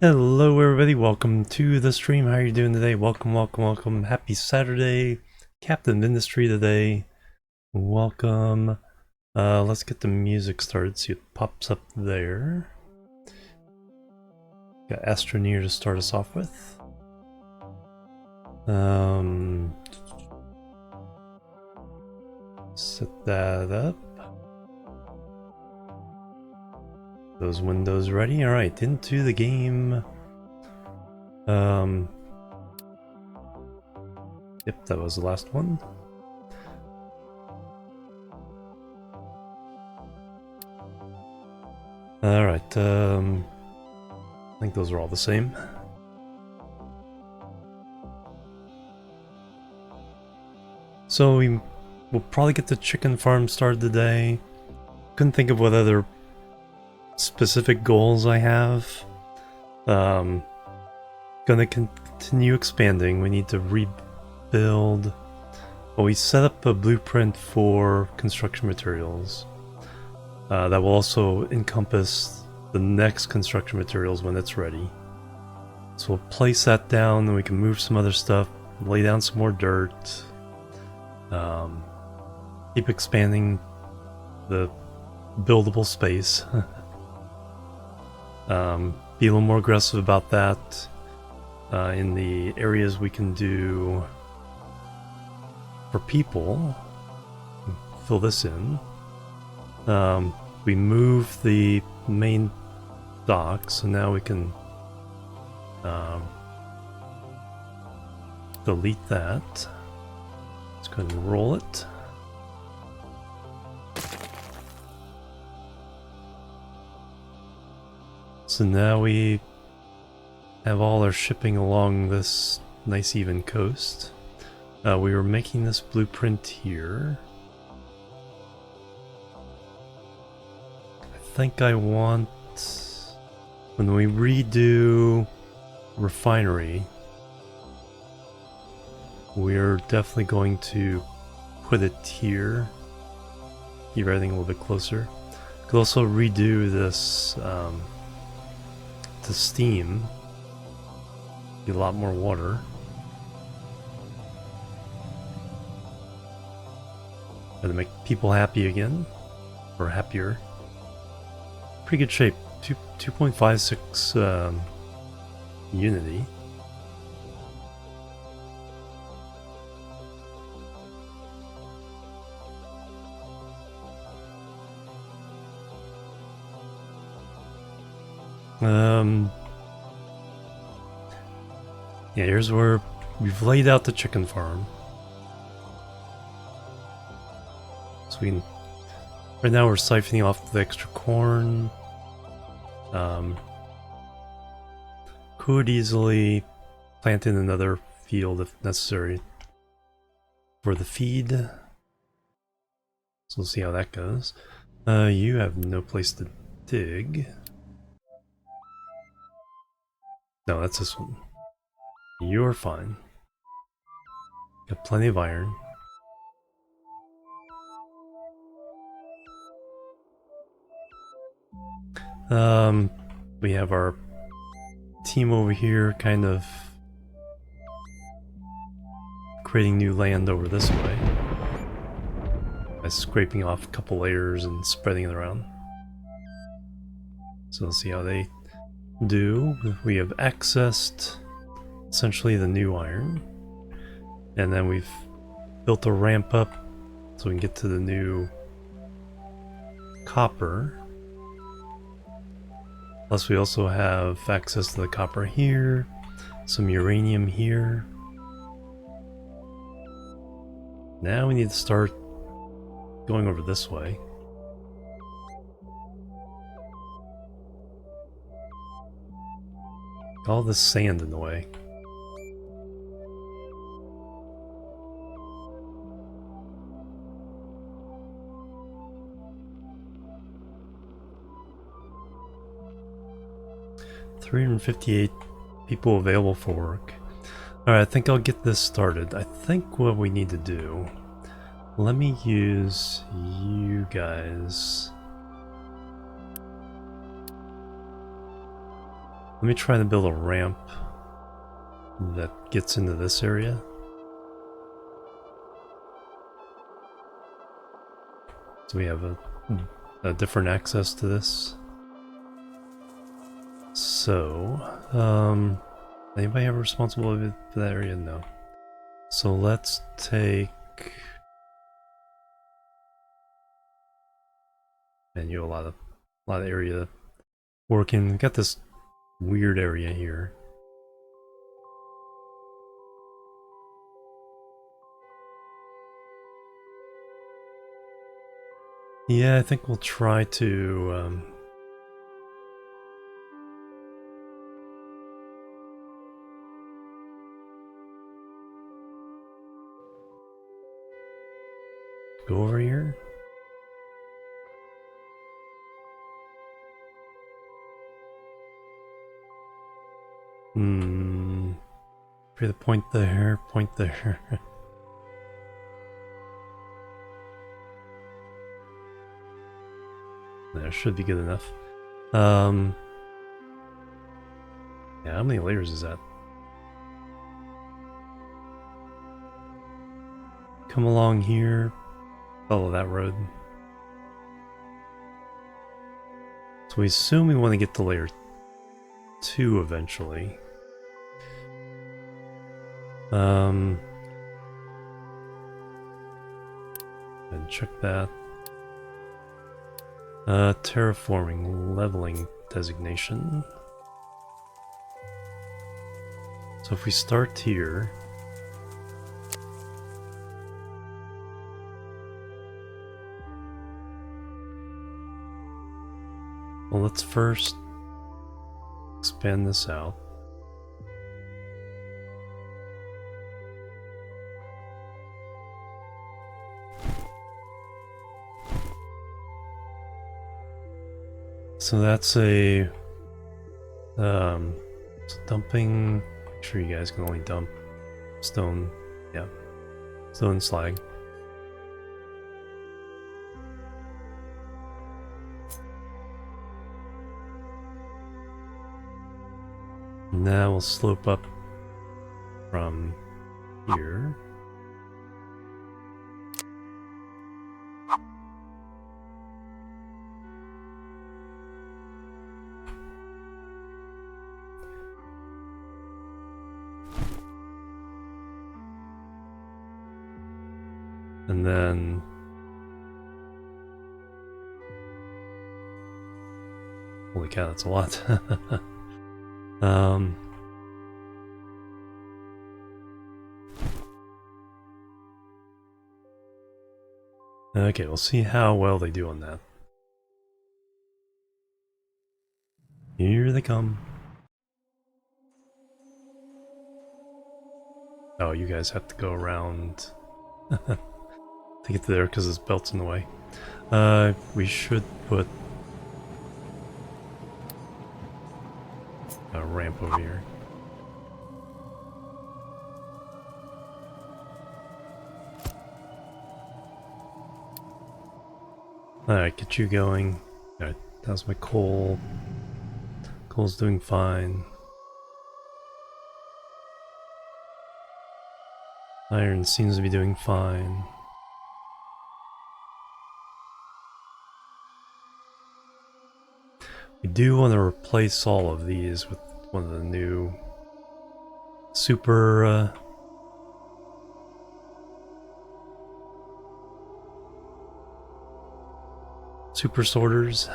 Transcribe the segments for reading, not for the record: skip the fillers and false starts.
Hello everybody, welcome to the stream. How are you doing today? Welcome. Happy Saturday. Captain Industry today. Welcome. Let's get the music started. See it pops up there. Got Astroneer to start us off with. Set that up. Those windows ready. Alright, into the game. Yep, that was the last one. Alright, I think those are all the same. So we'll probably get the chicken farm started today. Couldn't think of what other specific goals I have. Gonna continue expanding. We need to rebuild. Well, we set up a blueprint for construction materials. That will also encompass the next construction materials when it's ready. So we'll place that down and we can move some other stuff, lay down some more dirt. Keep expanding the buildable space. Be a little more aggressive about that in the areas we can do for people. Fill this in. We move the main dock, so now we can delete that. Let's go ahead and roll it. So now we have all our shipping along this nice even coast. We were making this blueprint here. I think I want, when we redo refinery, we're definitely going to put it here. Keep everything a little bit closer. Could also redo this to steam. Get a lot more water. Gonna make people happy again, or happier. Pretty good shape. 2.56 unity. Yeah, here's where we've laid out the chicken farm. So we can, right now we're siphoning off the extra corn. Could easily plant in another field if necessary for the feed. So we'll see how that goes. You have no place to dig. No, that's this one. You're fine. Got plenty of iron. We have our team over here kind of creating new land over this way by scraping off a couple layers and spreading it around. So let's see how they do. We have accessed essentially the new iron, and then we've built a ramp up so we can get to the new copper. Plus we also have access to the copper here, some uranium here. Now we need to start going over this way. All this sand in the way. $358 people available for work. Alright, I think I'll get this started. I think what we need to do, let me use you guys Let me try to build a ramp that gets into this area. So we have a different access to this. So, anybody have a responsibility for that area? No. So let's take... And you have a lot of area to work in. Got this weird area here. Yeah, I think we'll try to go over here. For the point there, point there. That should be good enough. Yeah, how many layers is that? Come along here, follow that road. So we assume we want to get to layer 2 eventually. And check that. Terraforming leveling designation. So if we start here, well, let's first expand this out. So that's a dumping. Make sure you guys can only dump stone, yeah, stone and slag. Now we'll slope up from here. And then holy cow, that's a lot. Okay, we'll see how well they do on that. Here they come. Oh, you guys have to go around to get there because this belt's in the way. We should put a ramp over here. Alright, get you going. Alright, that's my coal. Coal's doing fine. Iron seems to be doing fine. We do want to replace all of these with one of the new super super sorters.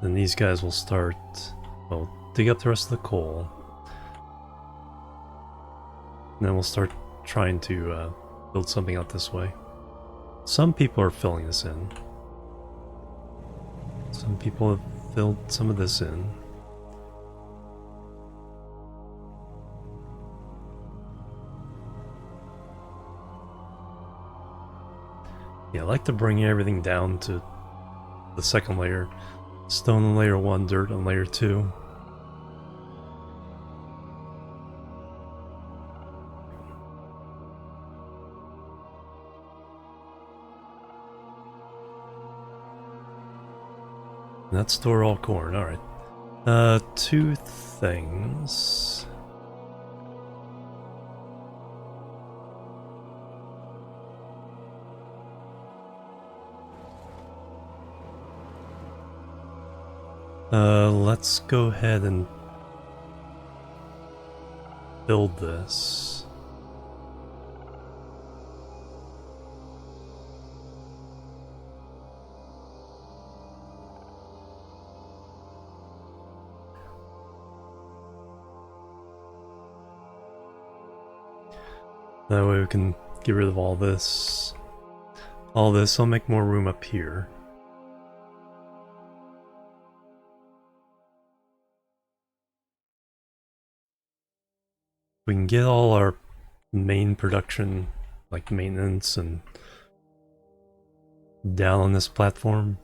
Then these guys will start, well, dig up the rest of the coal. And then we'll start trying to build something out this way. Some people are filling this in. Some people have filled some of this in. Yeah, I like to bring everything down to the second layer. Stone on layer 1, dirt on layer 2. Let's store all corn, alright. Two things. Let's go ahead and build this. That way we can get rid of all this. All this, I'll make more room up here. We can get all our main production, like maintenance and down on this platform.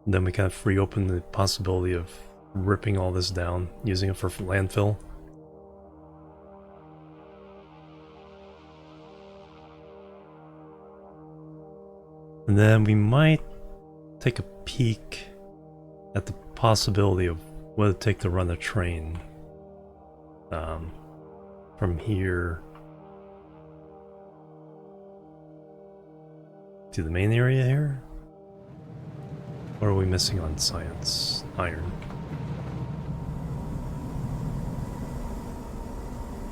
Then we kind of free open the possibility of ripping all this down, using it for landfill. And then we might take a peek at the possibility of what it'd take to run a train from here to the main area here. What are we missing on science? Iron.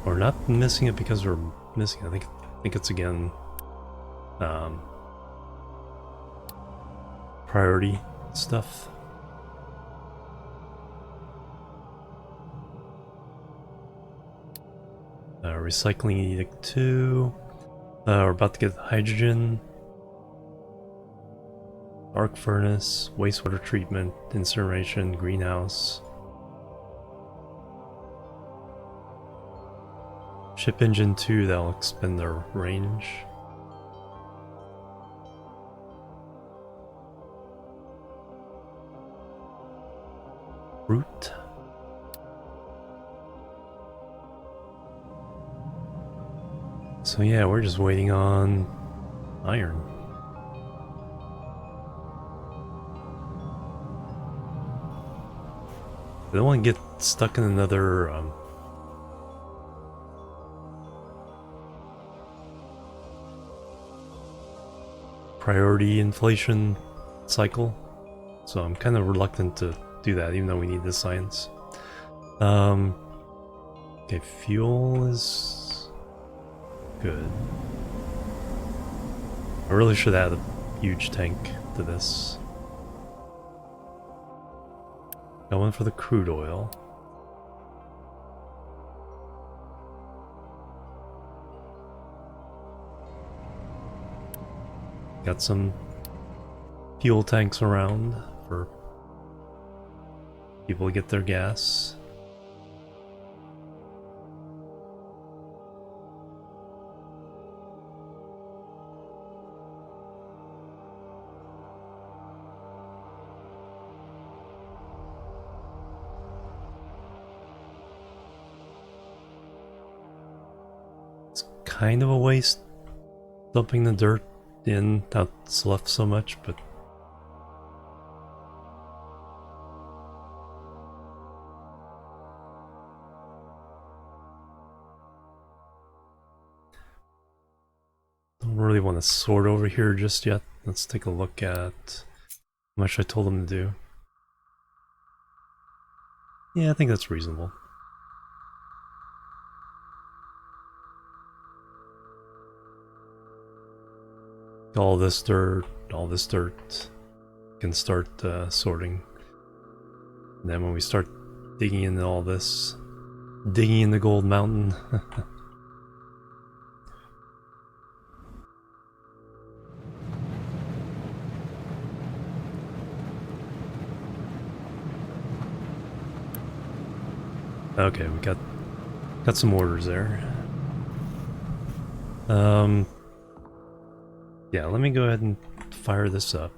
We're not missing it because we're missing. I think it's again priority stuff. Recycling edict 2. We're about to get hydrogen. Arc furnace, wastewater treatment, incineration, greenhouse. Ship engine 2, that'll expand their range. Root. So yeah, we're just waiting on iron. I don't want to get stuck in another priority inflation cycle, so I'm kind of reluctant to do that, even though we need the science. Okay, fuel is good. I really should add a huge tank to this. Going for the crude oil. Got some fuel tanks around for people to get their gas. It's kind of a waste dumping the dirt in that's left so much, but don't really want to sort over here just yet. Let's take a look at how much I told them to do. Yeah, I think that's reasonable. All this dirt can start sorting. And then when we start digging into all this, digging in the gold mountain. Okay, we got some orders there. Yeah, let me go ahead and fire this up.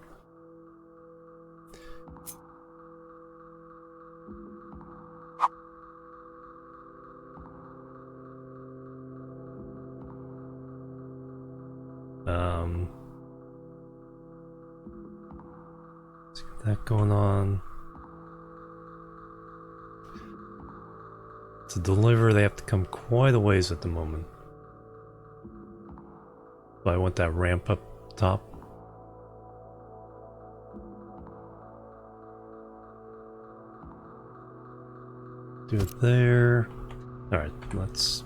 Let's get that going on. To deliver, they have to come quite a ways at the moment. So I want that ramp up top. Do it there. Alright, let's...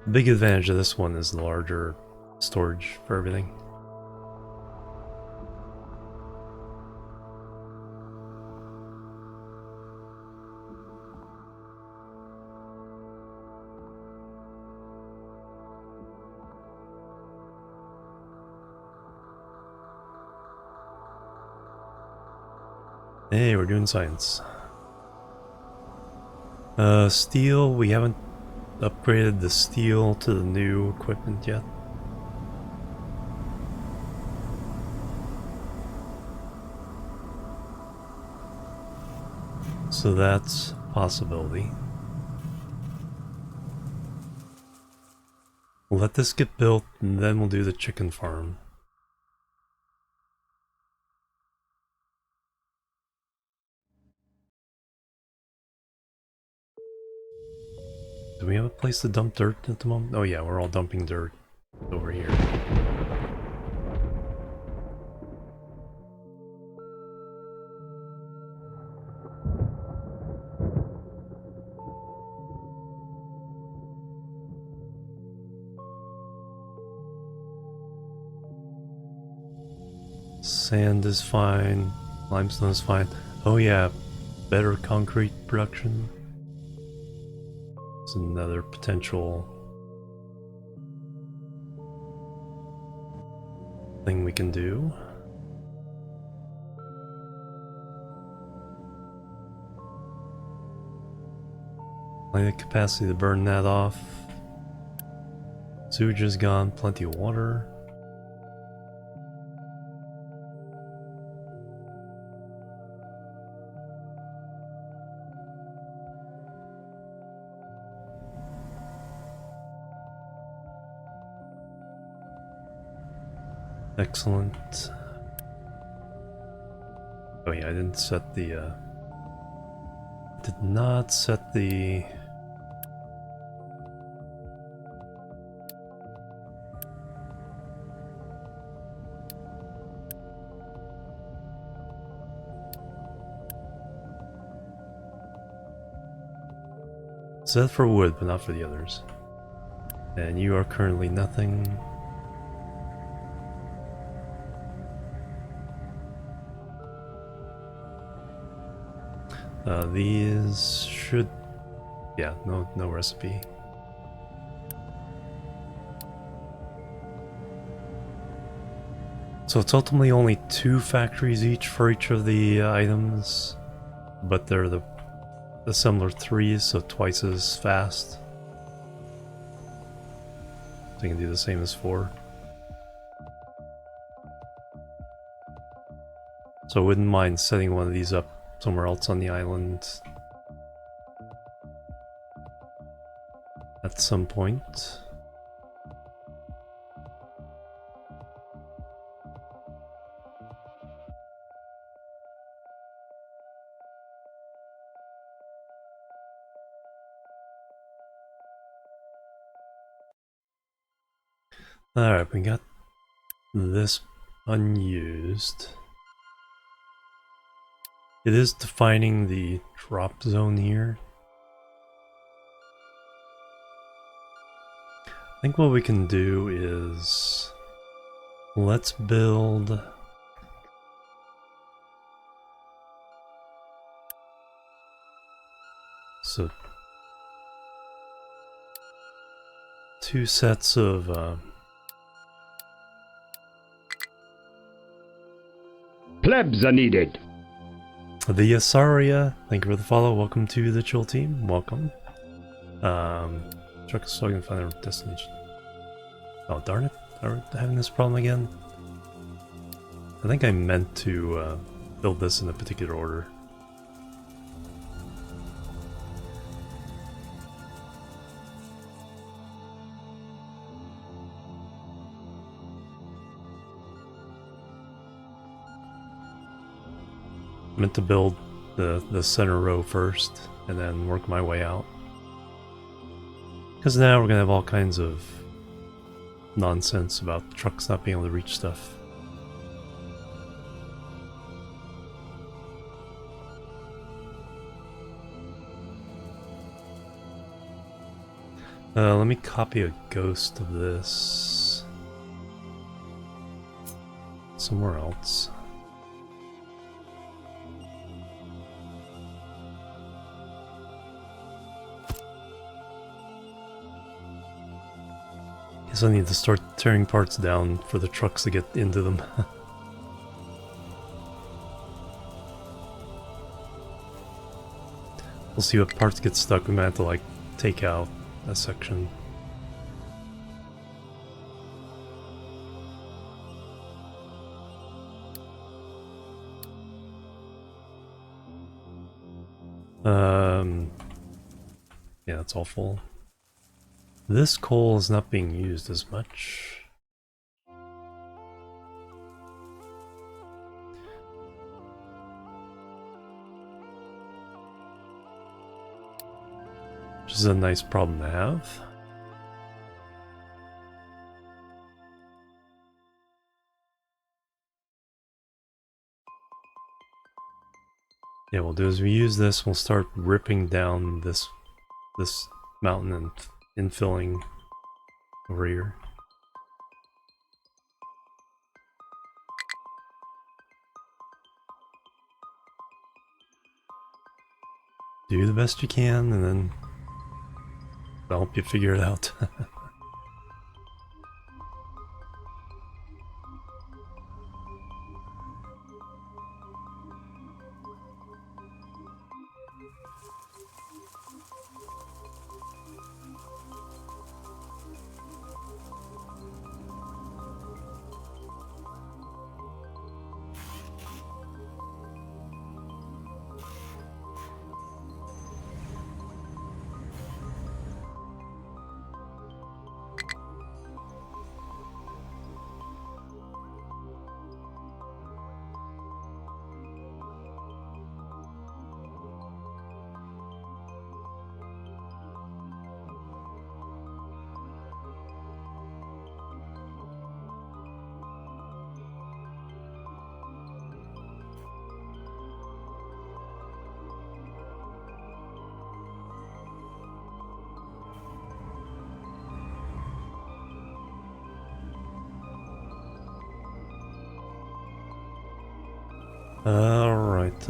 The big advantage of this one is the larger storage for everything. Hey, we're doing science. Steel, we haven't upgraded the steel to the new equipment yet. So that's a possibility. We'll let this get built and then we'll do the chicken farm. Do we have a place to dump dirt at the moment? Oh yeah, we're all dumping dirt over here. Sand is fine, limestone is fine. Oh yeah, better concrete production. It's another potential thing we can do. Plenty of capacity to burn that off. Sewage is gone, plenty of water. Excellent. Oh yeah, I didn't set the, did not set the... Set for wood, but not for the others. And you are currently nothing. These should... Yeah, no recipe. So it's ultimately only 2 factories each for each of the items, but they're the similar 3s, so twice as fast. So you can do the same as 4. So I wouldn't mind setting one of these up somewhere else on the island at some point. Alright, we got this unused. It is defining the drop zone here. I think what we can do is... Let's build... So... 2 sets of... Plebs are needed. The Asaria, thank you for the follow. Welcome to the chill team. Welcome. Truck is struggling to find a destination. Oh darn it! Are we having this problem again? I think I meant to build this in a particular order. I meant to build the center row first and then work my way out. Because now we're gonna have all kinds of nonsense about trucks not being able to reach stuff. Let me copy a ghost of this somewhere else. Guess I need to start tearing parts down for the trucks to get into them. We'll see what parts get stuck. We might have to like take out a section. Yeah, that's all full. This coal is not being used as much. Which is a nice problem to have. Yeah, we'll do is we use this, we'll start ripping down this mountain and infilling over here. Do the best you can, and then I'll help you figure it out. Alright,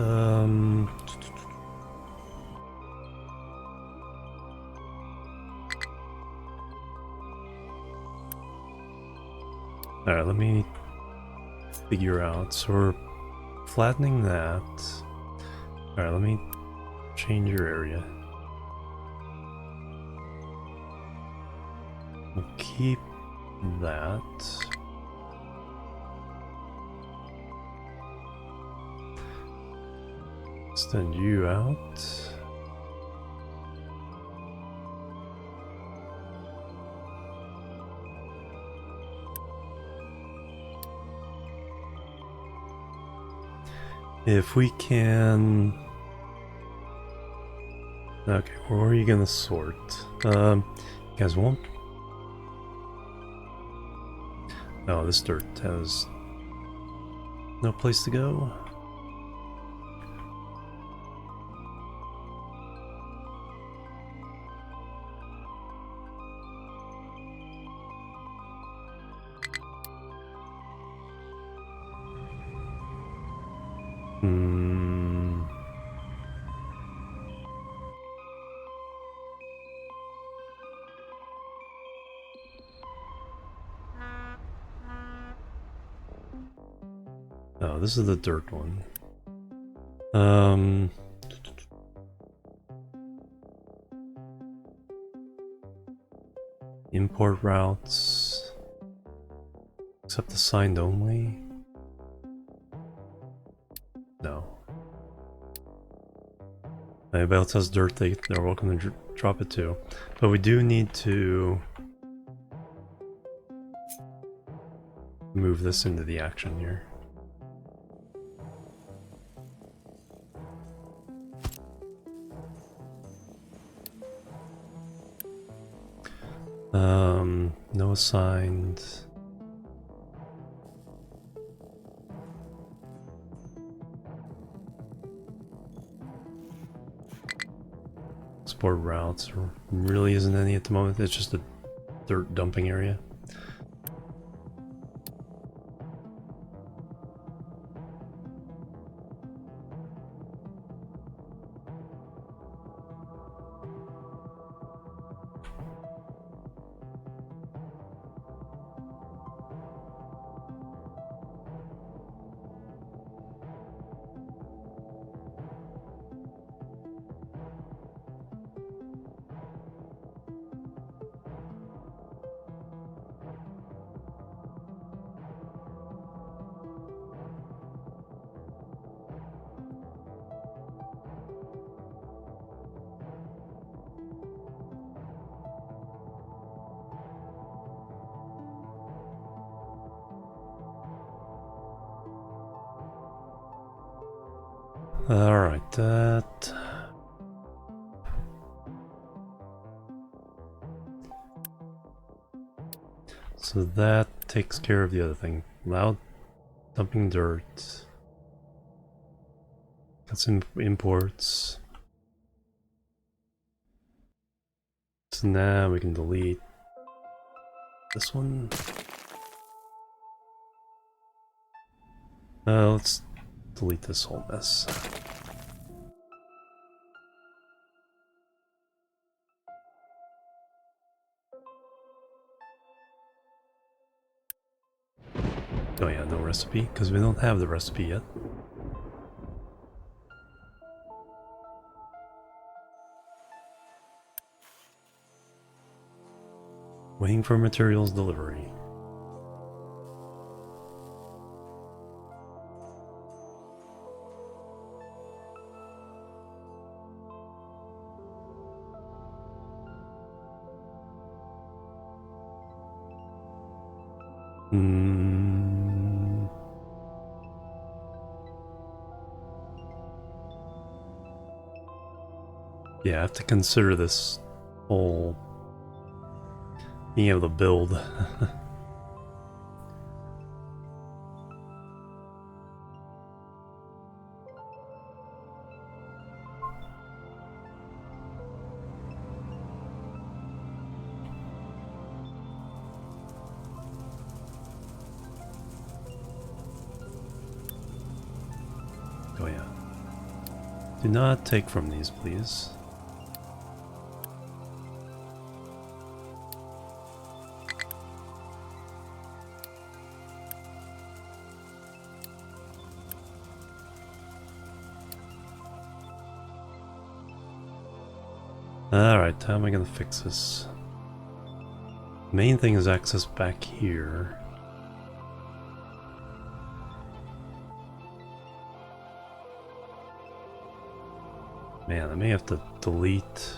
alright, let me figure out. So we're flattening that. Alright, let me change your area. We'll keep that. Extend you out. If we can... Okay, where are you gonna sort? You guys won't... No, this dirt has no place to go. Oh, this is the dirt one. Import routes. Accept the signed only. No. Anybody else has dirt, they're welcome to drop it too. But we do need to move this into the action here. No assigned. Export routes. There really isn't any at the moment. It's just a dirt dumping area. Alright, that... So that takes care of the other thing. Loud dumping dirt. Got some imports. So now we can delete this one. Let's delete this whole mess. Oh yeah, no recipe, because we don't have the recipe yet. Waiting for materials delivery. Yeah, I have to consider this whole being able to build. Oh yeah. Do not take from these, please. Alright, how am I gonna fix this? Main thing is access back here. Man, I may have to delete.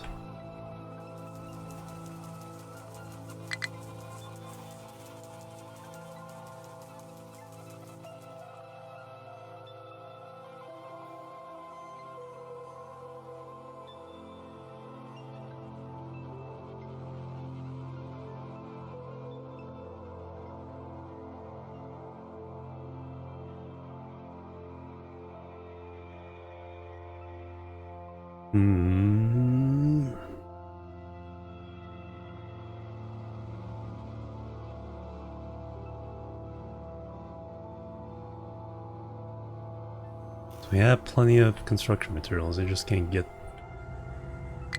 So we have plenty of construction materials, they just can't get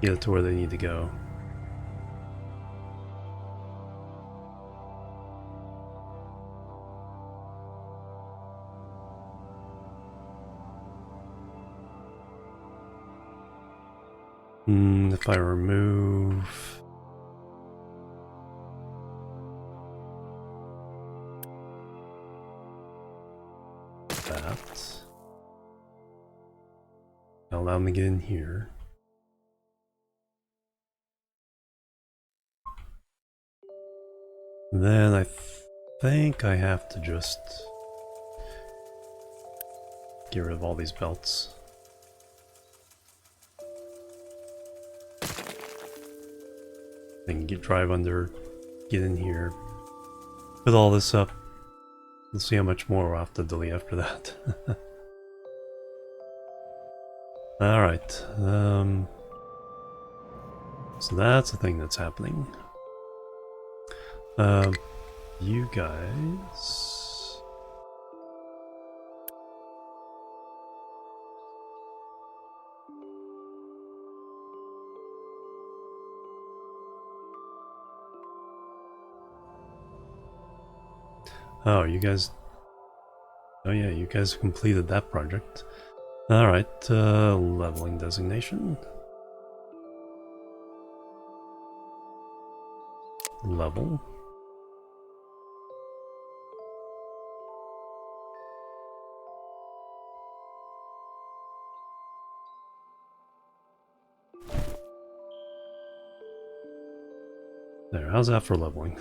it to where they need to go. If I remove that, allow me to get in here. Then I think I have to just get rid of all these belts. Then drive under get in here, put all this up. We'll see how much more we'll have to delete after that. Alright, so that's the thing that's happening. You guys... Oh, you guys... Oh yeah, you guys completed that project. Alright, leveling designation. Level. There, how's that for leveling?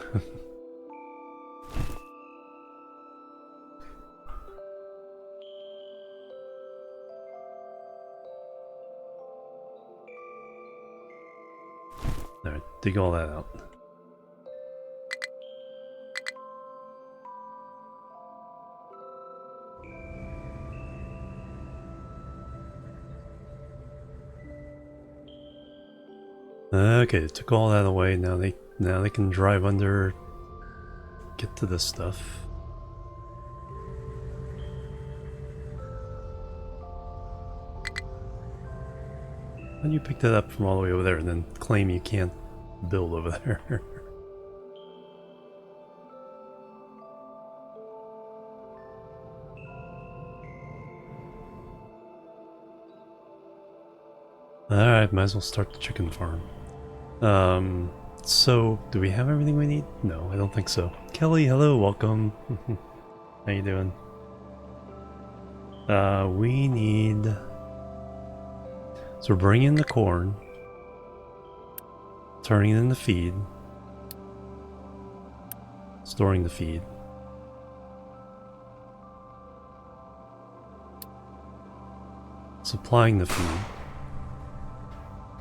Alright, dig all that out. Okay, took all that away. Now they can drive under, get to this stuff. How do you pick that up from all the way over there and then claim you can't build over there? Alright, might as well start the chicken farm. So, do we have everything we need? No, I don't think so. Kelly, hello, welcome. How you doing? We need... So we're bringing in the corn, turning it into feed, storing the feed, supplying the feed.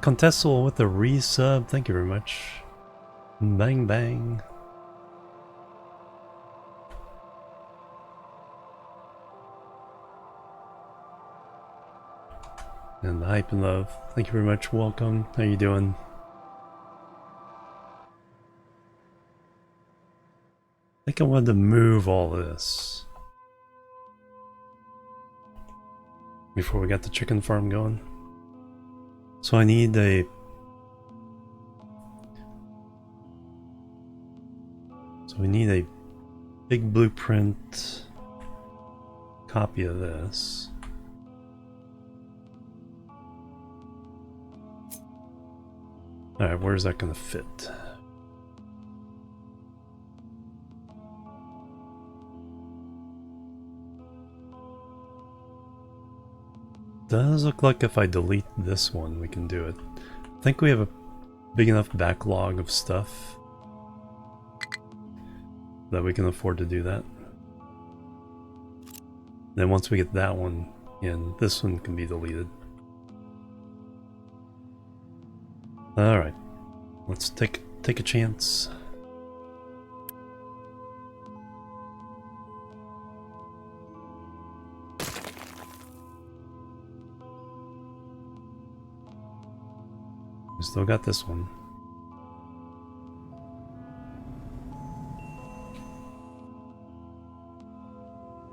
Contessal with the resub, thank you very much. Bang bang. And the hype and love, thank you very much, welcome, how you doing? I think I wanted to move all this before we got the chicken farm going. So I need a... So we need a big blueprint copy of this. Alright, where's that gonna fit? Does look like if I delete this one, we can do it. I think we have a big enough backlog of stuff that we can afford to do that. Then once we get that one in, this one can be deleted. Alright, let's take a chance. We still got this one.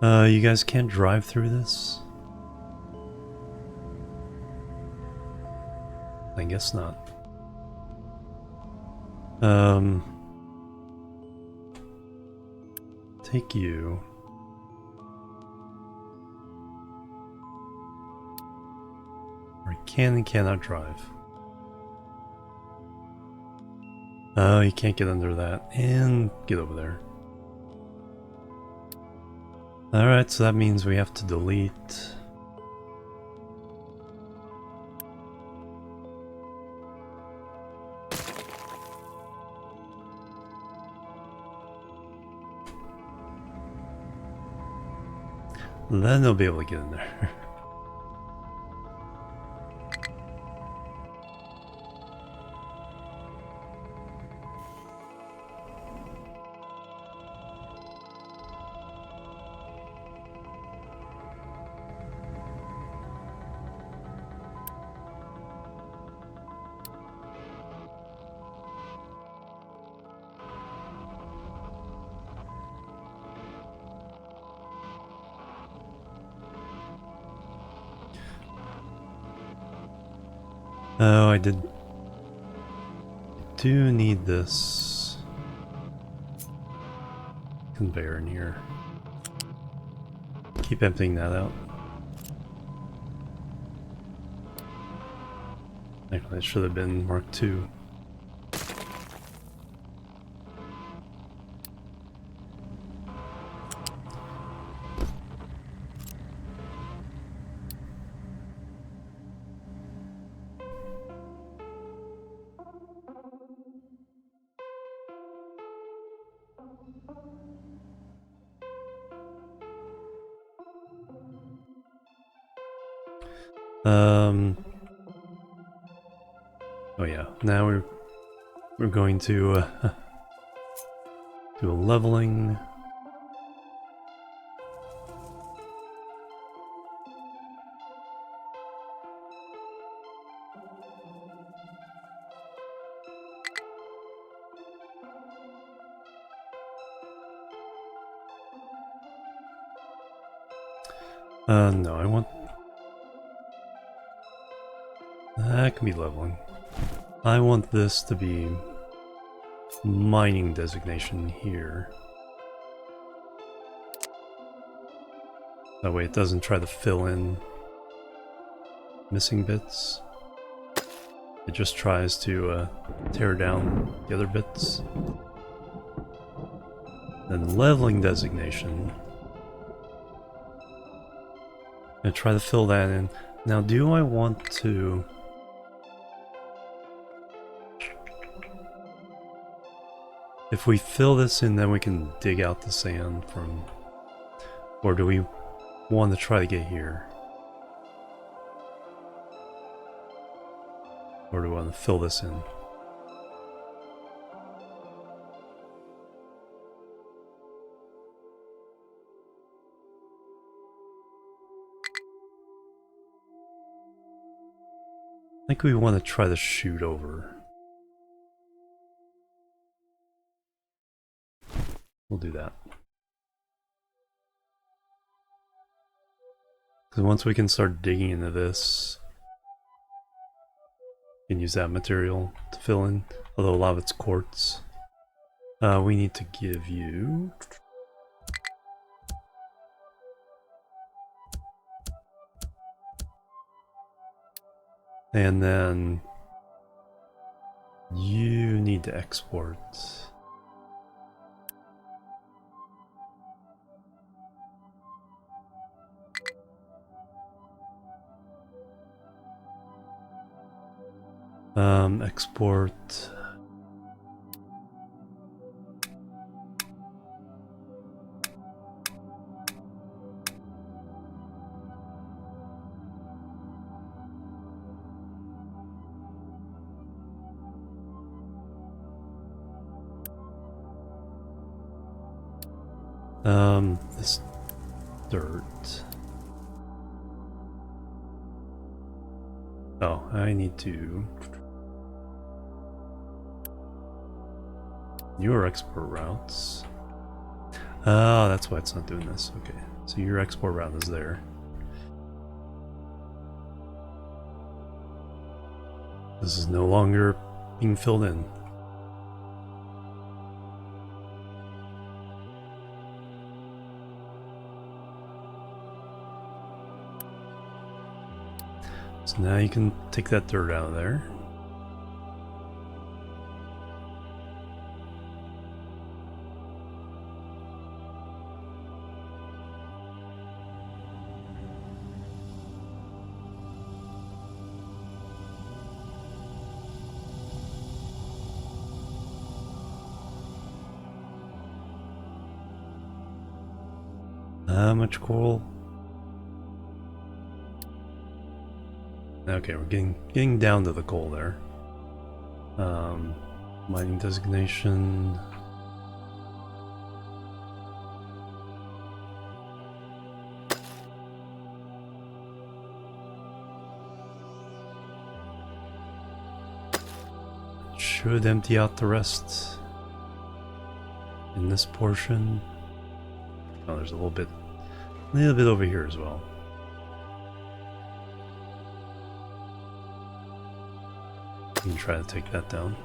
You guys can't drive through this? I guess not. Take you. Or can and cannot drive. Oh, you can't get under that. And get over there. Alright, so that means we have to delete... Then they'll be able to get in there. Oh, I do need this conveyor in here. Keep emptying that out. Actually, it should have been Mark II. Oh yeah, now we're going to do a leveling. No, I want... That can be leveling. I want this to be mining designation here. That way it doesn't try to fill in missing bits. It just tries to tear down the other bits. Then leveling designation. I'm gonna try to fill that in. Now, do I want to... If we fill this in, then we can dig out the sand from... Or do we want to try to get here? Or do we want to fill this in? I think we want to try to shoot over. We'll do that. Because once we can start digging into this, we can use that material to fill in, although a lot of it's quartz. We need to give you... And then you need to export. Export. This dirt. Oh, I need to... Your export routes. Oh, that's why it's not doing this. Okay, so your export route is there. This is no longer being filled in. So now you can take that dirt out of there. How much coal? Okay, we're getting down to the coal there. Mining designation. Should empty out the rest in this portion. Oh, there's a little bit over here as well. You can try to take that down.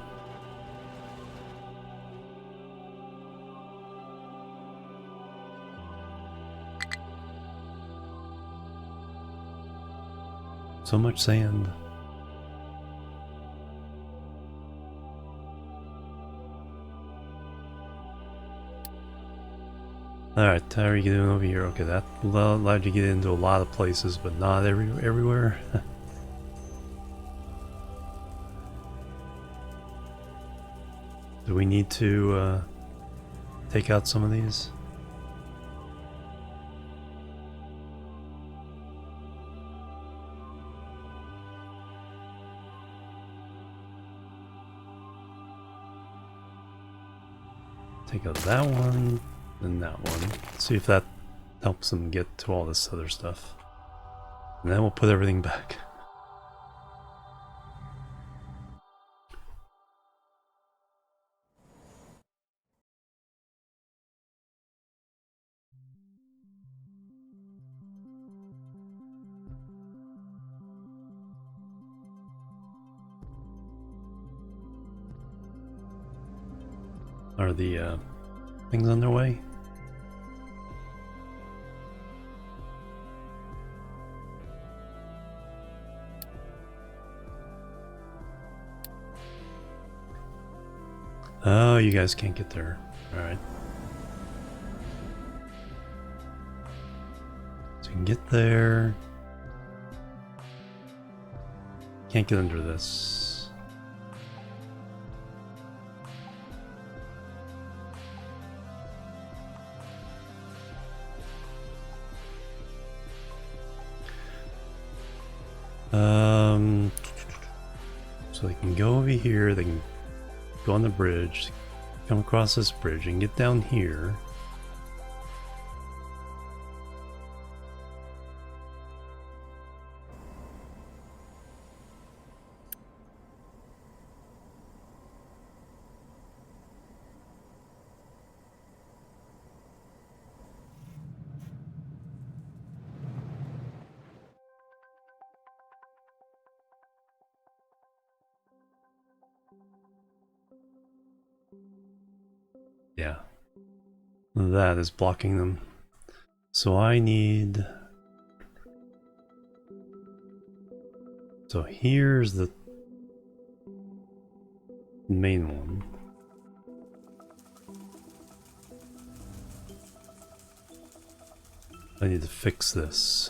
So much sand. Alright, how are you doing over here? Okay, that allowed you to get into a lot of places, but not everywhere. Do we need to take out some of these? Take out that one, and that one. See if that helps them get to all this other stuff. And then we'll put everything back. Are the things on their way? Oh, you guys can't get there. Alright. So you can get there. Can't get under this. So they can go over here, they can go on the bridge, come across this bridge and get down here. Yeah, that is blocking them. So I need... So here's the main one. I need to fix this.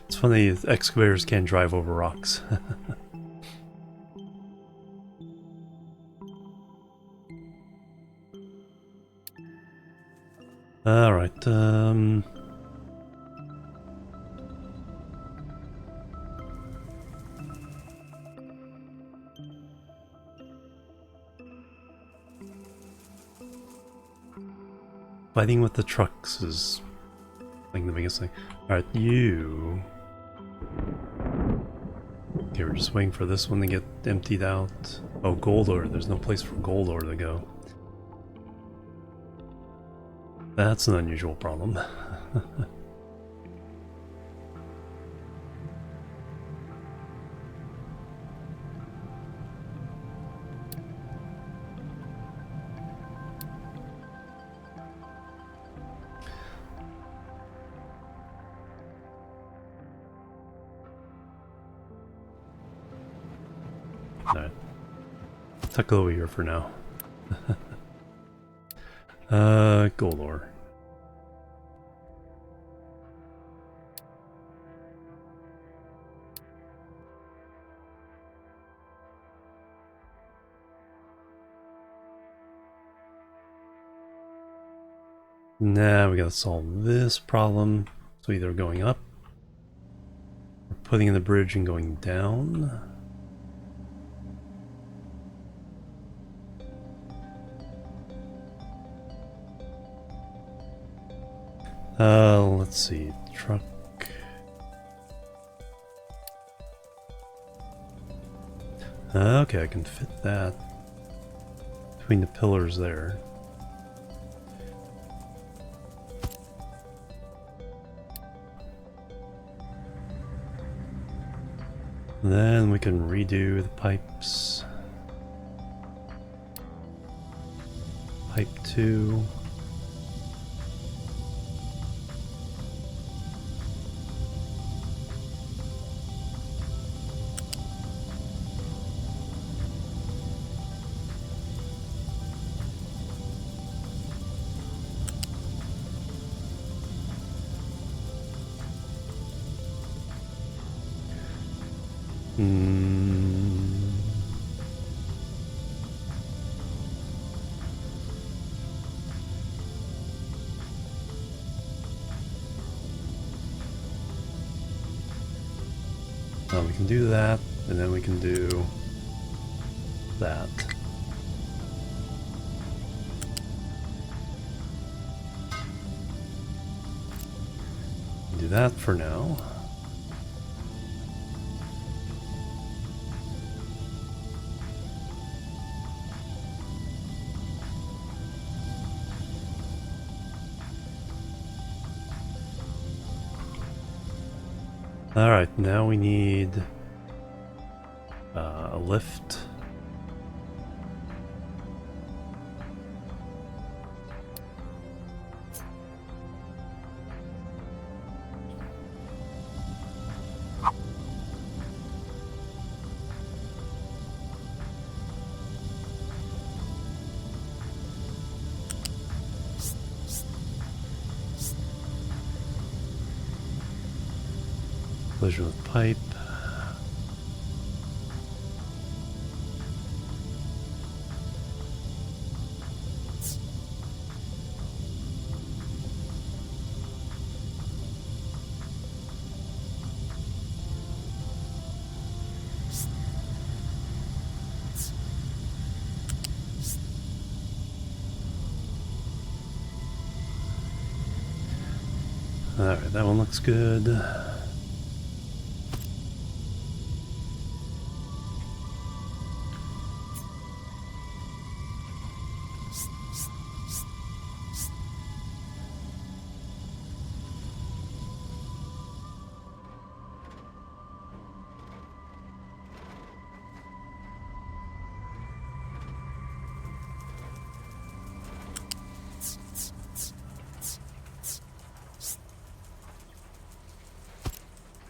It's funny, excavators can't drive over rocks. Alright, fighting with the trucks is like the biggest thing. Alright, you... Okay, we're just waiting for this one to get emptied out. Oh, gold ore. There's no place for gold ore to go. That's an unusual problem. Alright. Tuck it over here for now. Gold ore. Now we gotta solve this problem. So either going up, or putting in the bridge and going down. Let's see, truck. Okay, I can fit that between the pillars there. Then we can redo the pipes. Pipe 2. We can do that, and then we can do that. Do that for now. Alright, now we need a lift. Collision with pipe. Alright, that one looks good.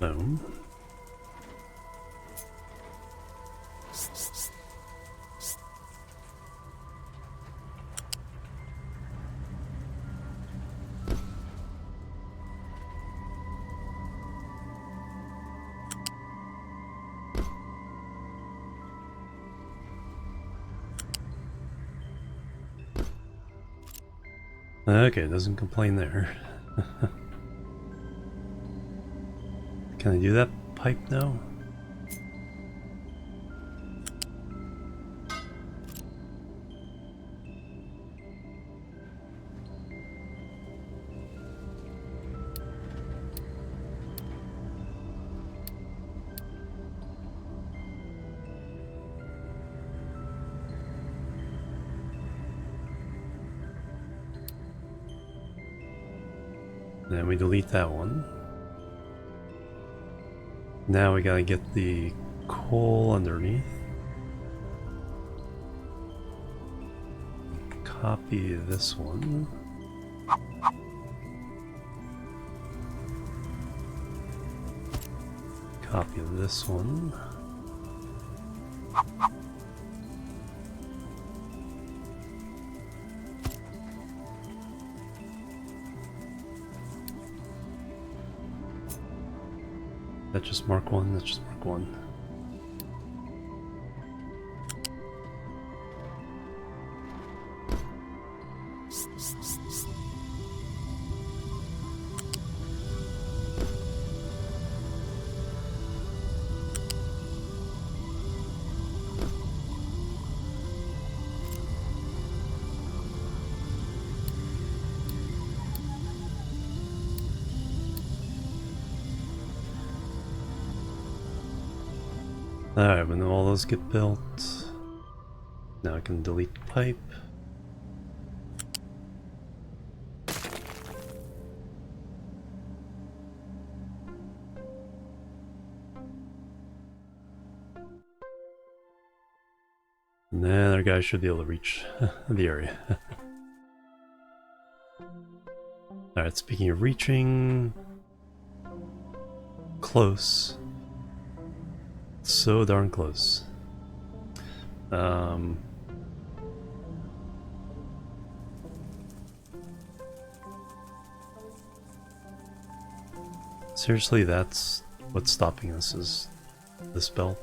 No. Okay, it doesn't complain there. Can I do that pipe now? Then we delete that one. Now we gotta get the coal underneath. Copy this one. Copy this one. That just mark one, that's just mark one. Alright, when all those get built, now I can delete pipe. And then our guy should be able to reach the area. Alright, speaking of reaching... Close. So darn close. Seriously, that's what's stopping us, is this belt.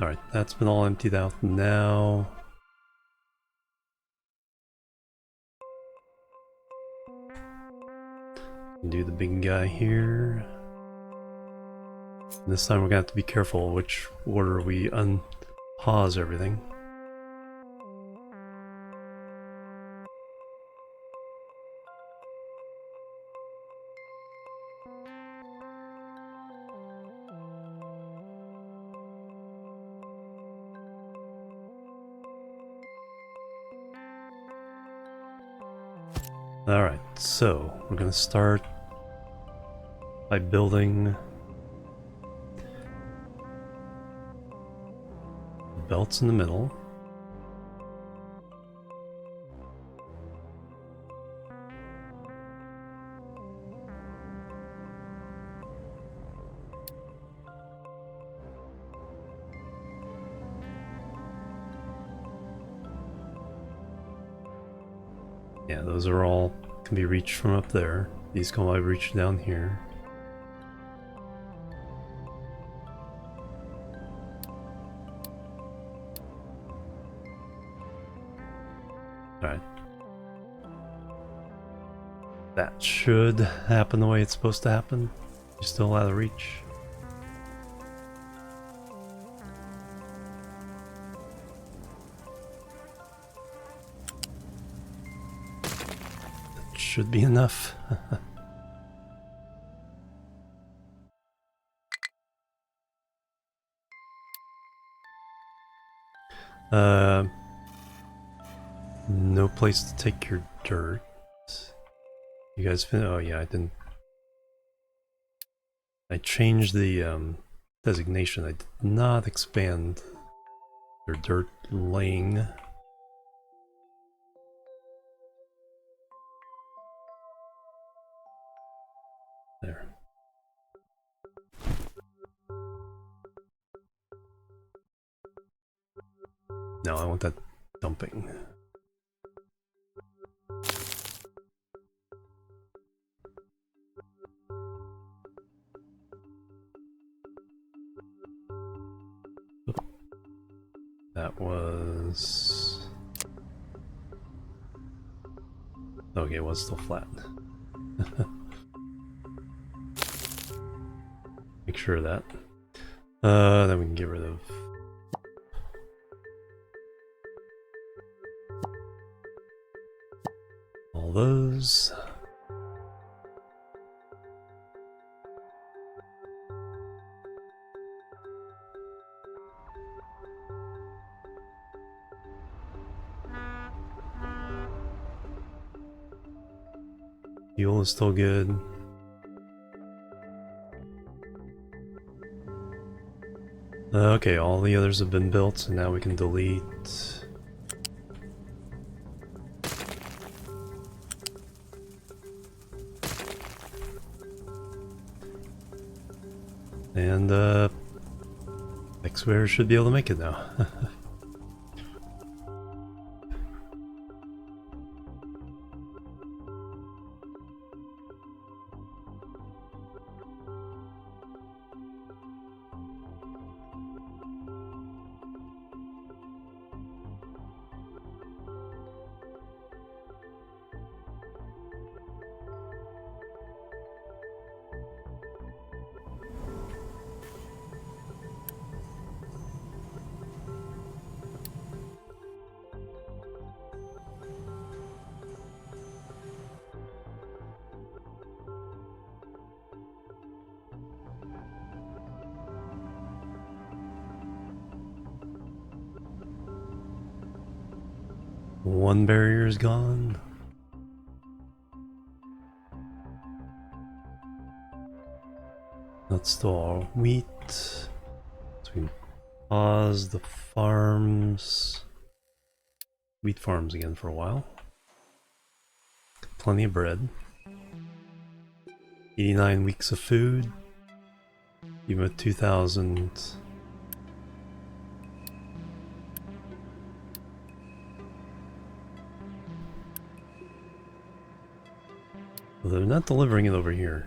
Alright, that's been all emptied out now. Do the big guy here. This time we're gonna have to be careful which order we unpause everything. Alright, so we're gonna start by building belts in the middle. Yeah, those are all can be reached from up there. These can all be reached down here. Alright. That should happen the way it's supposed to happen. You're still out of reach. Should be enough. No place to take your dirt. You guys oh yeah, I didn't. I changed the designation. I did not expand your dirt laying. There. No, I want that dumping. That was... Okay, it was still flat. Make sure of that. Then we can get rid of... all those. Fuel is still good. Okay, all the others have been built, so now we can delete. And excavator should be able to make it now. One barrier is gone. Let's store our wheat. So we can pause the farms. Wheat farms again for a while. Plenty of bread. 89 weeks of food. Even with 2,000. Well, they're not delivering it over here.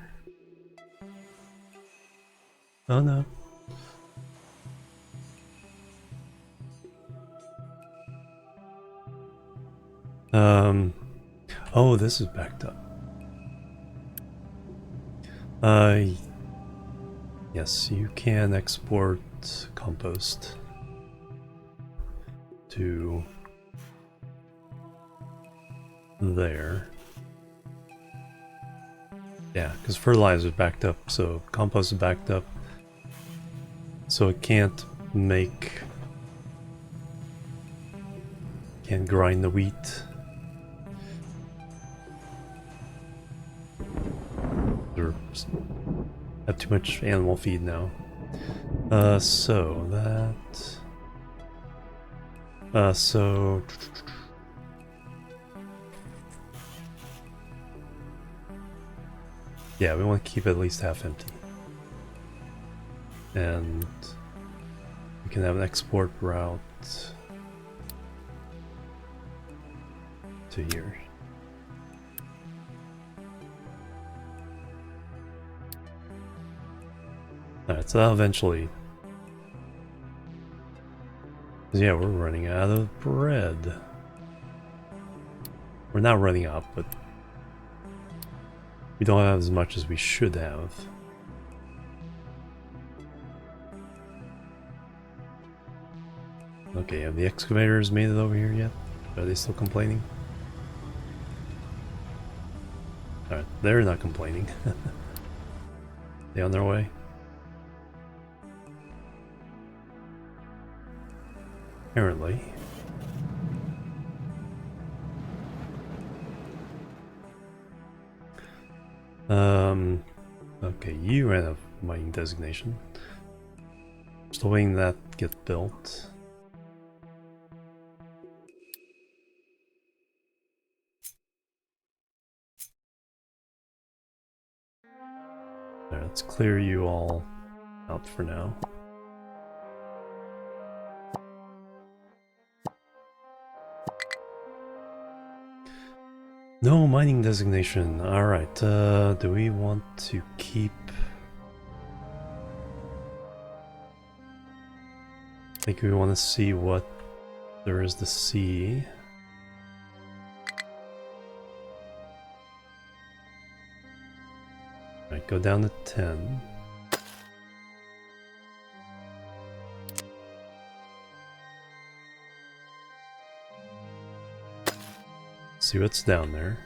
Oh no. Oh, this is backed up. Yes, you can export compost to there. Yeah, because fertilizer is backed up, so compost is backed up. So it can't grind the wheat. Or have too much animal feed now. So yeah, we want to keep it at least half empty. And we can have an export route to here. Alright, so that'll eventually... Yeah, we're running out of bread. We're not running out, but we don't have as much as we should have. Okay, have the excavators made it over here yet? Are they still complaining? Alright, they're not complaining. They on their way? Apparently. Okay, you ran a mining designation. Still waiting that get built. Alright, let's clear you all out for now. No mining designation. Alright, do we want to keep... I think we want to see what there is to see. Alright, go down to 10. See what's down there.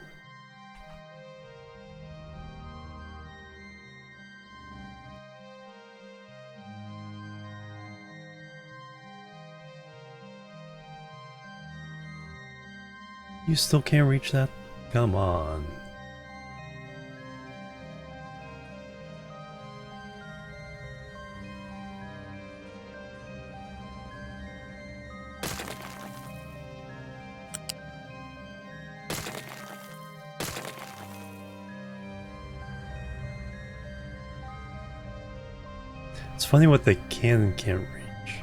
You still can't reach that? Come on. It's funny what they can and can't reach.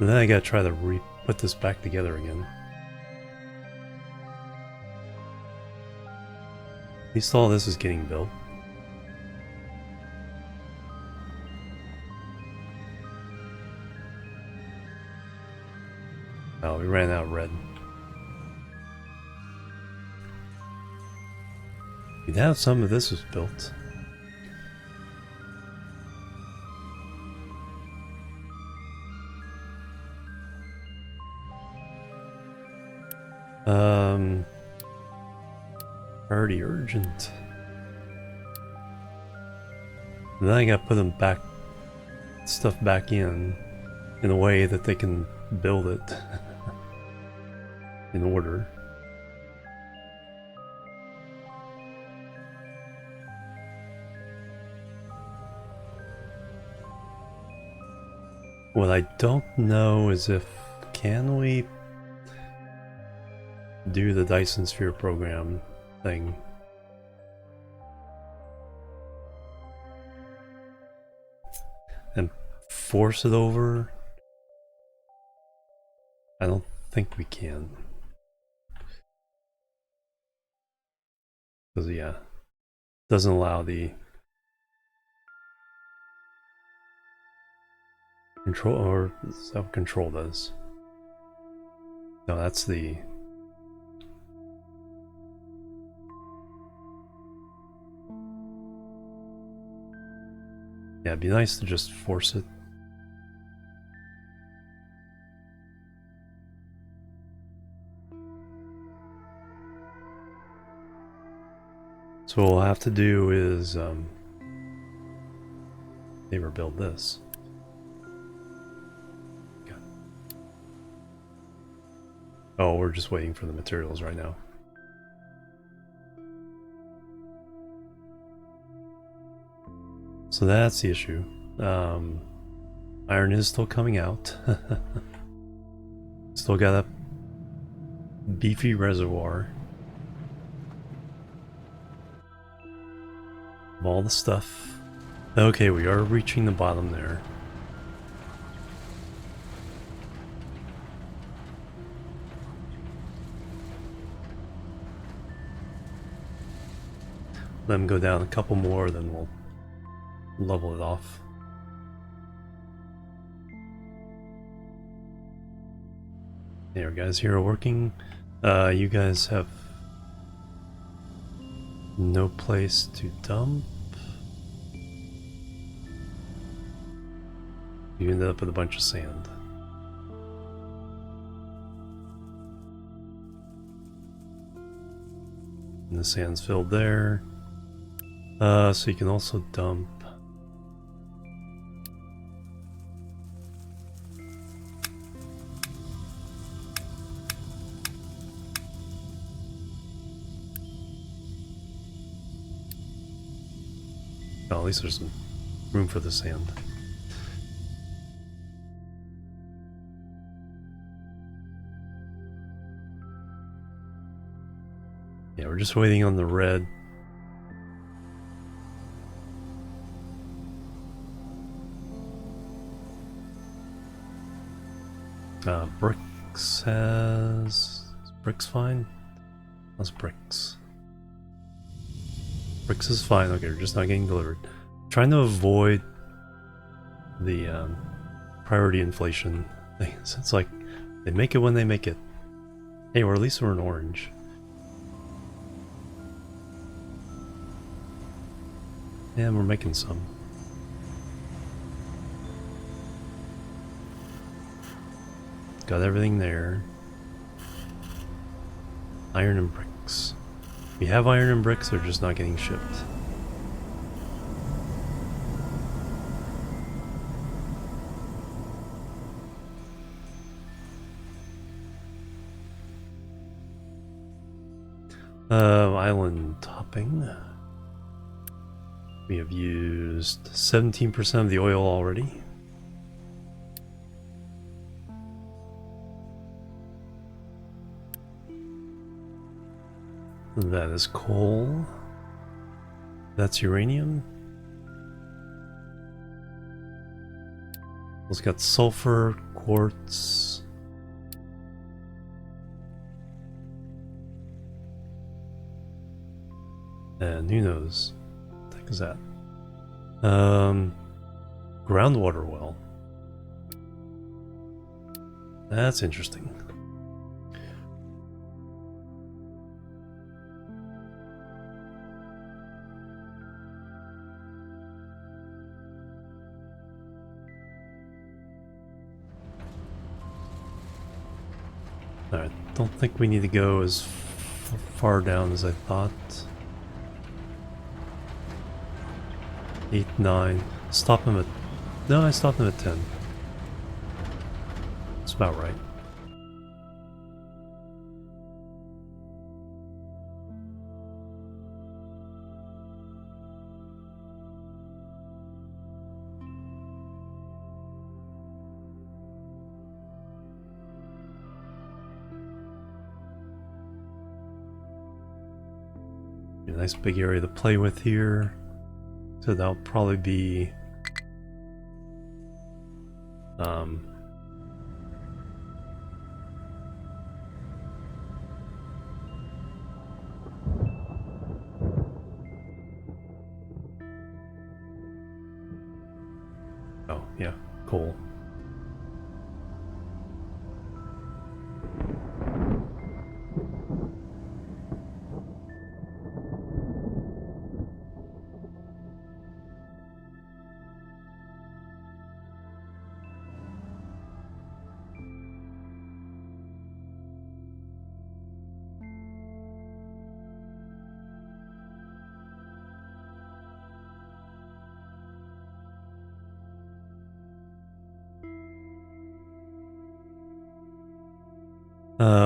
And then I gotta try to put this back together again. At least all this is getting built. Oh, we ran out of red. Now some of this was built. Already urgent. And then I gotta put them back, stuff back in a way that they can build it in order. What I don't know is can we do the Dyson Sphere program thing? And force it over? I don't think we can. Because, yeah, doesn't allow the control, or is that what control does? No, that's the... Yeah, it'd be nice to just force it. So what we'll have to do is maybe build this. Okay. Oh, we're just waiting for the materials right now. So that's the issue. Iron is still coming out. Still got a beefy reservoir of all the stuff. Okay, we are reaching the bottom there. Let them go down a couple more, then we'll level it off. There, guys, here are working. You guys have no place to dump. You ended up with a bunch of sand. And the sand's filled there. So you can also dump. Oh, at least there's some room for the sand. Yeah, we're just waiting on the red. Bricks has... Bricks fine? How's bricks? Bricks is fine. Okay, we're just not getting delivered. Trying to avoid the priority inflation things. It's like they make it when they make it. Hey, or at least we're in orange. Yeah, we're making some. Got everything there. Iron and bricks. We have iron and bricks, they're just not getting shipped. Island topping. We have used 17% of the oil already. That is coal. That's uranium. It's got sulfur, quartz. And who knows? What the heck is that? Groundwater well. That's interesting. Alright, don't think we need to go as far down as I thought. 8, 9. Stop him at... No, I stopped him at 10. That's about right. A nice big area to play with here. So that'll probably be oh yeah, cool.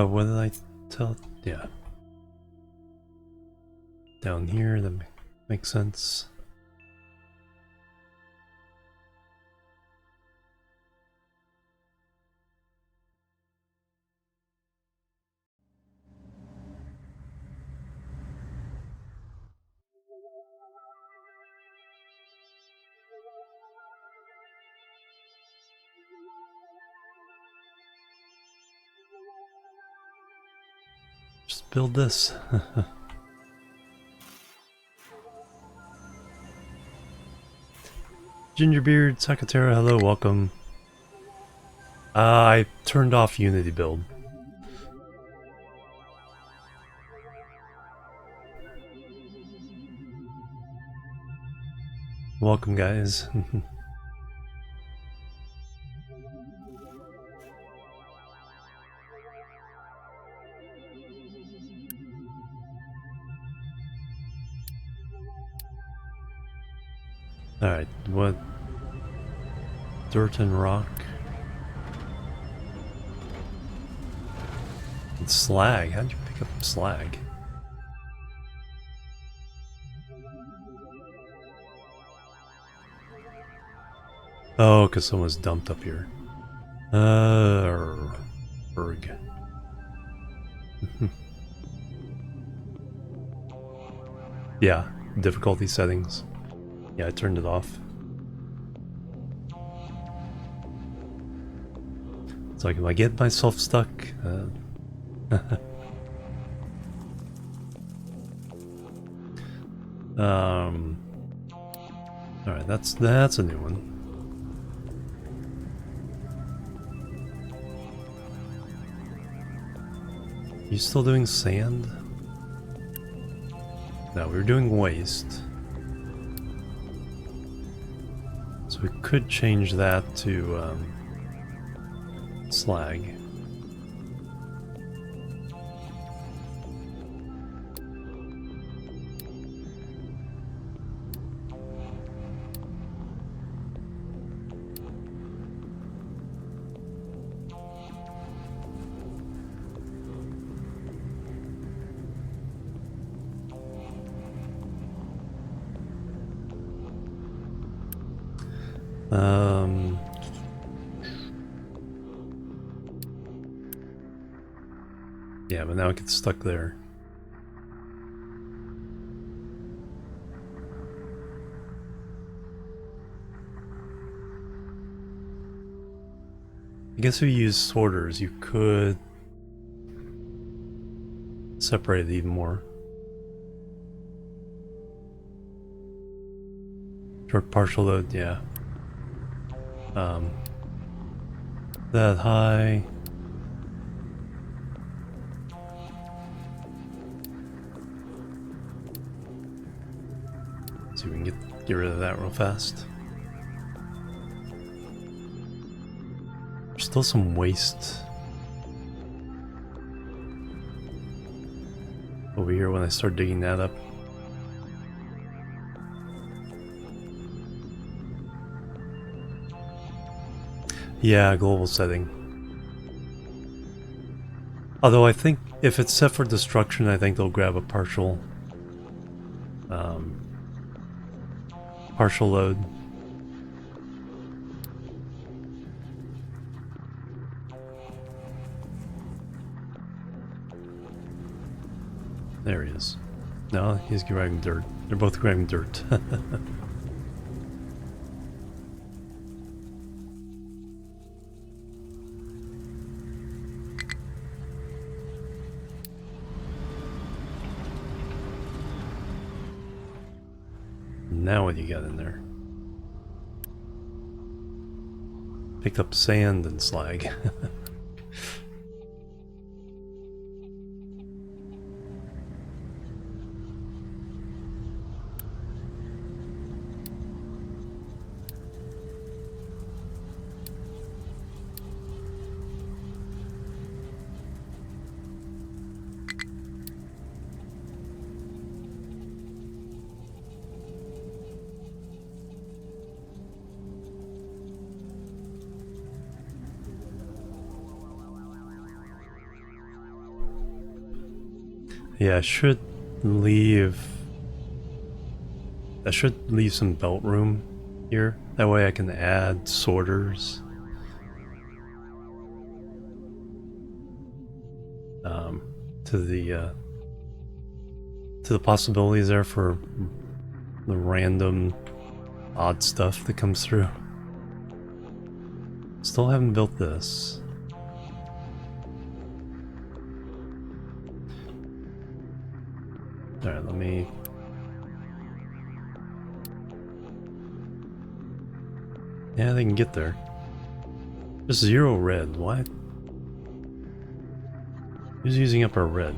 What did I tell? Yeah. Down here, that makes sense. Just build this. Gingerbeard, Sakatera, hello, welcome. I turned off Unity build. Welcome, guys. Alright, what? Dirt and rock. And slag. How'd you pick up slag? Oh, because someone's dumped up here. Berg. Yeah, difficulty settings. Yeah, I turned it off. It's like, am I getting myself stuck? Alright, that's a new one. You still doing sand? No, we were doing waste. So we could change that to slag. Yeah, but now it gets stuck there. I guess if you use sorters, you could separate it even more. Short partial load, yeah. That high. See if we can get rid of that real fast. There's still some waste over here when I start digging that up. Yeah, global setting. Although I think if it's set for destruction, I think they'll grab a partial load. There he is. No, he's grabbing dirt. They're both grabbing dirt. Now what you got in there? Picked up sand and slag. Yeah, I should leave some belt room here. That way I can add sorters. To the possibilities there for the random odd stuff that comes through. Still haven't built this. Alright, let me... Yeah, they can get there. Just 0 red, what? Who's using up our red?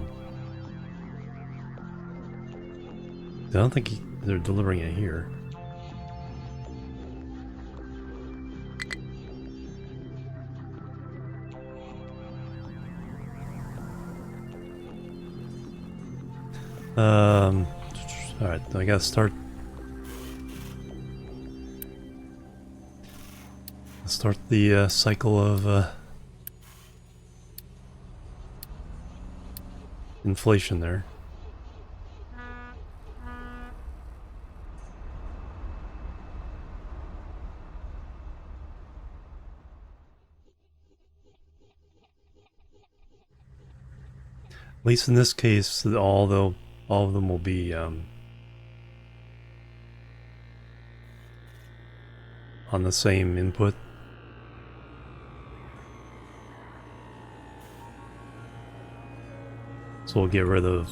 I don't think they're delivering it here. Alright, I gotta start the cycle of inflation there. At least in this case, all of them will be on the same input. So we'll get rid of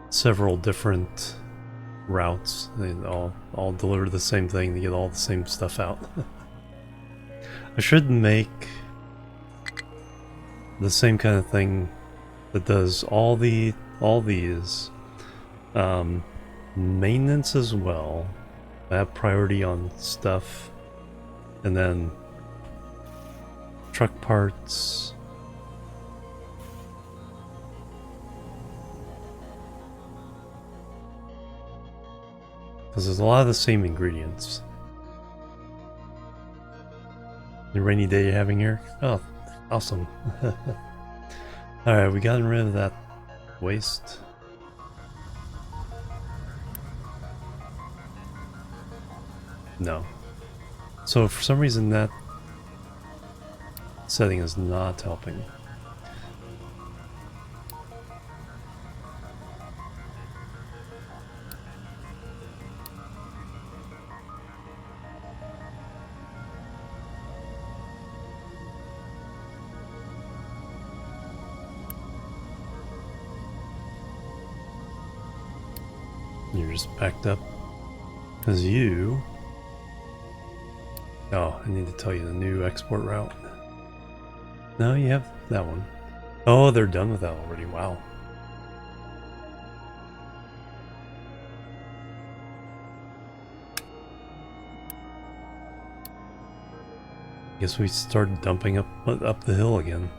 several different routes. They all deliver the same thing to get all the same stuff out. I should make the same kind of thing that does all these maintenance as well. I have priority on stuff, and then truck parts. Because there's a lot of the same ingredients. The rainy day you're having here? Oh, awesome. Alright, we gotten rid of that waste. No. So for some reason that setting is not helping. You're just backed up. Because you... Oh, I need to tell you the new export route. No, you have that one. Oh, they're done with that already. Wow. Guess we start dumping up the hill again.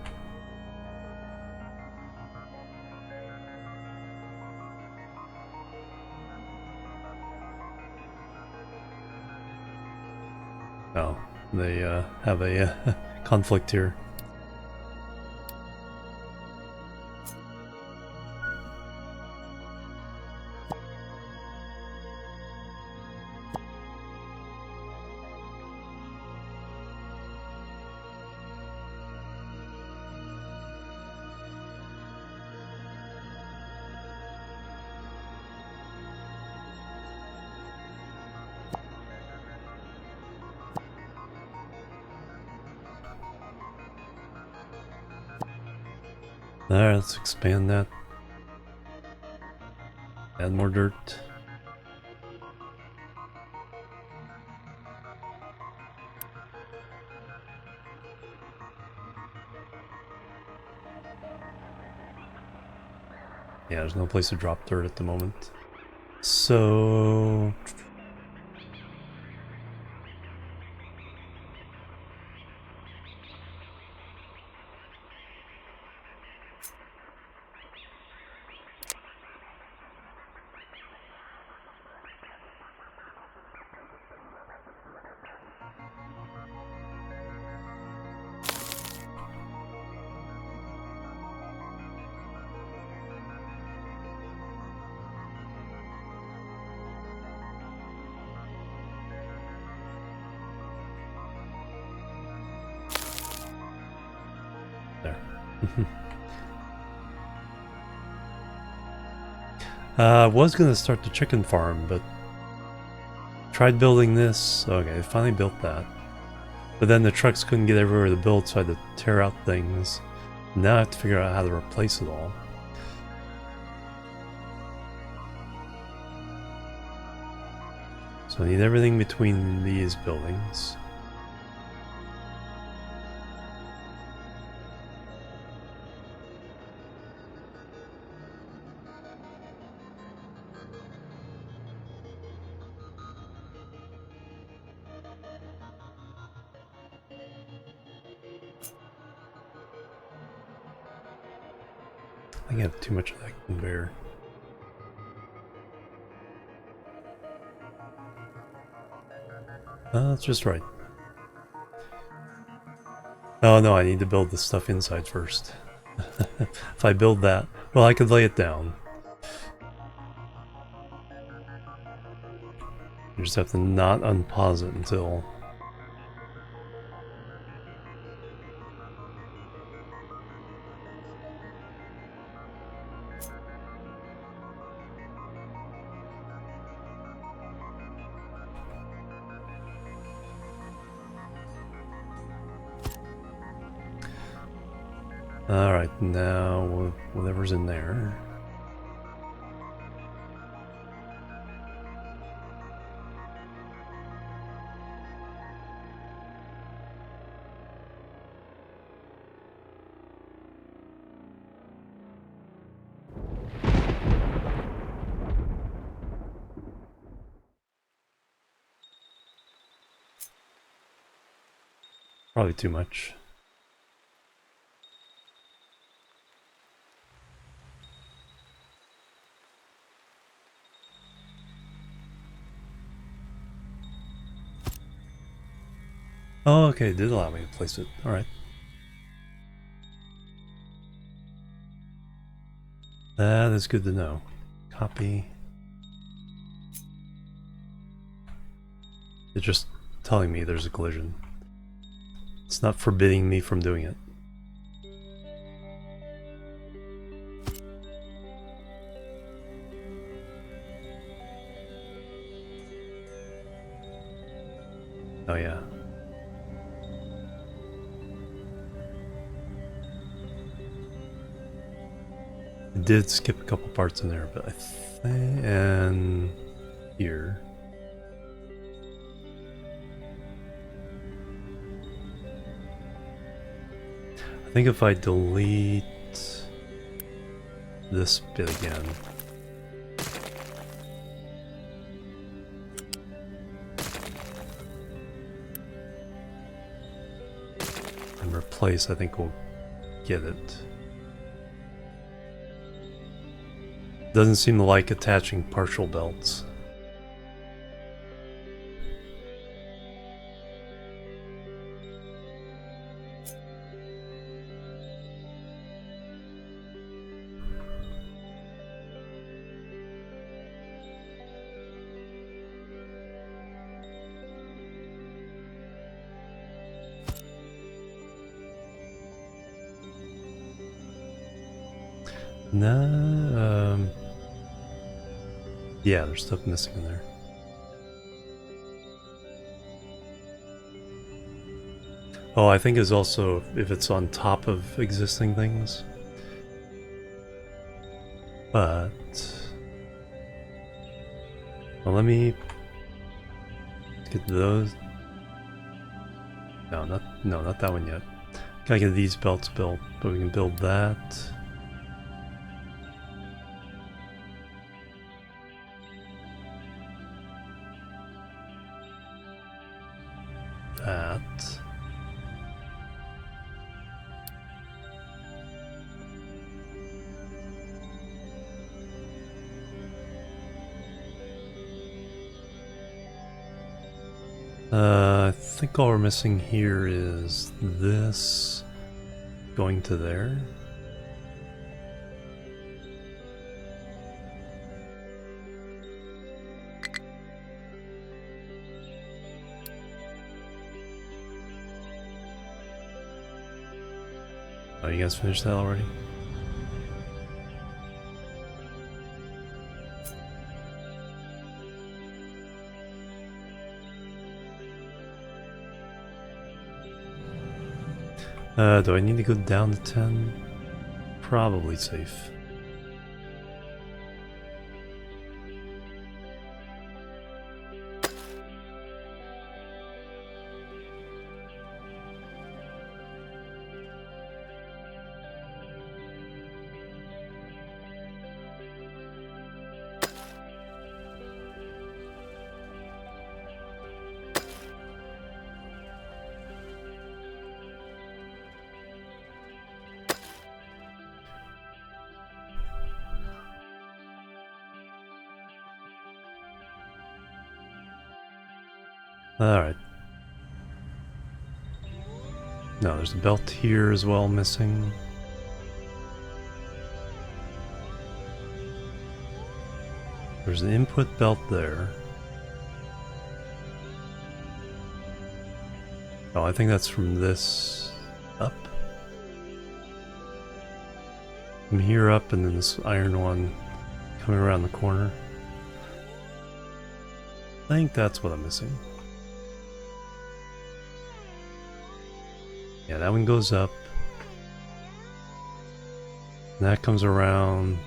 Oh, they have a conflict here. Alright, let's expand that. Add more dirt. Yeah, there's no place to drop dirt at the moment. So... There. I was gonna start the chicken farm, but tried building this. Okay, I finally built that. But then the trucks couldn't get everywhere to build, so I had to tear out things. Now I have to figure out how to replace it all. So I need everything between these buildings. I think I have too much of that conveyor. That's just right. Oh no, I need to build the stuff inside first. If I build that, well, I could lay it down. You just have to not unpause it until... Alright, now whatever's in there. Probably too much. Oh, okay, it did allow me to place it. Alright. That is good to know. Copy. It's just telling me there's a collision. It's not forbidding me from doing it. Oh yeah. It did skip a couple parts in there, but I think... and here. I think if I delete this bit again, and replace, I think we'll get it. Doesn't seem to like attaching partial belts. No, yeah, there's stuff missing in there. Oh, I think is also if it's on top of existing things. But well, let me get those. No, not that one yet. Gotta get these belts built, but we can build that. That. I think all we're missing here is this going to there. Oh, you guys finished that already? Do I need to go down to 10? Probably safe. Alright. No, there's a belt here as well missing. There's an input belt there. Oh, I think that's from this up. From here up, and then this iron one coming around the corner. I think that's what I'm missing. Yeah, that one goes up. And that comes around.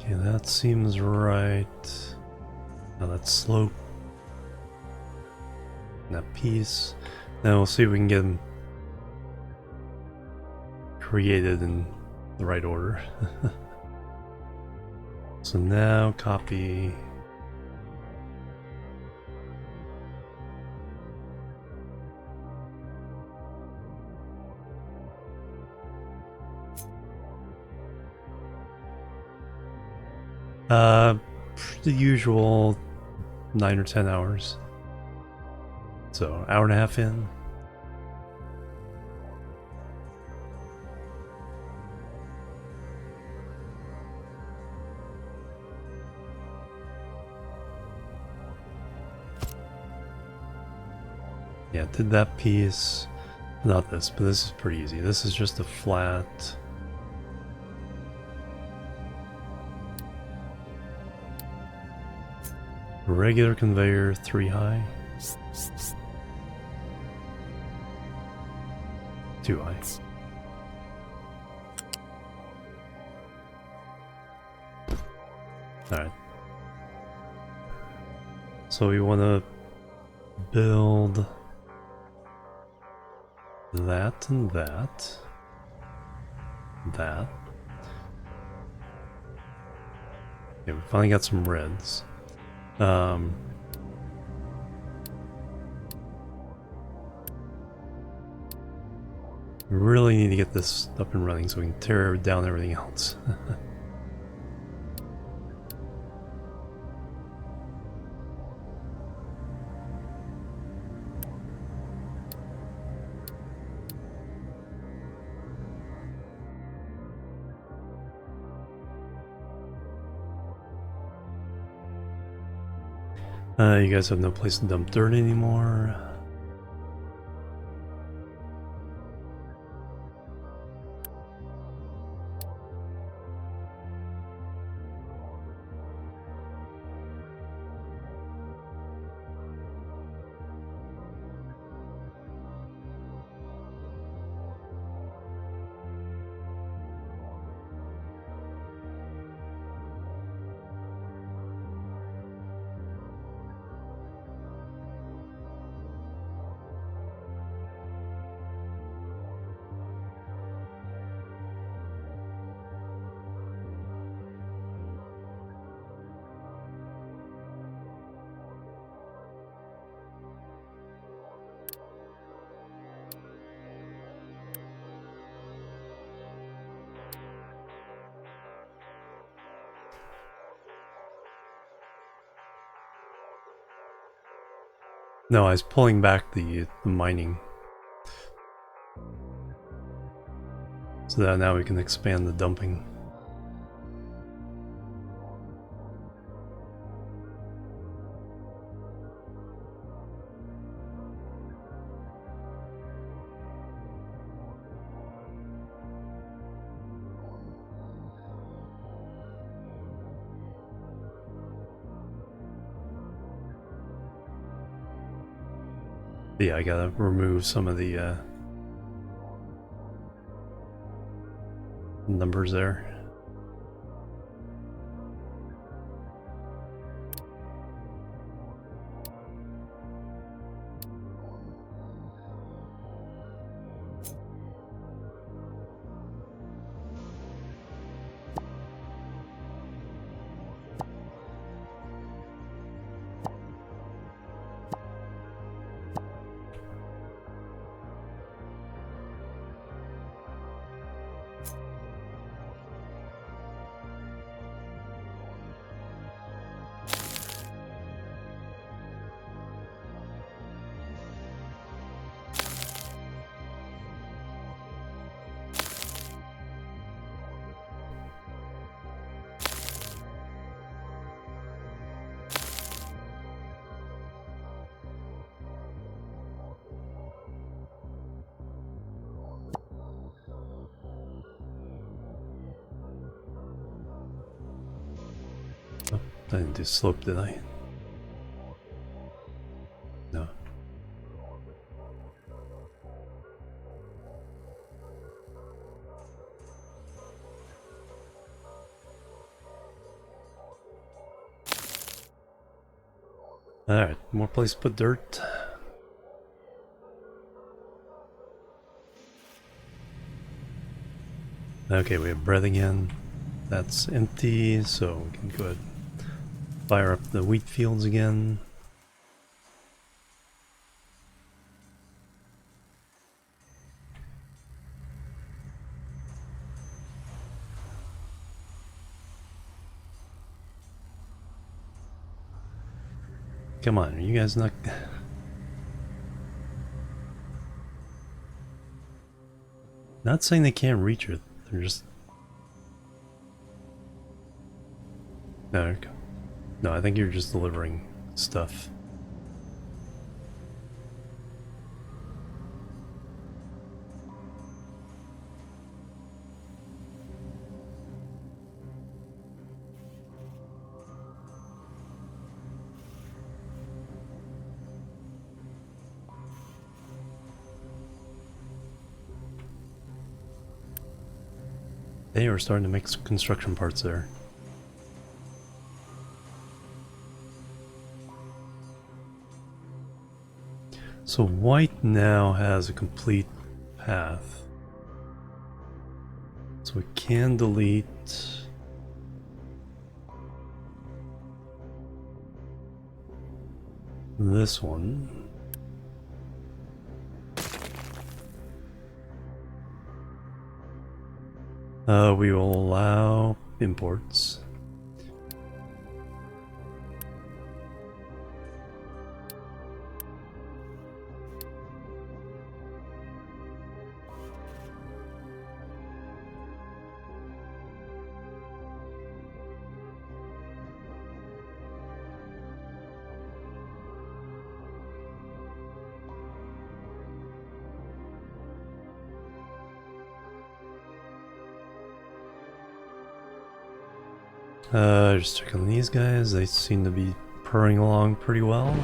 Okay, that seems right. Now that slope. And that piece. Now we'll see if we can get them created in the right order. So now copy. Uh, the usual 9 or 10 hours. So, hour and a half in. Yeah, did that piece. Not this, but this is pretty easy. This is just a flat. Regular conveyor, 3 high. 2 high. Alright. So we want to build that and that. That. Okay, we finally got some reds. We really need to get this up and running so we can tear down everything else. You guys have no place to dump dirt anymore. No, I was pulling back the mining. So that now we can expand the dumping. Yeah, I gotta remove some of the numbers there. Oh, I didn't do slope, did I? No. Alright, more place to put dirt. Okay, we have bread again. That's empty, so we can go ahead and fire up the wheat fields again. Come on, are you guys not... Not saying they can't reach it, they're just... No, no, I think you're just delivering stuff. They were starting to make some construction parts there. So white now has a complete path. So we can delete this one. We will allow imports. Just checking these guys, they seem to be purring along pretty well.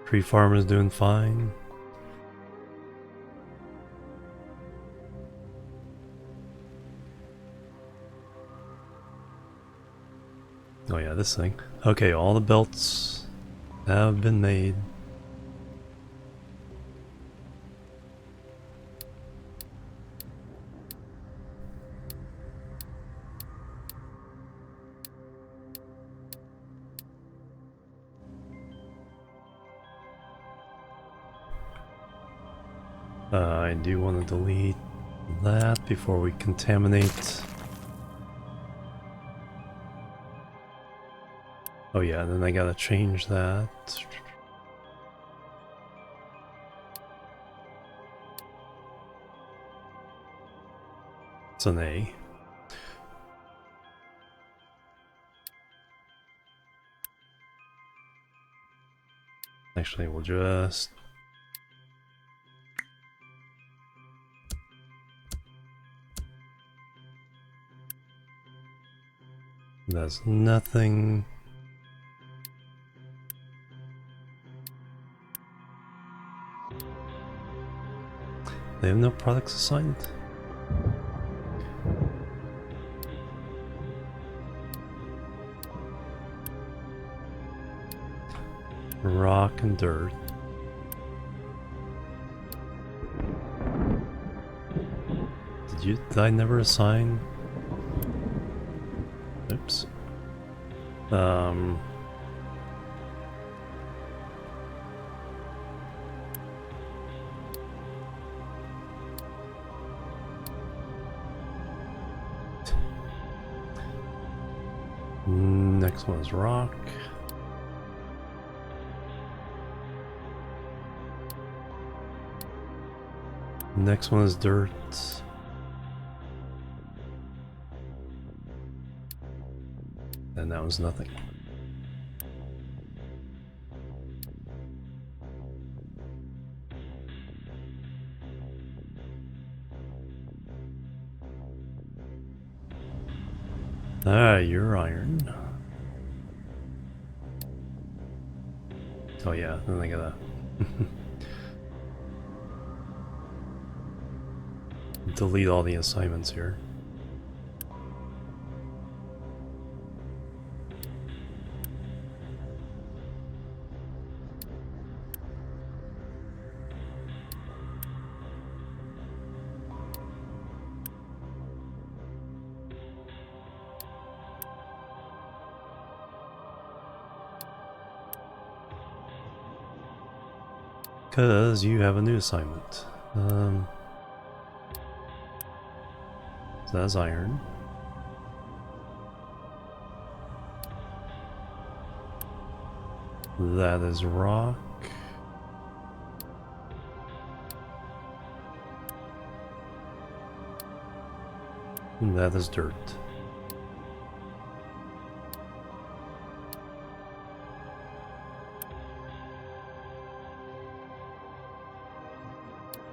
Tree farm is doing fine. Oh yeah, this thing. Okay, all the belts have been made. I do want to delete that before we contaminate. Oh yeah, then I gotta change that. It's an A. Actually, we'll just... That's nothing. They have no products assigned. Rock and dirt. Did I never assign? Oops. Next one is rock. Next one is dirt. And that was nothing. Ah, you're iron. Oh yeah, then I gotta delete all the assignments here. Because you have a new assignment. So that's iron. That is rock. And that is dirt.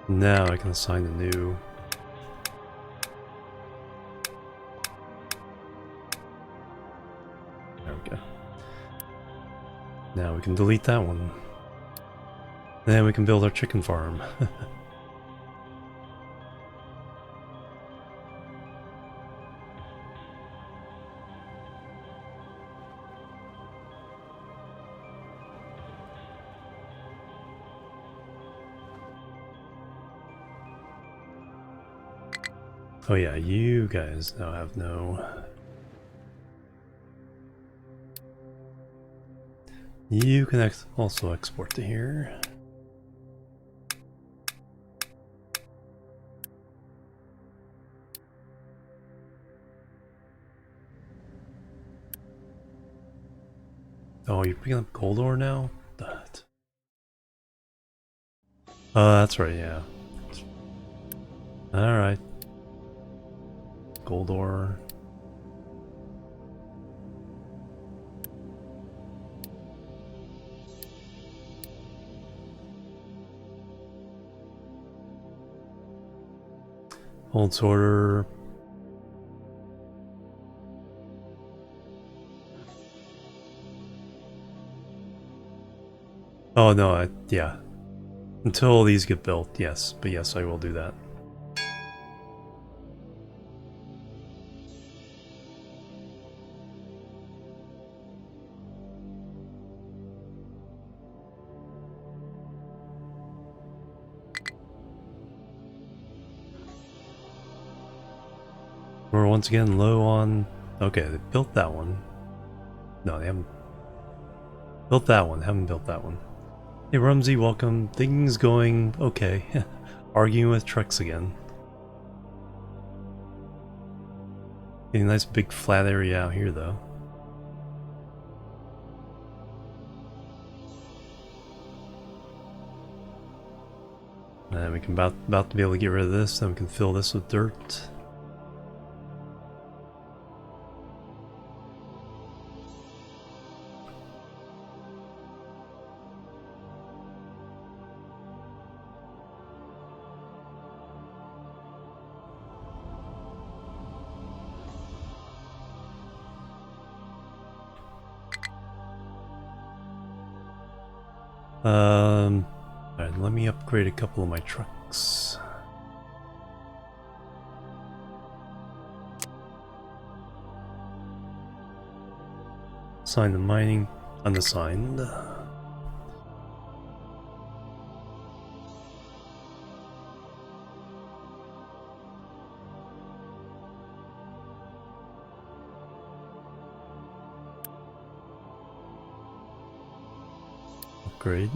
Now I can assign a new. There we go. Now we can delete that one. Then we can build our chicken farm. Oh yeah, you guys now have no... You can also export to here. Oh, you're picking up gold ore now? That. Oh, that's right, yeah. Alright. Gold ore. Hold sorter. Oh no, yeah. Until these get built, yes. But yes, I will do that. We're once again low on... Okay, they built that one. No, they haven't built that one. Haven't built that one. Hey Rumsey, welcome. Things going okay. Arguing with trucks again. Getting a nice big flat area out here though. And we can about to be able to get rid of this, then we can fill this with dirt. Alright, let me upgrade a couple of my trucks. Assign the mining, unassigned. Upgrade.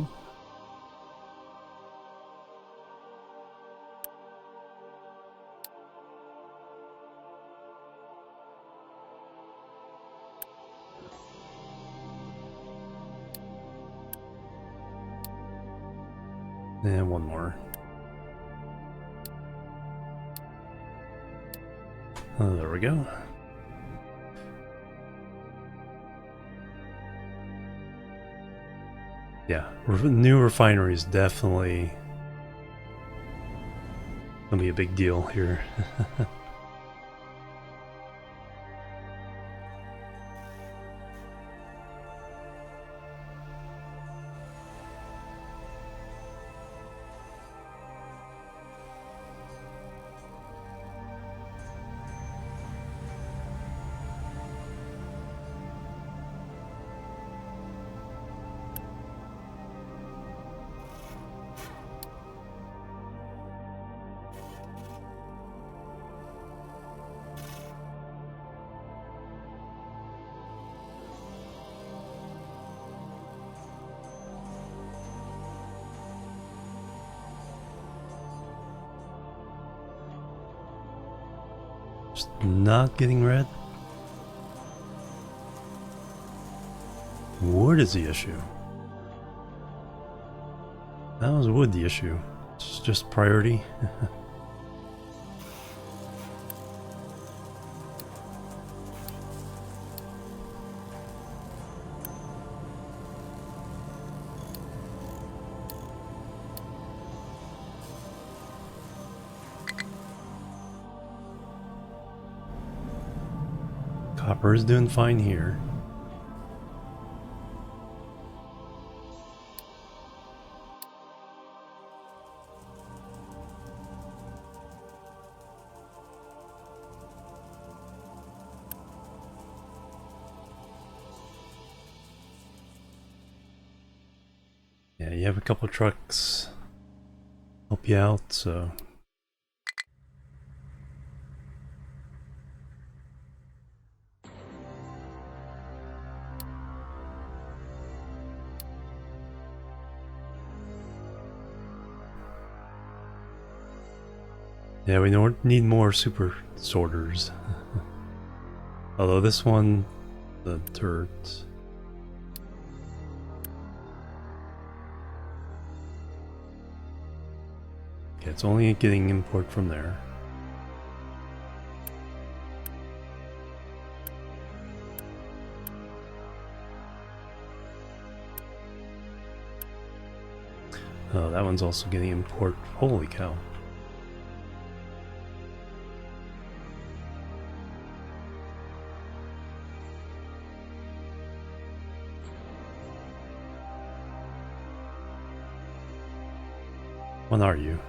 And one more. Oh, there we go. Yeah, new refinery is definitely gonna be a big deal here. Just not getting red? Wood is the issue. How is wood the issue? It's just priority. Copper is doing fine here. Yeah, you have a couple trucks help you out, so yeah, we don't need more super sorters. Although this one, the turret. Okay, it's only getting import from there. Oh, that one's also getting import. Holy cow. What are you?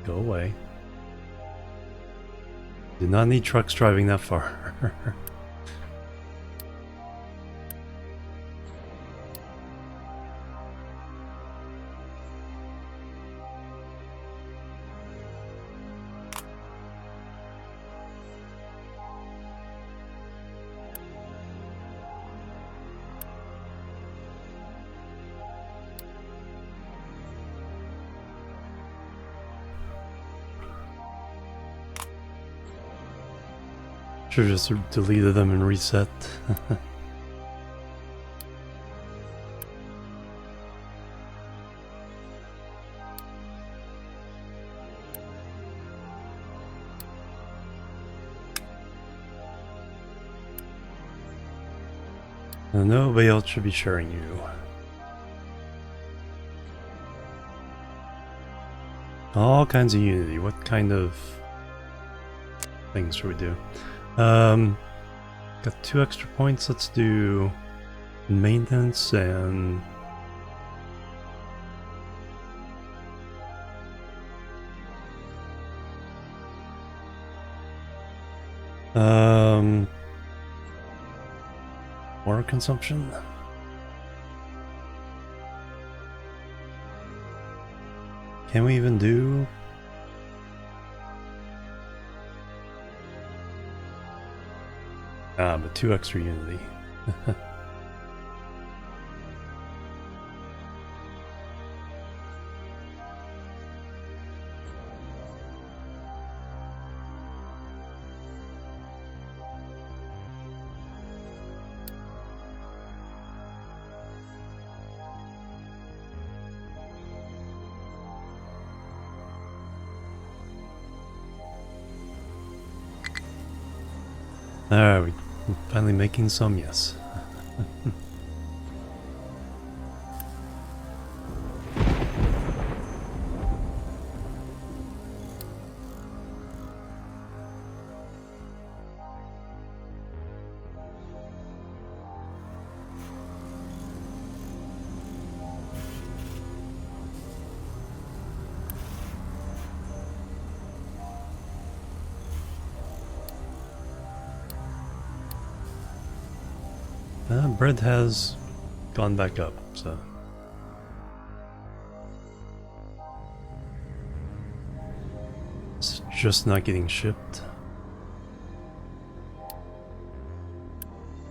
Go away. Did not need trucks driving that far. Should've just deleted them and reset. Nobody else should be sharing you. All kinds of unity. What kind of things should we do? Got 2 extra points. Let's do maintenance and water consumption. Can we even do? Ah, but 2 extra unity. Alright, we're finally making some, yes. Bread has gone back up, so it's just not getting shipped.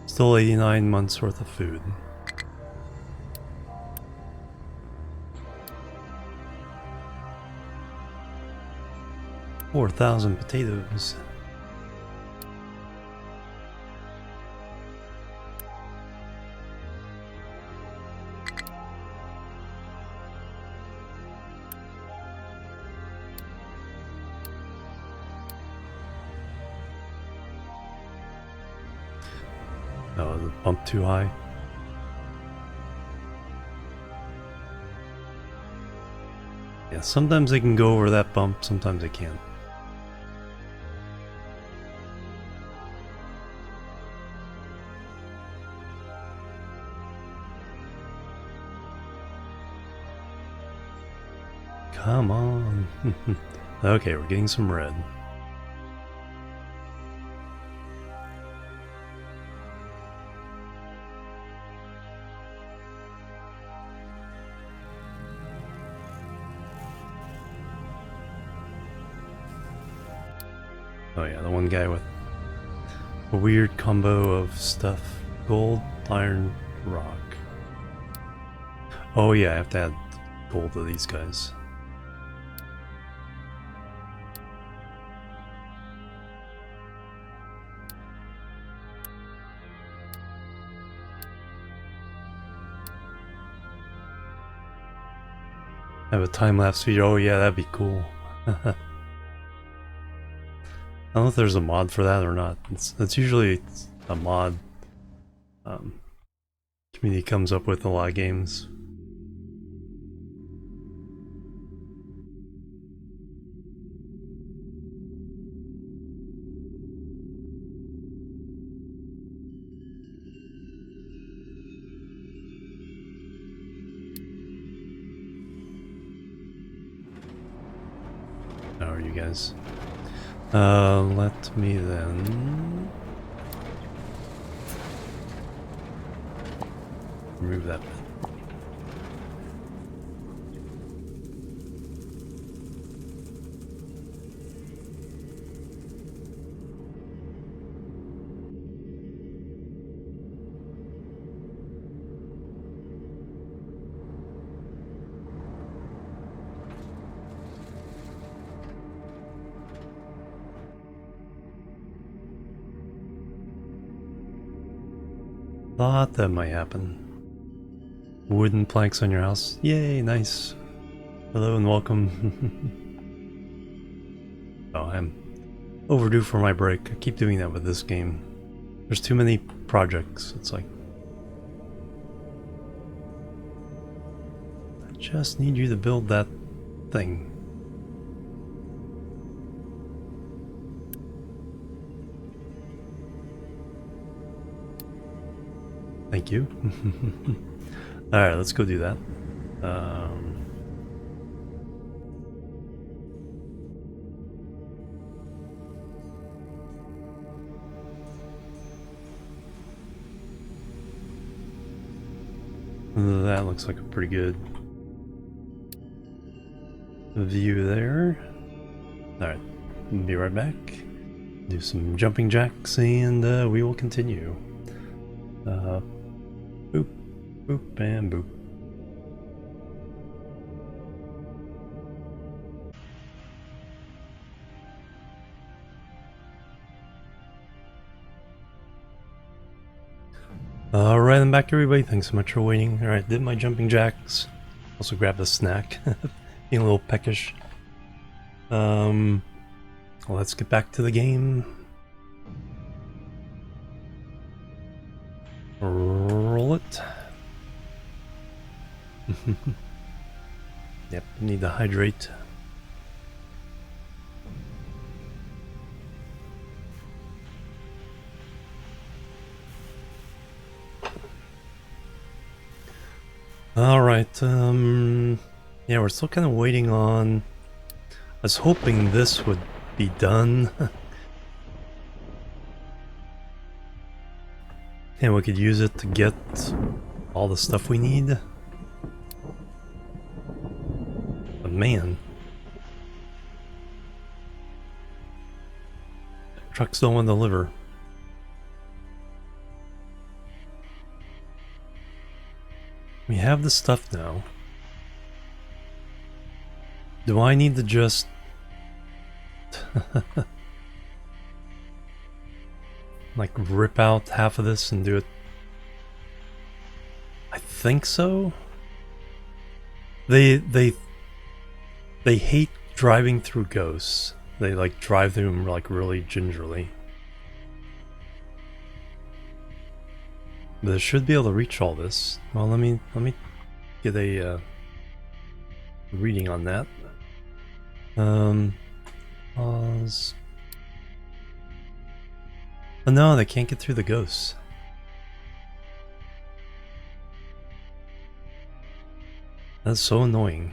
Still 89 months worth of food. 4,000 potatoes. Oh, the bump too high. Yeah, sometimes they can go over that bump, sometimes they can't. Come on. Okay, we're getting some red. Oh yeah, the one guy with a weird combo of stuff. Gold, iron, rock. Oh yeah, I have to add gold to these guys. Have a time-lapse video. Oh yeah, that'd be cool. I don't know if there's a mod for that or not. It's usually a mod community comes up with a lot of games. How are you guys? Let me then remove that bit. Thought that might happen. Wooden planks on your house. Yay, nice. Hello and welcome. Oh, I'm overdue for my break. I keep doing that with this game. There's too many projects. It's like, I just need you to build that thing. Thank you. Alright, let's go do that. That looks like a pretty good view there. Alright, be right back. Do some jumping jacks and we will continue. Boop, boop, and boop. Alright, I'm back everybody. Thanks so much for waiting. Alright, did my jumping jacks. Also grabbed a snack. Being a little peckish. Let's get back to the game. Roll it. Yep, need to hydrate. Alright, yeah, we're still kind of waiting on... I was hoping this would be done. And we could use it to get all the stuff we need. But man... trucks don't want to deliver. We have the stuff now. Do I need to just Like rip out half of this and do it. I think so. They hate driving through ghosts. They like drive through them like really gingerly. But they should be able to reach all this. Well, let me get a reading on that. Pause. Oh no, they can't get through the ghosts. That's so annoying.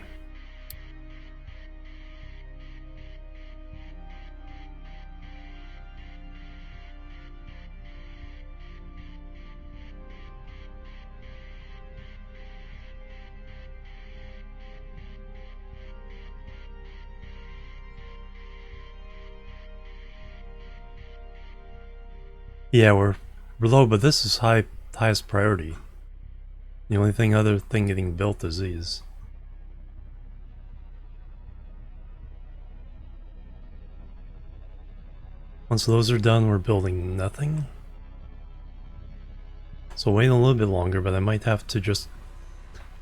Yeah, we're low, but this is highest priority. The only other thing getting built is these. Once those are done, we're building nothing. So wait a little bit longer, but I might have to just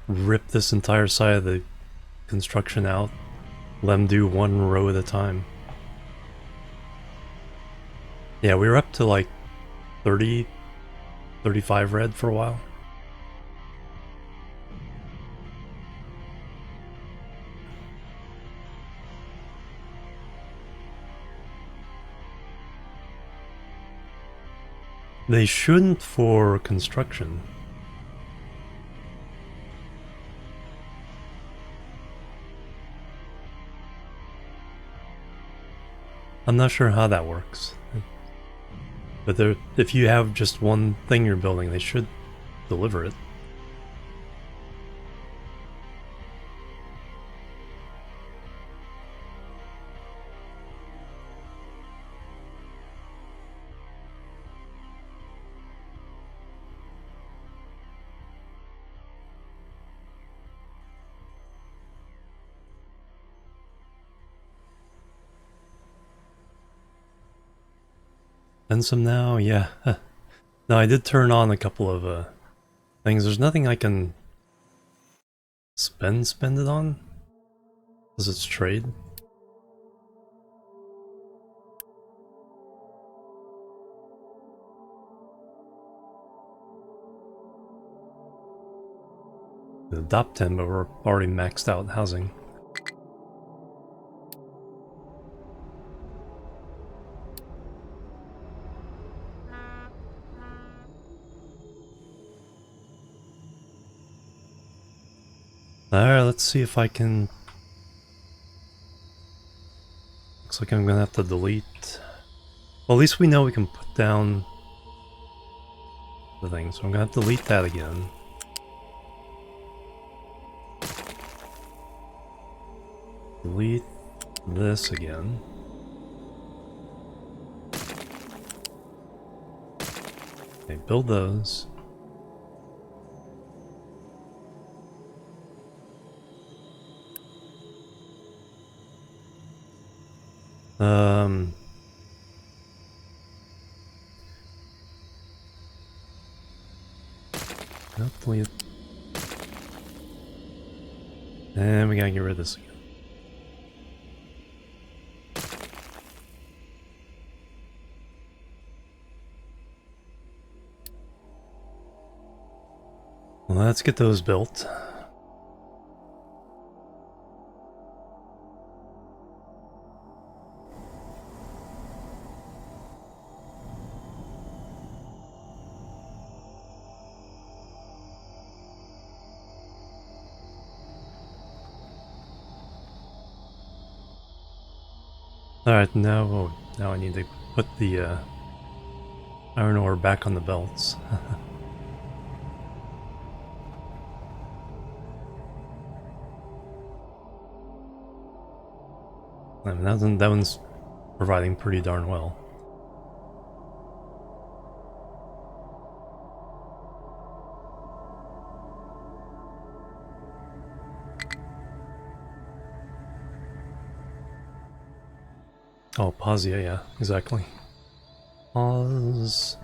rip this entire side of the construction out. Let them do one row at a time. Yeah, we were up to like 30, 35 red for a while. They shouldn't for construction. I'm not sure how that works. But if you have just one thing you're building, they should deliver it. And some now, yeah. No, I did turn on a couple of things. There's nothing I can spend it on? Does it's trade? Adopt 10, but we're already maxed out housing. Alright, let's see if I can... Looks like I'm gonna have to delete... Well, at least we know we can put down the thing, so I'm gonna have to delete that again. Delete this again. Okay, build those. Delete. And we gotta get rid of this again. Well, let's get those built. Alright, now I need to put the iron ore back on the belts. I mean, that one's providing pretty darn well. Oh, pause, yeah, exactly. Pause.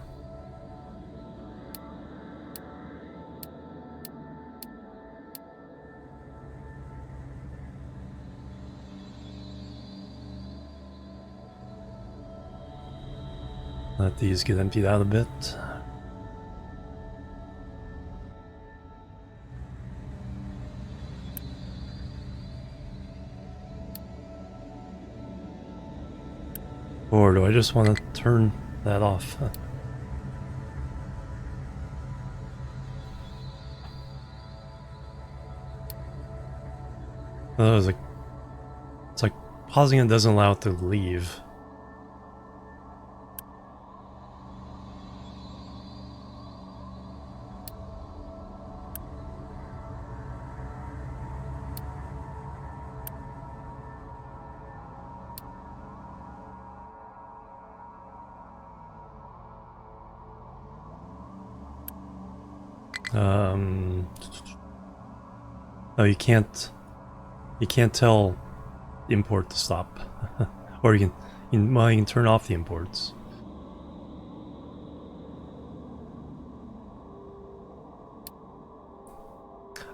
Let these get emptied out a bit. Or do I just want to turn that off? Oh, it's like pausing it doesn't allow it to leave. Oh, you can't tell import to stop. Or you can turn off the imports.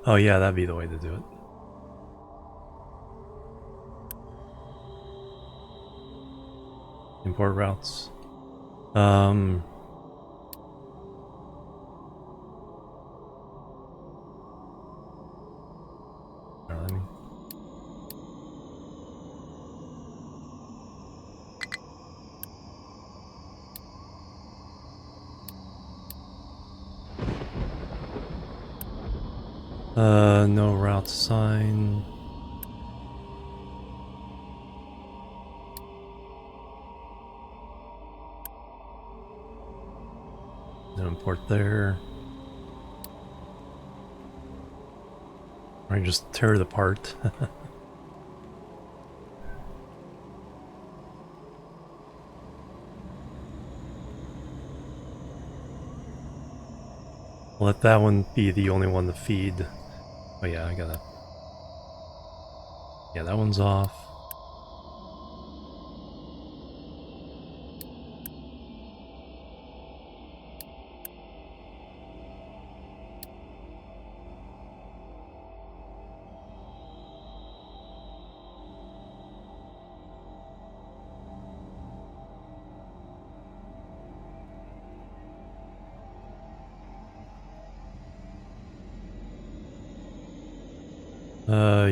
Oh yeah, that'd be the way to do it. Import routes. Let me. No route sign. No import there. Or I just tear it apart. Let that one be the only one to feed. Oh yeah, I gotta. Yeah, that one's off.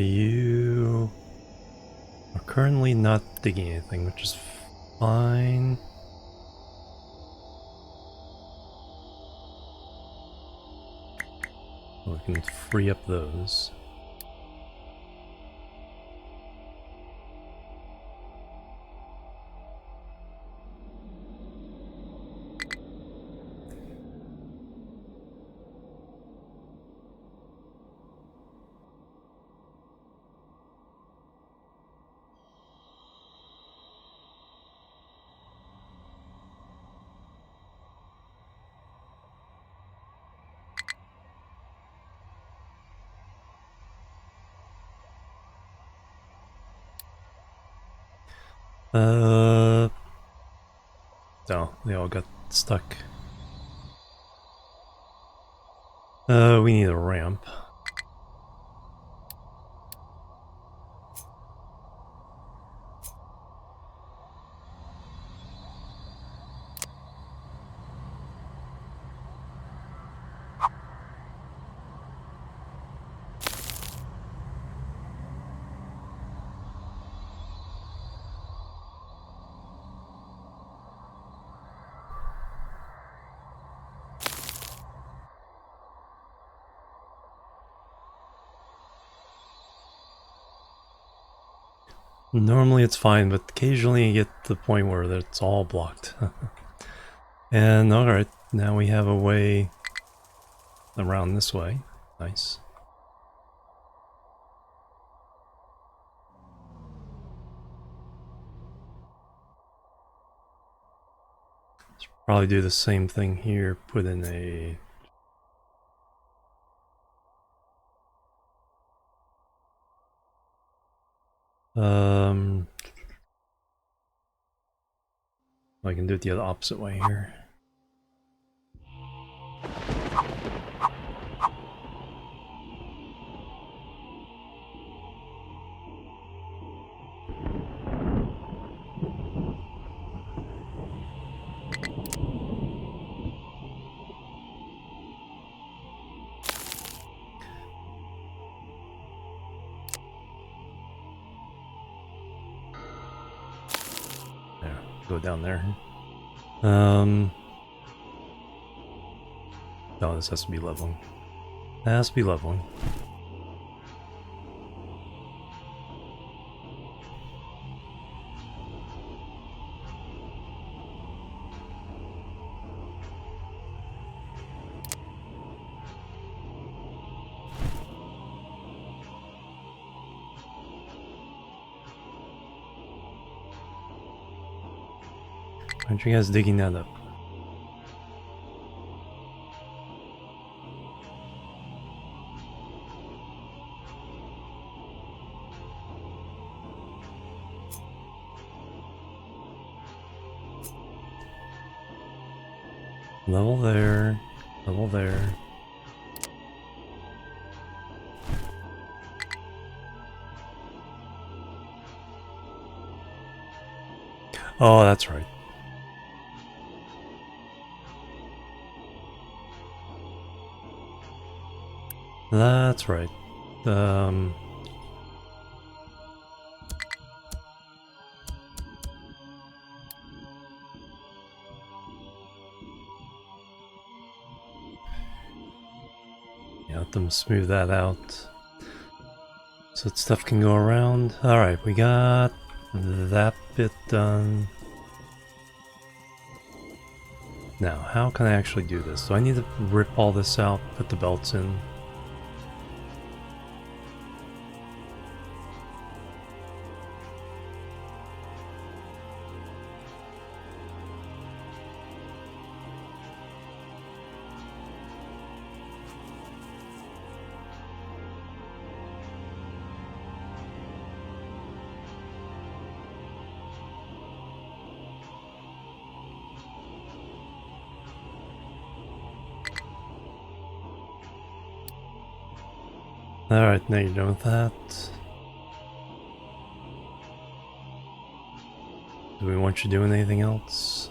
You are currently not digging anything, which is fine. We can free up those. No, they all got stuck. We need a ramp. Normally it's fine, but occasionally you get to the point where it's all blocked. And alright, now we have a way around this way. Nice. Should probably do the same thing here, put in a... I can do it the other opposite way here. There, go down there. No, this has to be leveling. It has to be leveling. Aren't you guys digging that up? Level there, level there. Oh, that's right. That's right. Yeah, let them smooth that out so that stuff can go around. Alright, we got that bit done. Now, how can I actually do this? Do I need to rip all this out, put the belts in? Alright, now you're done with that. Do we want you doing anything else?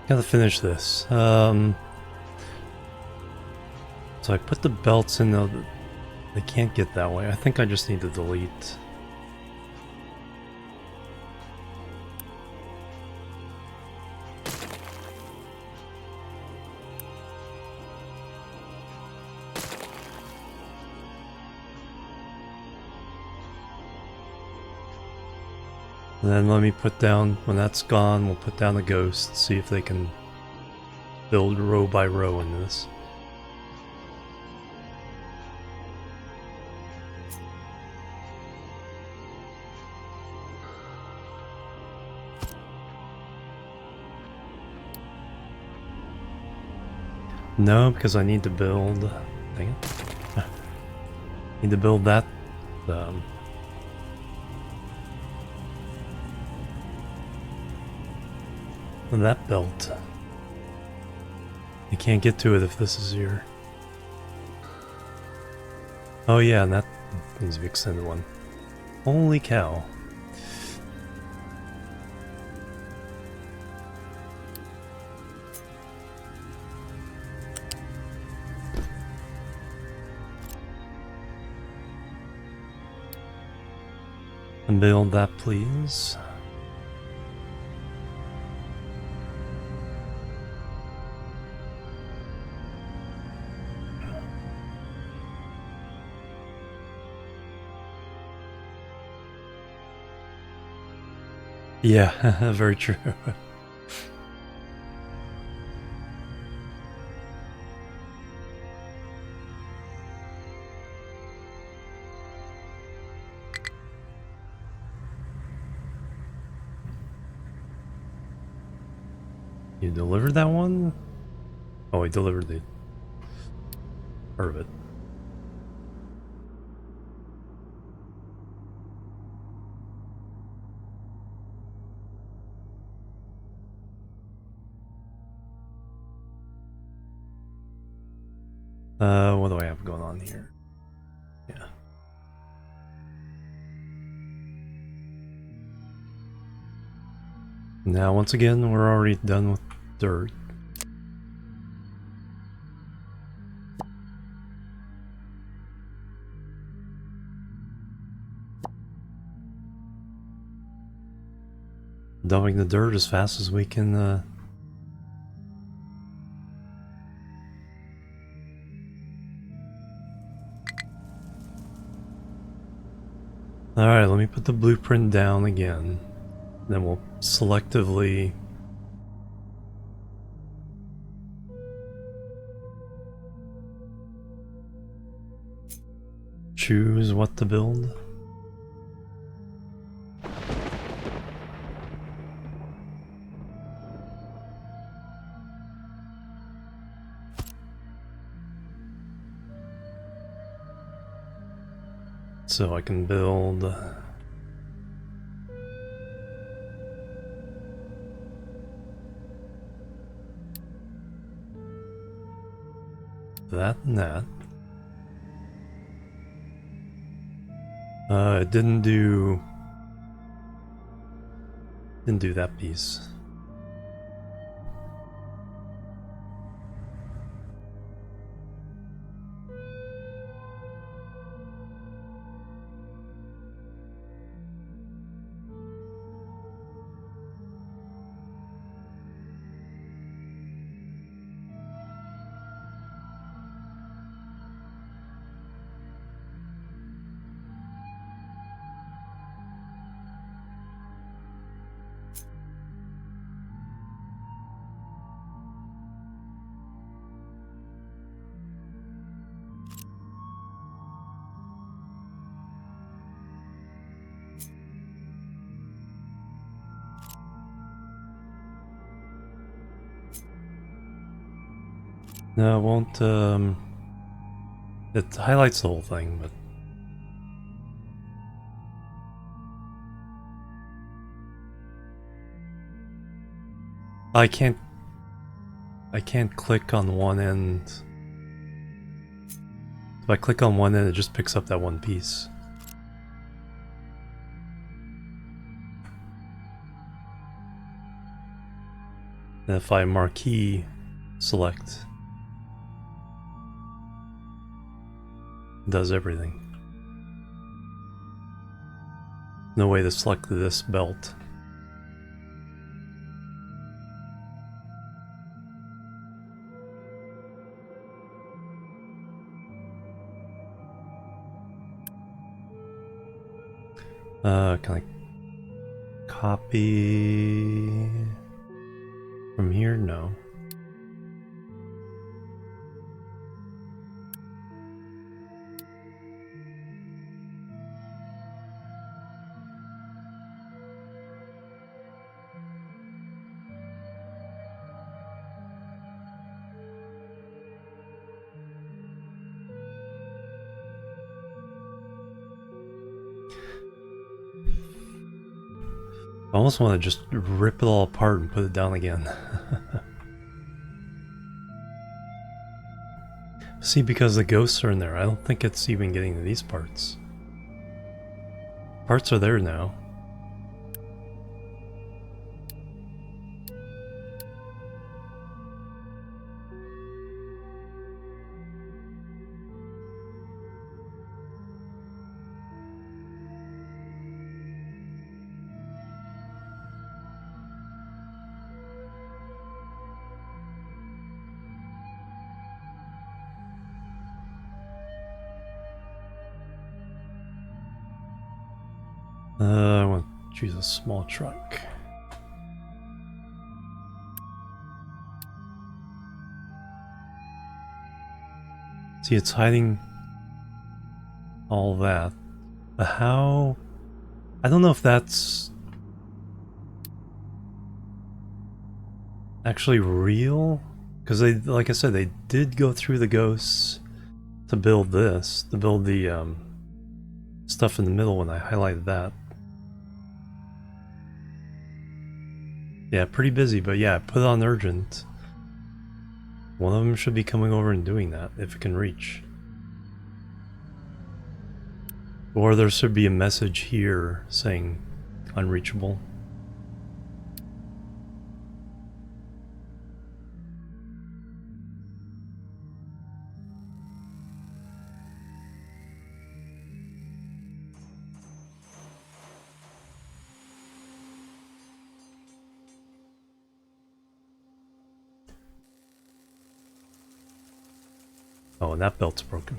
Gotta finish this. So I put the belts in, though. They can't get that way. I think I just need to delete. And then let me put down, when that's gone, we'll put down the ghosts, see if they can build row by row in this. No, because I need to build... Dang it. Need to build that... that belt. You can't get to it if this is your... Oh yeah, and that needs to be extended one. Holy cow. And build that, please. Yeah, very true. You delivered that one? Oh, I delivered the part of it. What do I have going on here? Yeah. Now, once again, we're already done with dirt. Dumping the dirt as fast as we can. Alright, let me put the blueprint down again. Then we'll selectively choose what to build. So I can build that and that. It didn't do that piece. No, it won't, it highlights the whole thing, but... I can't click on one end. If I click on one end, it just picks up that one piece. And if I marquee select, it does everything. No way to select this belt. Can I copy from here? No. I almost want to just rip it all apart and put it down again. See, because the ghosts are in there, I don't think it's even getting to these parts. Parts are there now. I want to choose a small truck. See, it's hiding all that. But how? I don't know if that's actually real, Because they, like I said, they did go through the ghosts to build this, to build the stuff in the middle when I highlighted that. Yeah, pretty busy, but yeah, put it on urgent. One of them should be coming over and doing that, if it can reach. Or there should be a message here saying unreachable. Oh, and that belt's broken.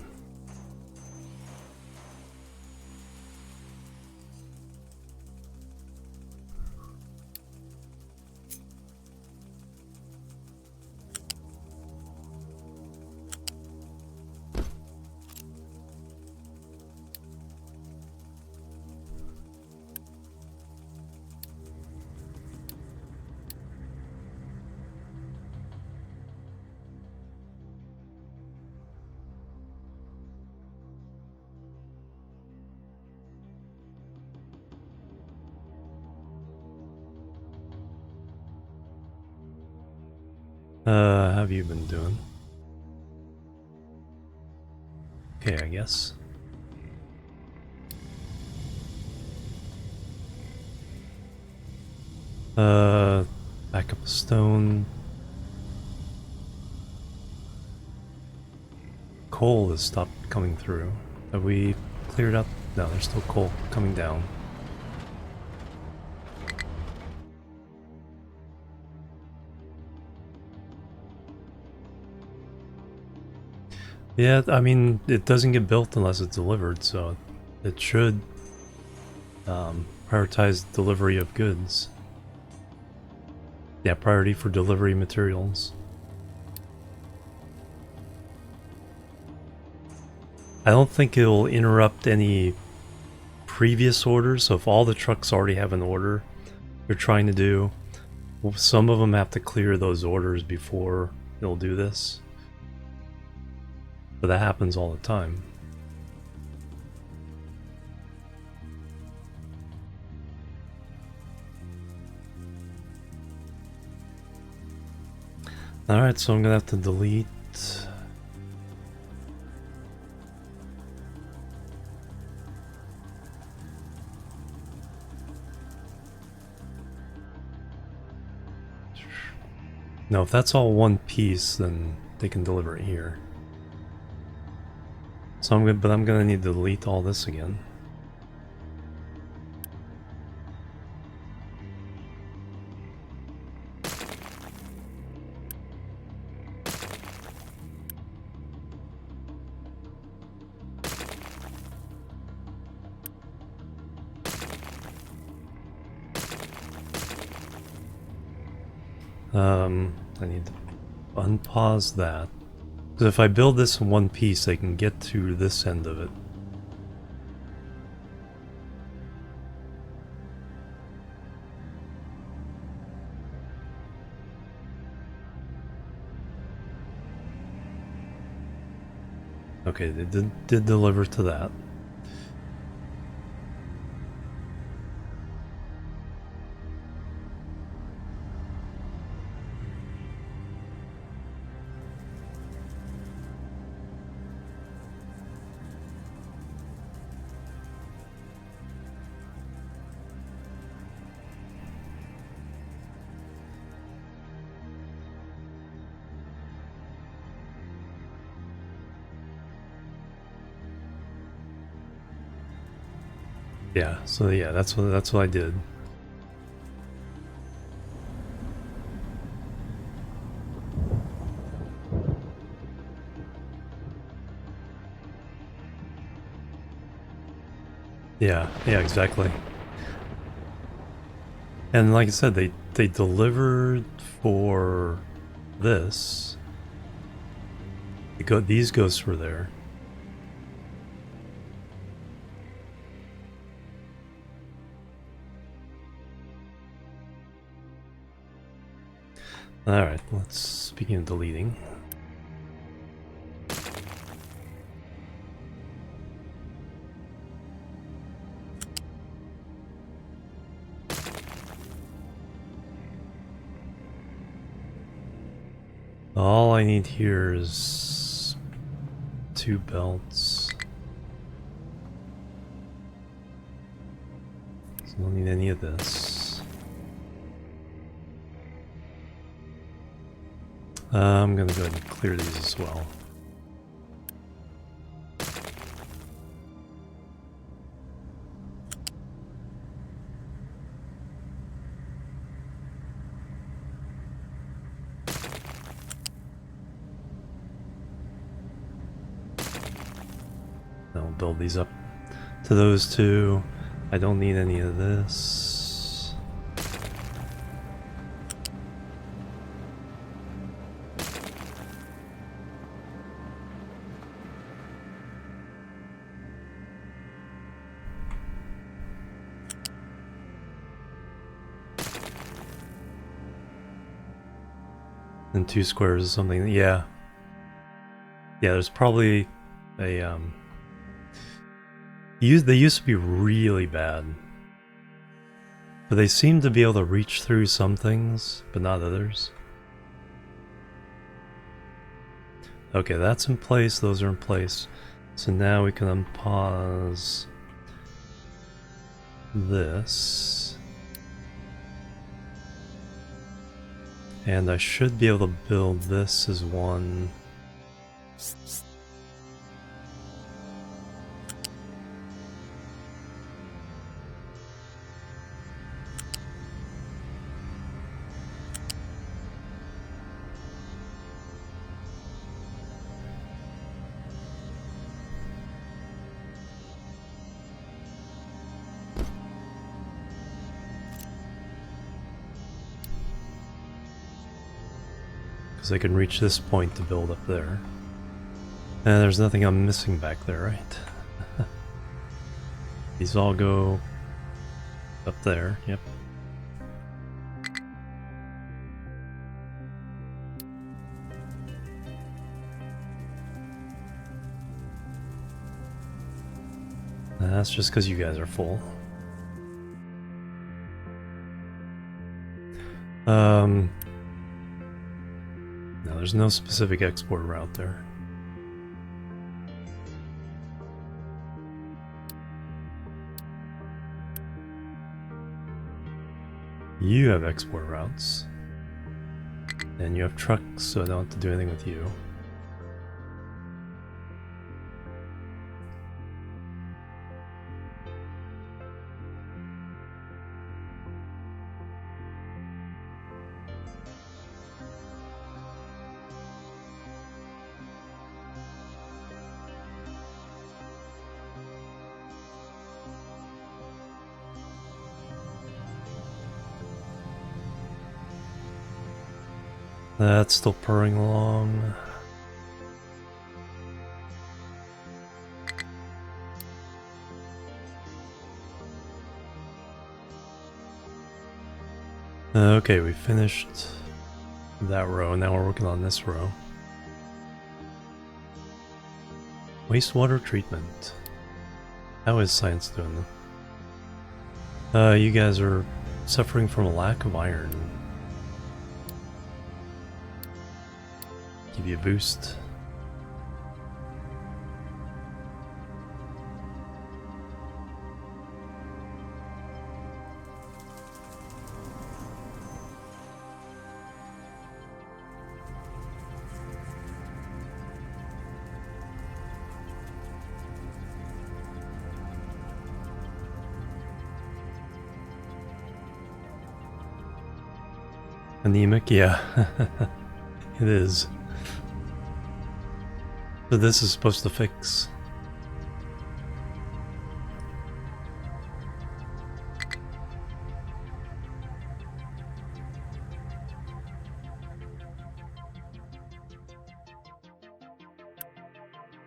How have you been doing? Okay, I guess. Back up a stone. Coal has stopped coming through. Have we cleared up? No, there's still coal coming down. Yeah, I mean, it doesn't get built unless it's delivered, so it should prioritize delivery of goods. Yeah, priority for delivery materials. I don't think it'll interrupt any previous orders, so if all the trucks already have an order they're trying to do, some of them have to clear those orders before they'll do this. But that happens all the time. Alright, so I'm gonna have to delete. No, if that's all one piece, then they can deliver it here. So I'm gonna need to delete all this again. I need to unpause that. Because if I build this in one piece, I can get to this end of it. Okay, they did deliver to that. Yeah, so yeah, that's what I did. Yeah, exactly. And like I said, they delivered for this. These ghosts were there. Alright, let's speaking of deleting. All I need here is 2 belts. So I don't need any of this. I'm gonna go ahead and clear these as well. I'll build these up to those 2. I don't need any of this. And 2 squares is something, yeah. Yeah, there's probably a, they used to be really bad. But they seem to be able to reach through some things, but not others. Okay, that's in place, those are in place. So now we can unpause this. And I should be able to build this as one. I can reach this point to build up there. And there's nothing I'm missing back there, right? These all go up there, yep. That's just because you guys are full. No, there's no specific export route there. You have export routes. And you have trucks, so I don't have to do anything with you. That's still purring along. Okay, we finished that row. Now we're working on this row. Wastewater treatment. How is science doing? You guys are suffering from a lack of iron. Give you a boost. Anemic? Yeah. It is. So this is supposed to fix.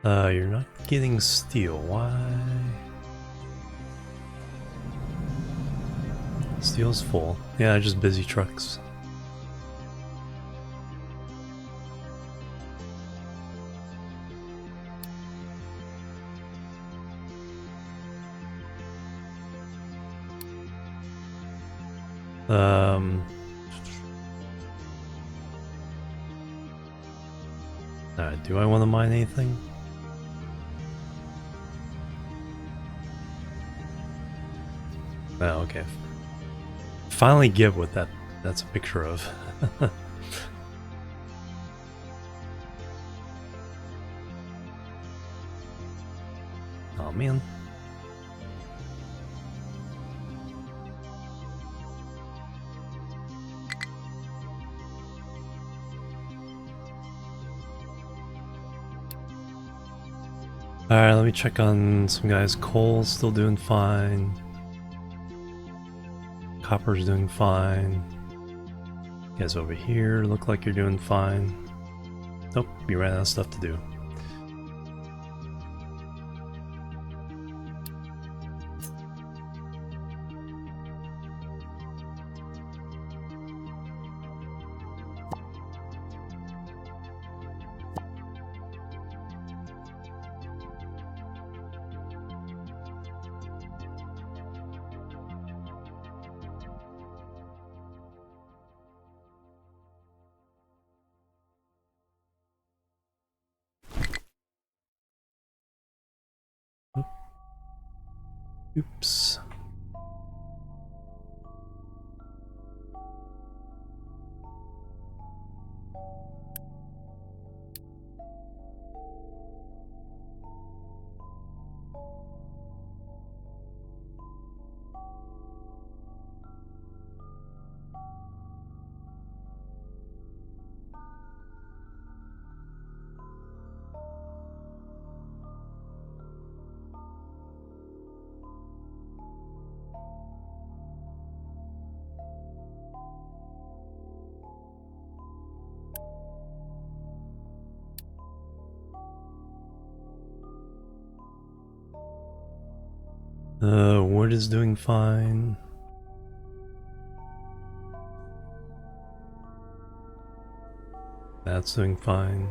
You're not getting steel. Why? Steel's full. Yeah, just busy trucks. Alright, do I want to mine anything? Oh, okay. Finally get what that's a picture of. Oh man. Alright, let me check on some guys. Coal's still doing fine. Copper's doing fine. You guys over here look like you're doing fine. Nope, you ran out of stuff to do. Oops. Wood is doing fine. That's doing fine.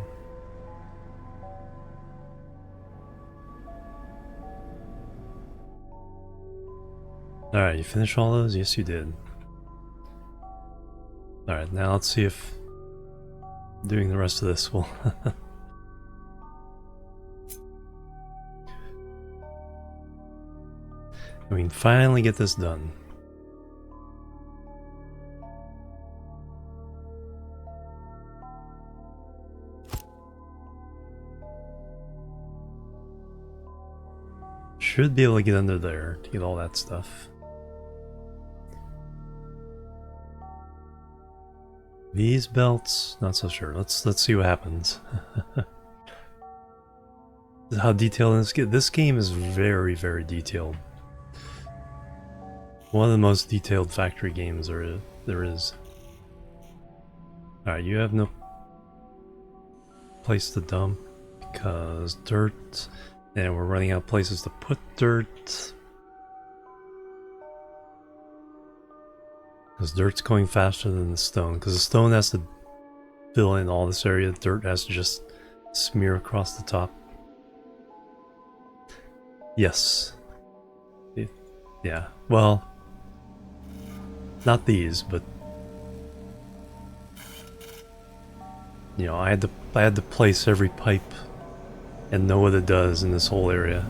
Alright, you finished all those? Yes, you did. Alright, now let's see if doing the rest of this will... we can finally get this done. Should be able to get under there to get all that stuff. These belts, not so sure. Let's see what happens. How detailed this game is very, very detailed. One of the most detailed factory games there is. Alright, you have no place to dump because dirt, and we're running out of places to put dirt. Because dirt's going faster than the stone, because the stone has to fill in all this area, dirt has to just smear across the top. Yes. Yeah, well, not these, but you know, I had to place every pipe and know what it does in this whole area.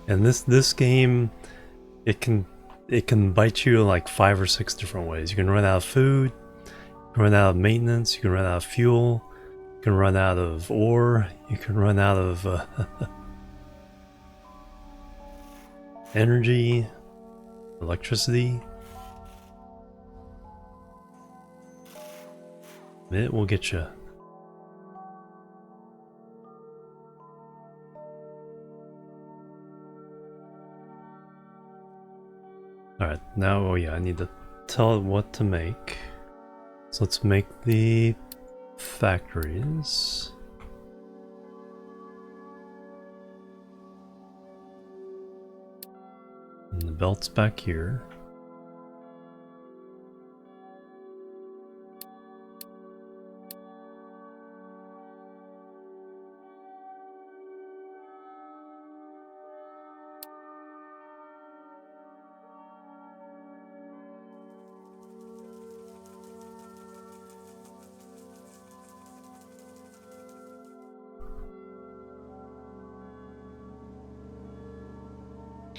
And this game, it can bite you like 5 or 6 different ways. You can run out of food, you can run out of maintenance, you can run out of fuel, you can run out of ore, you can run out of energy, electricity. It will get you. Alright, now, oh yeah, I need to tell it what to make. So let's make the factories. And the belt's back here.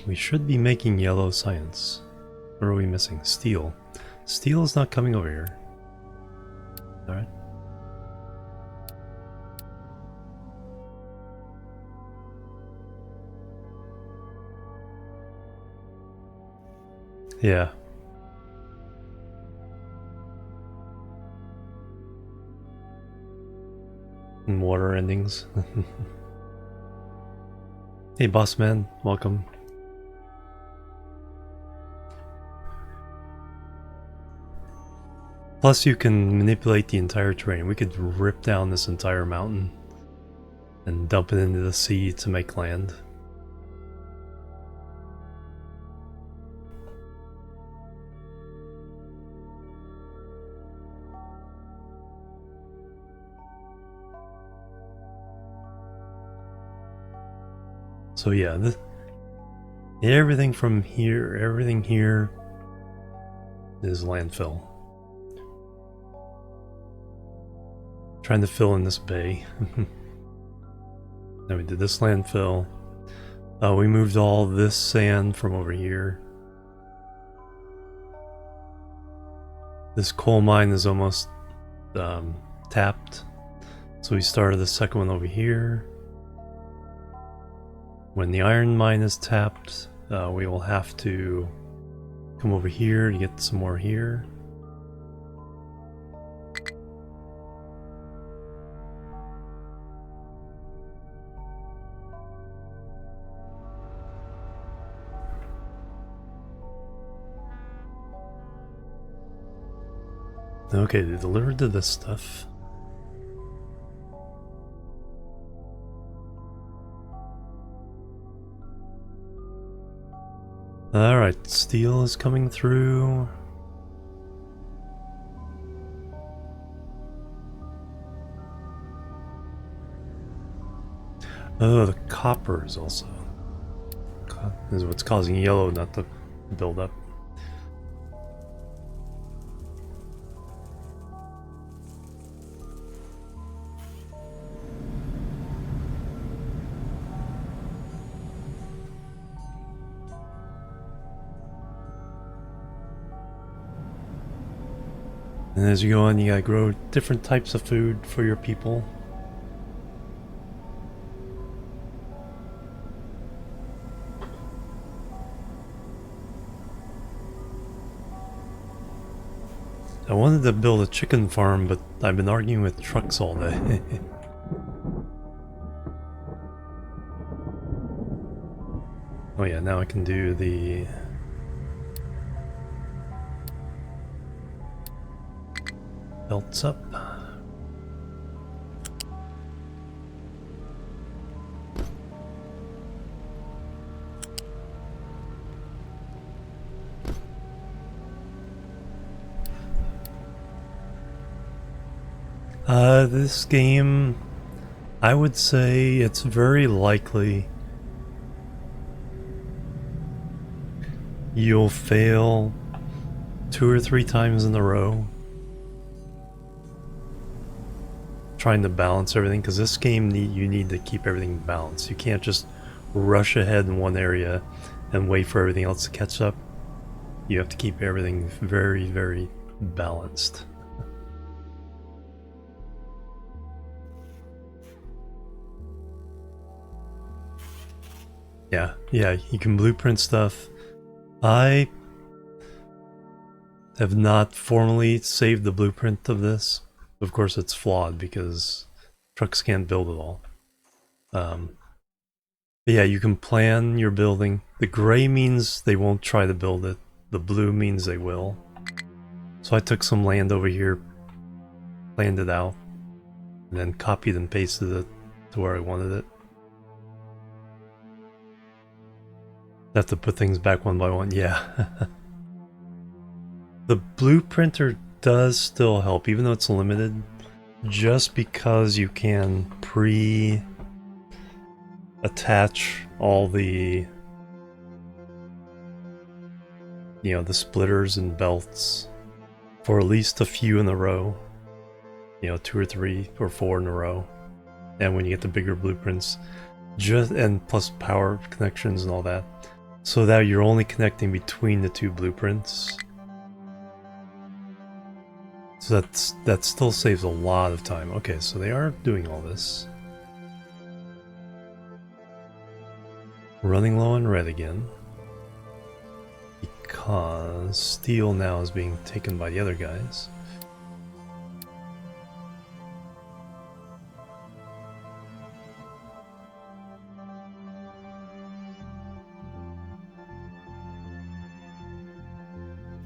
We should be making yellow science. What are we missing? Steel. Steel is not coming over here. Alright. Yeah. And water endings. Hey boss man, welcome. Plus you can manipulate the entire terrain. We could rip down this entire mountain and dump it into the sea to make land. So yeah, everything from here, everything here is landfill. Trying to fill in this bay. Then we did this landfill. We moved all this sand from over here. This coal mine is almost tapped. So we started the second one over here. When the iron mine is tapped, we will have to come over here to get some more here. Okay, they delivered to this stuff. Alright, steel is coming through. Oh, the copper is also. Is what's causing yellow not to build up. And as you go on, you gotta grow different types of food for your people. I wanted to build a chicken farm, but I've been arguing with trucks all day. Oh yeah, now I can do the... belts up. This game, I would say it's very likely you'll fail 2 or 3 times in a row trying to balance everything, because this game you need to keep everything balanced. You can't just rush ahead in one area and wait for everything else to catch up. You have to keep everything very, very balanced. Yeah, you can blueprint stuff. I have not formally saved the blueprint of this. Of course, it's flawed because trucks can't build it all. But yeah, you can plan your building. The gray means they won't try to build it. The blue means they will. So I took some land over here, planned it out, and then copied and pasted it to where I wanted it. Have to put things back one by one, yeah. The blueprinter does still help, even though it's limited, just because you can attach all the, you know, the splitters and belts for at least a few in a row, you know, 2 or 3 or 4 in a row. And when you get the bigger blueprints, and plus power connections and all that. So that you're only connecting between the two blueprints. So that still saves a lot of time. Okay, so they are doing all this. Running low on red again. Because steel now is being taken by the other guys.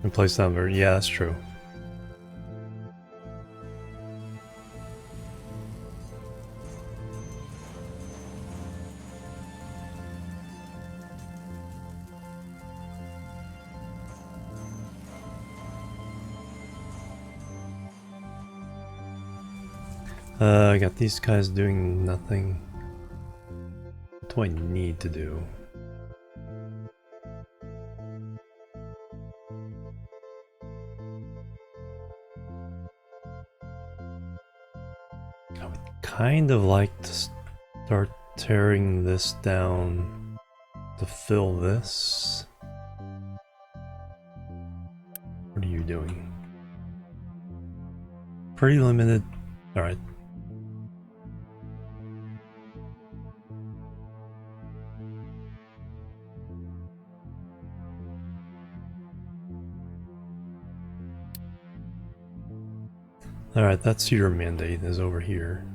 Replace number. Yeah, that's true. I got these guys doing nothing. What do I need to do? I would kind of like to start tearing this down to fill this. What are you doing? Pretty limited. Alright. Alright, that's your mandate, is over here.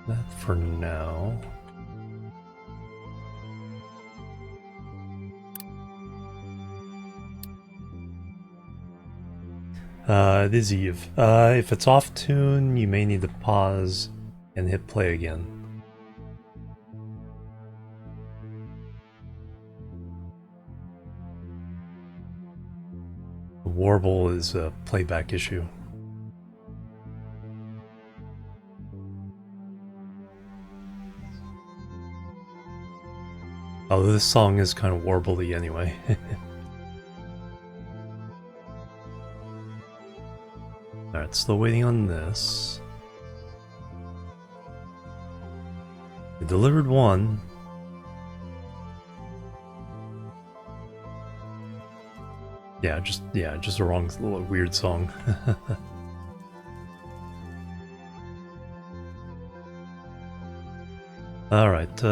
That for now. It is Eve. If it's off tune, you may need to pause and hit play again. The warble is a playback issue. Oh, this song is kind of warbly anyway. Alright, still waiting on this. We delivered one. Yeah, just a wrong, little weird song. Alright,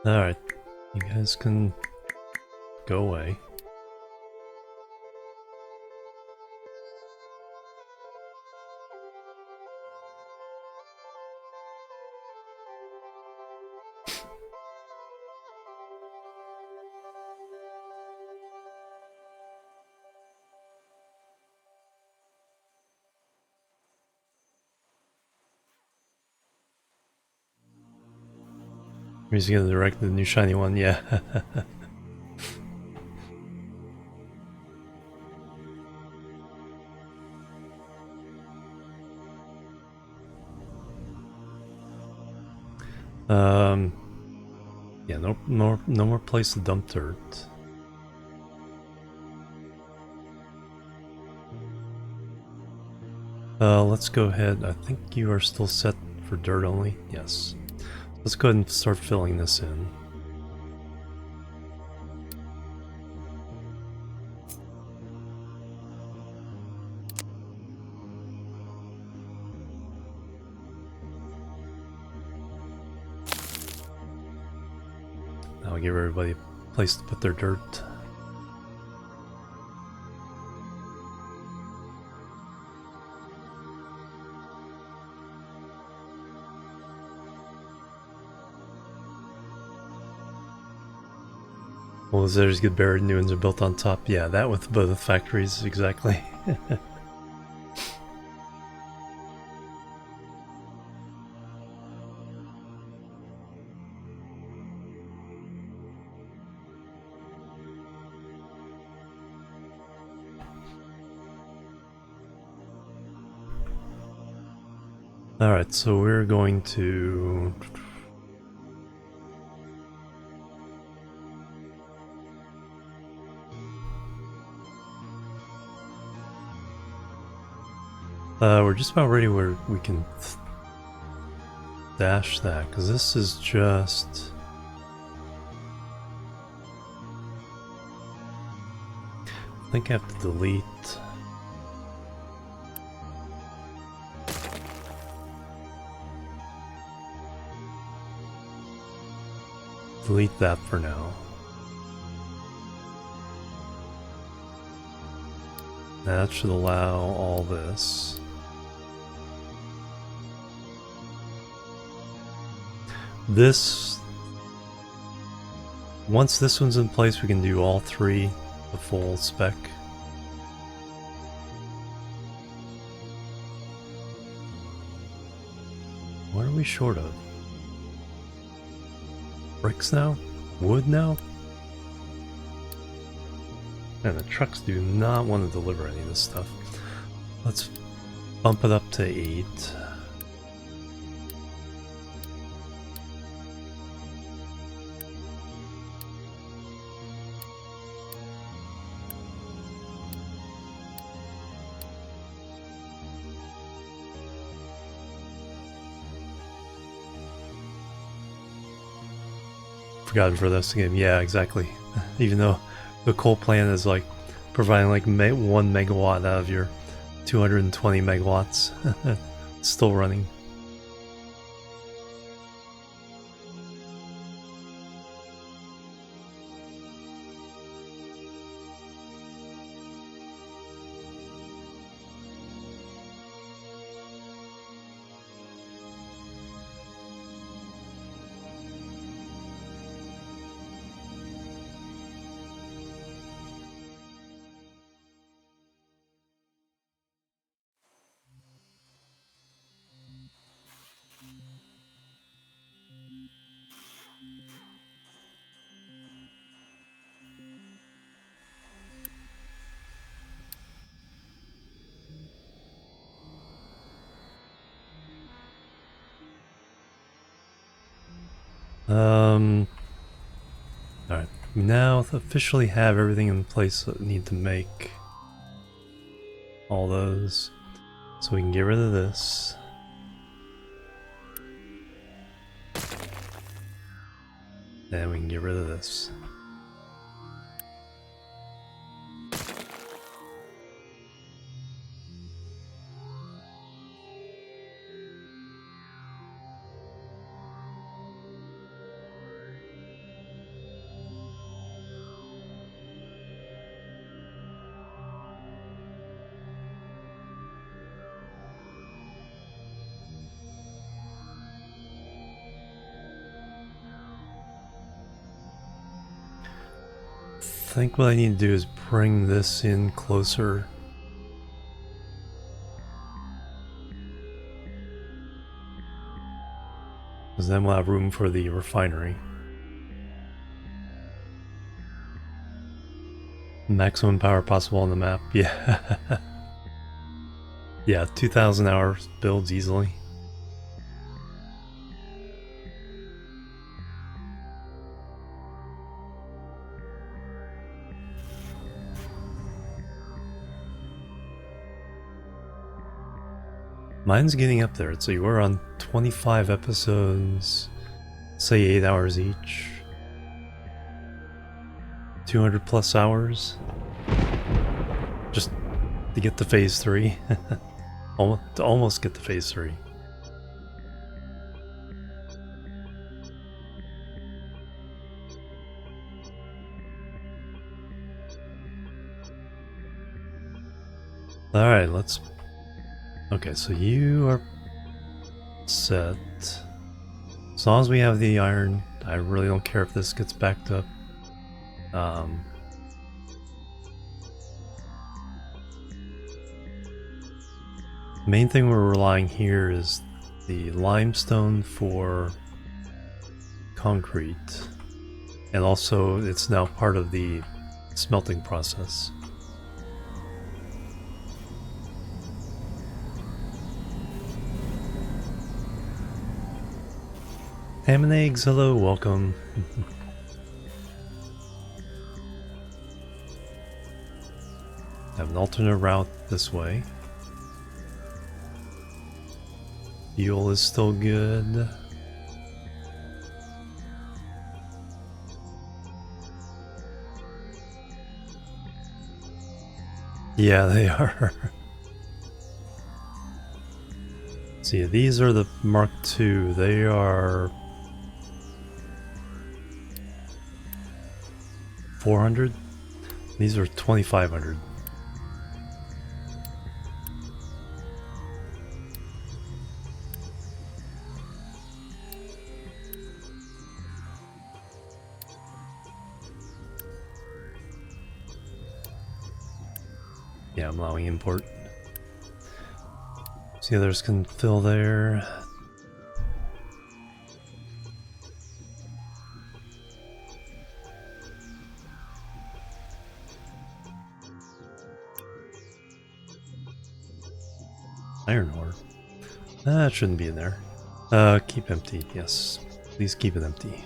alright, you guys can go away. He's gonna direct the new shiny one, yeah. Yeah, no more place to dump dirt. Let's go ahead. I think you are still set for dirt only. Yes. Let's go ahead and start filling this in. I'll give everybody a place to put their dirt. Well, there's get buried, new ones are built on top. Yeah, that with both factories, exactly. Alright, so we're going to... we're just about ready where we can dash that, because this is just... I think I have to delete... delete that for now. That should allow all this. This, once this one's in place, we can do all three, the full spec. What are we short of? Bricks now? Wood now? And the trucks do not want to deliver any of this stuff. Let's bump it up to 8. Forgotten for this game. Yeah, exactly. Even though the coal plant is like providing like 1 megawatt out of your 220 megawatts, it's still running. Alright, we now officially have everything in place that we need to make all those. So we can get rid of this. And we can get rid of this. I think what I need to do is bring this in closer. Because then we'll have room for the refinery. Maximum power possible on the map. Yeah. Yeah, 2,000 hours builds easily. Mine's getting up there. So we're on 25 episodes, say 8 hours each. 200 plus hours. Just to get to phase 3. To almost get to phase 3. Alright, let's... Okay, so you are set. As long as we have the iron, I really don't care if this gets backed up. Main thing we're relying here is the limestone for concrete, and also it's now part of the smelting process. Ham and eggs, hello, welcome. Have an alternate route this way. Fuel is still good. Yeah, they are. See, these are the Mark II. They are 400. These are 2500. Yeah, I'm allowing import. See, others can fill there. Iron ore. That shouldn't be in there. Keep empty, yes. Please keep it empty.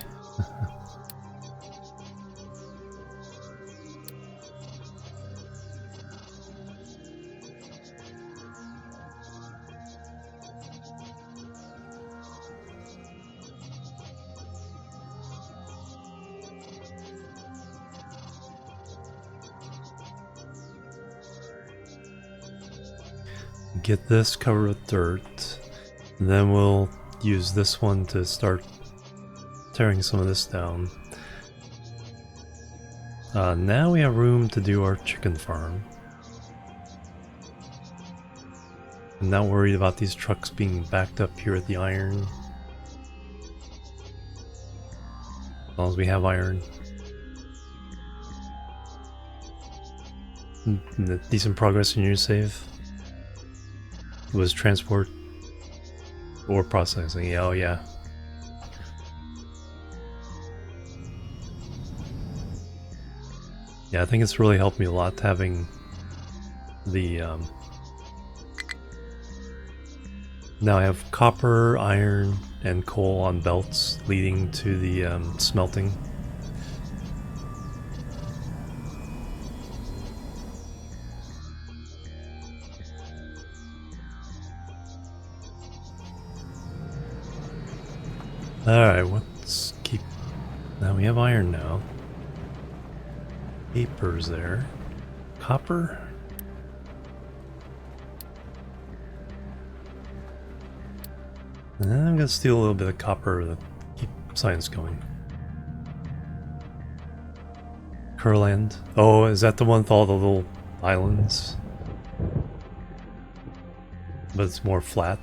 Get this covered with dirt, and then we'll use this one to start tearing some of this down. Now we have room to do our chicken farm. I'm not worried about these trucks being backed up here at the iron. As long as we have iron. Decent progress in your save. Was transport or processing? Yeah, oh yeah. Yeah, I think it's really helped me a lot having the now I have copper, iron, and coal on belts leading to the smelting. Alright, let's keep... Now we have iron now. Paper's there. Copper? And I'm gonna steal a little bit of copper to keep science going. Curland. Oh, is that the one with all the little islands? But it's more flat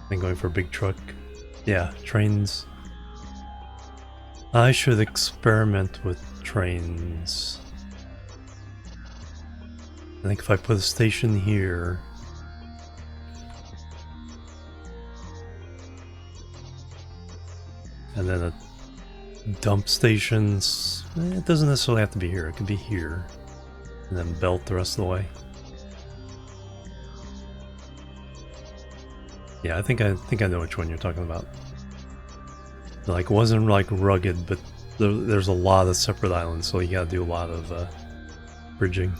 than going for a big truck. Yeah, trains. I should experiment with trains. I think if I put a station here, and then a dump stations, it doesn't necessarily have to be here, it could be here, and then belt the rest of the way. Yeah, I think I know which one you're talking about. Like, it wasn't like rugged, but there's a lot of separate islands, so you gotta do a lot of bridging.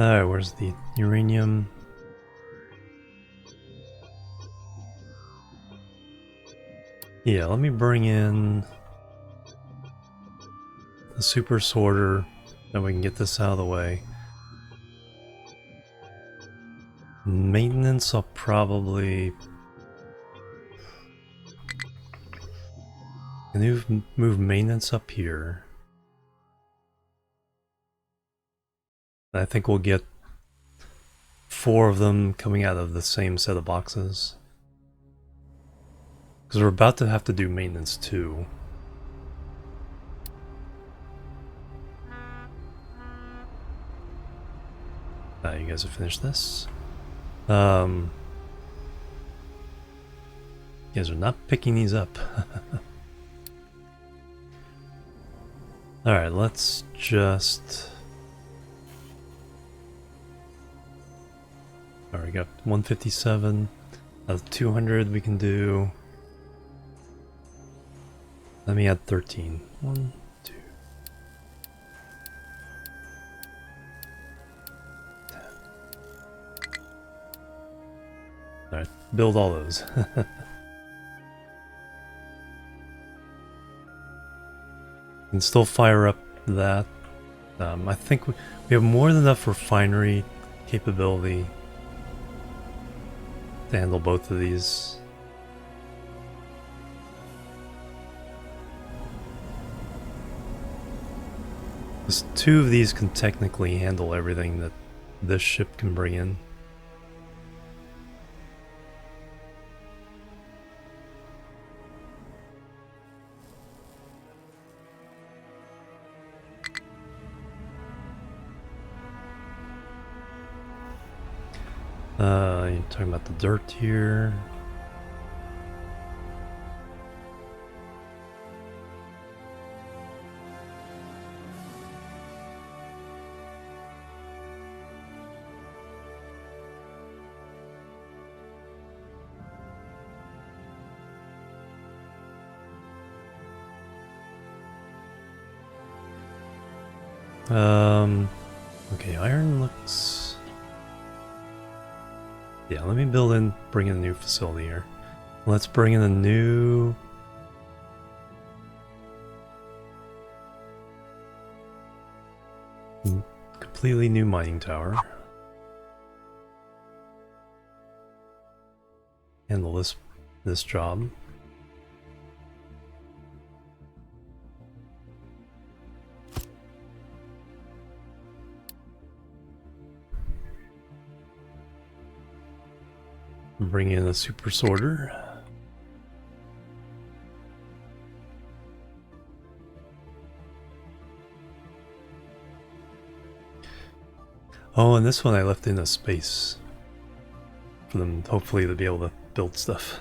Alright, where's the uranium? Yeah, let me bring in the super sorter, then we can get this out of the way. Maintenance, I'll probably move maintenance up here. I think we'll get 4 of them coming out of the same set of boxes. Because we're about to have to do maintenance too. You guys have finished this. You guys are not picking these up. Alright, let's just... Alright, we got 157. Out of 200 we can do... Let me add 13. 1, 2... 10. Alright, build all those. Can still fire up that. I think we have more than enough refinery capability to handle both of these. Because 2 of these can technically handle everything that this ship can bring in. You're talking about the dirt here. Okay, iron looks... Yeah, let me bring in a new facility here. Let's bring in a new... completely new mining tower. Handle this job. Bring in a super sorter. Oh, and this one I left in a space for them, hopefully, to be able to build stuff.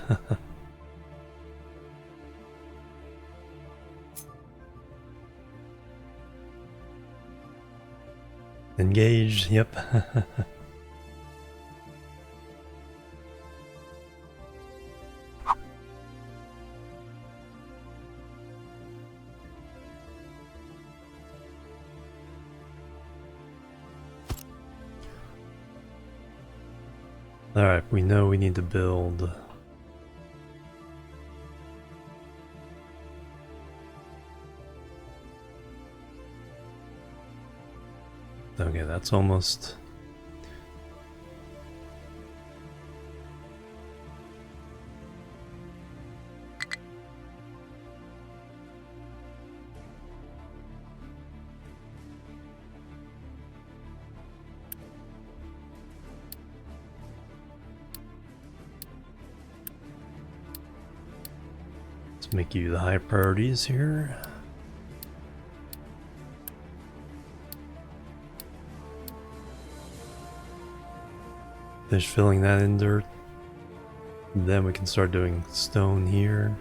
Engaged, yep. Alright, we know we need to build... Okay, that's almost... Let's make you the high priorities here. Finish filling that in dirt. Then we can start doing stone here.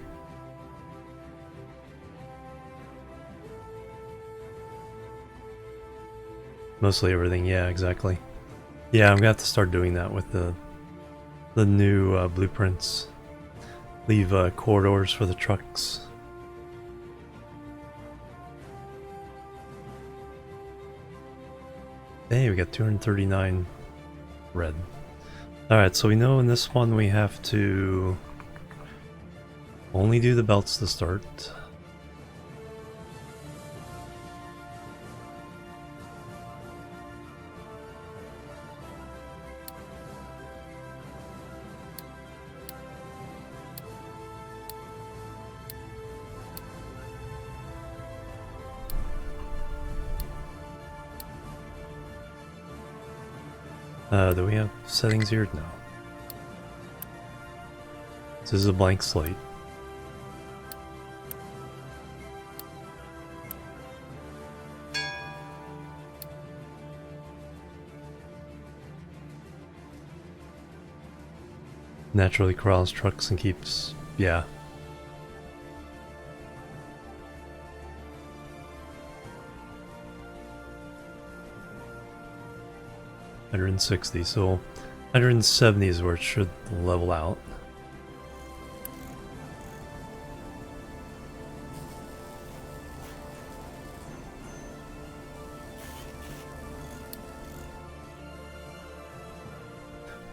Mostly everything, yeah, exactly. Yeah, I'm gonna have to start doing that with the new blueprints. Leave corridors for the trucks. Hey, we got 239 red. Alright, so we know in this one we have to only do the belts to start. Do we have settings here? No. This is a blank slate. Naturally crawls trucks and keeps... yeah. $160, so 170 is where it should level out.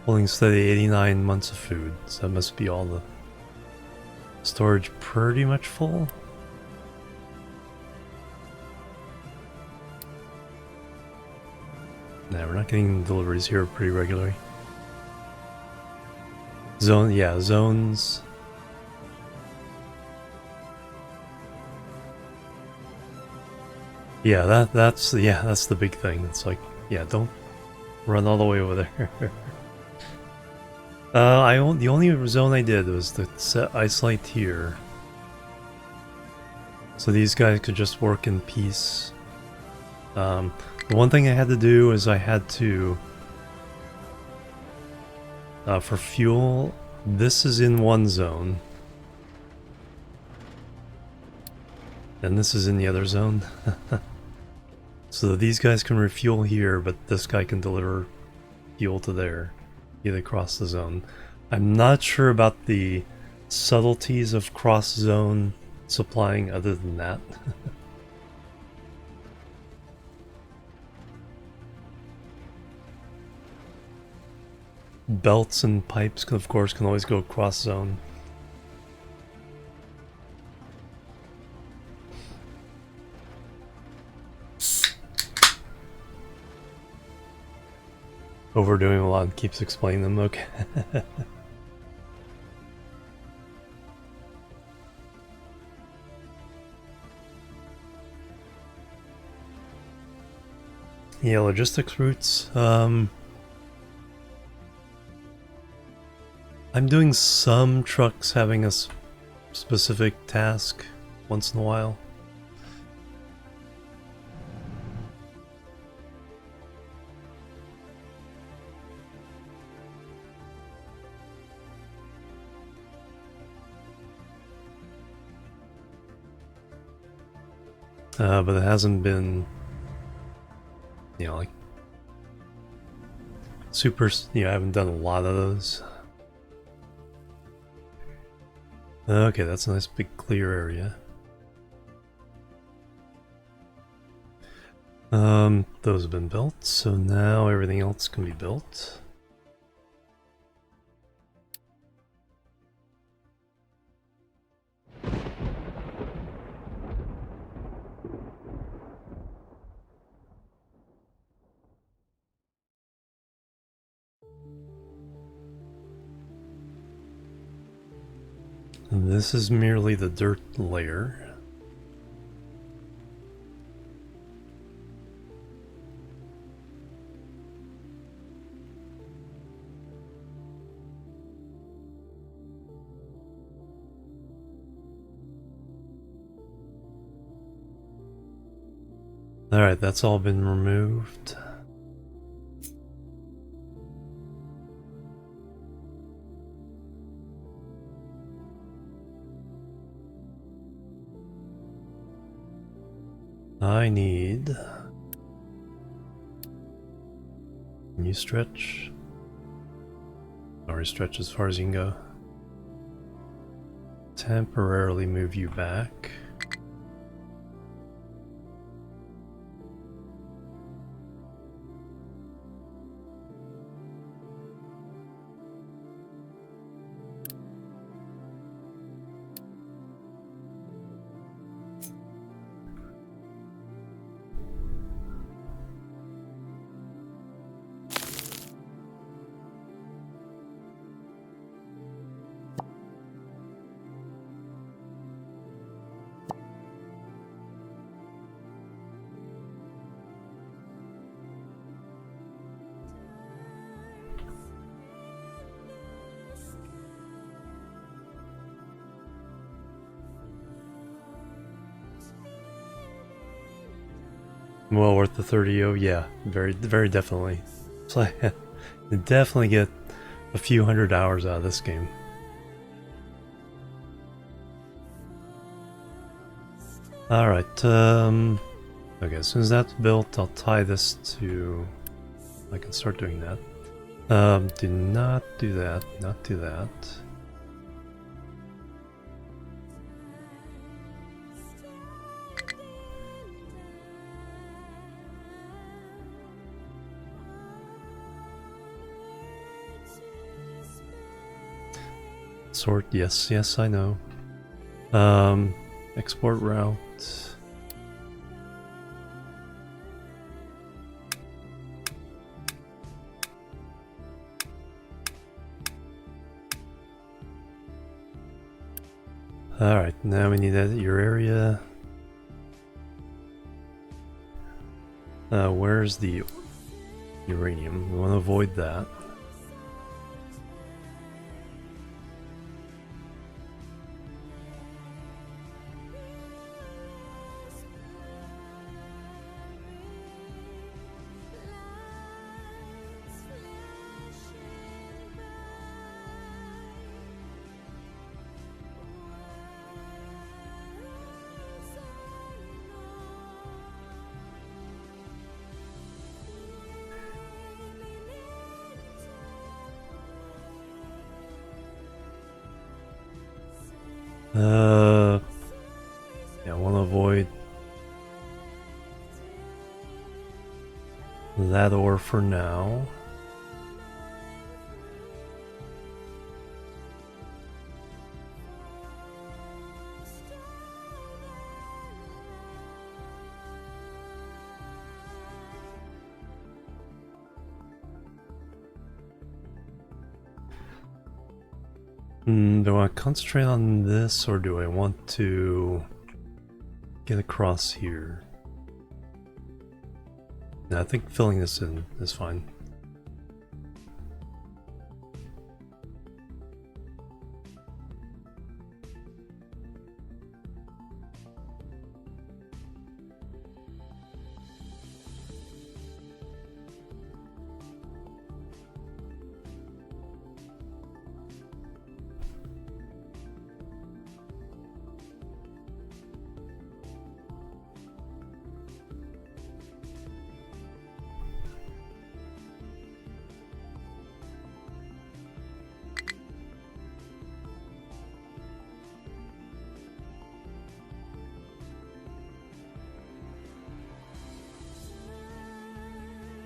Holding steady 89 months of food, so that must be all the storage pretty much full. Nah, we're not getting deliveries here pretty regularly. Zone, yeah, zones. Yeah, that's the big thing. It's like, yeah, don't run all the way over there. The only zone I did was the set isolate here, so these guys could just work in peace. The one thing I had to do is I had to, for fuel, this is in one zone, and this is in the other zone. So these guys can refuel here, but this guy can deliver fuel to there, either across the zone. I'm not sure about the subtleties of cross-zone supplying other than that. Belts and pipes, of course, can always go cross-zone. Overdoing a lot keeps explaining them, okay. Yeah, logistics routes. I'm doing some trucks having a specific task once in a while. But it hasn't been, you know, like super, you know, I haven't done a lot of those. Okay, that's a nice big clear area. Those have been built, so now everything else can be built. And this is merely the dirt layer. Alright, that's all been removed. I need... Can you stretch? Or stretch as far as you can go. Temporarily move you back. Well worth the 30. Oh yeah, very definitely. So you definitely get a few hundred hours out of this game. Alright, okay, as soon as that's built, I'll tie this to... I can start doing that. Do not do that, not do that. Sort, yes, I know. Export route. Alright, now we need to edit your area. Where's the uranium? We want to avoid that. Yeah, I want to avoid that ore for now. Do I want to concentrate on this, or do I want to get across here? No, I think filling this in is fine.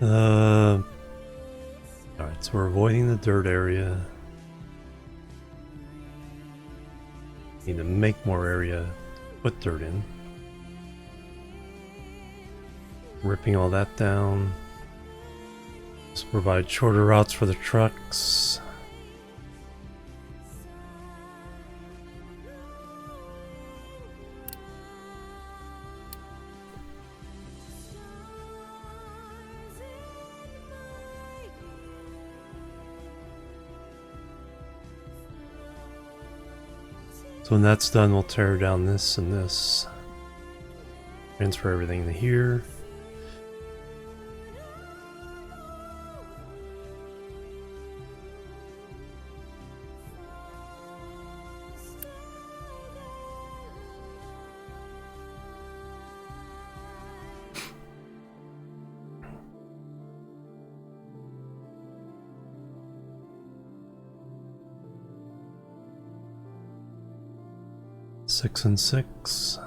Alright, so we're avoiding the dirt area. Need to make more area to put dirt in. Ripping all that down. Just provide shorter routes for the trucks. So when that's done, we'll tear down this and this. Transfer everything to here. Six and six.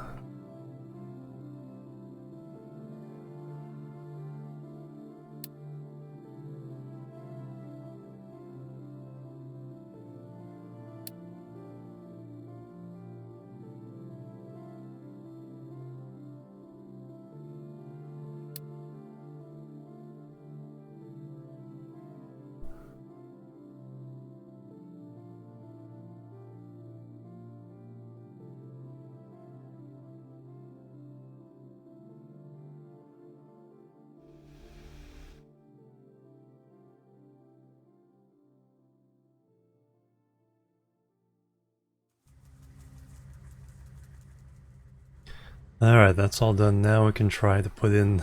Alright, that's all done. Now we can try to put in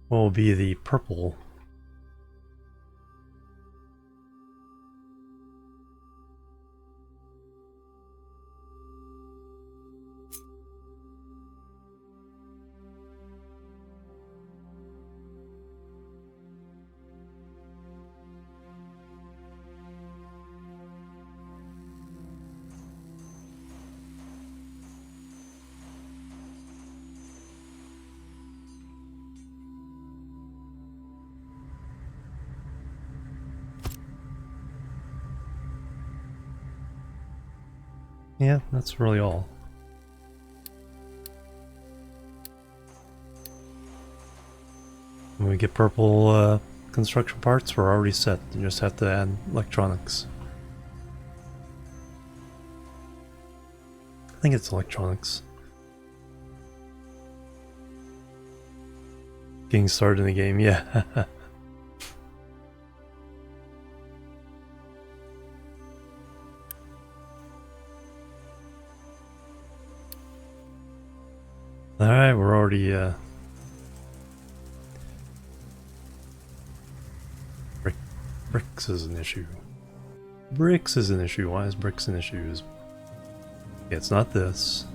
what will be the purple. Yeah, that's really all. When we get purple construction parts, we're already set. You just have to add electronics. I think it's electronics. Getting started in the game, yeah. Alright, we're already bricks is an issue. Bricks is an issue. Why is bricks an issue? Yeah, it's not this.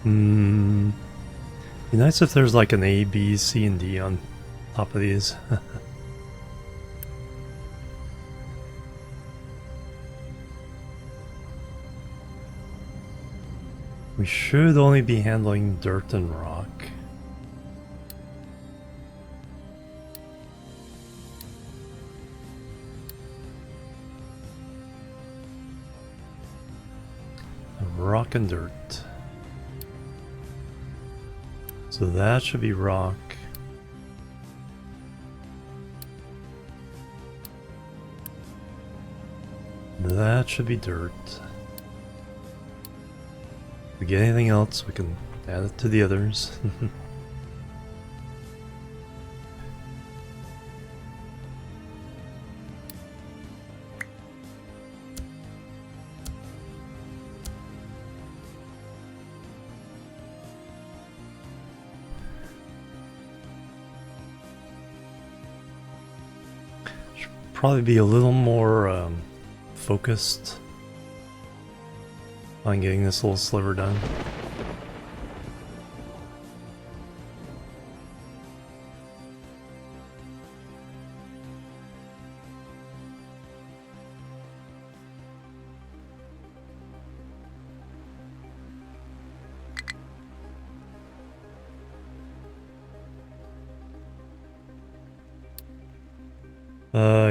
Be nice if there's like an A, B, C, and D on top of these. We should only be handling dirt and rock. Rock and dirt. So that should be rock. That should be dirt. If we get anything else, we can add it to the others. Probably be a little more focused on getting this little sliver done.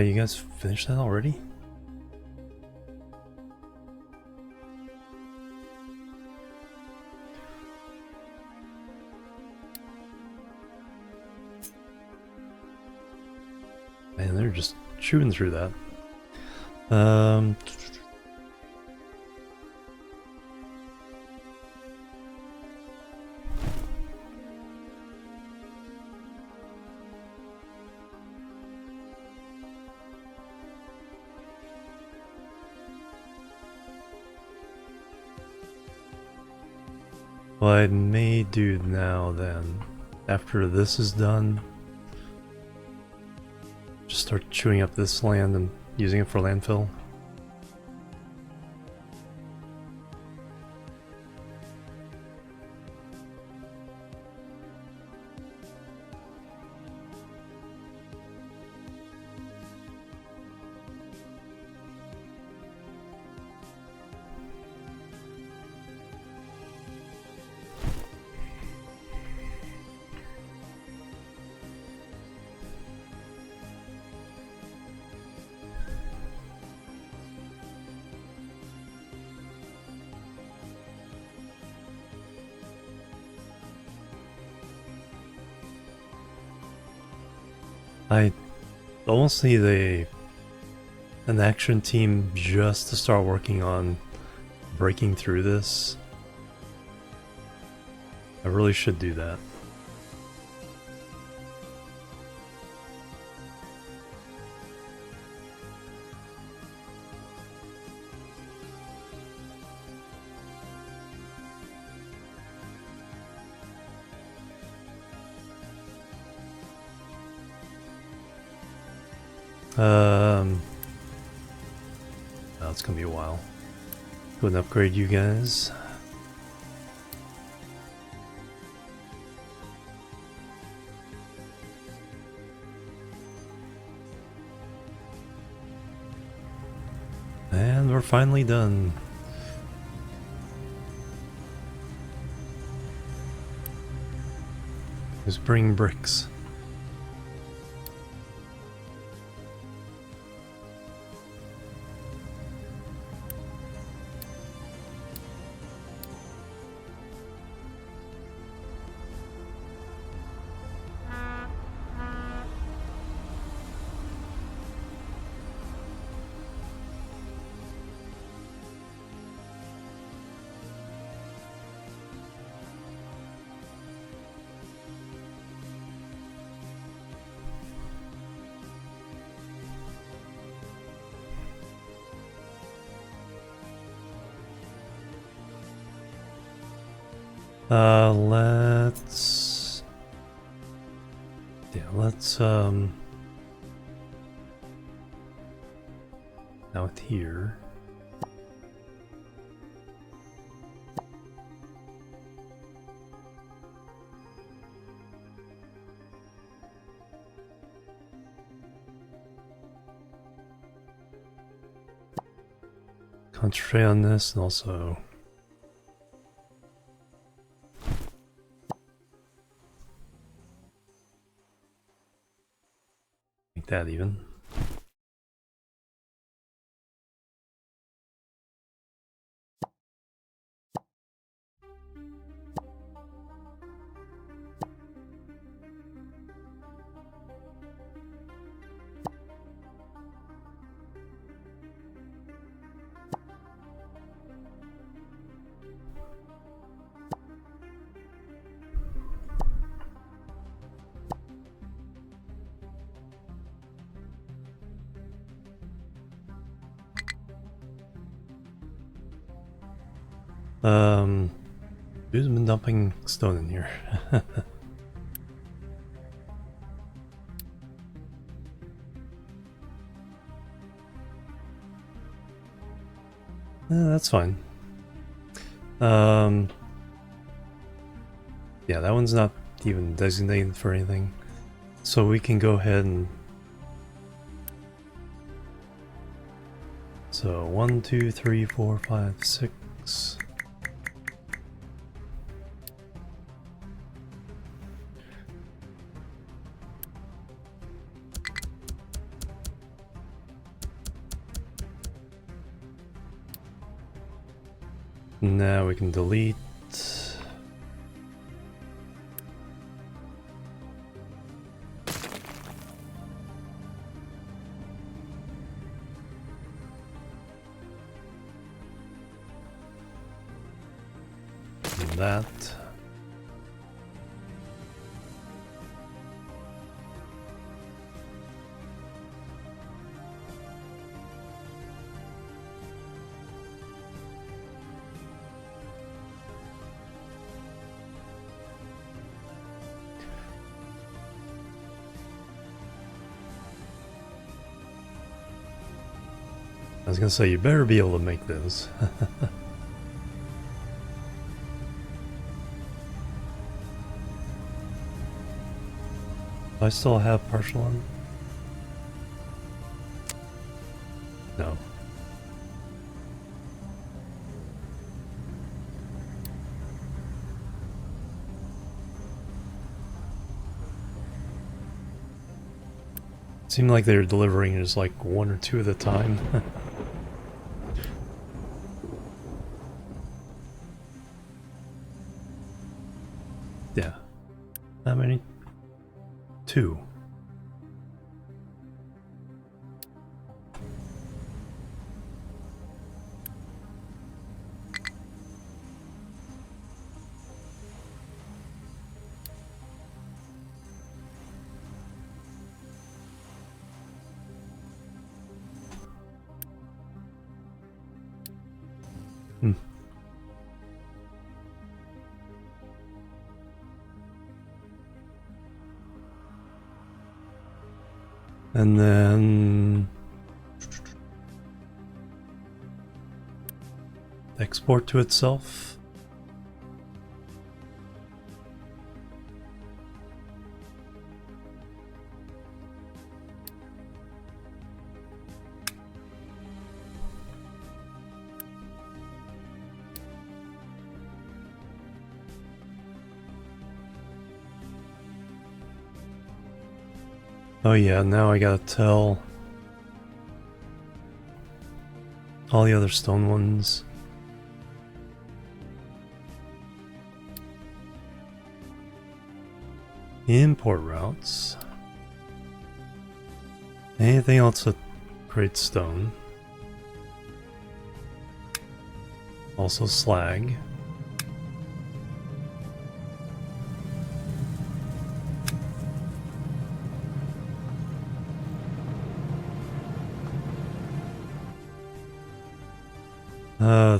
You guys finished that already? Man, they're just chewing through that. What I may do now then, after this is done, just start chewing up this land and using it for landfill. I almost need an action team just to start working on breaking through this. I really should do that. Oh, it's gonna be a while. Go and upgrade you guys. And we're finally done. Just bring bricks. Let's now with here. Concentrate on this and also make that even. Who's been dumping stone in here? That's fine. Yeah, that one's not even designated for anything. So we can go ahead and... So 1, 2, 3, 4, 5, 6... Now we can delete. And that. I was gonna say, you better be able to make this. Do I still have partial on? No. It seemed like they were delivering just like 1 or 2 at a time. Yeah. How many? 2. Hmm. And then export to itself. Oh yeah, now I gotta tell all the other stone ones. Import routes. Anything else that creates stone. Also slag.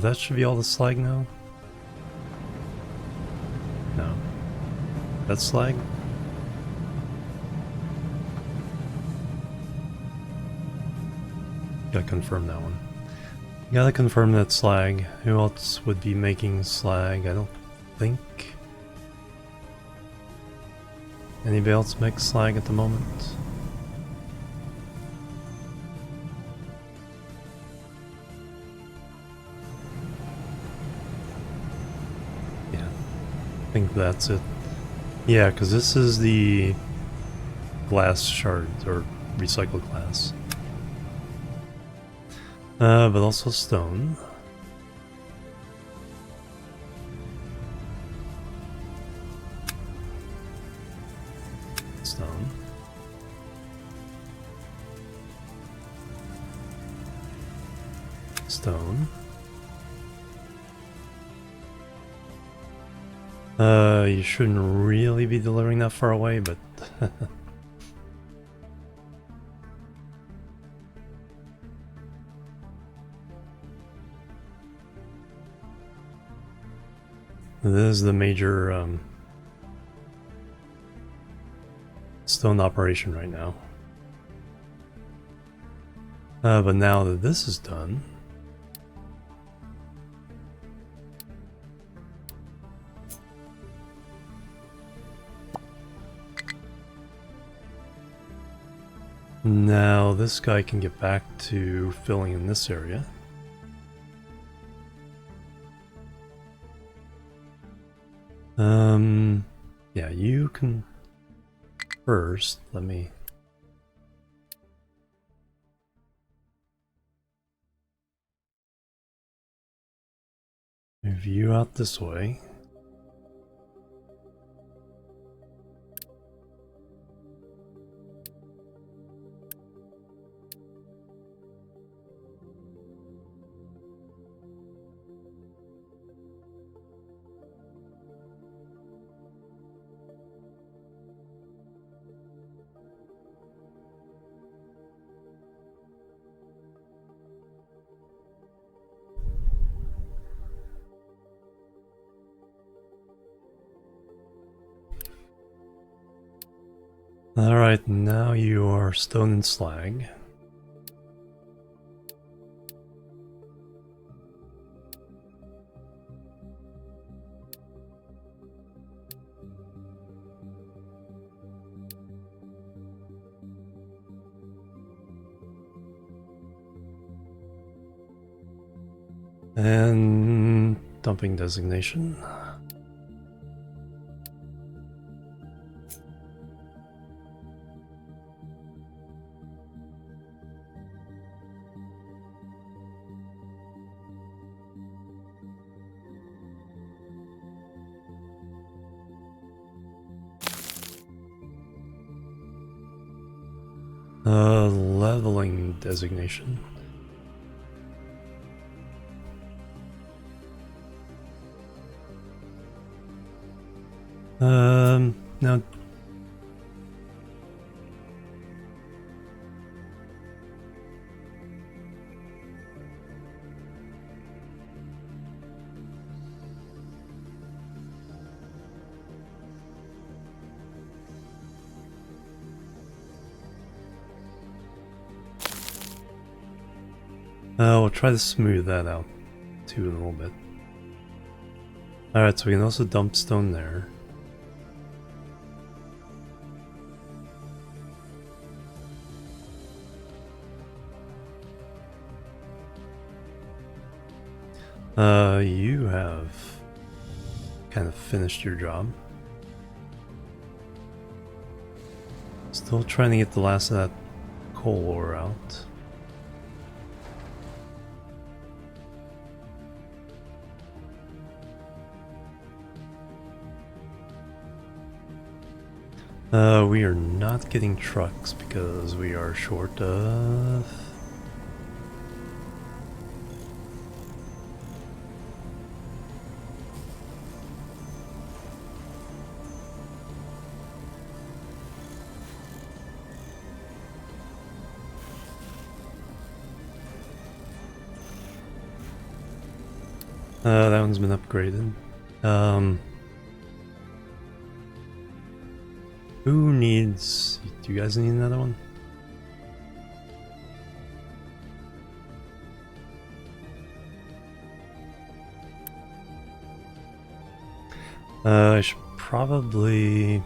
That should be all the slag now. No. That's slag? Gotta confirm that one. Gotta confirm that slag. Who else would be making slag? I don't think anybody else makes slag at the moment. Yeah, I think that's it. Yeah, because this is the glass shards, or recycled glass. But also stone. Stone. Stone. You shouldn't really be delivering that far away, but this is the major stone operation right now. But now that this is done, now this guy can get back to filling in this area. Yeah, you can first, let me move you out this way. Alright, now you are stone and slag. And dumping designation. Leveling designation. Now We'll try to smooth that out too in a little bit. Alright, so we can also dump stone there. You have kind of finished your job. Still trying to get the last of that coal ore out. We are not getting trucks because we are short of... that one's been upgraded. Who needs... Do you guys need another one? I should probably...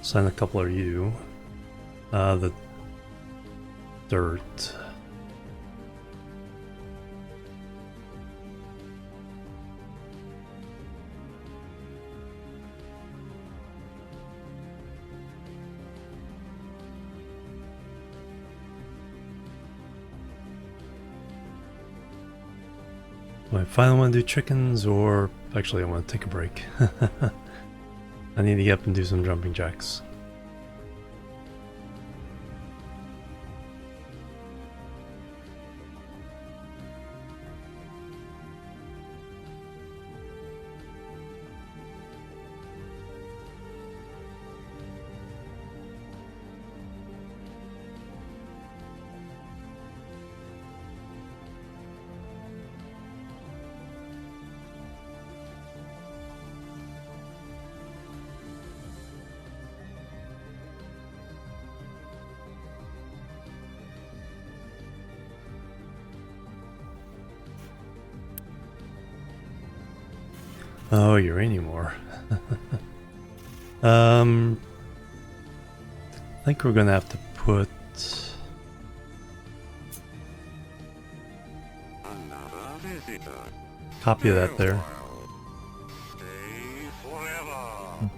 sign a couple of you. The dirt. Do I finally want to do chickens, or actually I want to take a break? I need to get up and do some jumping jacks. Oh, uranium ore. I think we're gonna have to put... copy of that there.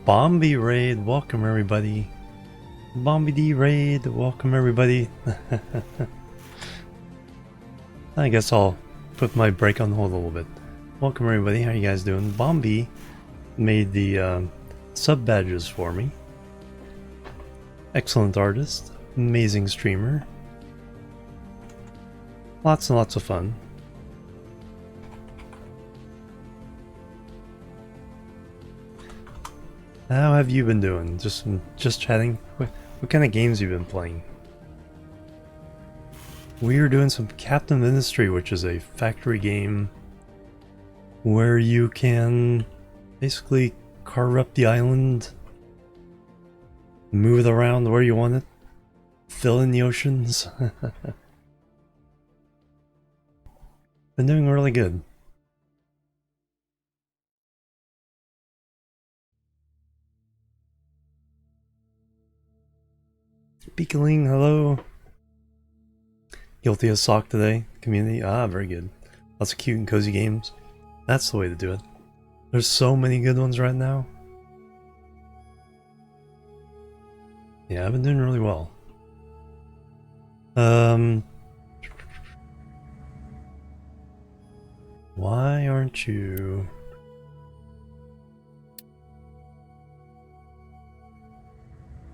Bombi Raid, welcome everybody. Bombi D Raid, welcome everybody. I guess I'll put my break on hold a little bit. Welcome everybody, how you guys doing? Bombi made the sub badges for me. Excellent artist, amazing streamer. Lots and lots of fun. How have you been doing? Just chatting? What kind of games have you been playing? We are doing some Captain Industry, which is a factory game where you can basically carve up the island, move it around where you want it, fill in the oceans. Been doing really good. Beakling, hello. Guilty as sock today. Community, very good. Lots of cute and cozy games. That's the way to do it. There's so many good ones right now. Yeah, I've been doing really well. Why aren't you...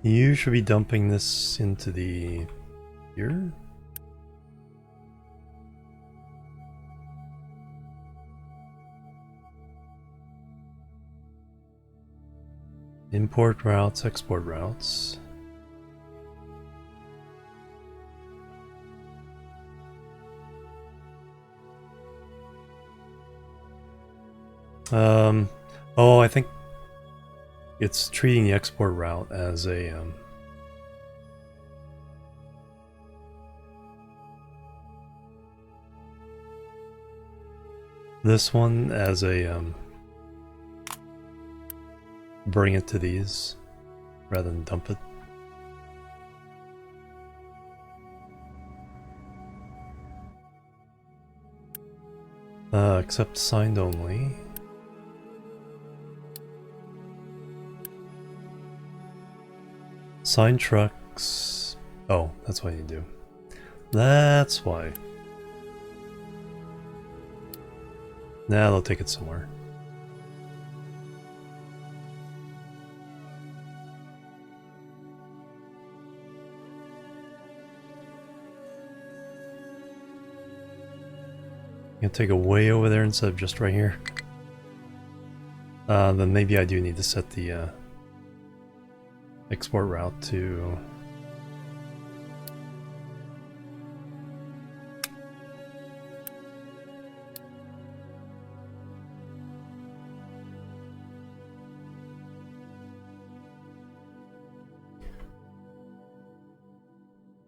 You should be dumping this into the... here? Import routes, export routes. Oh, I think it's treating the export route as a, this one as a, bring it to these rather than dump it. Accept signed only. Signed trucks. Oh, that's what you do. That's why. Now they'll take it somewhere. Gonna take it way over there instead of just right here. Then maybe I do need to set the export route to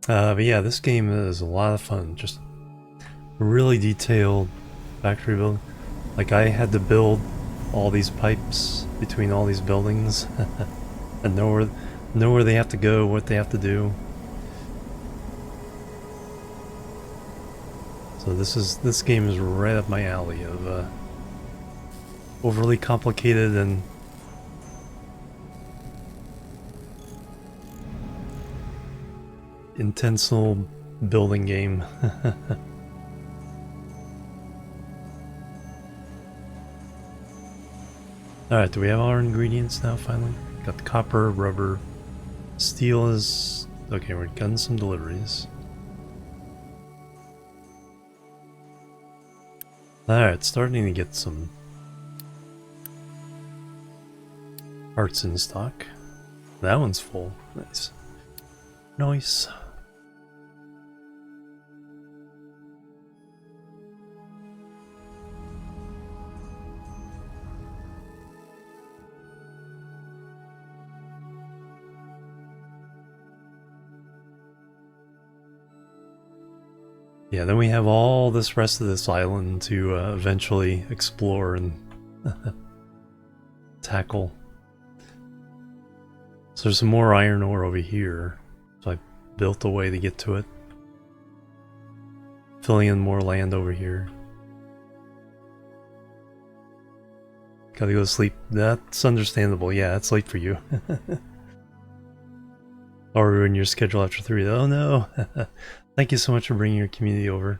but yeah, this game is a lot of fun. Just really detailed factory build. Like, I had to build all these pipes between all these buildings and know where they have to go, what they have to do. So this game is right up my alley of overly complicated and intentional building game. Alright, do we have our ingredients now finally? Got copper, rubber, steel is... Okay, we're getting some deliveries. Alright, starting to get some parts in stock. That one's full. Nice. Nice. Yeah, then we have all this rest of this island to eventually explore and tackle. So there's some more iron ore over here. So I built a way to get to it. Filling in more land over here. Gotta go to sleep. That's understandable. Yeah, it's late for you. I'll ruin your schedule after 3. Oh no! Thank you so much for bringing your community over.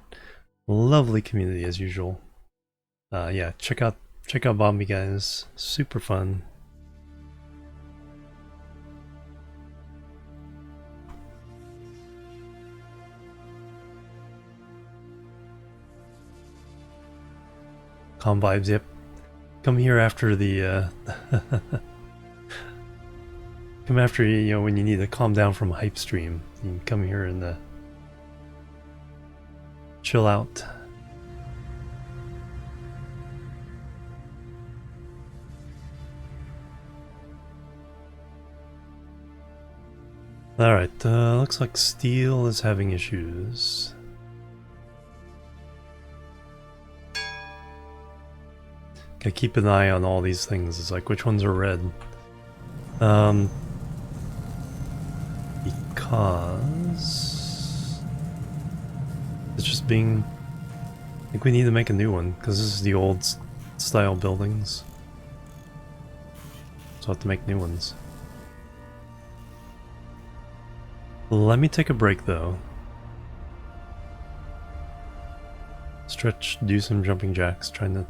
Lovely community as usual. Yeah, check out Bombi, guys. Super fun. Calm vibes. Yep. Come here after the come after, you know, when you need to calm down from a hype stream. You can come here and chill out. Alright, looks like steel is having issues. Gotta keep an eye on all these things. It's like, which ones are red? Because it's just being... I think we need to make a new one, because this is the old style buildings. So I have to make new ones. Let me take a break though. Stretch, do some jumping jacks, trying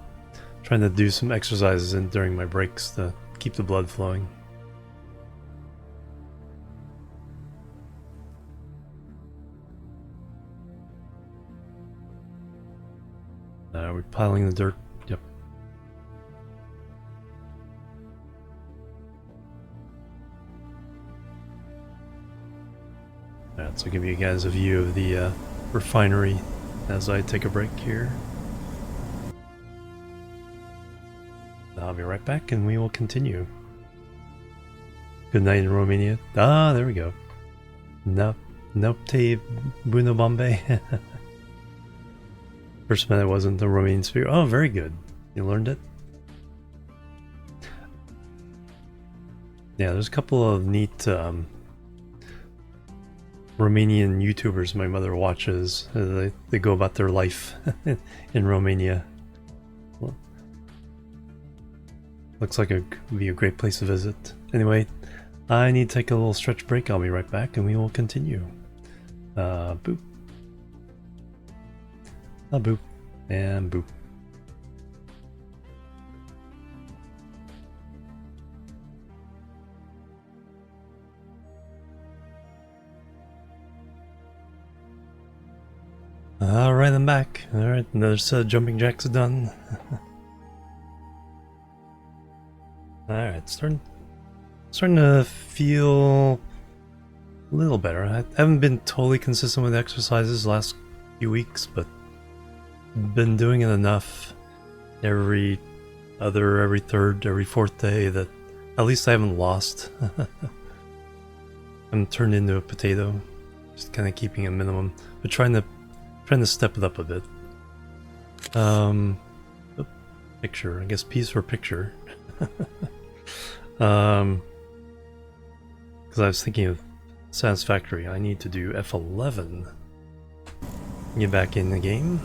to do some exercises during my breaks to keep the blood flowing. We're piling the dirt. Yep. Alright, so I'll give you guys a view of the refinery as I take a break here. I'll be right back and we will continue. Good night in Romania. Ah, there we go. Nopte Buno Bombay. First minute wasn't the Romanian speaker. Oh, very good. You learned it? Yeah, there's a couple of neat Romanian YouTubers my mother watches. They go about their life in Romania. Well, looks like it would be a great place to visit. Anyway, I need to take a little stretch break. I'll be right back and we will continue. Boop. Boop. And boop. Alright, I'm back. Alright, another set of jumping jacks done. Alright, starting to feel a little better. I haven't been totally consistent with exercises the last few weeks, but been doing it enough every other, every third, every fourth day that at least I haven't lost. I'm turned into a potato, just kind of keeping a minimum, but trying to step it up a bit. Picture, I guess piece for picture. Because I was thinking of Satisfactory. I need to do F11. Get back in the game.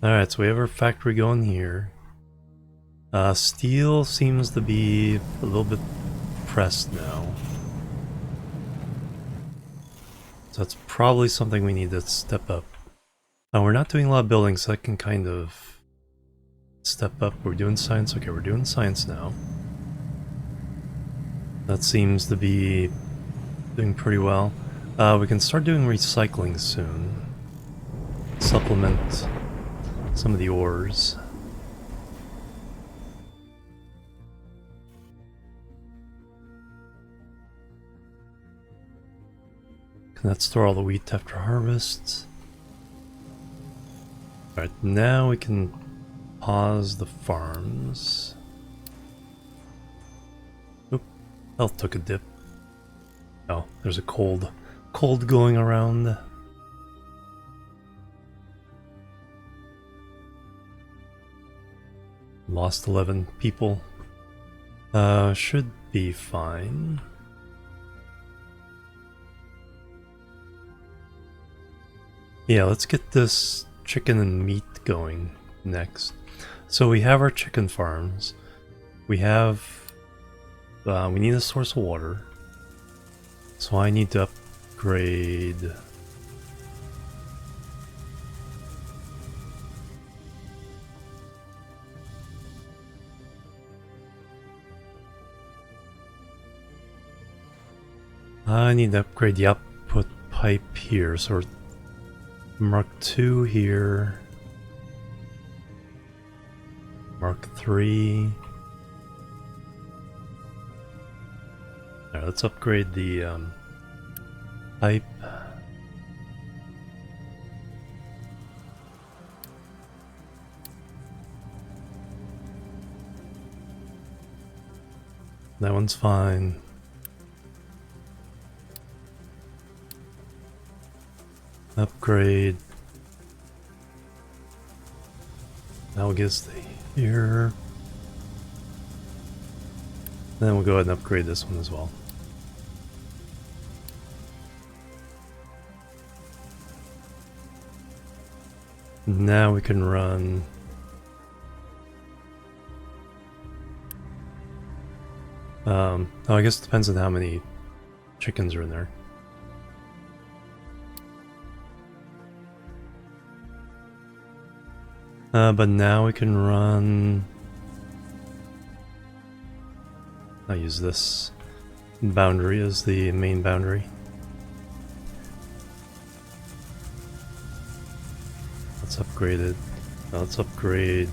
Alright, so we have our factory going here. Steel seems to be a little bit pressed now. So that's probably something we need to step up. We're not doing a lot of building, so I can kind of step up. We're doing science. Okay, we're doing science now. That seems to be doing pretty well. We can start doing recycling soon. Supplement some of the ores. Let's store all the wheat after harvest. Alright, now we can pause the farms. Oop, health took a dip. Oh, there's a cold going around. Lost 11 people. Should be fine. Yeah, let's get this chicken and meat going next. So we have our chicken farms. We have... we need a source of water. So I need to upgrade... I need to upgrade the output pipe here, so we're Mark 2 here. Mark 3. Alright, let's upgrade the pipe. That one's fine. Upgrade. Now we'll get stay here. Then we'll go ahead and upgrade this one as well. Now we can run oh, I guess it depends on how many chickens are in there. But now we can run... I'll use this boundary as the main boundary. Let's upgrade it. Let's upgrade...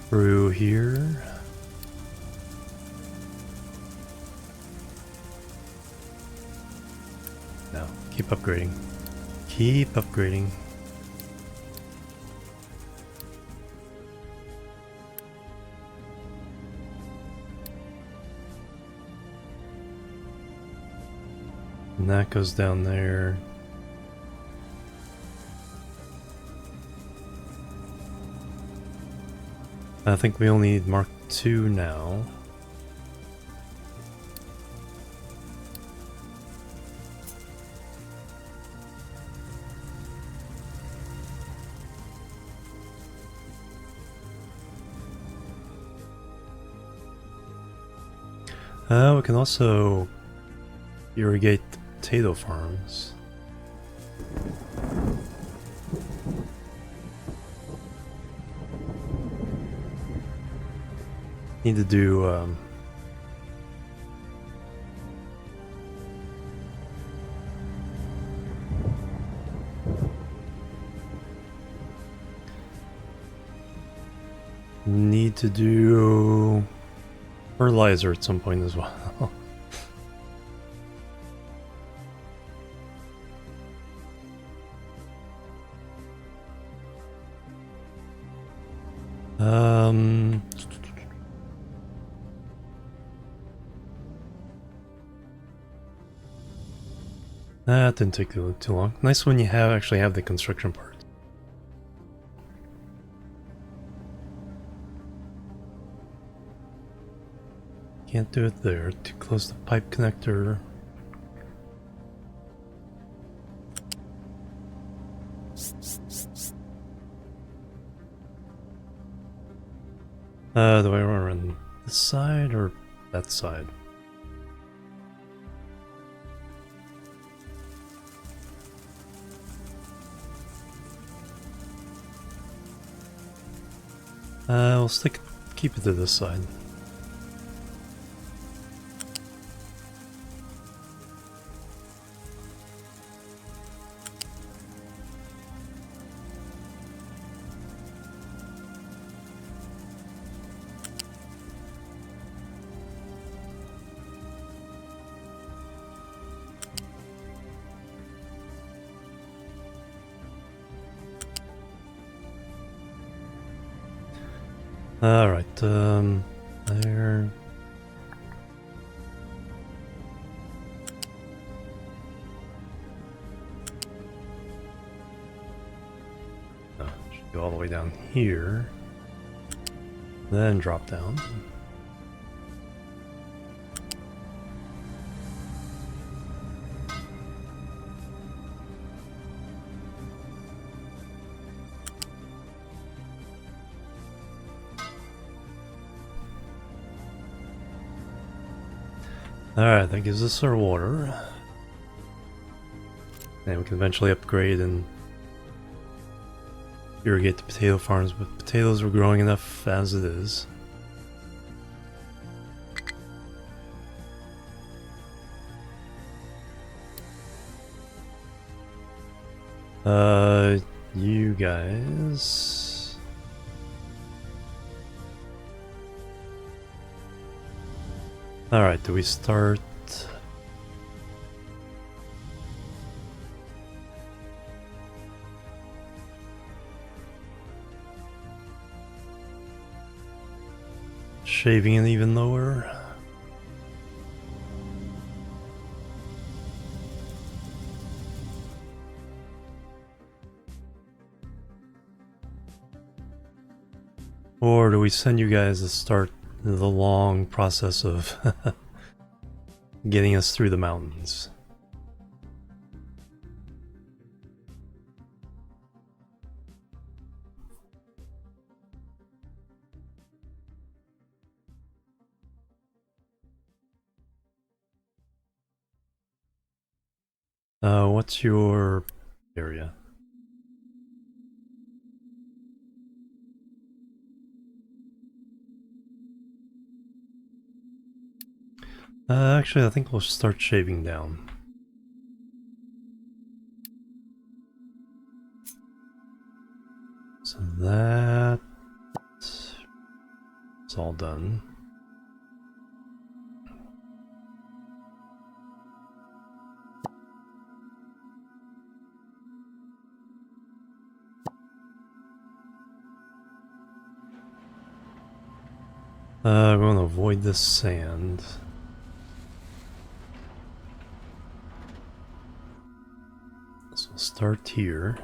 through here. No, keep upgrading. Keep upgrading. And that goes down there. I think we only need Mark II now. We can also irrigate the potato farms. Need to do fertilizer at some point as well. That didn't take too long. Nice when you actually have the construction part. Can't do it there. Too close to the pipe connector. Do I want to run this side or that side? We'll keep it to this side. Alright, there. Oh, should go all the way down here. Then drop down. Alright, that gives us our water. And we can eventually upgrade and irrigate the potato farms, but potatoes are growing enough as it is. You guys... Alright, do we start... shaving it even lower? Or do we send you guys to start the long process of getting us through the mountains? What's your area? Actually, I think we'll start shaving down. So that's all done. We want to avoid this sand. So we'll start here.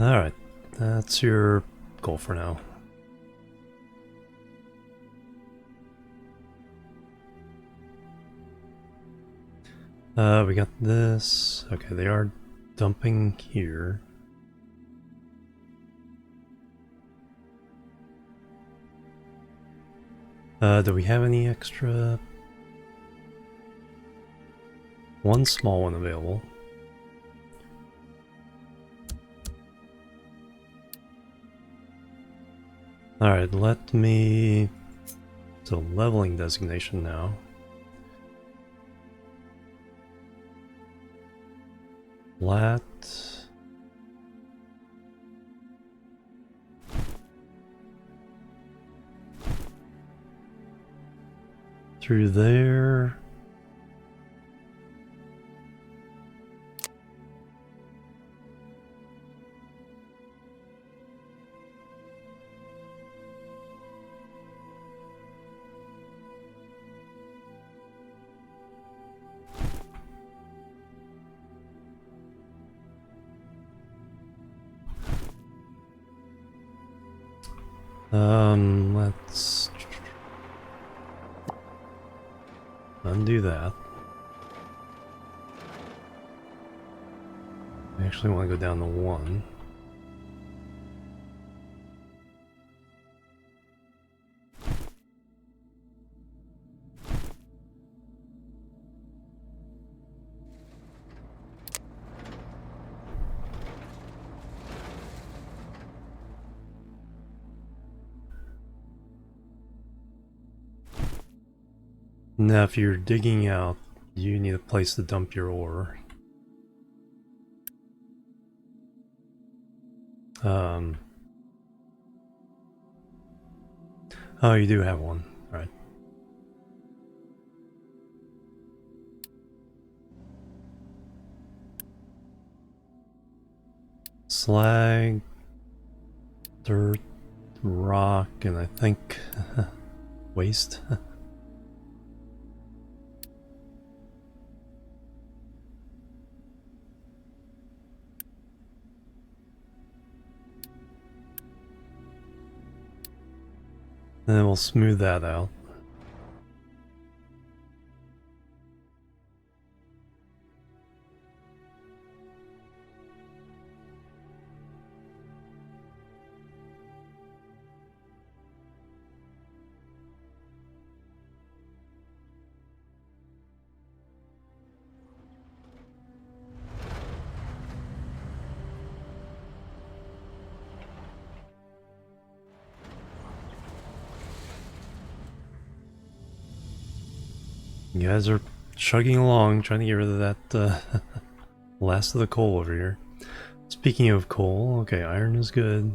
Alright, that's your goal for now. We got this. Okay, they are dumping here. Do we have any extra? One small one available. Alright, let me... So leveling designation now. Flat. Through there. Let's undo that. I actually want to go down to 1. Now, if you're digging out, you need a place to dump your ore. Oh, you do have one. All right. Slag, dirt, rock, and I think waste. And then we'll smooth that out. You guys are chugging along, trying to get rid of that last of the coal over here. Speaking of coal, okay, iron is good.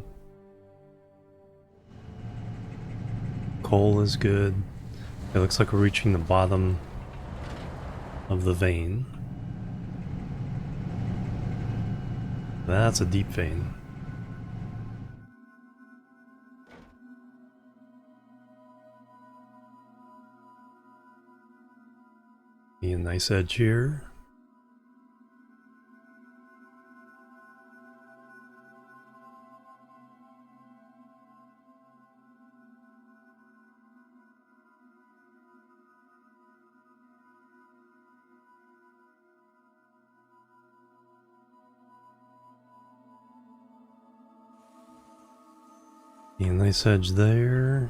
Coal is good. It looks like we're reaching the bottom of the vein. That's a deep vein. Be a nice edge here. Be a nice edge there.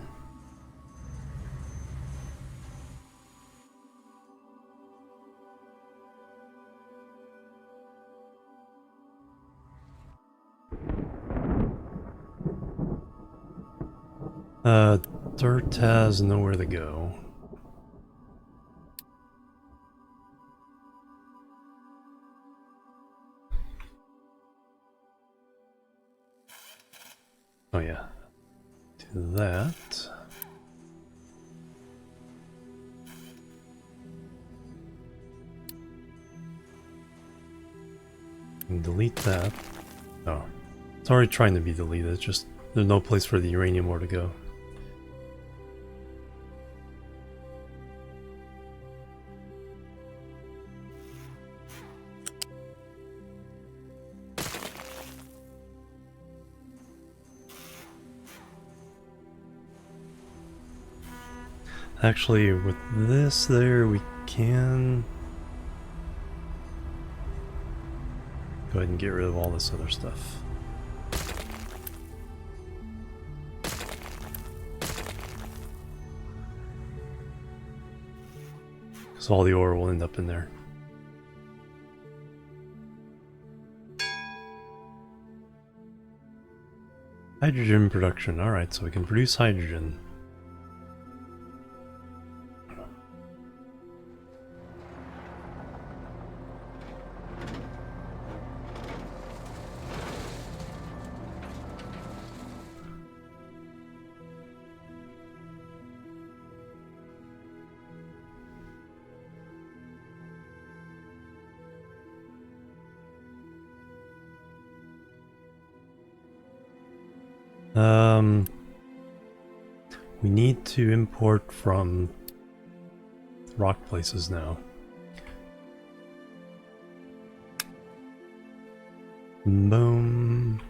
Dirt has nowhere to go. Oh yeah. Do that. And delete that. Oh. It's already trying to be deleted, it's just there's no place for the uranium ore to go. Actually, with this there, we can go ahead and get rid of all this other stuff. Because all the ore will end up in there. Hydrogen production. Alright, so we can produce hydrogen. We need to import from rock places now. Boom.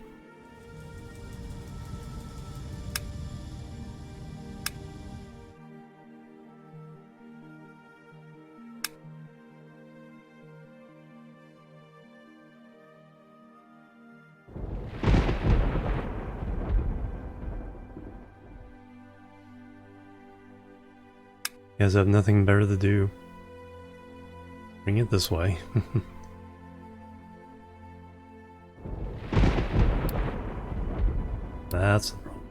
You guys have nothing better to do. Bring it this way. That's the problem.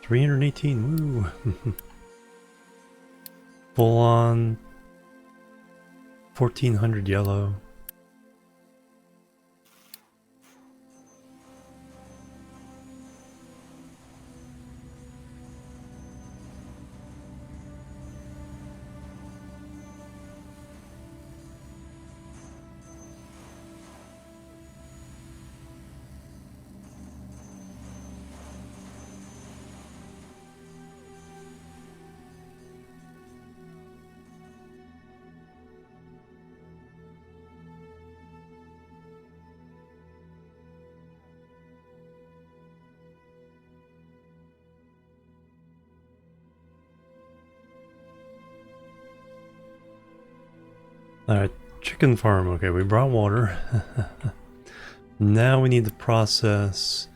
$318, woo! Full on 1400 yellow. Alright, chicken farm. Okay, we brought water. Now we need to process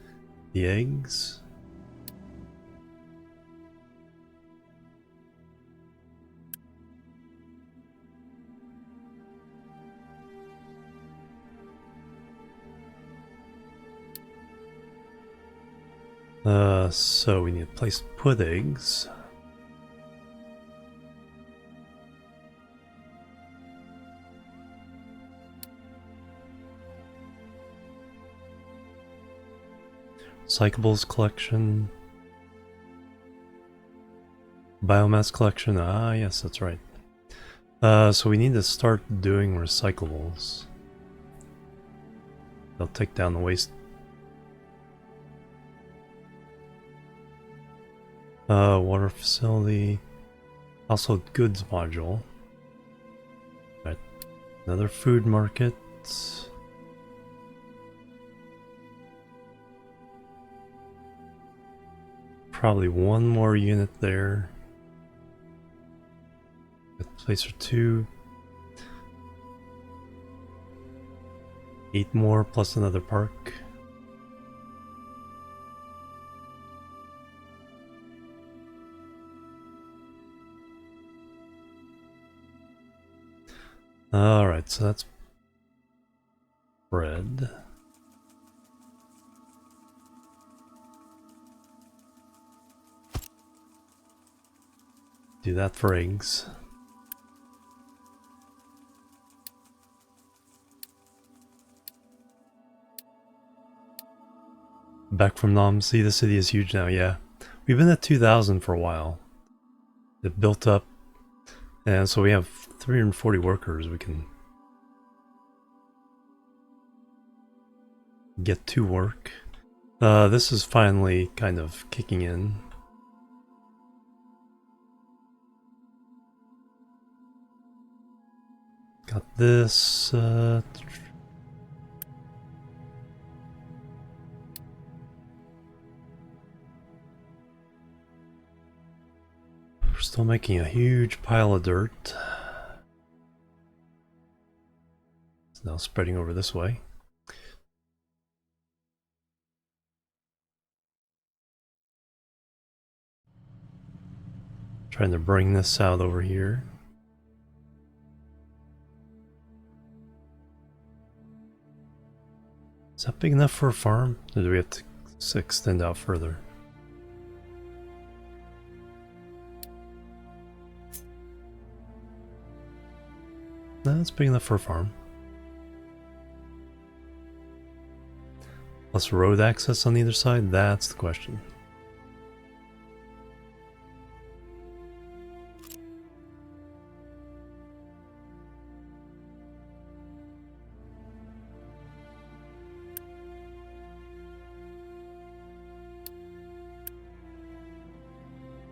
the eggs. So we need a place to put eggs. Recyclables collection. Biomass collection. Ah, yes, that's right. So we need to start doing recyclables. They'll take down the waste. Water facility. Household goods module. Right. Another food market. Probably one more unit there. A place or two. 8 more plus another park. Alright, so that's bread. Do that for eggs. Back from Nam. See, the city is huge now, yeah. We've been at 2,000 for a while. It built up, and so we have 340 workers we can get to work. This is finally kind of kicking in. Got this, we're still making a huge pile of dirt. It's now spreading over this way. Trying to bring this out over here. Is that big enough for a farm? Or do we have to extend out further? No, it's big enough for a farm. Plus road access on either side? That's the question.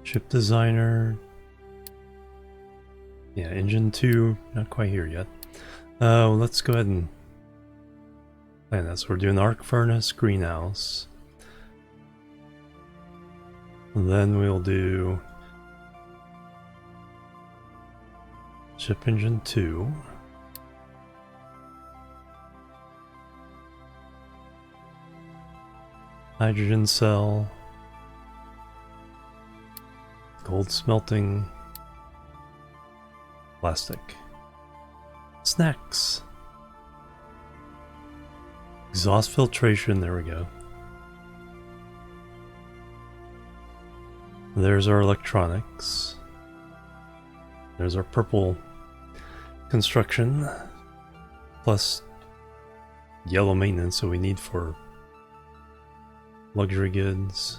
Ship designer. Yeah, engine 2, not quite here yet. Well, let's go ahead and plan that. So we're doing arc furnace, greenhouse. And then we'll do ship engine 2. Hydrogen cell. Gold smelting. Plastic. Snacks. Exhaust filtration, there we go. There's our electronics. There's our purple construction. Plus yellow maintenance, so we need for luxury goods.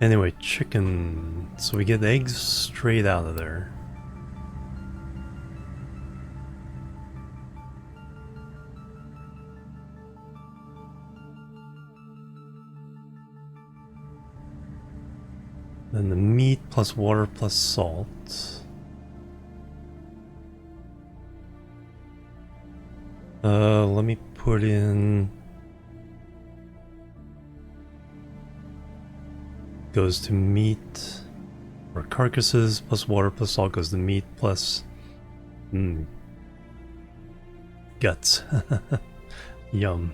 Anyway, chicken. So we get eggs straight out of there. Then the meat plus water plus salt. Let me put in... Goes to meat, or carcasses plus water plus salt goes to meat plus guts. Yum.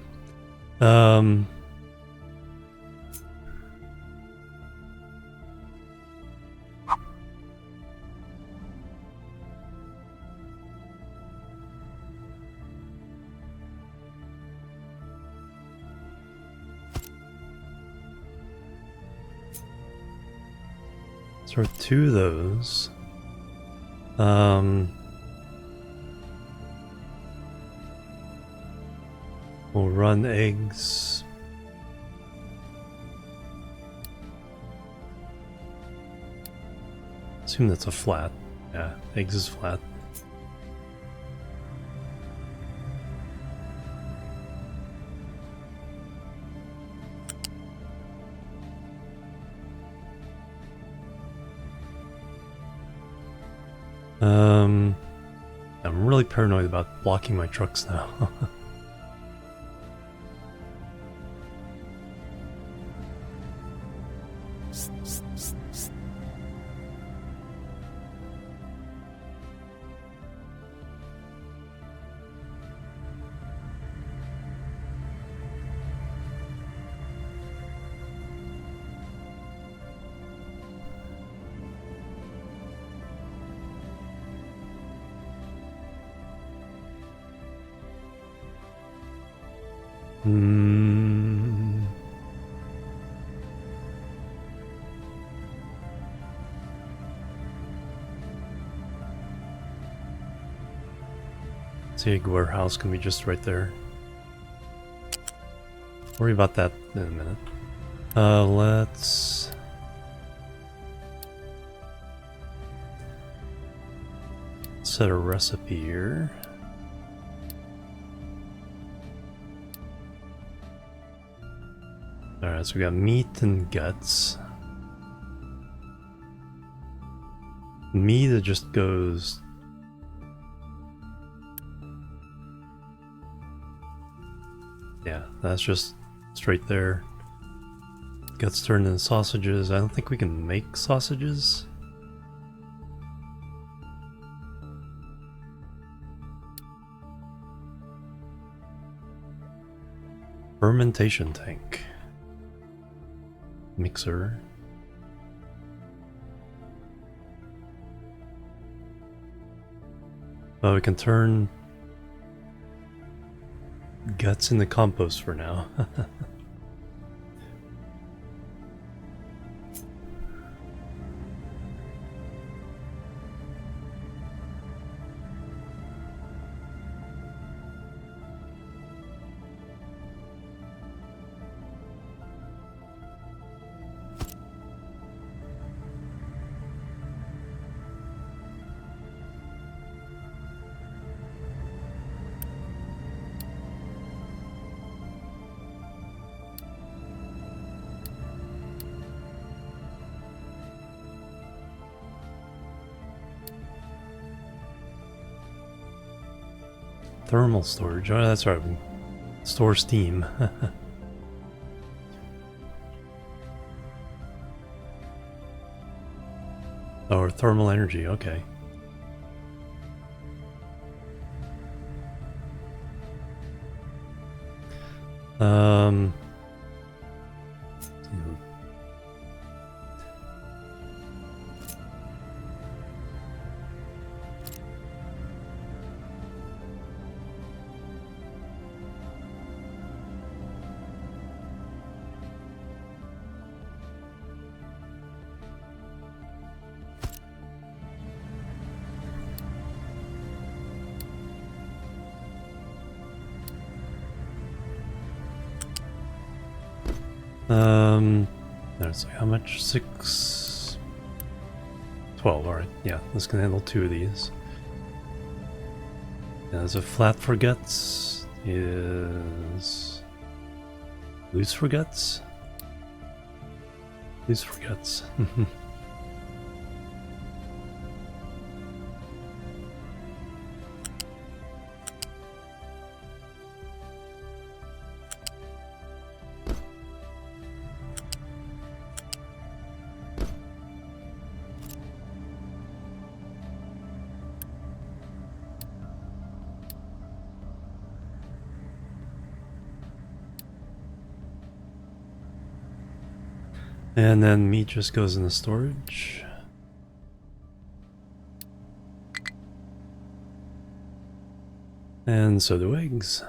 Sort of 2 of those. We'll run eggs. Assume that's a flat. Yeah, eggs is flat. I'm really paranoid about blocking my trucks now. The egg warehouse can be just right there. Worry about that in a minute. Let's set a recipe here. Alright, so we got meat and guts. Meat, it just goes... Yeah, that's just straight there. Guts turned into sausages. I don't think we can make sausages. Fermentation tank. Mixer. Oh, we can turn guts into compost for now. Thermal storage. Oh, that's right. Store steam. Or thermal energy. Okay. Let's see, how much? 6... 12, alright. Yeah, this can handle 2 of these. As a flat for guts is... loose for guts? Loose for guts. And then meat just goes into storage. And so do eggs.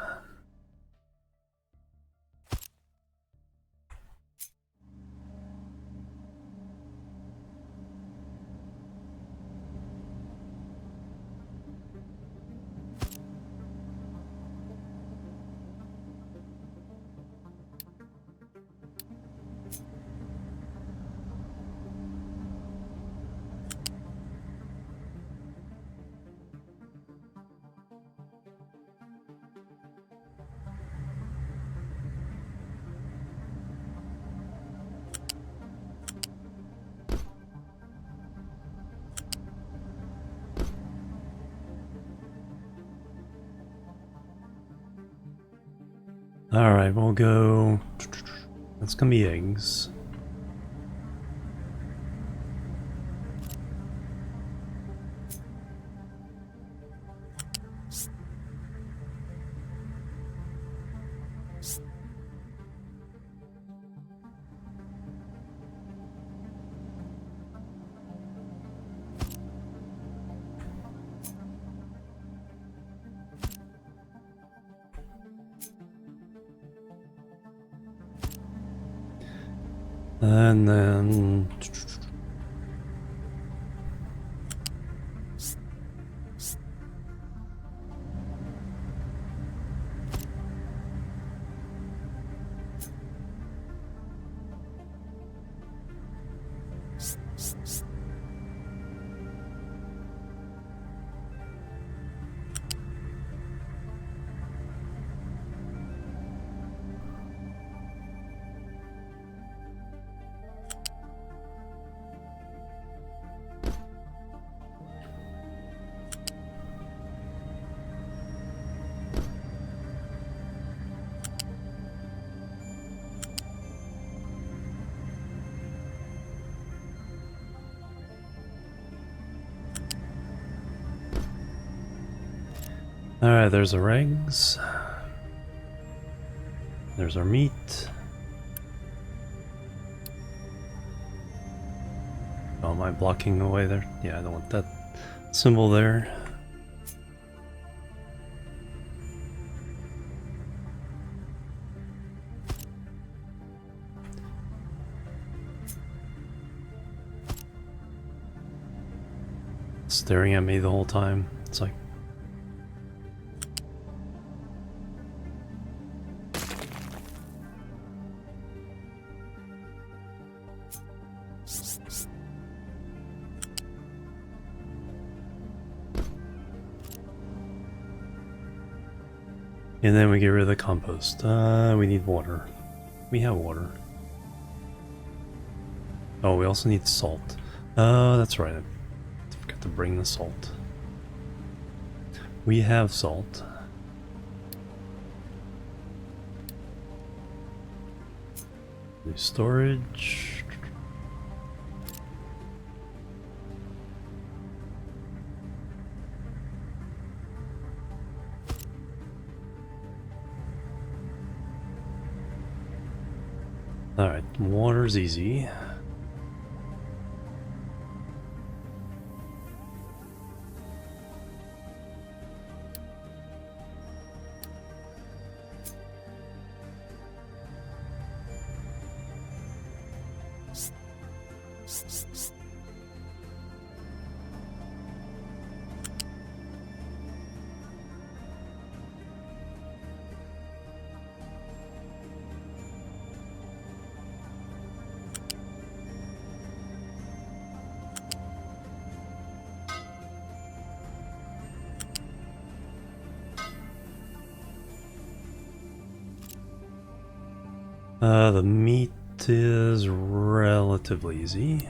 Alright, we'll go... That's gonna be eggs. And then... Alright, there's our eggs. There's our meat. Oh, am I blocking the way there? Yeah, I don't want that symbol there. Staring at me the whole time. It's like... And then we get rid of the compost. We need water. We have water. Oh, we also need salt. That's right. I forgot to bring the salt. We have salt. New storage. Alright, water's easy. The meat is relatively easy.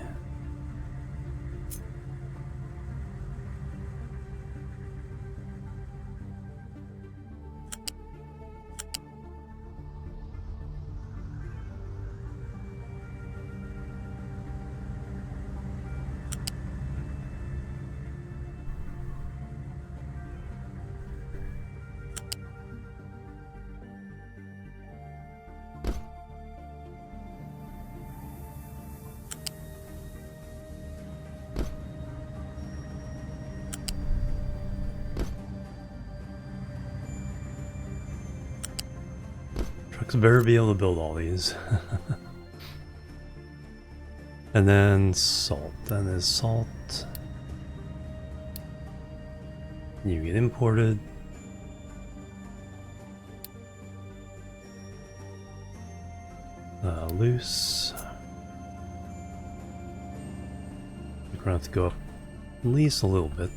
Trucks better be able to build all these. And then salt. Then there's salt. You get imported. Loose. We're gonna have to go up at least a little bit.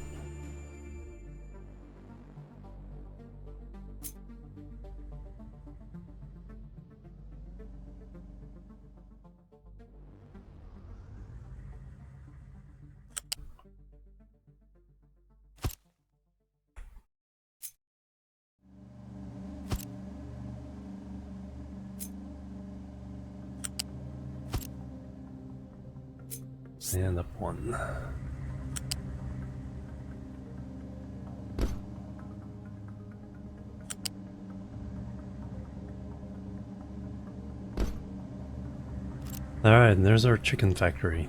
And up 1. Alright, and there's our chicken factory.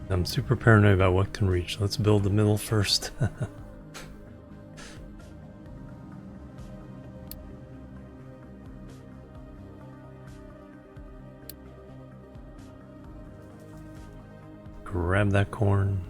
I'm super paranoid about what can reach. Let's build the middle first. Grab that corn.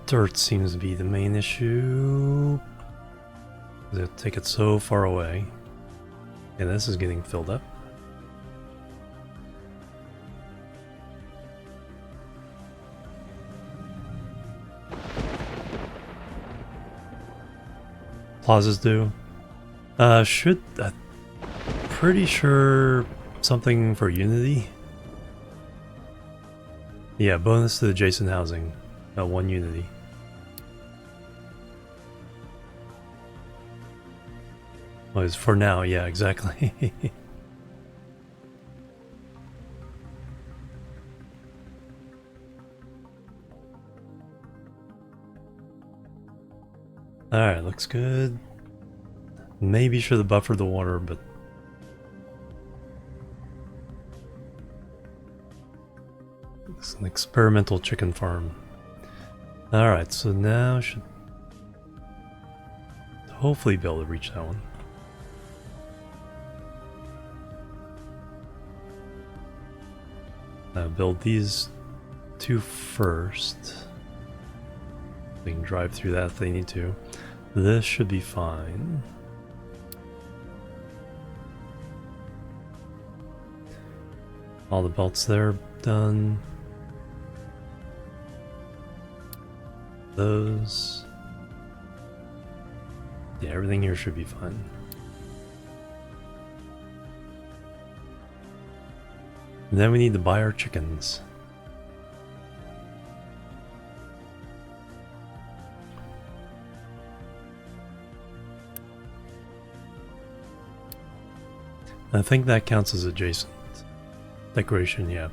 Dirt seems to be the main issue. They take it so far away. And this is getting filled up. Plazas do. Pretty sure something for Unity. Yeah, bonus to adjacent housing. 1 Unity. Well, it's for now, yeah, exactly. Alright, looks good. Maybe should have buffered the water, but it's an experimental chicken farm. Alright, so now should hopefully be able to reach that one. Build these 2 first. They can drive through that if they need to. This should be fine. All the belts there done. Those. Yeah, everything here should be fine. And then we need to buy our chickens. I think that counts as adjacent decoration, yeah.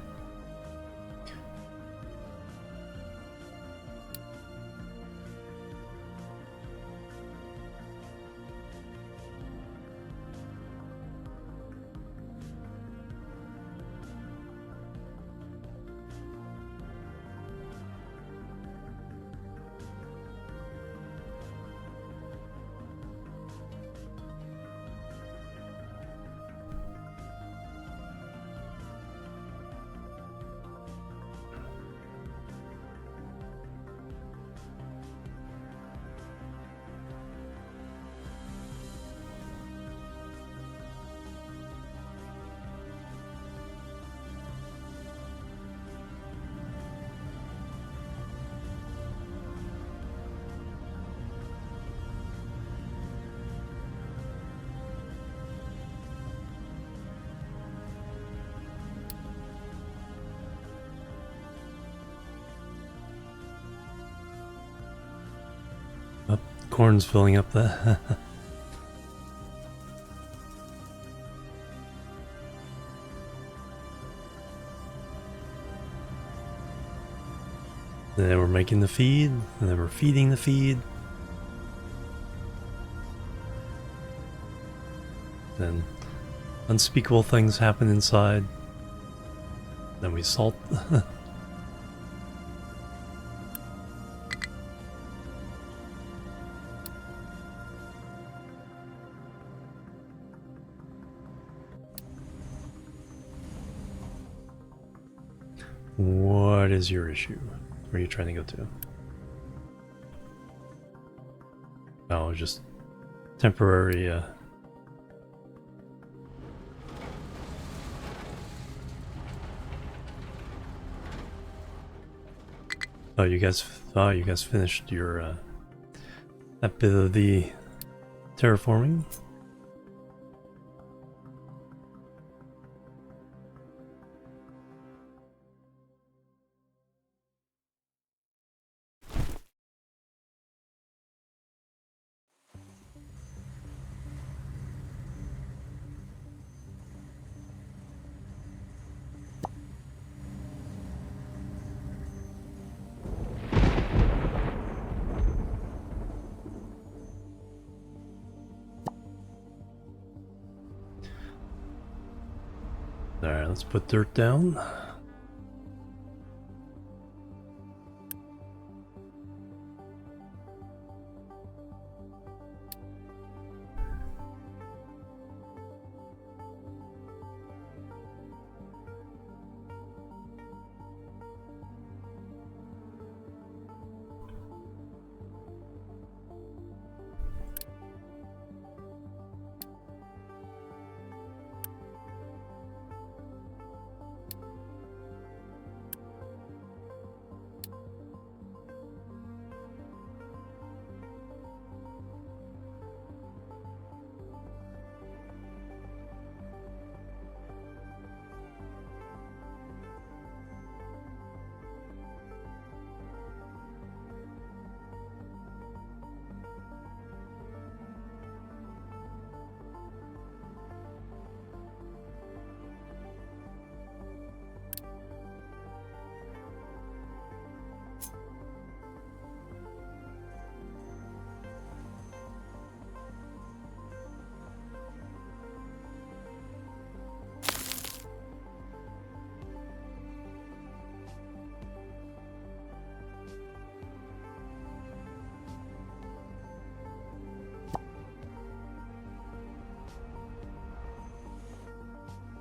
Corn's filling up the then we're making the feed, and then we're feeding the feed. Then unspeakable things happen inside. Then we salt. What is your issue? Where are you trying to go to? Oh, just temporary, Oh, you guys finished your, that bit of the terraforming? Alright, let's put dirt down.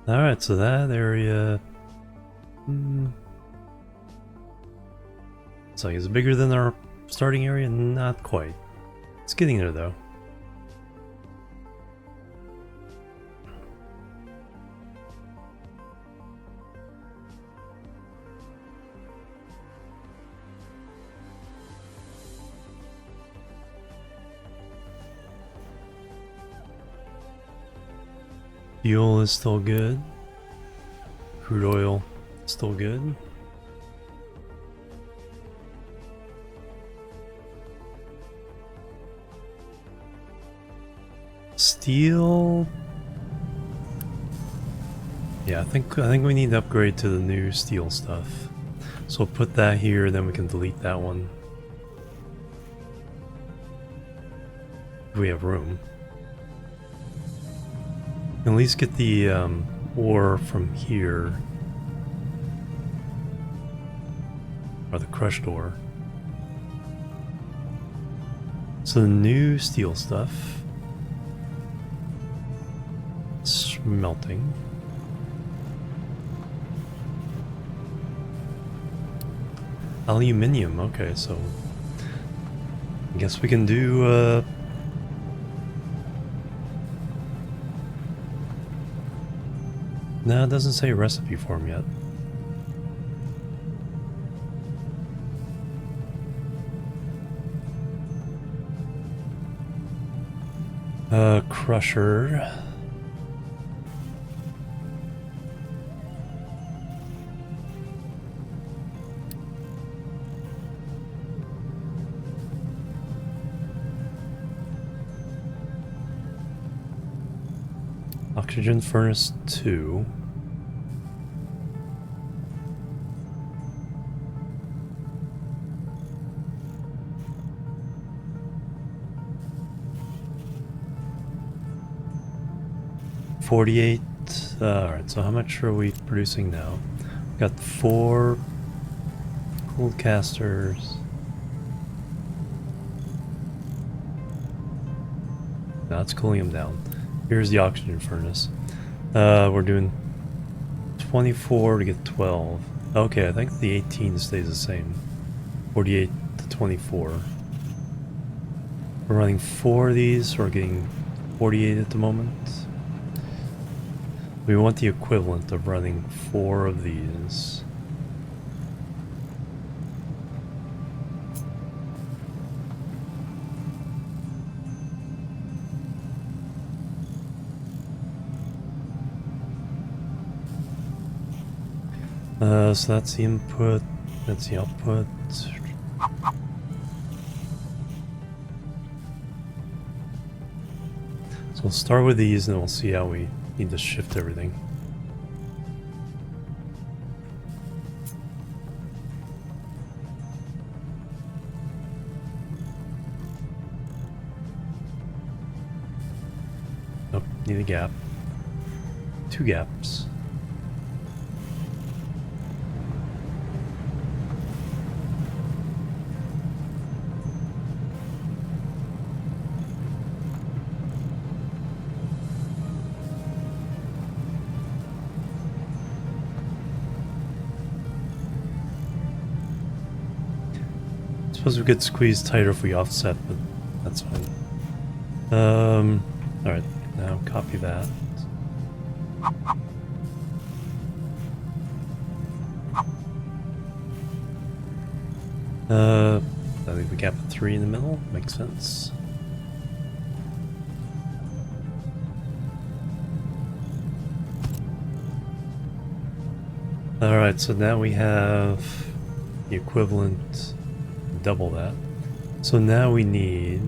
Alright, so that area... It's like, it's bigger than our starting area? Not quite. It's getting there, though. Fuel is still good. Crude oil, still good. Steel. Yeah, I think we need to upgrade to the new steel stuff. So we'll put that here, then we can delete that one. If we have room. At least get the ore from here. Or the crushed ore. So the new steel stuff. Smelting. Aluminium, okay, so I guess we can do no, it doesn't say recipe form yet. Crusher. Oxygen furnace 2. $48. Alright, so how much are we producing now? Got 4 cooled casters. Now it's cooling them down. Here's the oxygen furnace. We're doing 24 to get 12. Okay, I think the 18 stays the same. 48 to 24. We're running 4 of these, so we're getting 48 at the moment. We want the equivalent of running 4 of these. So that's the input, that's the output. So we'll start with these and then we'll see how we need to shift everything. Nope, need a gap. 2 gaps. Suppose we could squeeze tighter if we offset, but that's fine. Alright, now copy that. I think we gap 3 in the middle, makes sense. Alright, so now we have the equivalent, double that. So now we need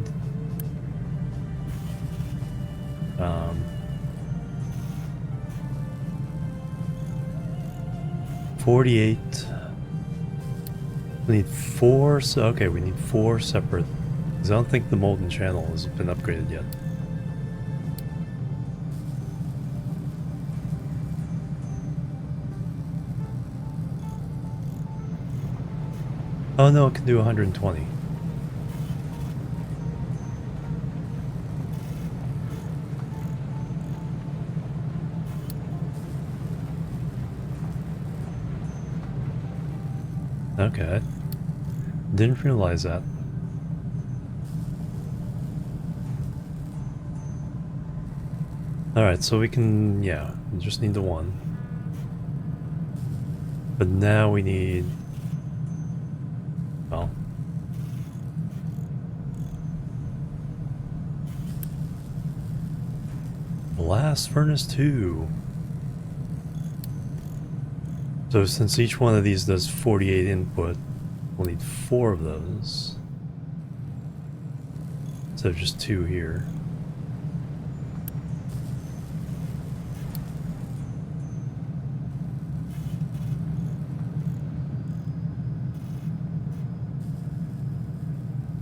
48. We need 4, so okay, we need 4 separate, because I don't think the molten channel has been upgraded yet. Oh no, it can do 120. Okay. Didn't realize that. Alright, so we can, yeah, we just need the 1. But now we need, well, blast furnace 2. So since each one of these does 48 input, we'll need 4 of those instead of just 2 here.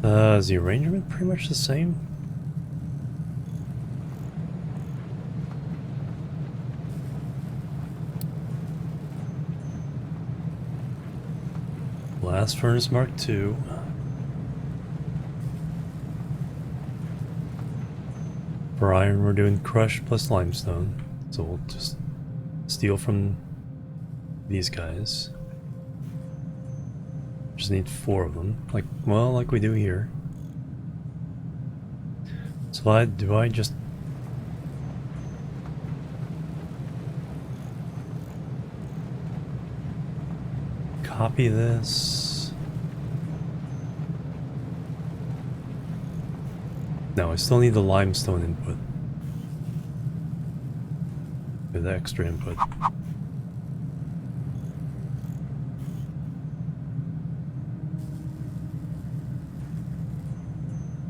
Is the arrangement pretty much the same? Blast furnace Mark II. For iron, we're doing crush plus limestone, so we'll just steal from these guys. Just need 4 of them, like, well, like we do here. So do I just copy this? No, I still need the limestone input with the extra input.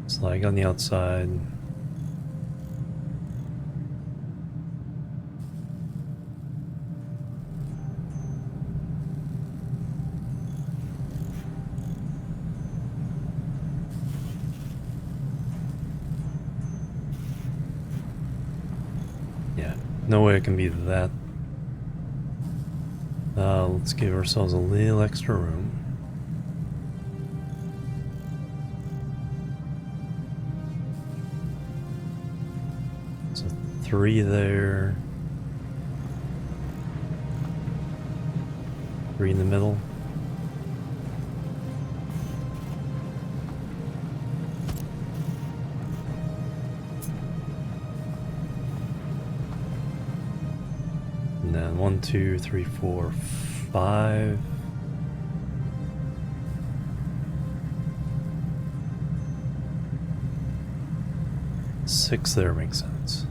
Slag on the outside. Yeah, no way it can be that. Let's give ourselves a little extra room. So 3 there. 3 in the middle. And then 1, 2, 3, 4, 5. Six there makes sense.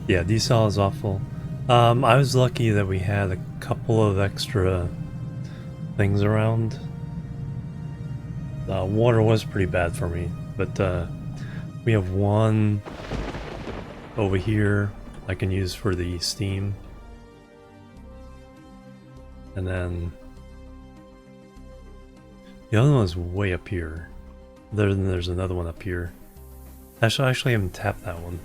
Yeah, desal is awful. I was lucky that we had a couple of extra things around. Water was pretty bad for me, but we have one over here I can use for the steam. And then the other one is way up here. There's another one up here. Actually, I haven't tapped that one.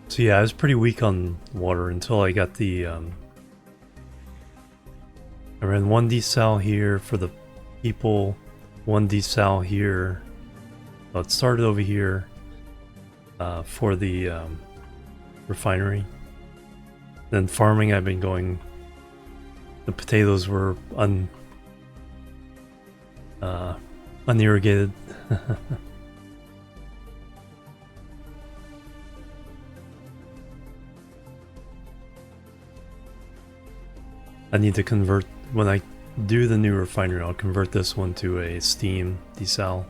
So yeah, I was pretty weak on water until I got the I ran 1 desal here for the people, 1 desal here. Well, it started over here for the refinery. Then farming, I've been going. The potatoes were unirrigated. I need to convert, when I do the new refinery, I'll convert this one to a steam desal.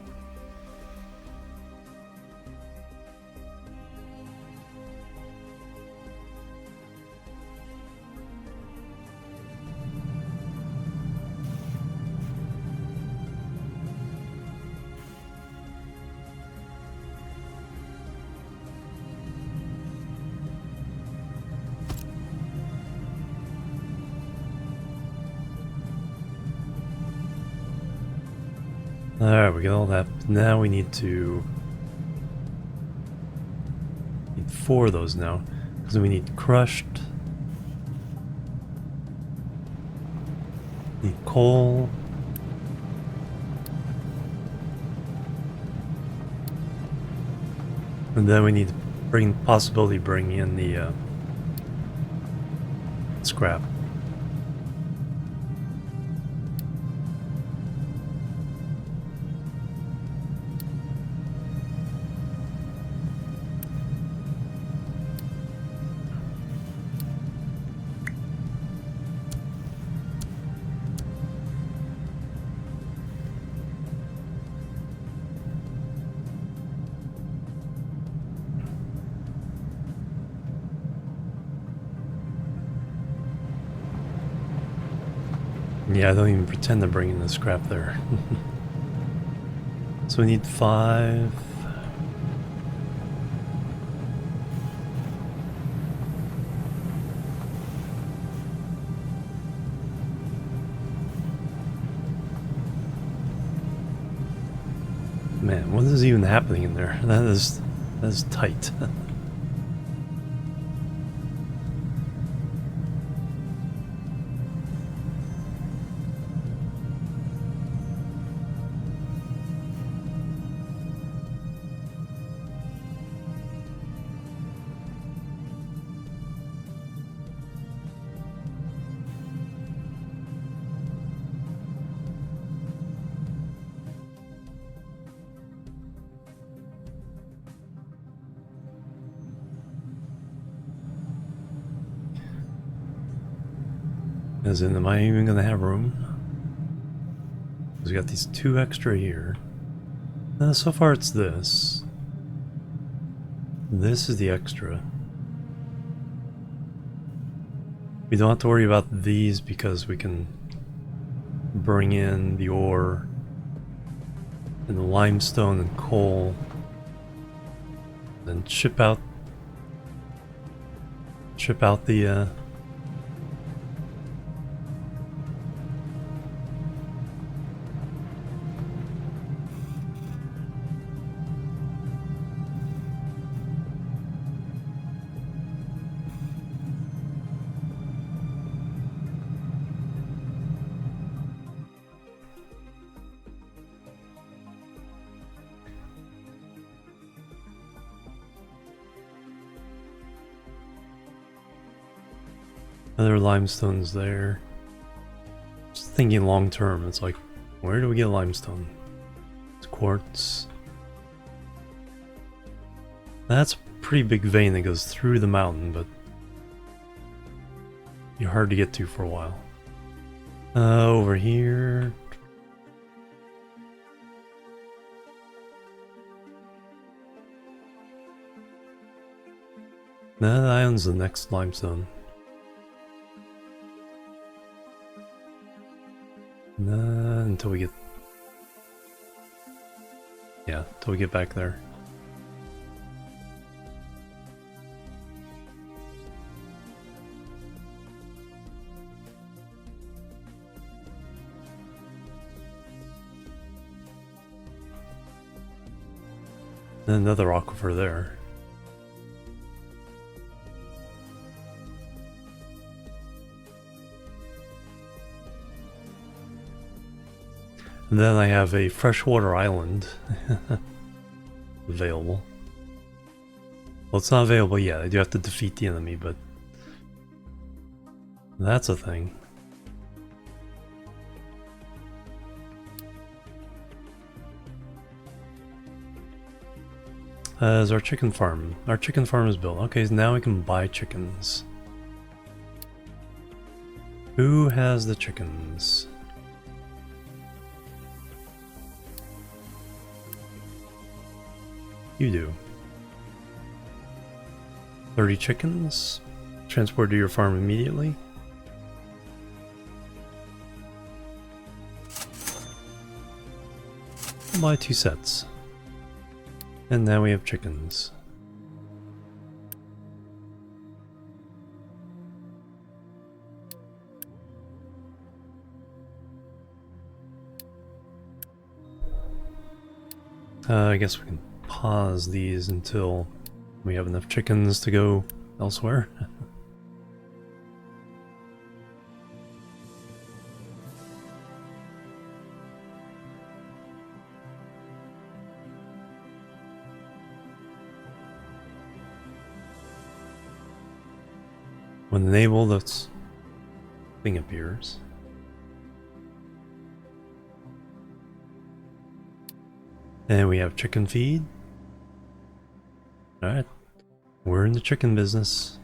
Alright, we got all that. Now we need 4 of those now. Because we need crushed. Need coal. And then we need to possibility bring in the scrap. Yeah, I don't even pretend to bring in the scrap there. So we need 5. Man, what is even happening in there? That is tight. As in, am I even gonna have room? Because we got these 2 extra here. So far it's this. This is the extra. We don't have to worry about these because we can bring in the ore and the limestone and coal. Then ship out the Other limestones there. Just thinking long term, it's like, where do we get limestone? It's quartz. That's a pretty big vein that goes through the mountain, but you're hard to get to for a while. Over here. Nah, that owns the next limestone. Nah, until we get... Yeah, until we get back there. And another aquifer there. And then I have a freshwater island available. Well, it's not available yet. I do have to defeat the enemy, but that's a thing. Is our chicken farm. Our chicken farm is built. Okay, so now we can buy chickens. Who has the chickens? You do. 30 chickens. Transport to your farm immediately. I'll buy 2 sets. And now we have chickens. I guess we can pause these until we have enough chickens to go elsewhere. When enabled, that thing appears. And we have chicken feed. Alright, we're in the chicken business.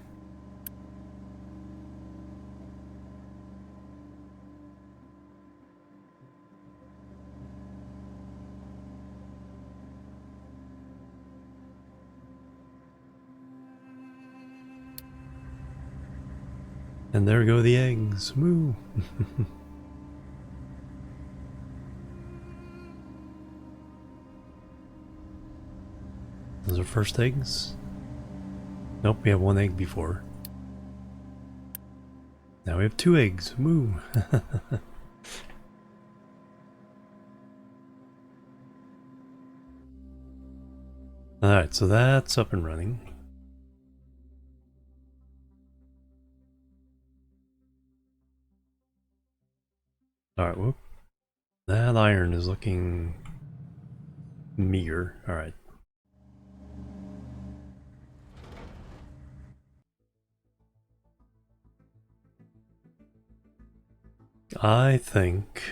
And there go the eggs. Woo! Those are first eggs? Nope, we have 1 egg before. Now we have 2 eggs. Woo! Alright, so that's up and running. Alright, whoop. That iron is looking meager. Alright. I think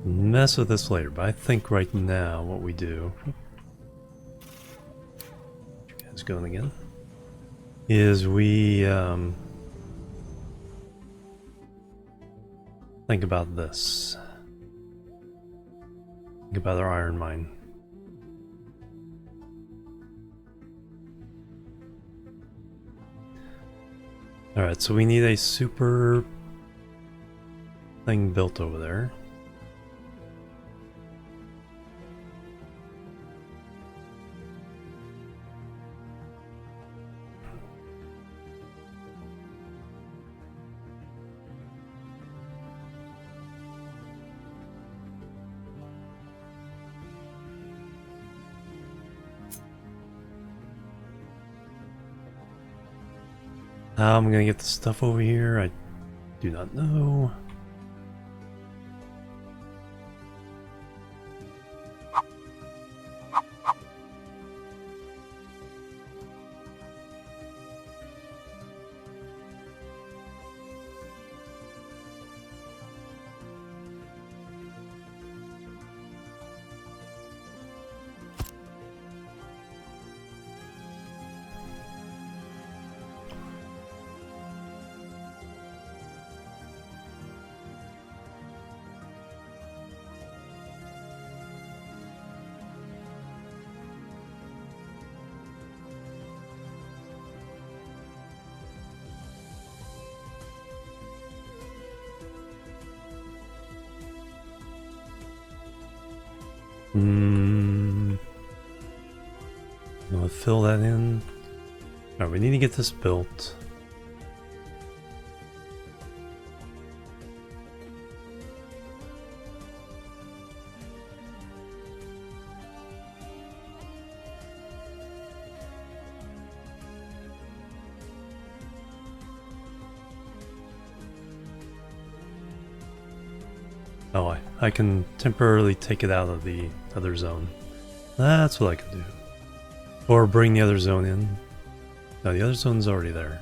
mess with this later, but I think right now what we do, you guys going again, is we think about this. Think about our iron mine. Alright, so we need a super thing built over there. How I'm gonna get the stuff over here, I do not know. I'll fill that in. Alright, we need to get this built. Oh, I can temporarily take it out of the other zone. That's what I can do. Or bring the other zone in. No, the other zone's already there.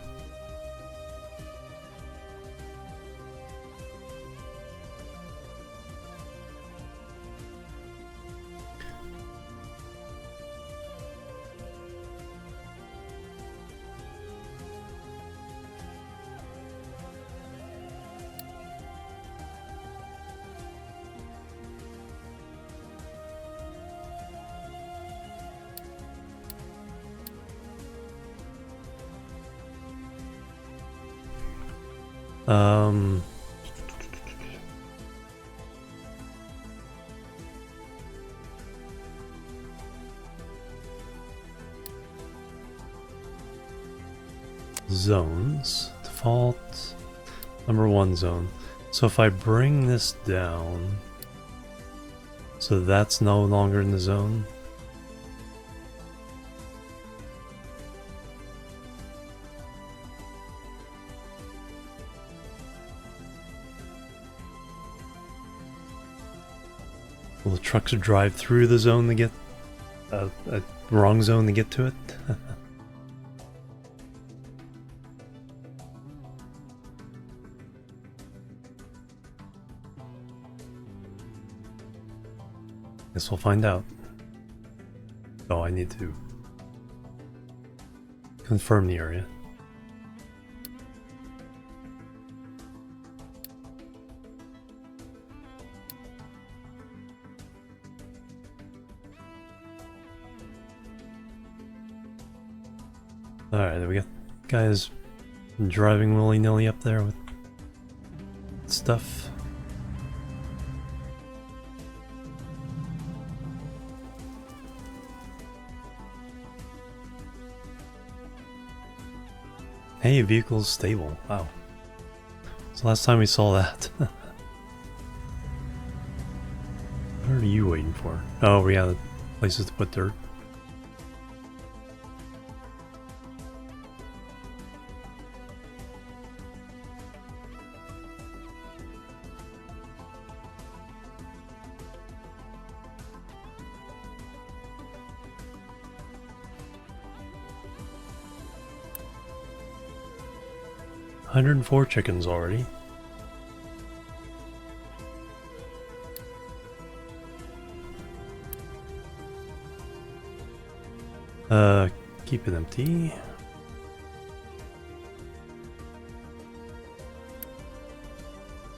Zones. Default. Number 1 zone. So if I bring this down, so that's no longer in the zone. Will the trucks drive through the zone to get a wrong zone to get to it? Guess we'll find out. Oh, I need to confirm the area. Alright, we got guys driving willy-nilly up there with stuff. Hey, vehicle's stable. Wow. It's the last time we saw that. What are you waiting for? Oh, we got places to put dirt. $104 chickens already. Keep it empty.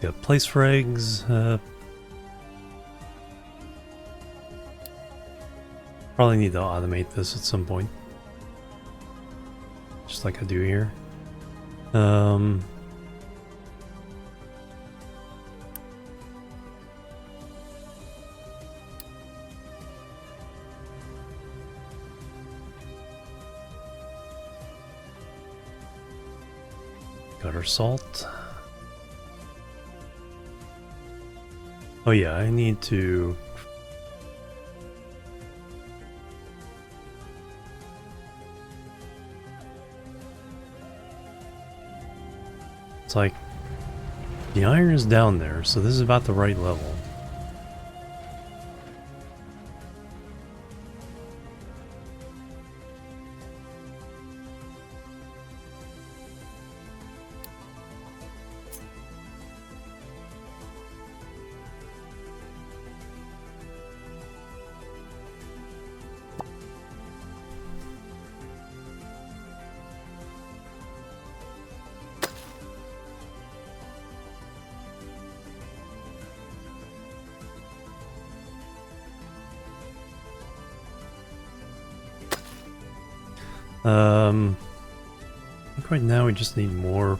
Got place for eggs. Probably need to automate this at some point. Just like I do here. Got our salt. Oh yeah, I need to it's like the iron is down there, so this is about the right level. I think right now we just need more.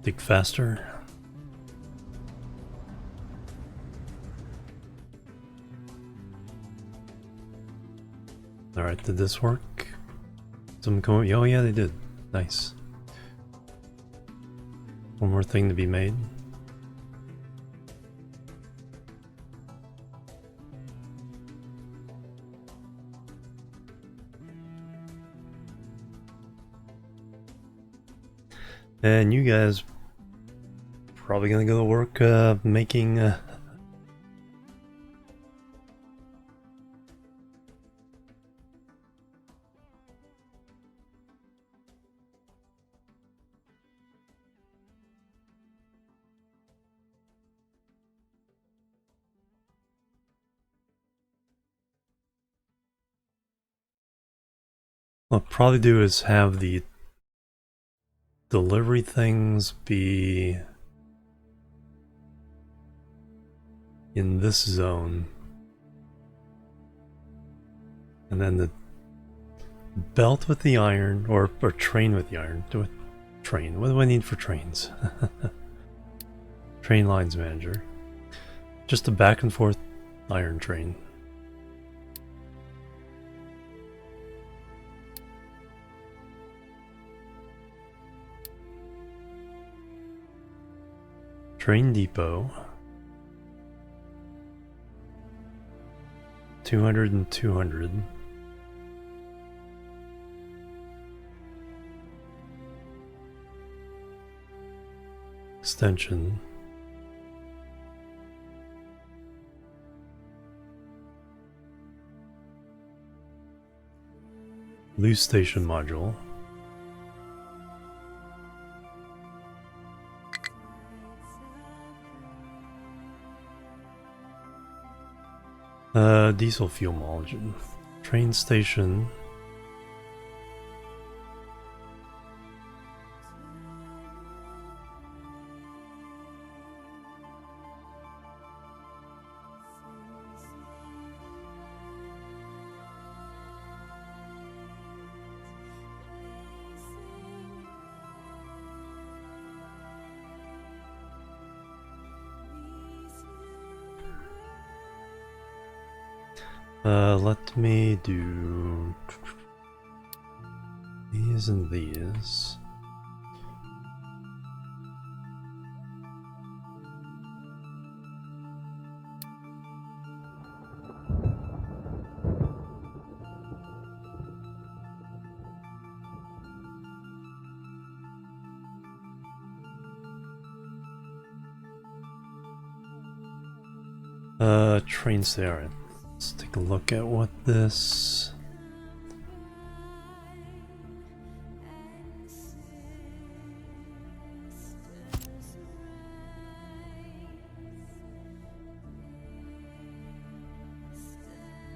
Dig faster. Alright, did this work? Some come. Oh yeah, they did. Nice. One more thing to be made. And you guys probably gonna go to work making what I'll probably do is have the delivery things be in this zone, and then the belt with the iron, or train with the iron. Do it. Train. What do I need for trains? Train lines manager. Just a back and forth iron train. Train depot. 200 and 200. Extension. Loose station module. Diesel fuel module. Train station. Let me do these and these. Train there. Let's take a look at what this.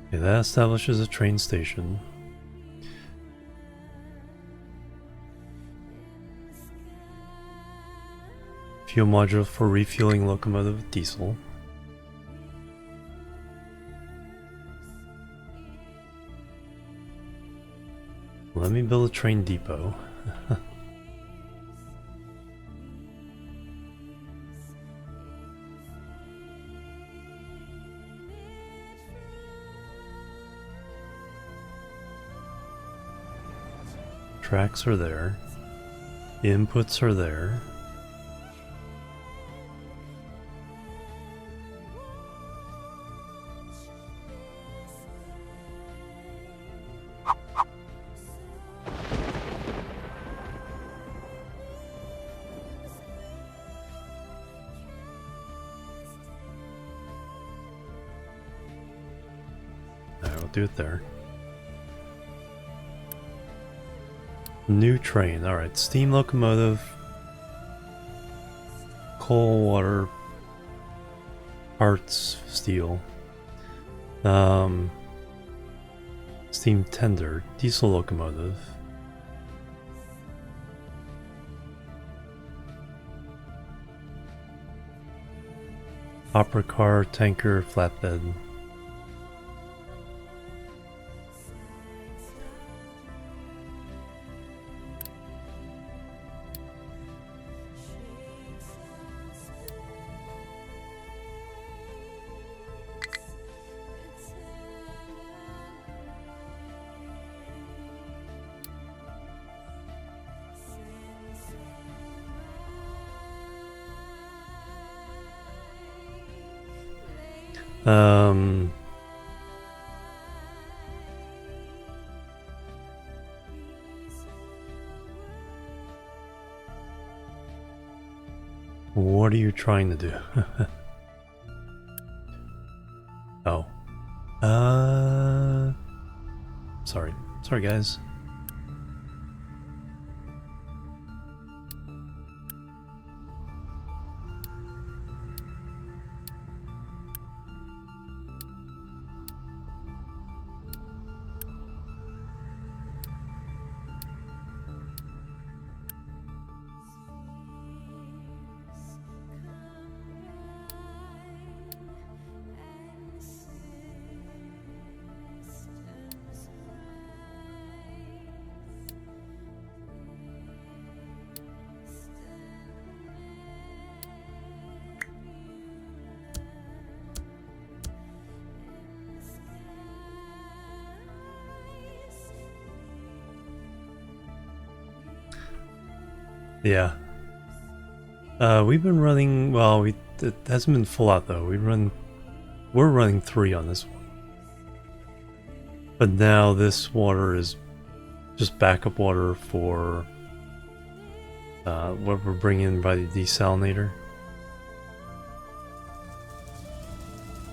Okay, that establishes a train station. Fuel module for refueling locomotive with diesel. Let me build a train depot. Tracks are there. Inputs are there. Do it there. New train. Alright, steam locomotive. Coal, water, parts, steel. Steam tender. Diesel locomotive. Opera car, tanker, flatbed. Um, what are you trying to do? Oh. Sorry. Sorry, guys. Yeah. We've been running, well, it hasn't been full out though. We're running 3 on this one. But now this water is just backup water for what we're bringing in by the desalinator.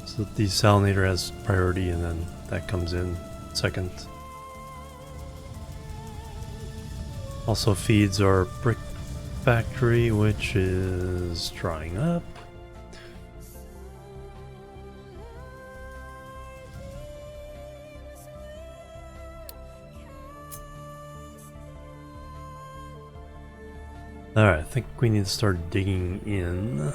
So the desalinator has priority and then that comes in second. Also feeds our brick factory, which is drying up. Alright, I think we need to start digging in.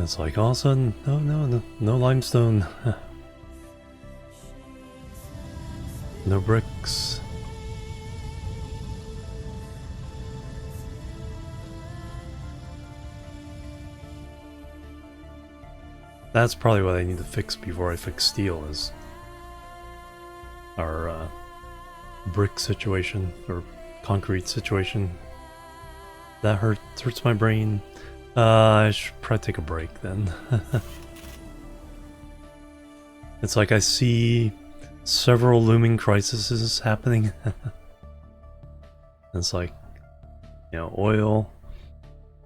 It's like all of a sudden, no limestone. No bricks. That's probably what I need to fix before I fix steel is our brick situation or concrete situation. That hurts my brain. I should probably take a break then. It's like I see several looming crises happening. It's like, you know, oil,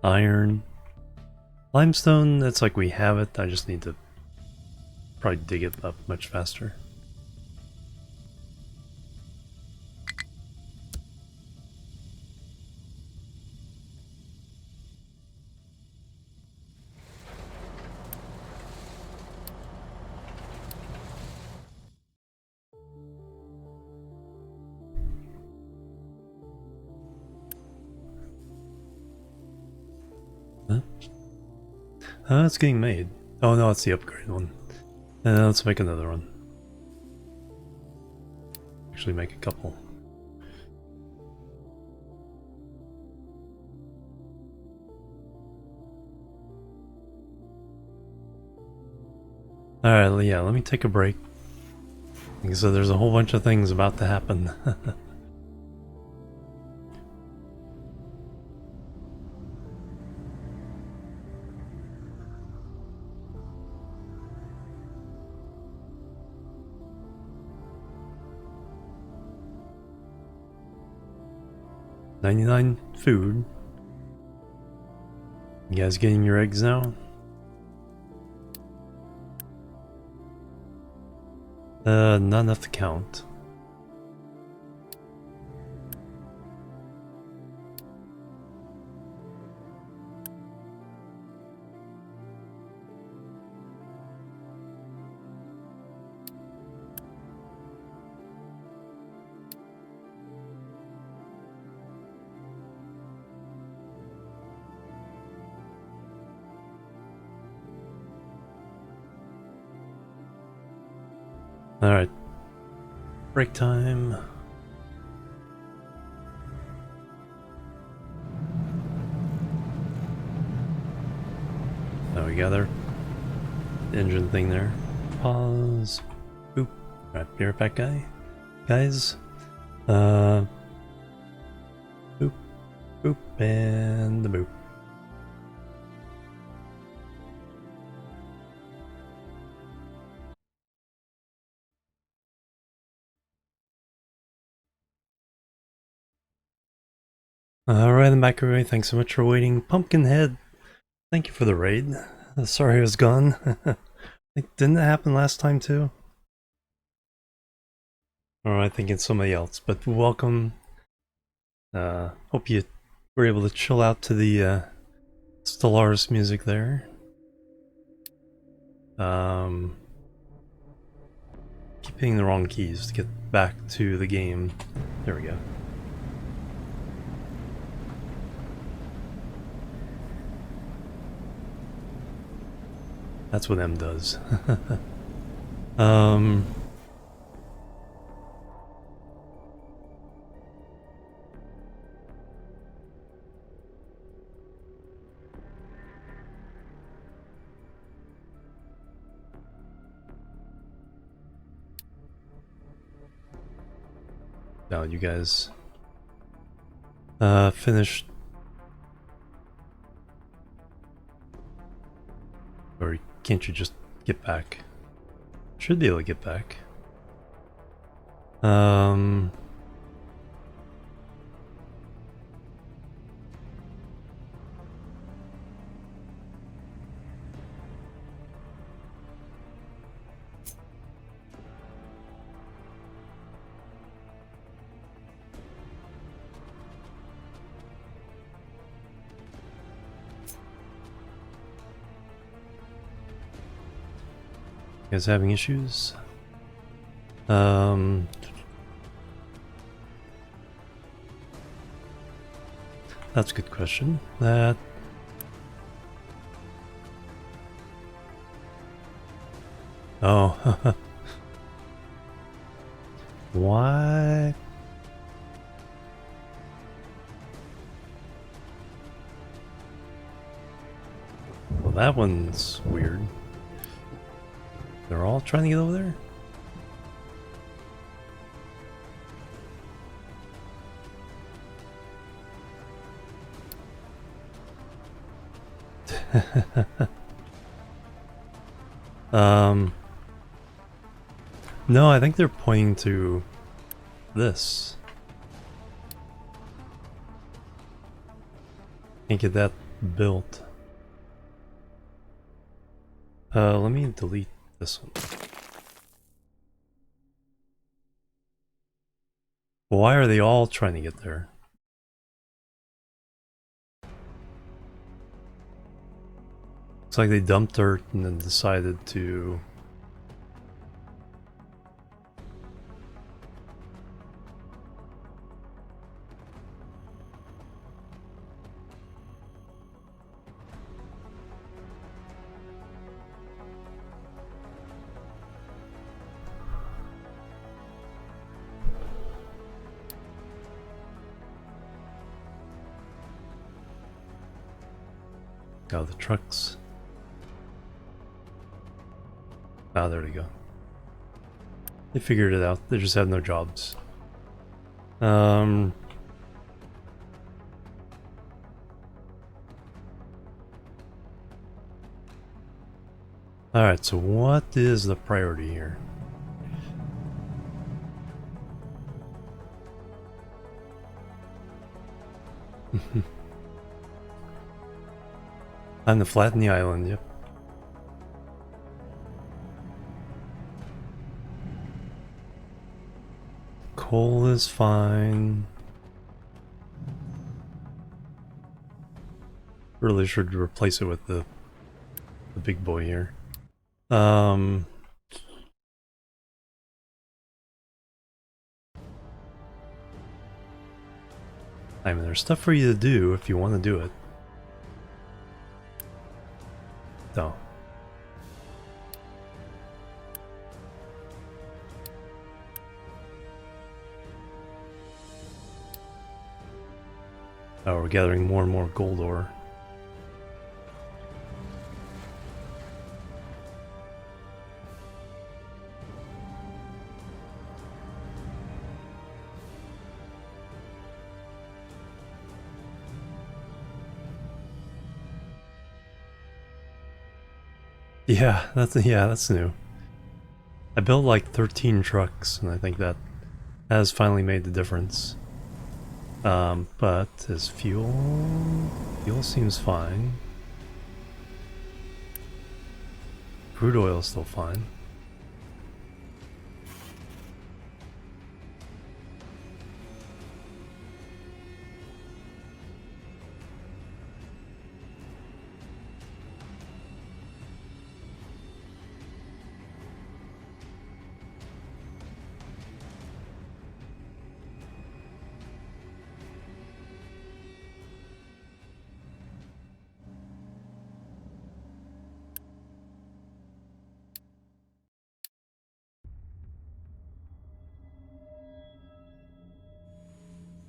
iron, limestone. It's like we have it. I just need to probably dig it up much faster. It's getting made. Oh no, it's the upgrade one. Let's make another one. Actually make a couple. Alright, yeah, let me take a break. So there's a whole bunch of things about to happen. 99 food. You guys getting your eggs now? Not enough to count. Alright. Break time. Now we got our engine thing there. Pause. Boop. Alright, be right back, guys. Boop. Boop. And the boop. Alright, I'm back, everybody. Thanks so much for waiting. Pumpkinhead, thank you for the raid. Sorry I was gone. Didn't that happen last time too? Or I think it's somebody else, but welcome. Hope you were able to chill out to the Stellaris music there. Keep hitting the wrong keys to get back to the game. There we go. That's what M does. Now you guys finished, or can't you just get back? Should be able to get back. You guys having issues? That's a good question. Oh. Why? Well, that one's weird. They're all trying to get over there? No, I think they're pointing to this. Can't get that built. Let me delete this one. Why are they all trying to get there? It's like they dumped dirt and then decided to... Oh, the trucks. Ah, there we go. They figured it out. They just had no jobs. Alright, so what is the priority here? Time to flatten the island, yep. Coal is fine. Really should replace it with the big boy here. I mean, there's stuff for you to do if you want to do it. No. Oh, we're gathering more and more gold ore. Yeah, that's new. I built like 13 trucks, and I think that has finally made the difference. But is fuel? Fuel seems fine. Crude oil is still fine.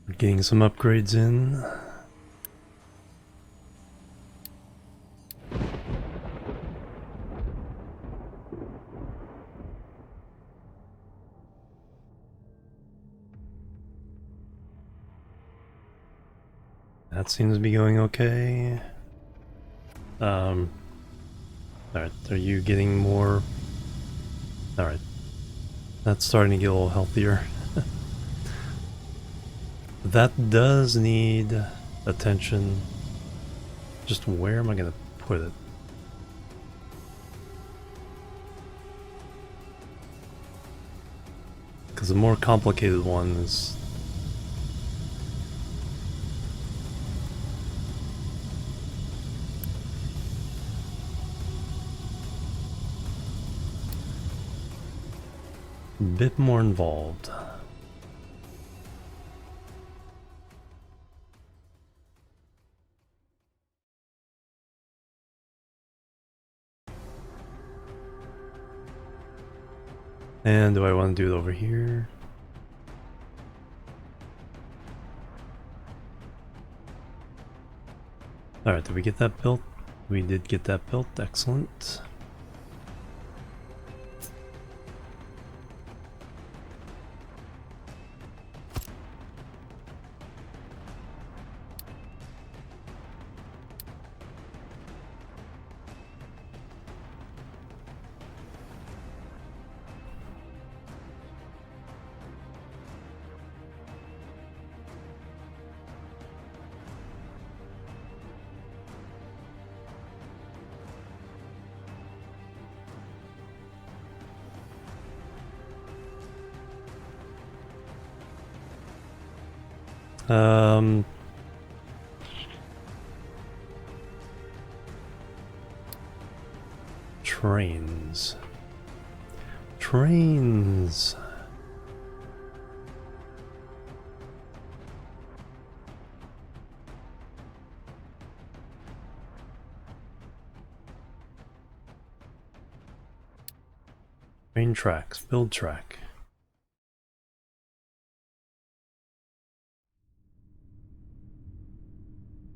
We're getting some upgrades in. That seems to be going okay. Alright, are you getting more? Alright. That's starting to get a little healthier. That does need attention. Just where am I gonna put it? Because the more complicated one is... a bit more involved. And do I want to do it over here? Alright, did we get that built? We did get that built, excellent. Trains. Trains. Train tracks. Build track.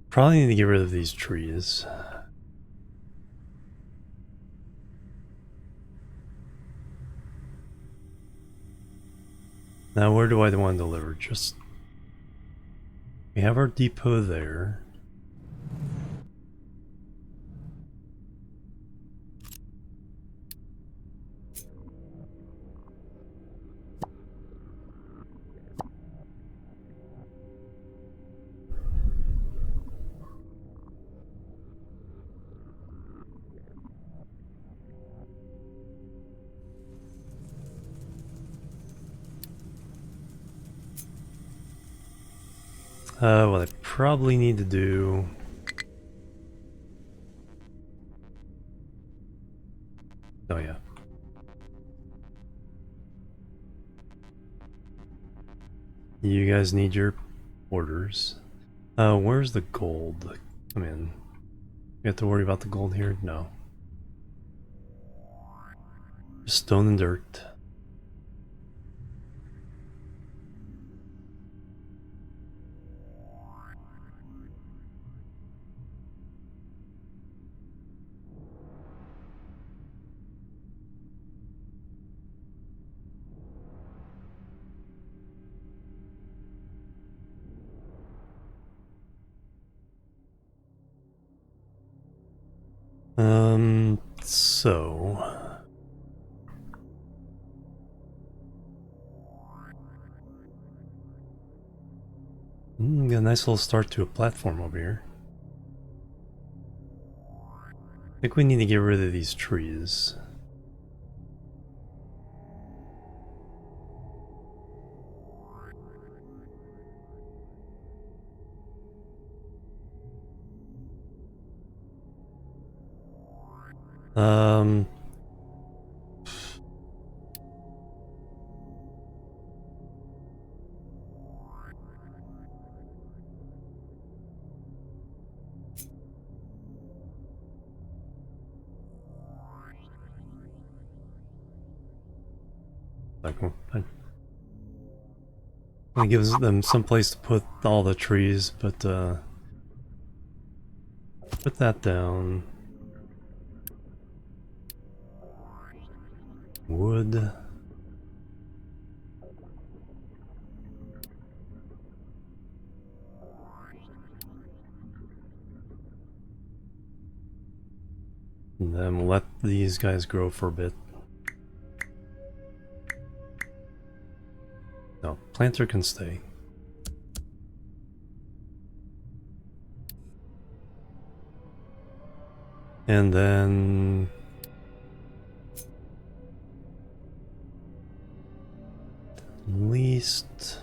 Probably need to get rid of these trees. Now where do I want to deliver? Just... we have our depot there. What I probably need to do... oh yeah. You guys need your orders. Where's the gold? Come in. You have to worry about the gold here? No. Just stone and dirt. So got a nice little start to a platform over here. I think we need to get rid of these trees. Um, it gives them some place to put all the trees, but put that down. Wood. And then we'll let these guys grow for a bit. No, planter can stay. And then at least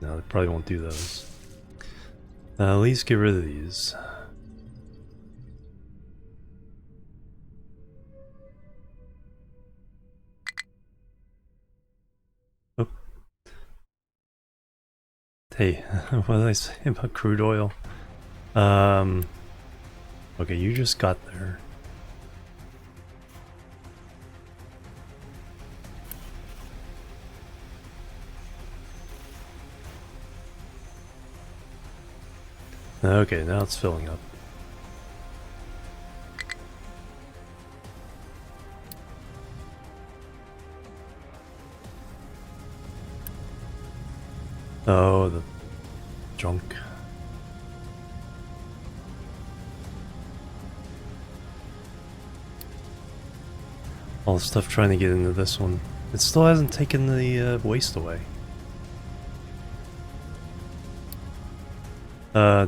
no, they probably won't do those. At least get rid of these. Oh. Hey, what did I say about crude oil? Okay, you just got there. Okay, now it's filling up. Oh, the junk. All the stuff trying to get into this one. It still hasn't taken the waste away.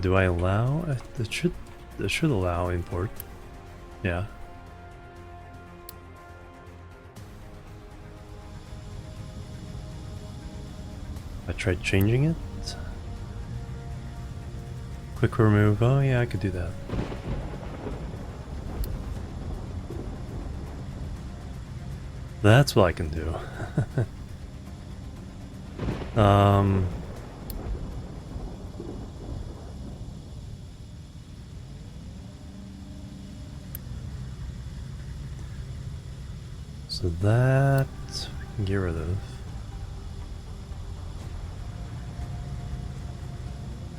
Do I allow? It should allow import. Yeah. I tried changing it. Quick remove. Oh yeah, I could do that. That's what I can do. So that we can get rid of.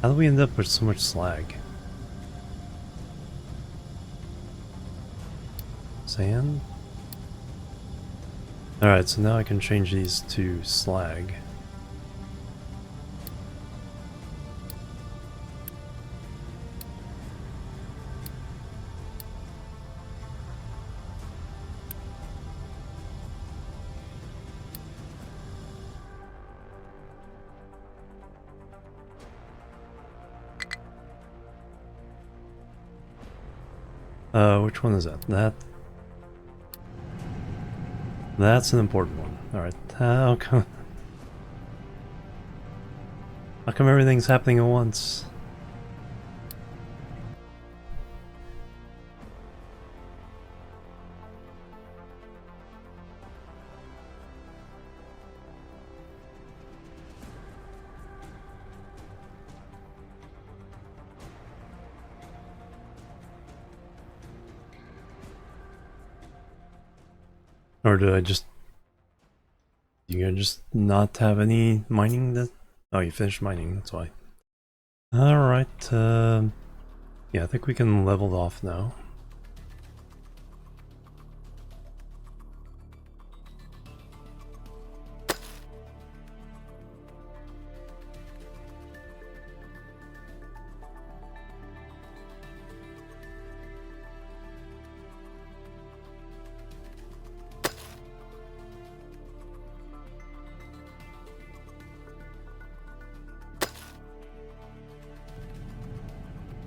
How do we end up with so much slag? Sand? Alright, so now I can change these to slag. Which one is that? That's an important one. Alright, how come everything's happening at once? Or do I just... You gonna just not have any mining that... Oh, you finished mining, that's why. Alright, yeah, I think we can level off now.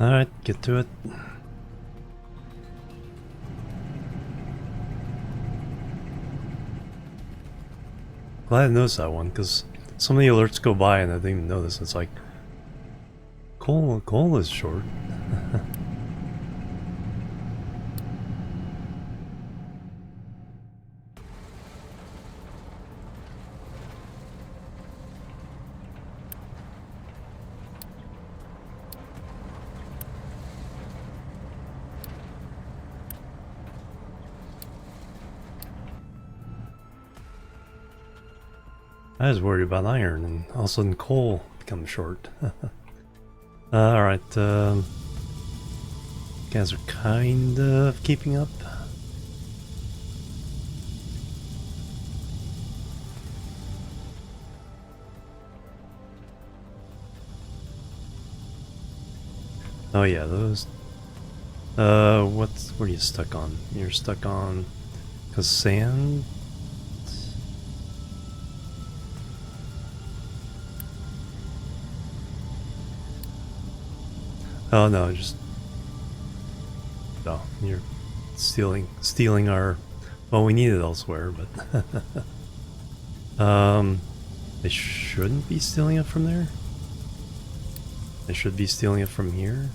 Alright, get to it. Glad I noticed that one, because so many alerts go by and I didn't even notice. It's like, coal is short. I was worried about iron, and all of a sudden coal becomes short. Alright, guys are kind of keeping up. Oh yeah, those... what are you stuck on? You're stuck on... Cause sand... Oh no, just... No, you're stealing our... Well, we need it elsewhere, but... they shouldn't be stealing it from there? They should be stealing it from here?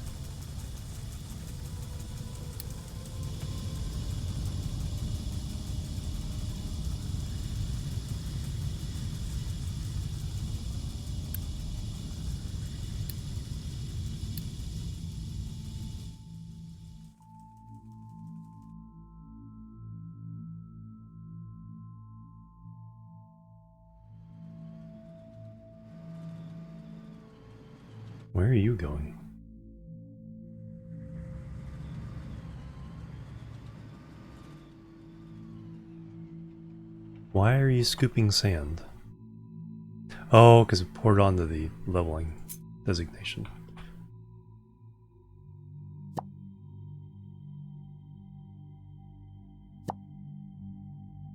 Where are you going? Why are you scooping sand? Oh, because it poured onto the leveling designation.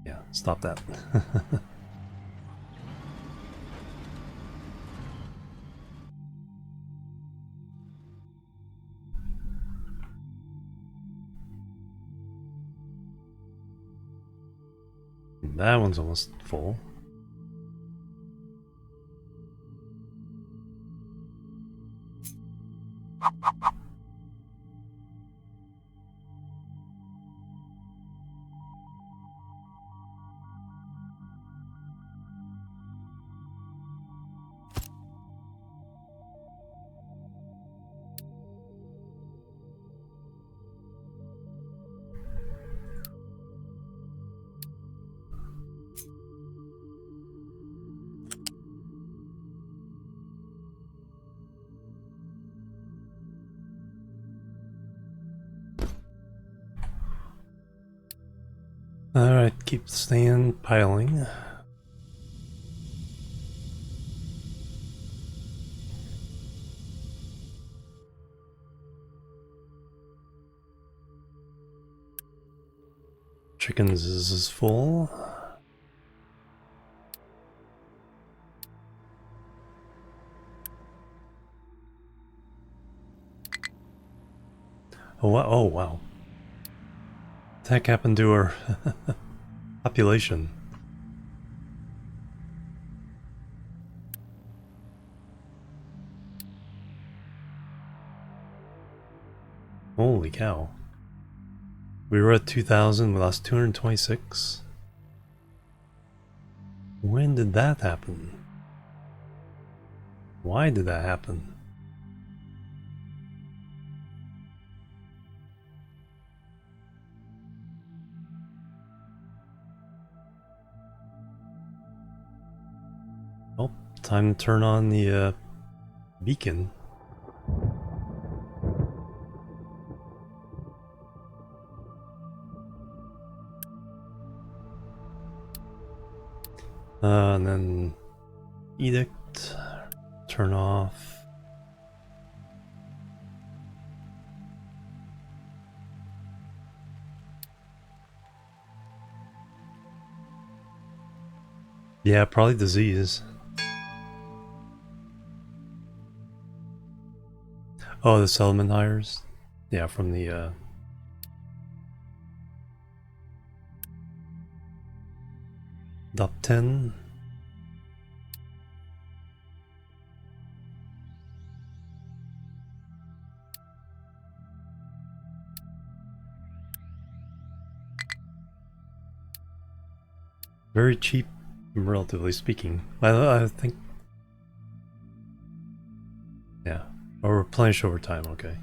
Yeah, stop that. That one's almost full. Alright, keep sand piling. Chickens is full. Oh wow. What the heck happened to our population? Holy cow. We were at 2,000, we lost 226. When did that happen? Why did that happen? Oh, time to turn on the beacon. And then edict, turn off. Yeah, probably disease. Oh, the settlement hires? Yeah, from the top 10. Very cheap, relatively speaking. I think. Yeah. Or replenish over time, okay.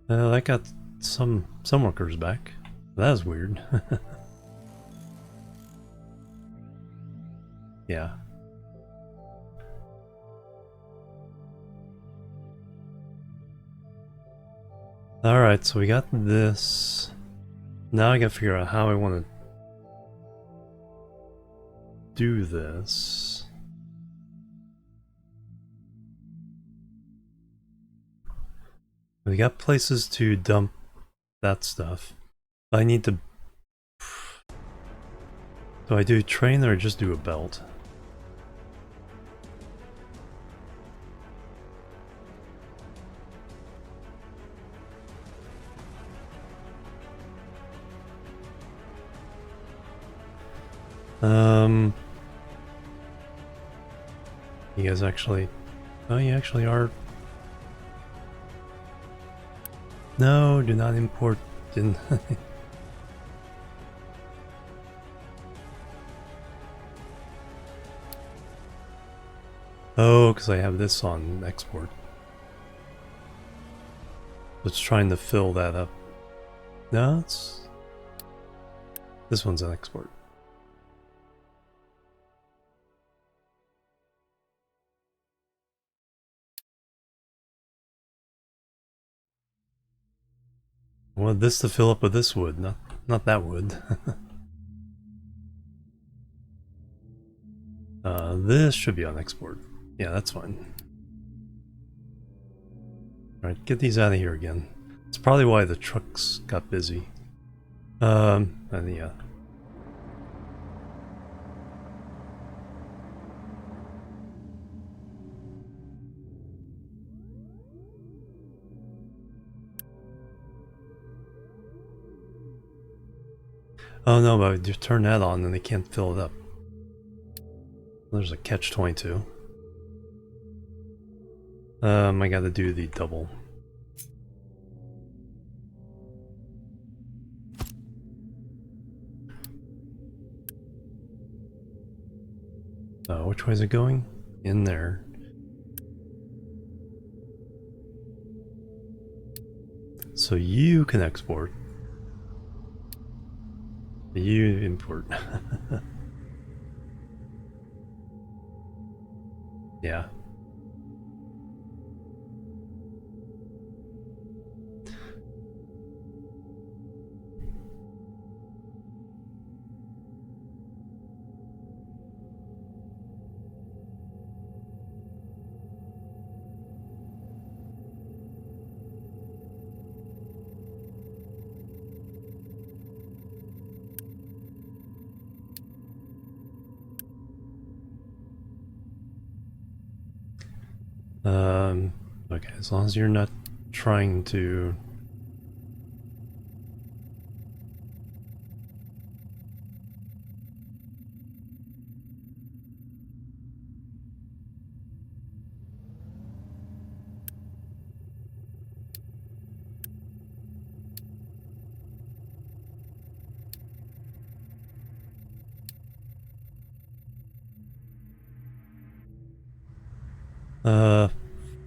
I got some workers back. That was weird. Yeah. Alright, so we got this. Now I gotta figure out how I want to do this. We got places to dump that stuff. I need to... Do I do train or just do a belt? You guys actually... Oh, you actually are... No, do not import... Didn't... Oh, because I have this on export. It's trying to fill that up. No, it's... This one's on export. I wanted this to fill up with this wood, not that wood. This should be on export. Yeah, that's fine. Alright, get these out of here again. It's probably why the trucks got busy. And yeah. Oh no, but you turn that on and they can't fill it up. There's a catch-22. I gotta do the double. Which way is it going? In there. So you can export. You import. Yeah. Okay, as long as you're not trying to...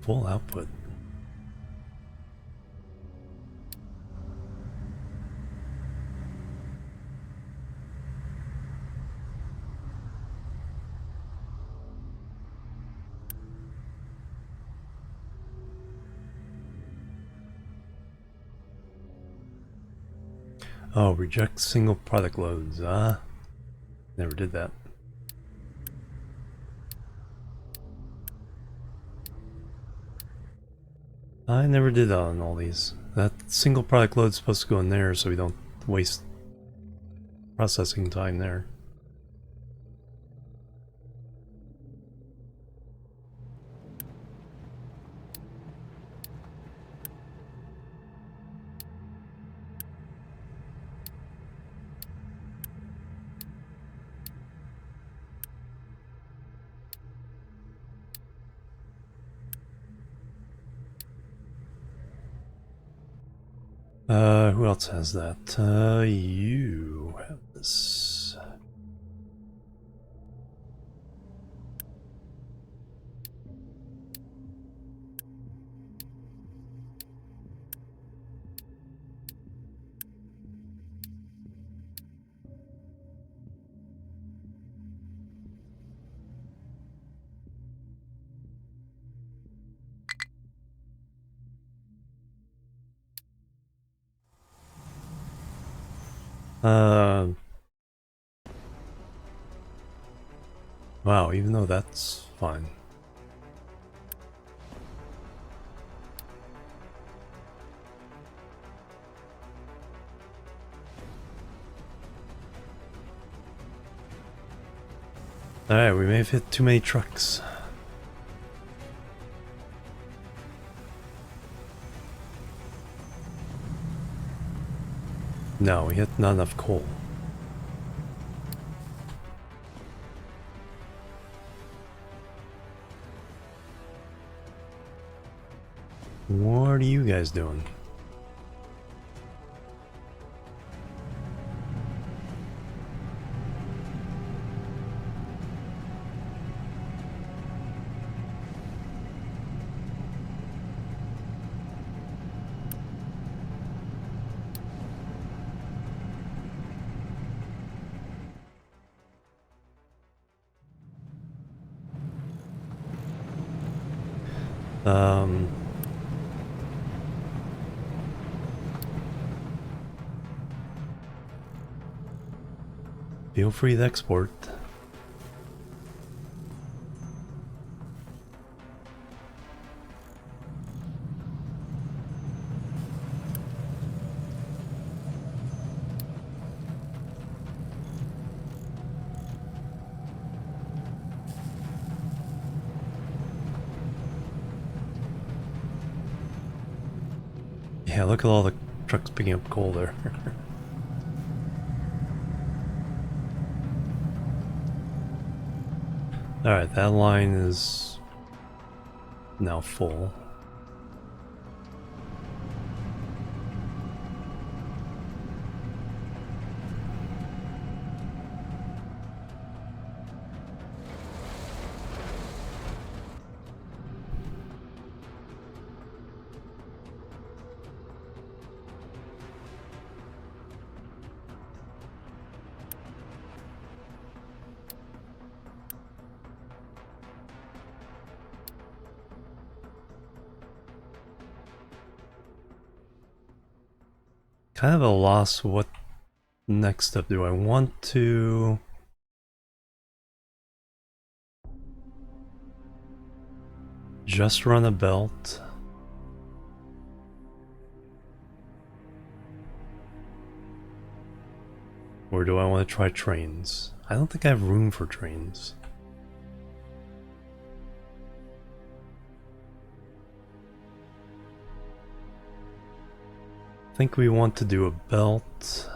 full output. Oh, reject single product loads. Never did that. I never did that on all these. That single product load is supposed to go in there so we don't waste processing time there. Who else has that? You have this. Wow, even though that's fine. Alright, we may have hit too many trucks. No, we hit not enough coal. What are you guys doing? Feel free to export. Yeah, look at all the trucks picking up coal there. Alright, that line is now full. Kind of a loss. What next step do I want to? Just run a belt. Or do I want to try trains? I don't think I have room for trains. I think we want to do a belt.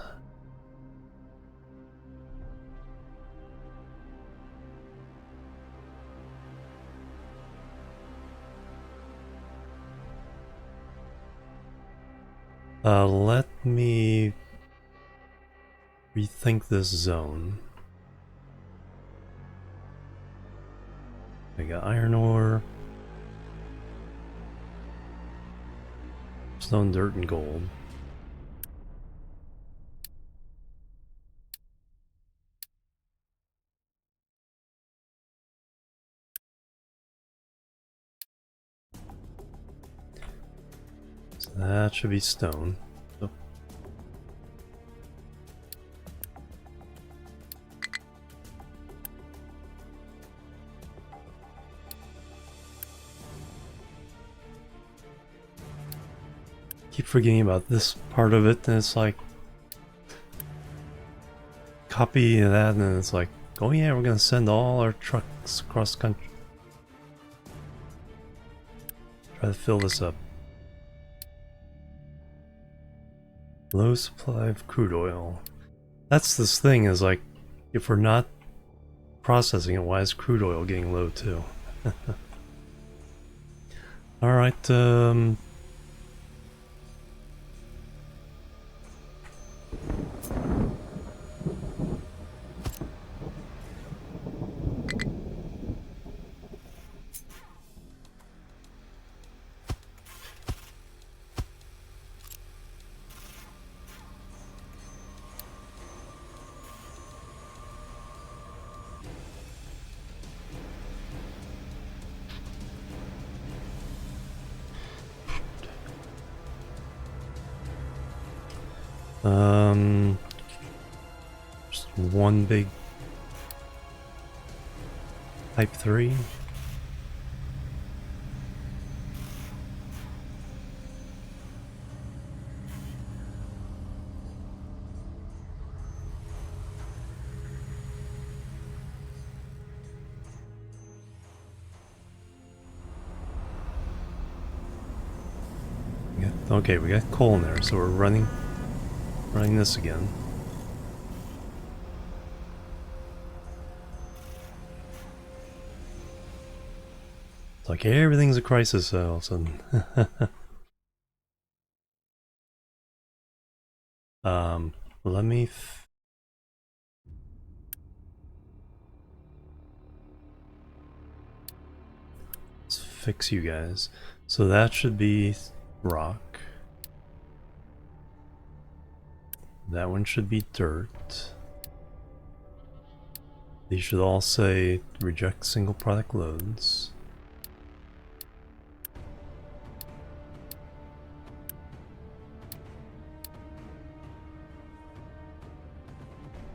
Let me rethink this zone. I got iron ore, stone, dirt, and gold. So that should be stone. Oh. Keep forgetting about this part of it, and it's like copy that, and it's like, oh yeah, we're gonna send all our trucks across country. Try to fill this up. Low supply of crude oil. That's this thing, is like, if we're not processing it, why is crude oil getting low too? Alright, Just one big type 3. Okay, we got coal in there, so we're running this again. It's like everything's a crisis all of a sudden. Let me let's fix you guys. So that should be rock. That one should be dirt. These should all say reject single product loads.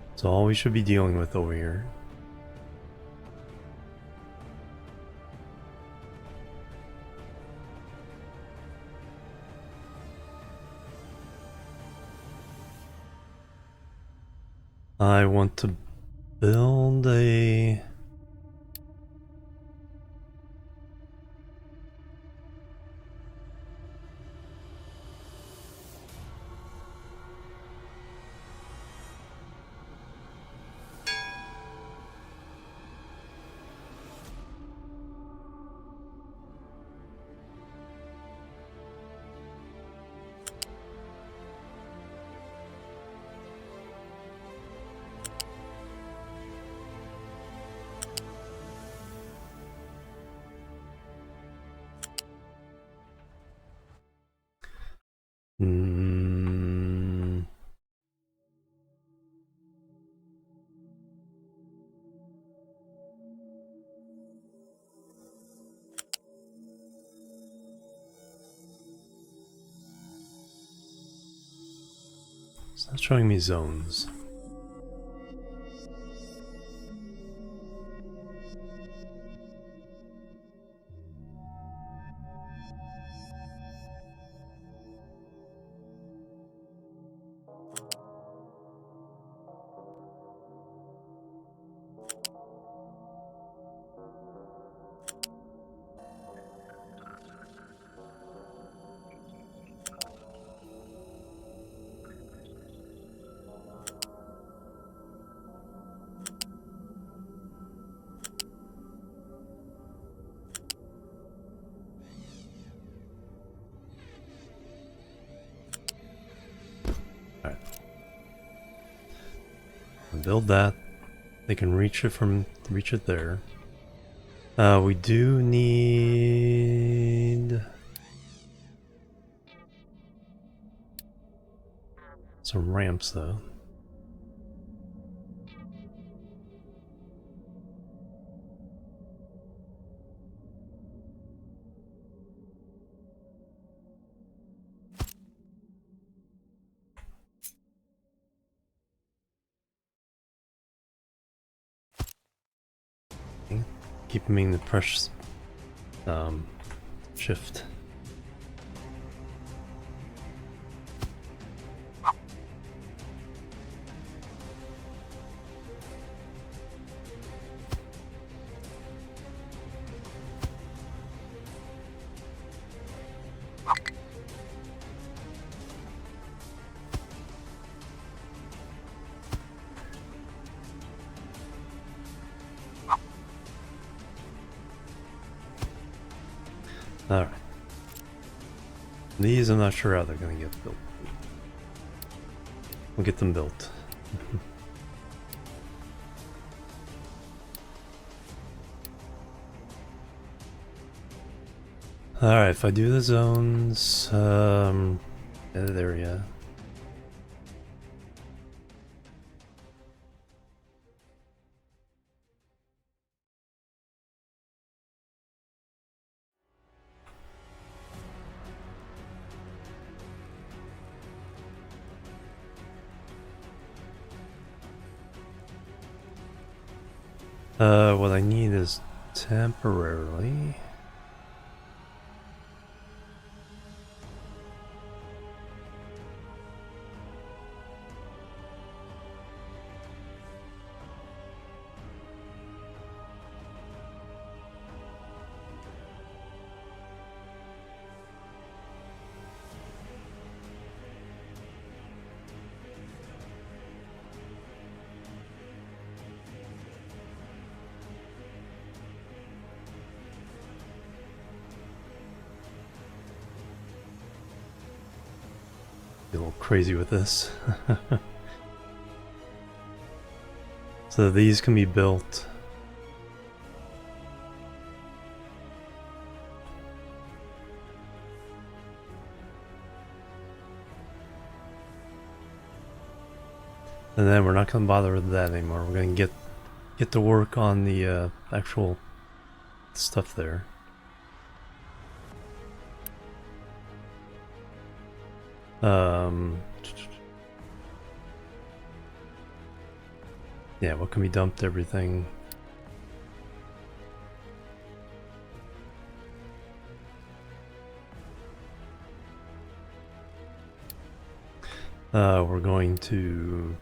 That's all we should be dealing with over here. I want to build a... It's not showing me zones. Alright. Build that. They can reach it there. We do need some ramps though. Keep them in the press shift. Alright. These I'm not sure how they're gonna get built. We'll get them built. Alright, if I do the zones, edit area. What I need is temporarily. A little crazy with this. So these can be built. And then we're not going to bother with that anymore. We're going to get to work on the actual stuff there. Yeah, what can be dumped? Everything. We're going to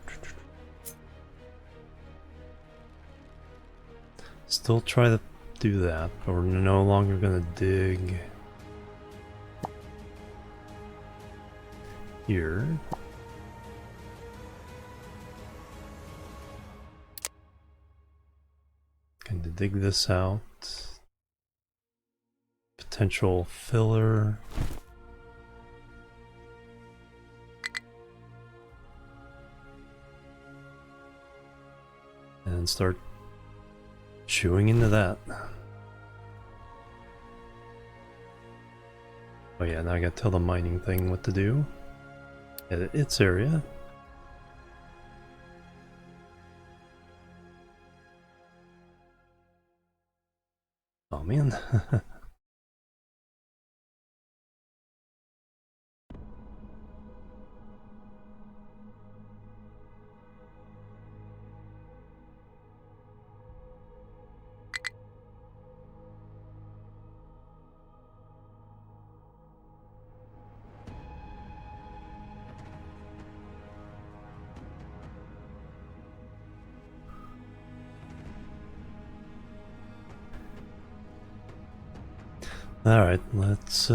still try to do that, but we're no longer going to dig here. Going to dig this out. Potential filler. And start chewing into that. Oh yeah, now I gotta tell the mining thing what to do at its area. Oh man. Alright, let's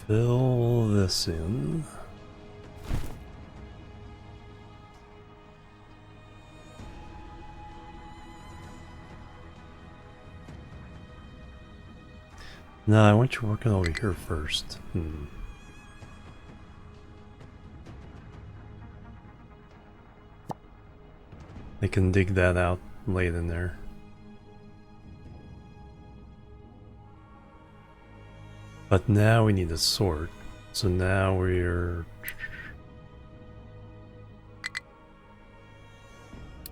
fill this in. No, I want you working over here first. They can dig that out late in there. But now we need to sort. So now we're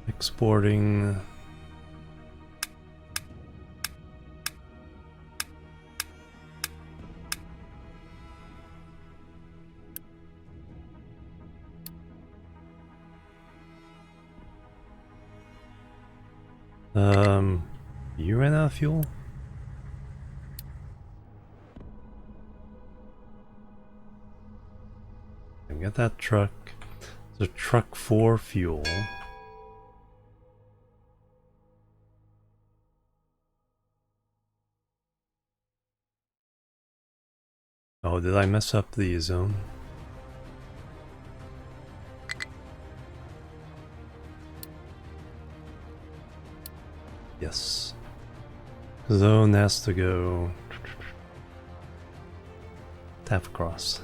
exporting. You ran out of fuel? I got that truck. There's a truck for fuel. Oh, did I mess up the zone? Yes. Zone has to go tap across.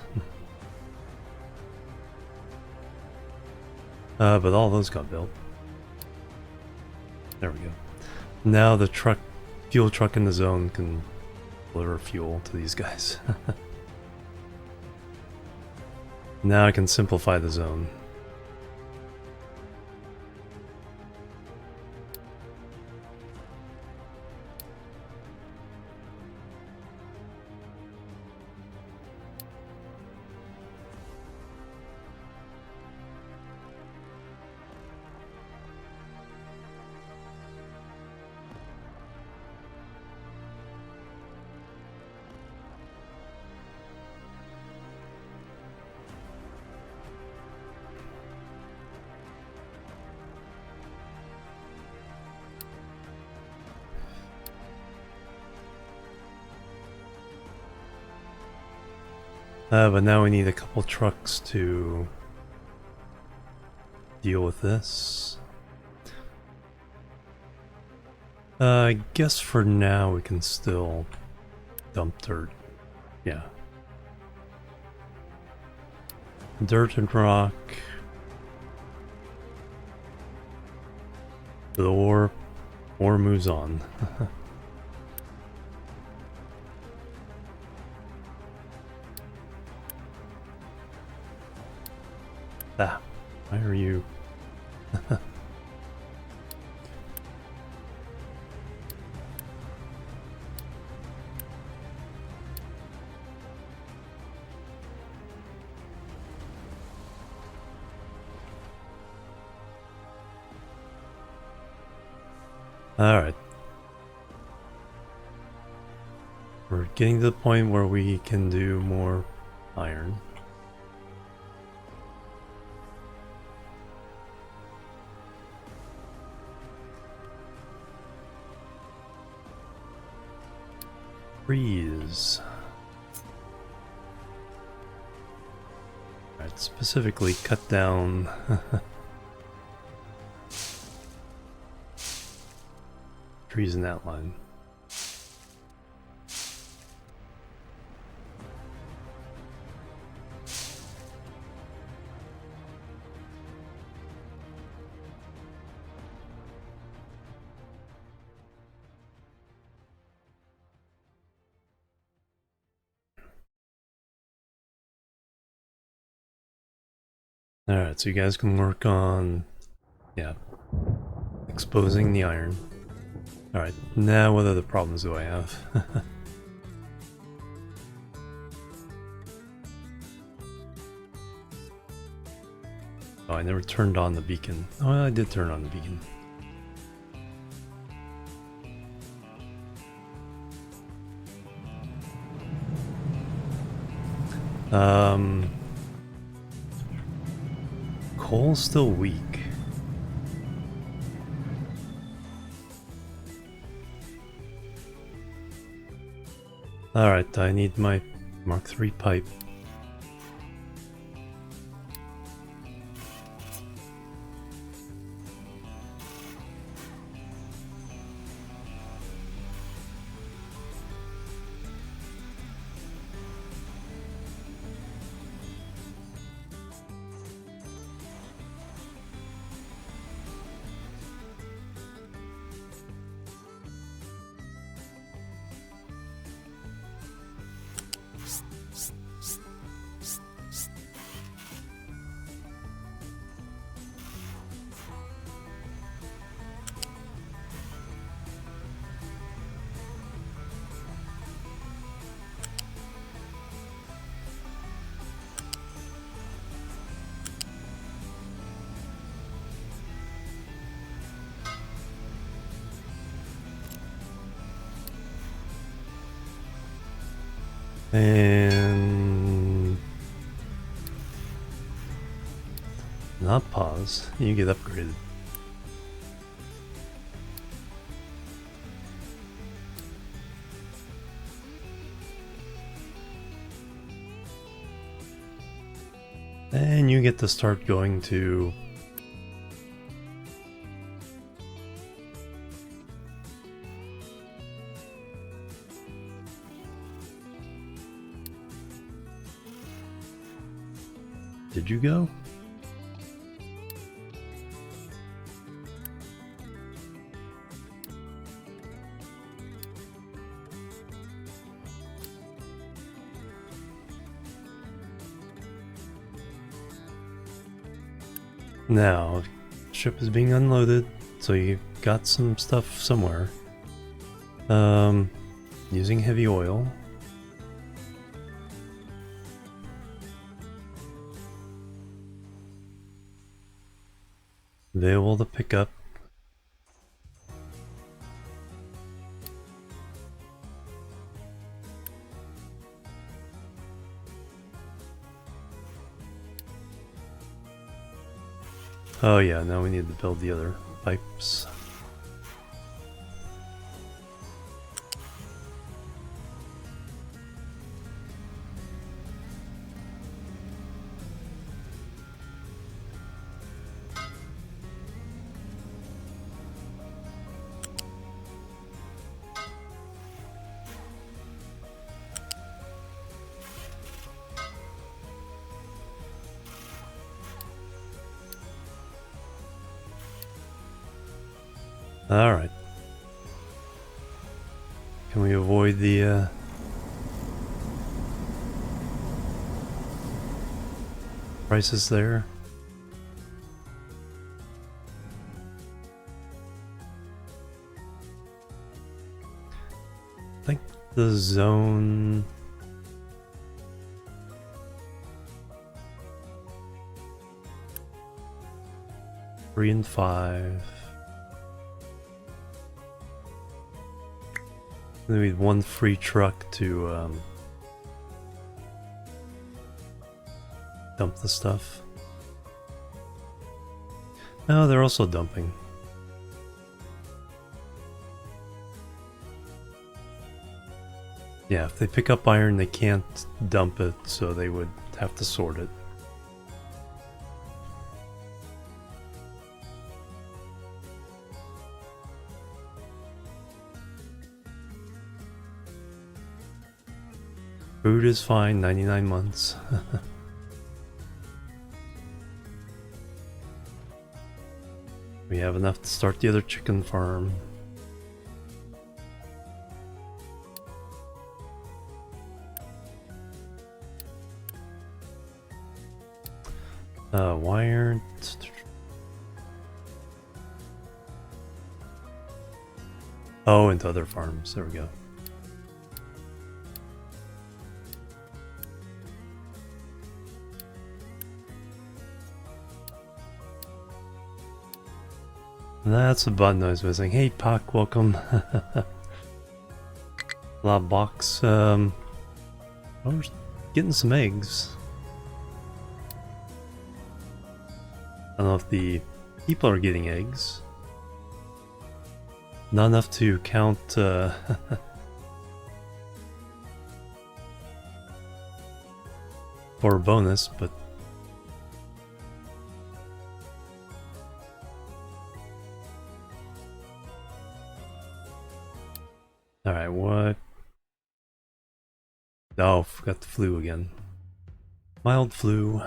But all those got built. There we go. Now the fuel truck in the zone can deliver fuel to these guys. Now I can simplify the zone. But now we need a couple trucks to deal with this. I guess for now we can still dump dirt. Yeah. Dirt and rock. The ore moves on. Ah, why are you? Alright. We're getting to the point where we can do more iron. Freeze. Alright, specifically cut down trees in that line. Alright, so you guys can work on, yeah, exposing the iron. Alright, now what other problems do I have? Oh, I never turned on the beacon. Oh, I did turn on the beacon. Coal's still weak. Alright, I need my Mark III pipe. And not pause. You get upgraded. And you get to start going to Did you go? Now, ship is being unloaded, so you got some stuff somewhere. Using heavy oil. Available to pick up. Oh yeah, now we need to build the other pipes. Alright. Can we avoid the prices there? I think the zone... Three and 5. We need one free truck to dump the stuff. No, they're also dumping. Yeah, if they pick up iron, they can't dump it, so they would have to sort it. Food is fine, 99 months. We have enough to start the other chicken farm. Why aren't... Oh, into other farms, there we go. That's the button I was missing. Hey, Pac, welcome. La box. Oh, we're getting some eggs. I don't know if the people are getting eggs. Not enough to count. For a bonus, but. Alright, what? Oh, forgot the flu again. Mild flu.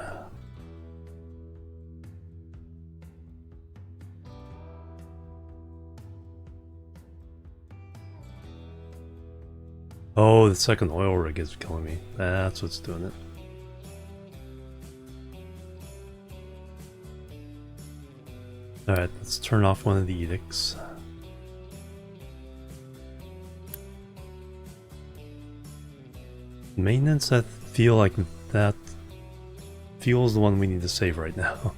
Oh, the second oil rig is killing me. That's what's doing it. Alright, let's turn off one of the edicts. Maintenance, I feel like that fuel is the one we need to save right now.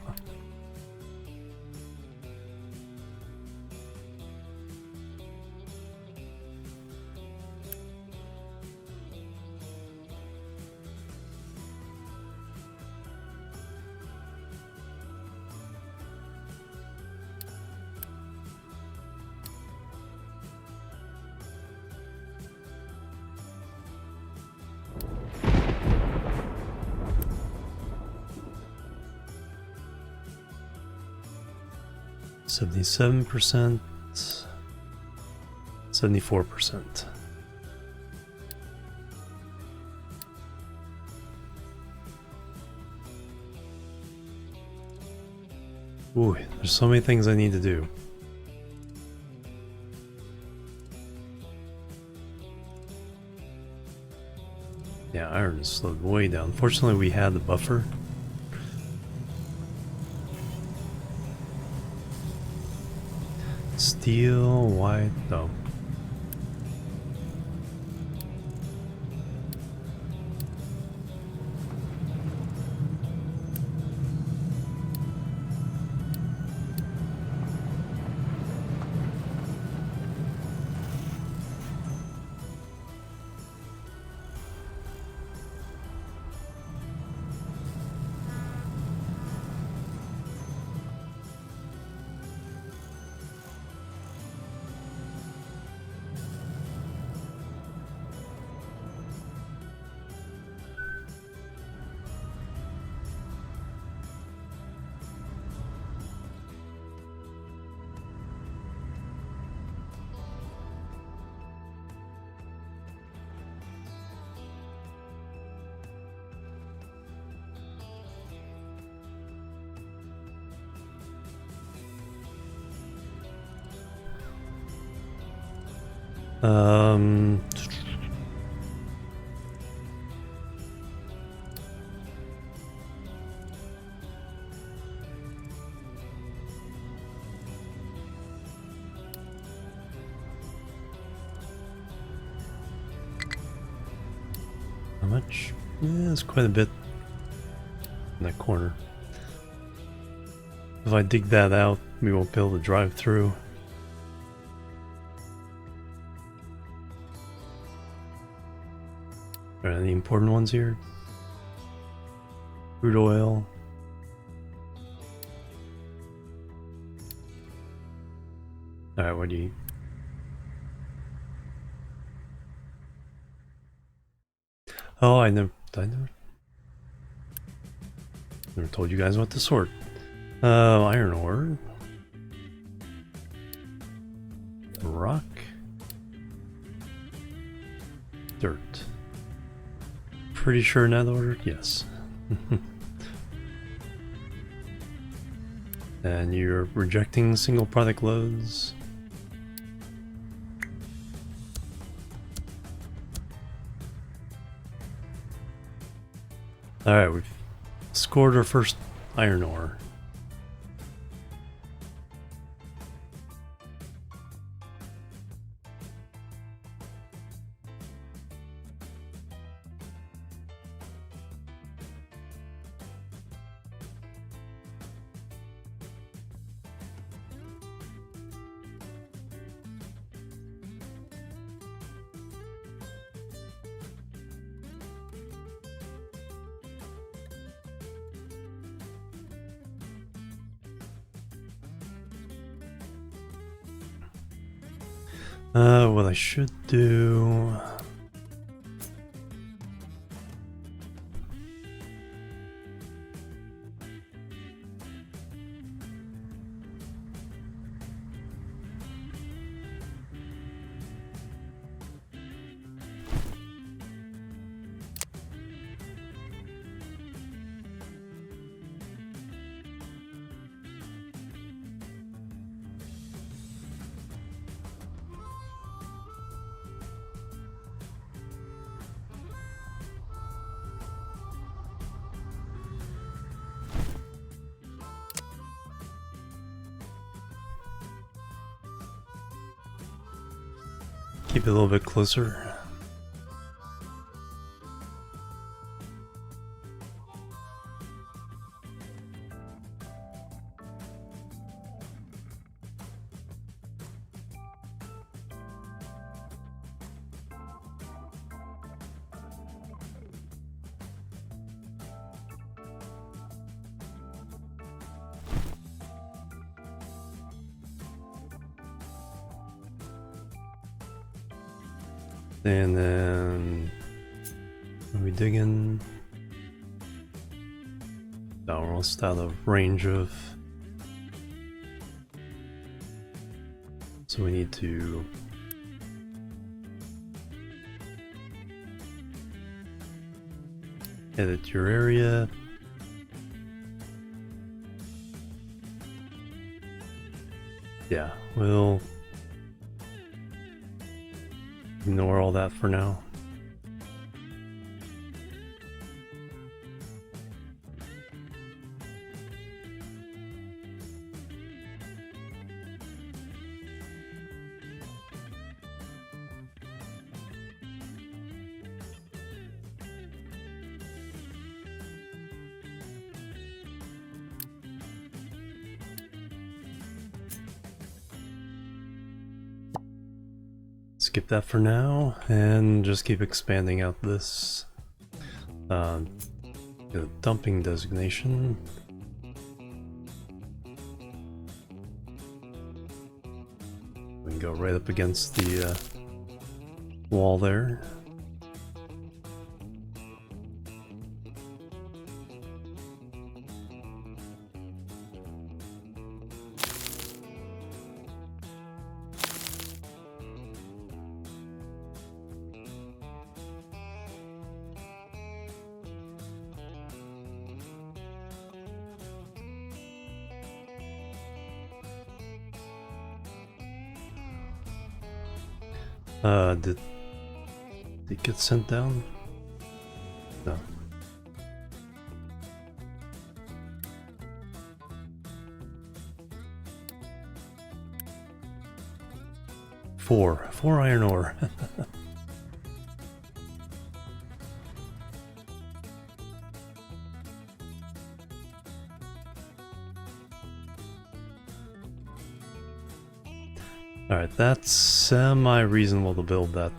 %, 74%. Ooh, there's so many things I need to do. Yeah, iron is slowed way down. Fortunately, we had the buffer. steel, why? No. Um, how much? Yeah, it's quite a bit in that corner. If I dig that out, we won't be able to drive through. Are there any important ones here? Crude oil. Alright, what do you... Oh, I never told you guys what to sort. Iron ore. Rock. Dirt. Pretty sure in that order? Yes. And you're rejecting single product loads. Alright, we've scored our first iron ore. What I should do... keep it a little bit closer. And then are we digging? No, we're almost out of range of, so we need to edit your area. Yeah, we'll ignore all that for now. skip that for now and just keep expanding out this dumping designation. We can go right up against the wall there. Did it get sent down? No. Four iron ore. Alright, that's semi-reasonable to build that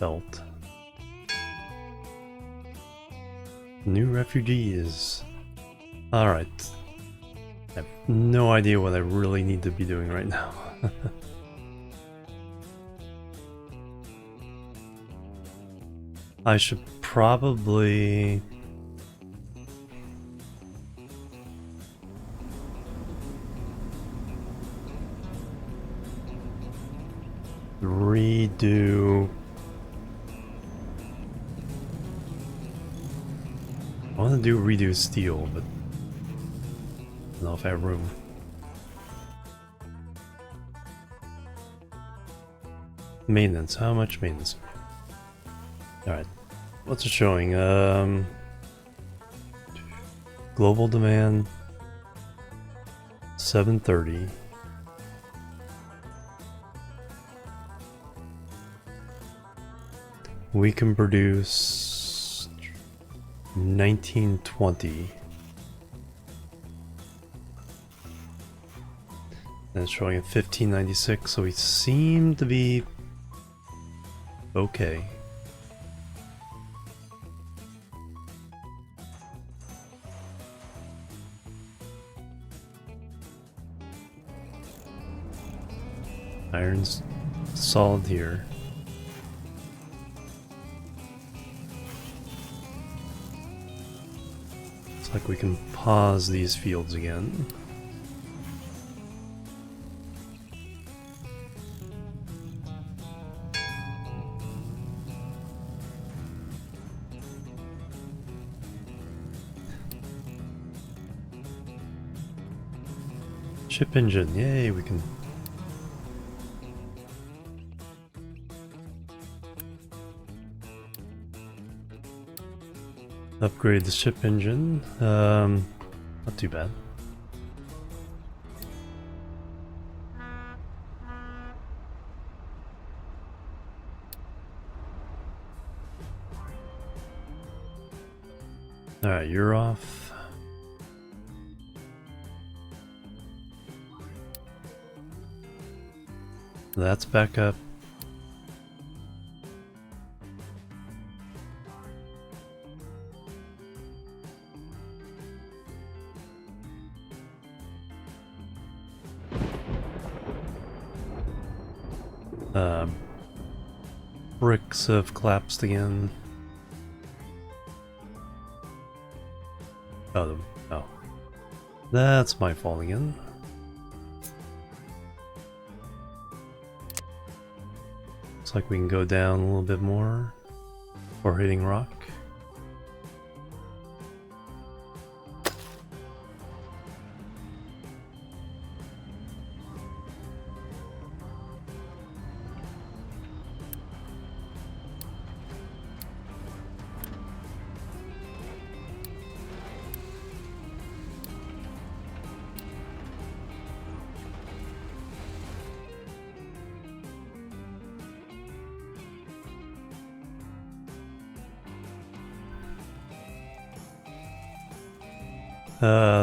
belt. New refugees. Alright. I have no idea what I really need to be doing right now. I should probably... redo... I want to do redo steel, but I don't know if I have room. Maintenance, how much maintenance? Alright, what's it showing? Global demand 730. We can produce 1920. And it's showing at 1596, so we seem to be okay. Iron's solid here. Looks like we can pause these fields again. Ship engine, yay, we can... upgrade the ship engine. Not too bad. Alright, you're off. That's back up. Bricks have collapsed again. Oh, that's my fault again. Looks like we can go down a little bit more before hitting rock.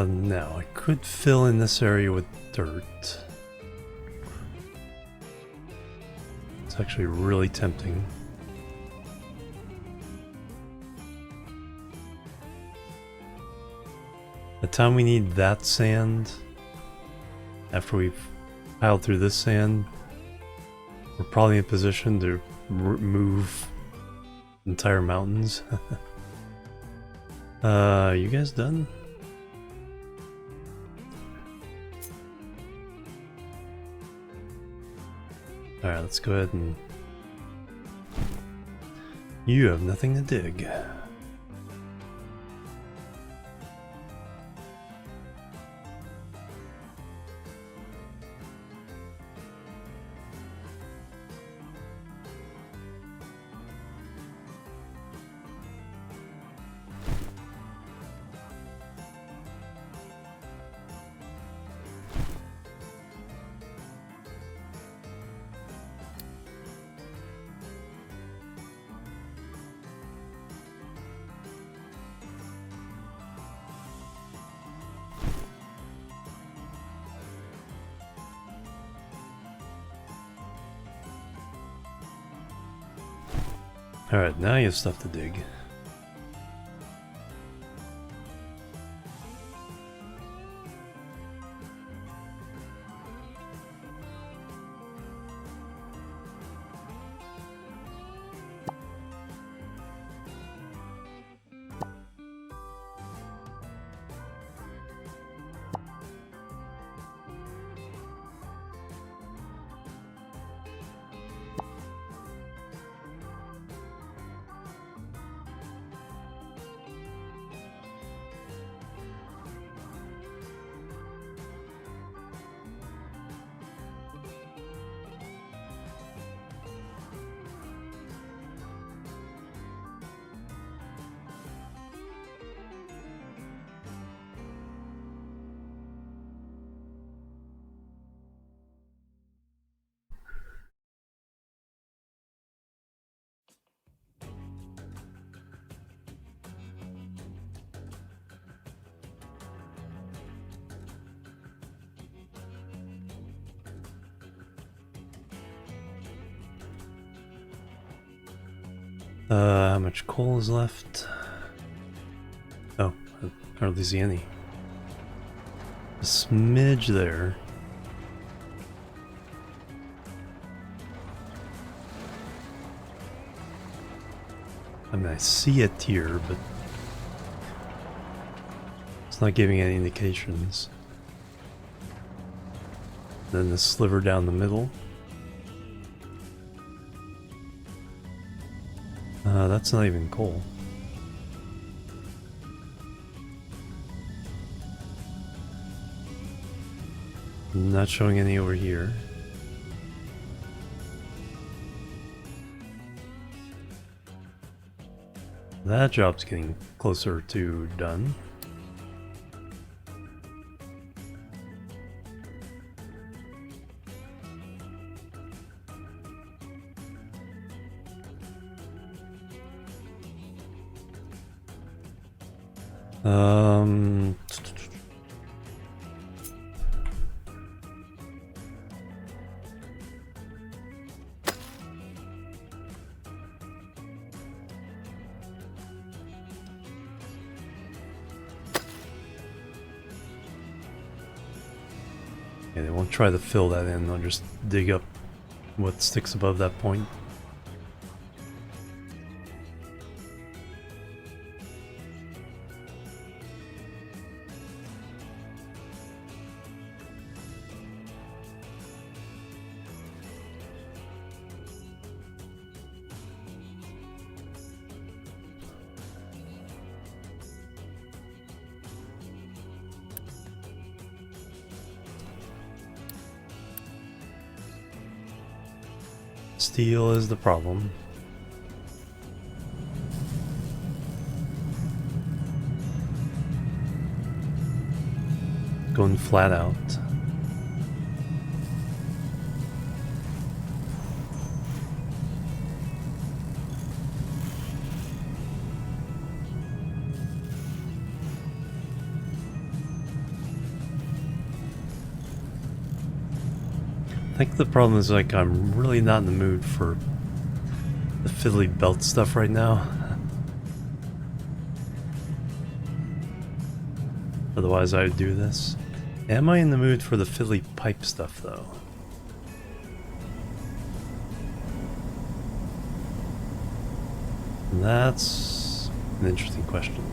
Now I could fill in this area with dirt. It's actually really tempting. The time we need that sand, after we've piled through this sand, we're probably in position to move entire mountains. Are you guys done? Alright, let's go ahead and... You have nothing to dig. Alright, now you have stuff to dig. How much coal is left? Oh, I hardly see any. A smidge there. I mean, I see it here, but it's not giving any indications. Then the sliver down the middle. That's not even coal. Not showing any over here. That job's getting closer to done. Yeah, they won't try to fill that in, they'll just dig up what sticks above that point. Steel is the problem. Going flat out. think the problem is, like, I'm really not in the mood for the fiddly belt stuff right now. Otherwise I would do this. Am I in the mood for the fiddly pipe stuff, though? That's an interesting question.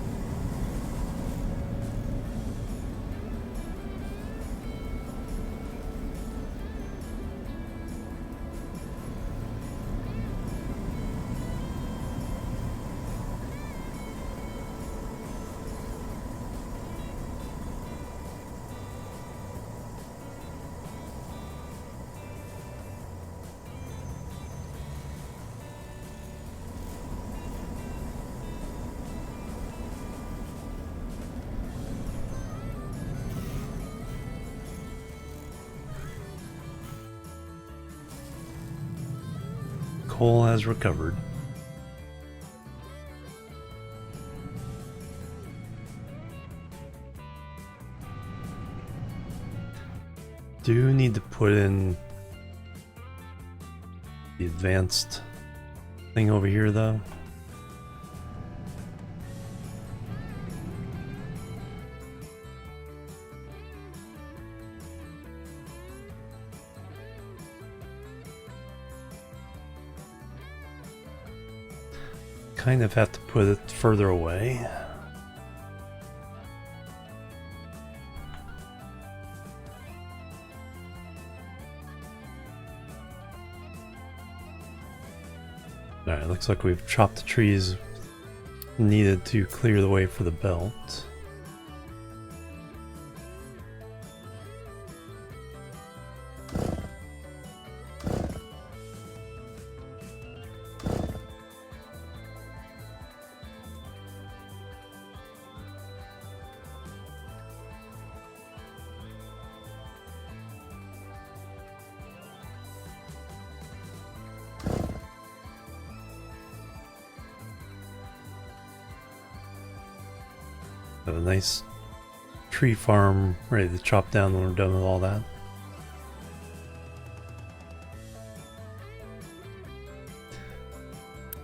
Coal has recovered. Do need to put in the advanced thing over here, though. Kind of have to put it further away. Alright, looks like we've chopped the trees needed to clear the way for the belt. Have a nice tree farm ready to chop down when we're done with all that.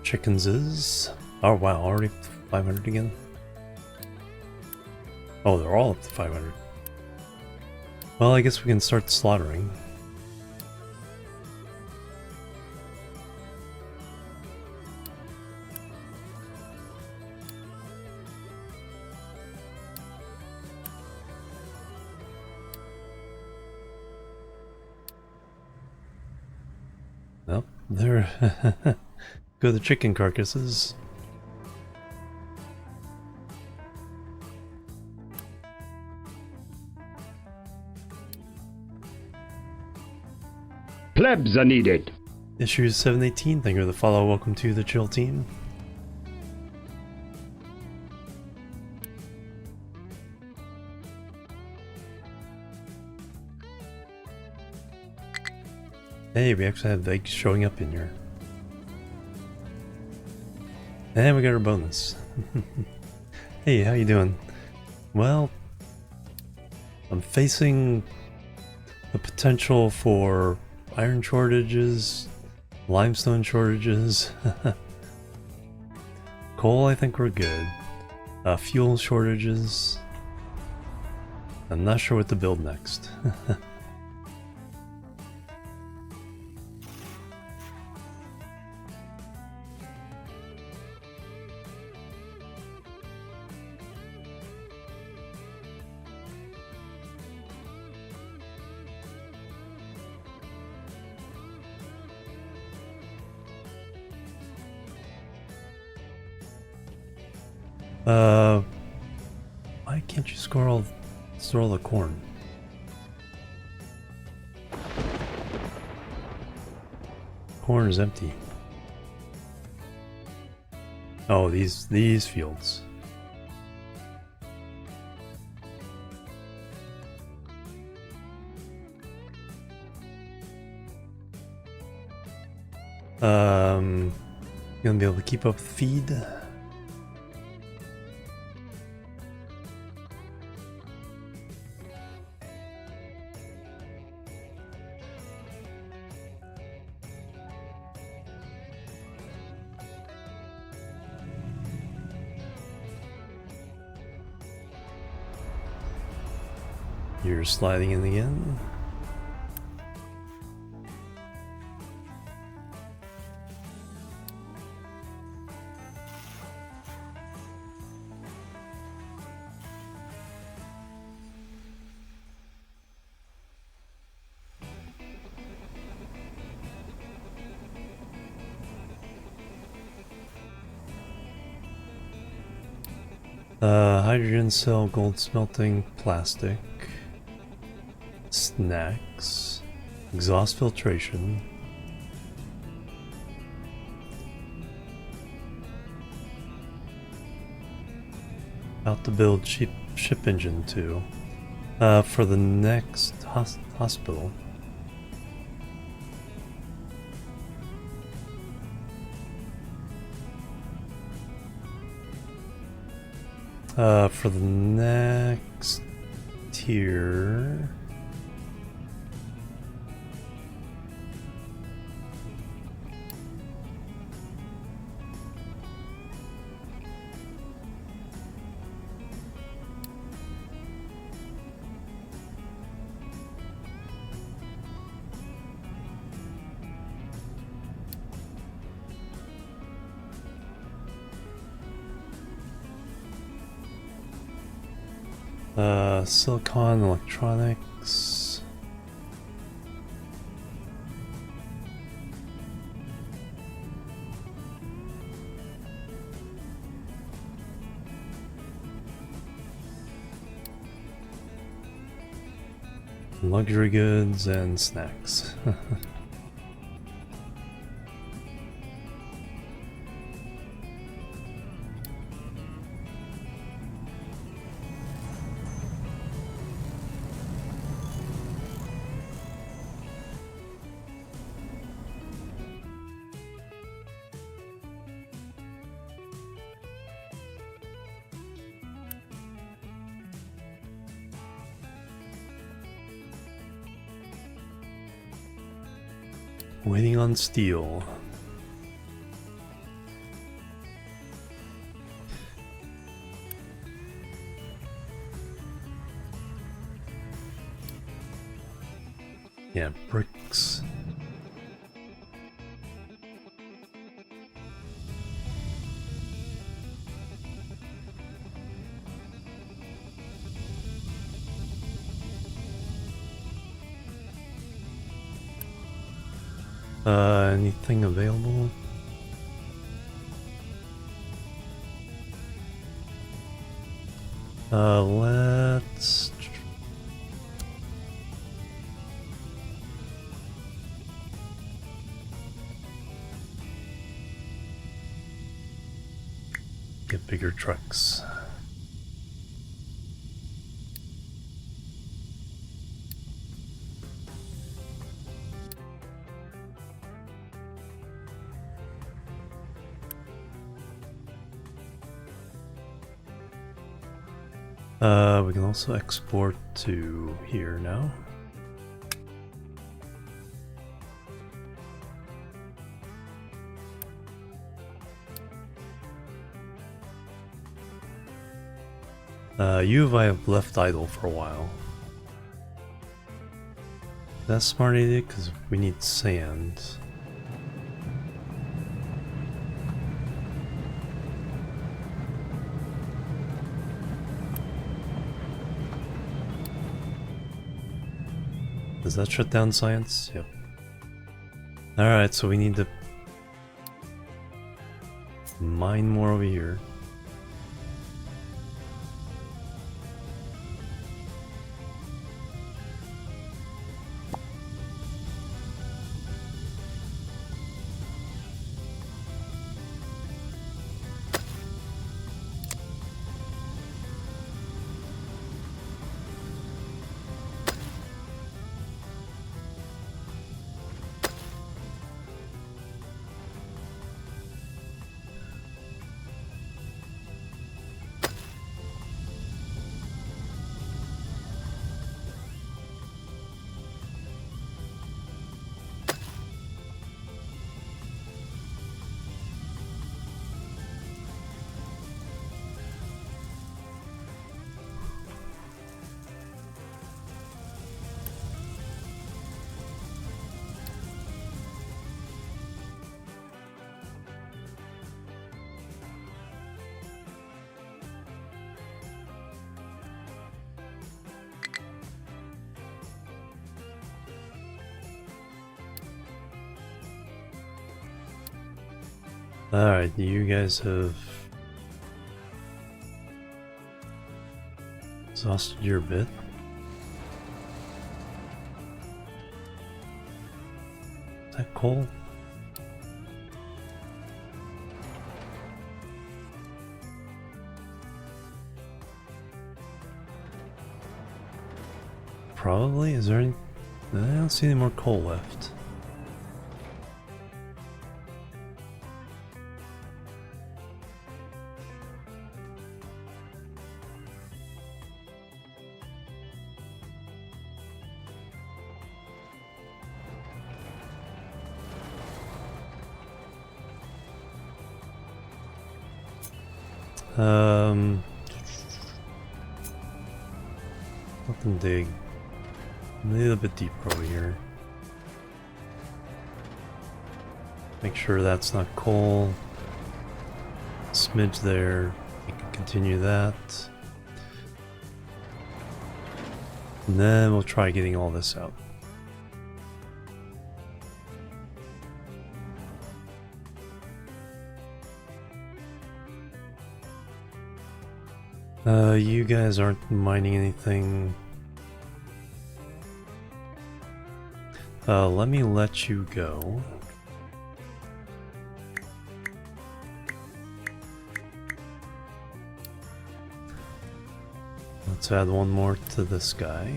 Chickens is... oh wow, already 500 again? Oh, they're all up to 500. Well, I guess we can start slaughtering. Well, there go the chicken carcasses. Plebs are needed. Issue 718, thank you for the follow. Welcome to the Chill Team. Hey, we actually have eggs showing up in here. And we got our bonus. Hey, how you doing? Well, I'm facing the potential for iron shortages, limestone shortages. Coal, I think we're good. Fuel shortages. I'm not sure what to build next. Why can't you store all the corn? Corn is empty. Oh, these fields. Gonna be able to keep up with feed. You're sliding in again. Hydrogen cell, gold smelting, plastic, snacks, exhaust filtration, about to build ship engine 2 for the next hospital. For the next tier, silicon electronics, luxury goods, and snacks. Waiting on steel. Yeah, bricks. Anything available? Let's get bigger trucks. We can also export to here now. I have left idle for a while. That's a smart idea because we need sand. Does that shut down science? Yep. Alright, so we need to mine more over here. Alright, you guys have exhausted your bit. Is that coal? Probably. Is there any... I don't see any more coal left. Nothing dig. A little bit deeper over here. Make sure that's not coal. Smidge there. You can continue that. And then we'll try getting all this out. You guys aren't mining anything. Let me let you go. Let's add one more to this guy.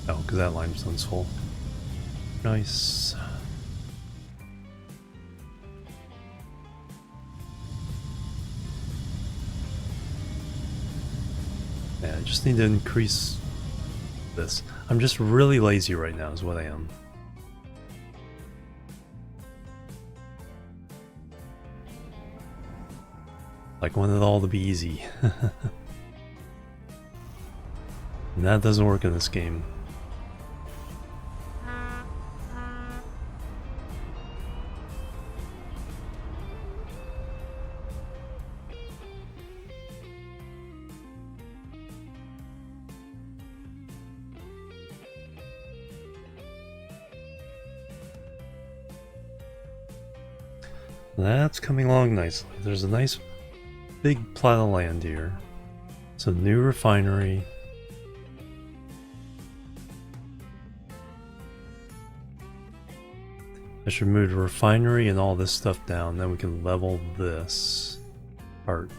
Oh, because that limestone's full. Nice. Yeah, I just need to increase this. I'm just really lazy right now is what I am. Like, want it all to be easy. And that doesn't work in this game. That's coming along nicely. There's a nice big plot of land here. It's a new refinery. I should move the refinery and all this stuff down, then we can level this part.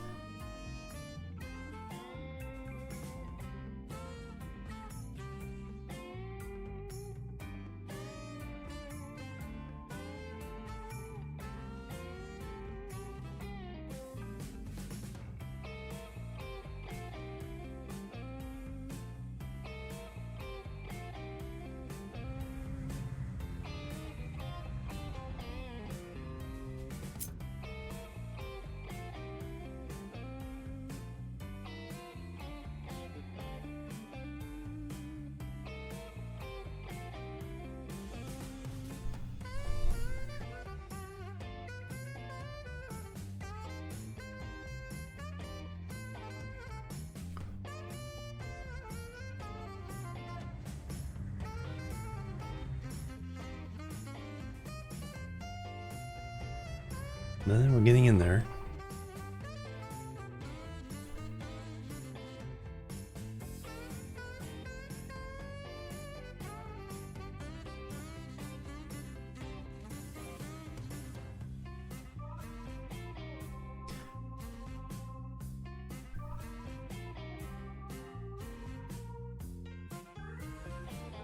Then we're getting in there.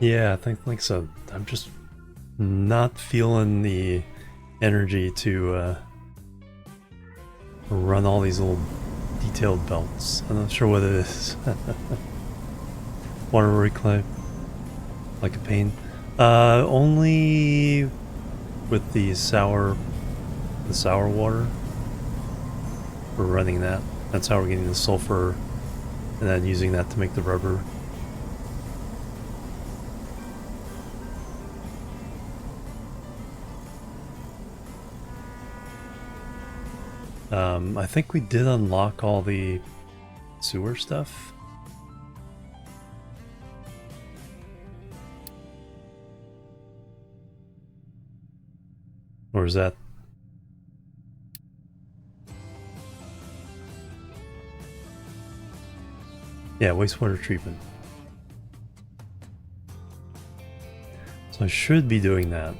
Yeah, I think so. I'm just not feeling the energy to run all these little detailed belts. I'm not sure what it is. Water reclaim, like a pain. Only with the sour water. We're running that. That's how we're getting the sulfur, and then using that to make the rubber. I think we did unlock all the sewer stuff. Or is that... Yeah, wastewater treatment. So I should be doing that.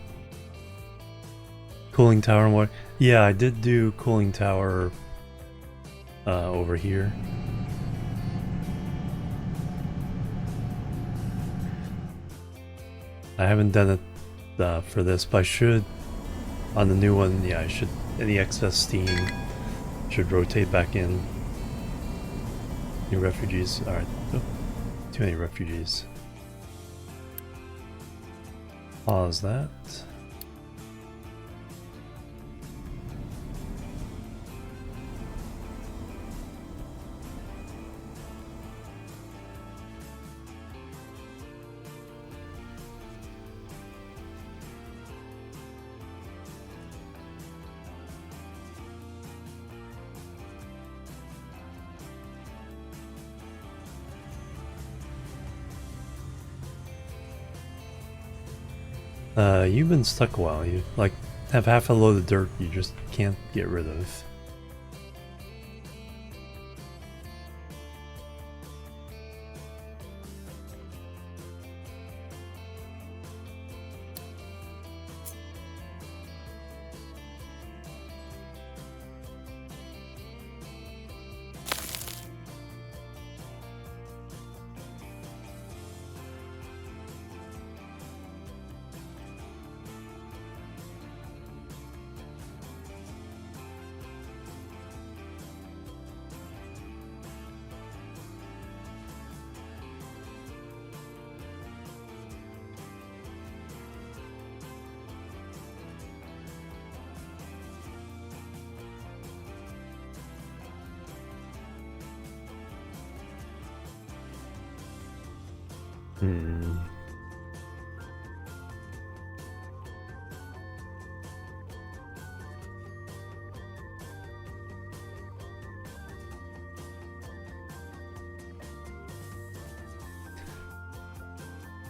Cooling tower and water. Yeah, I did do cooling tower over here. I haven't done it for this, but I should. On the new one, yeah, I should. Any excess steam should rotate back in. New refugees. Alright. Oh, too many refugees. Pause that. You've been stuck a while. You like have half a load of dirt you just can't get rid of.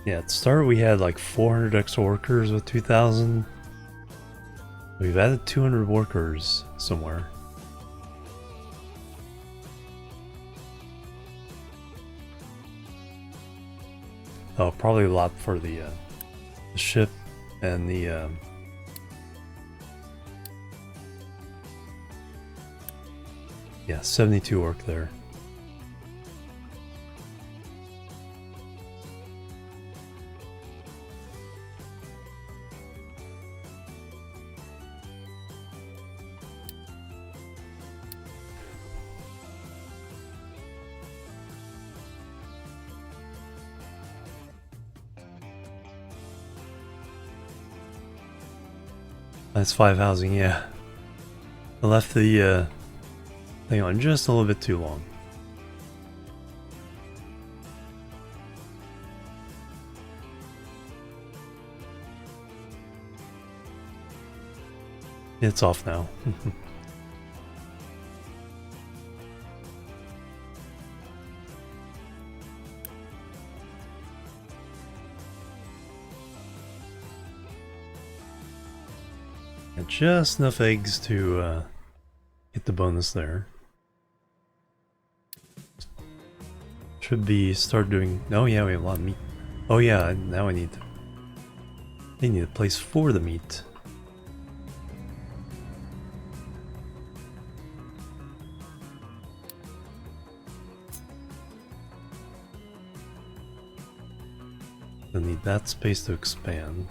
Yeah, at the start we had like 400 extra workers with 2,000. We've added 200 workers somewhere. Oh, probably a lot for the ship and the yeah, 72 work there. That's 5 housing, yeah. I left the thing on just a little bit too long. It's off now. Just enough eggs to get the bonus there. Should be start doing. Oh yeah, we have a lot of meat. Oh yeah, now I need. They need a place for the meat. They need that space to expand.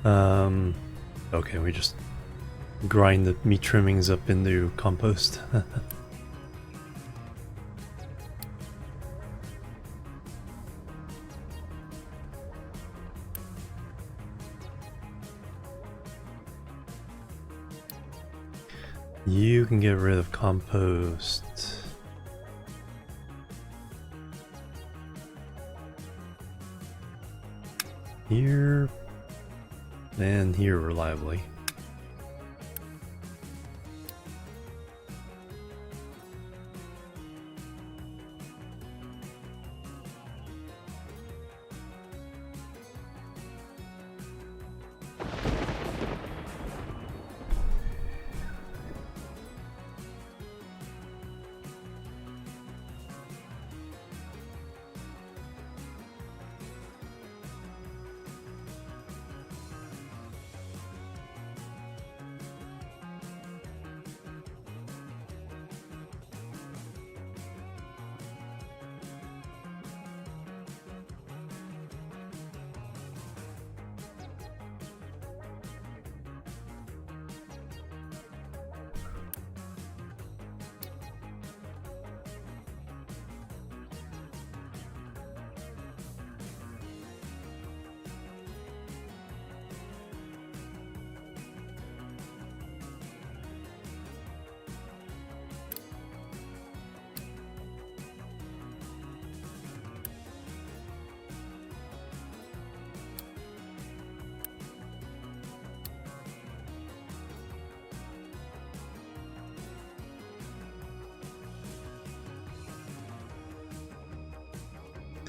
Okay, we just grind the meat trimmings up into compost. You can get rid of compost. Here and here reliably.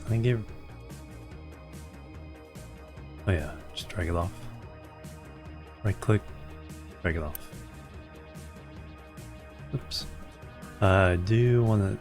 I give. Oh yeah, just drag it off. Right click, drag it off. Oops. I do want to.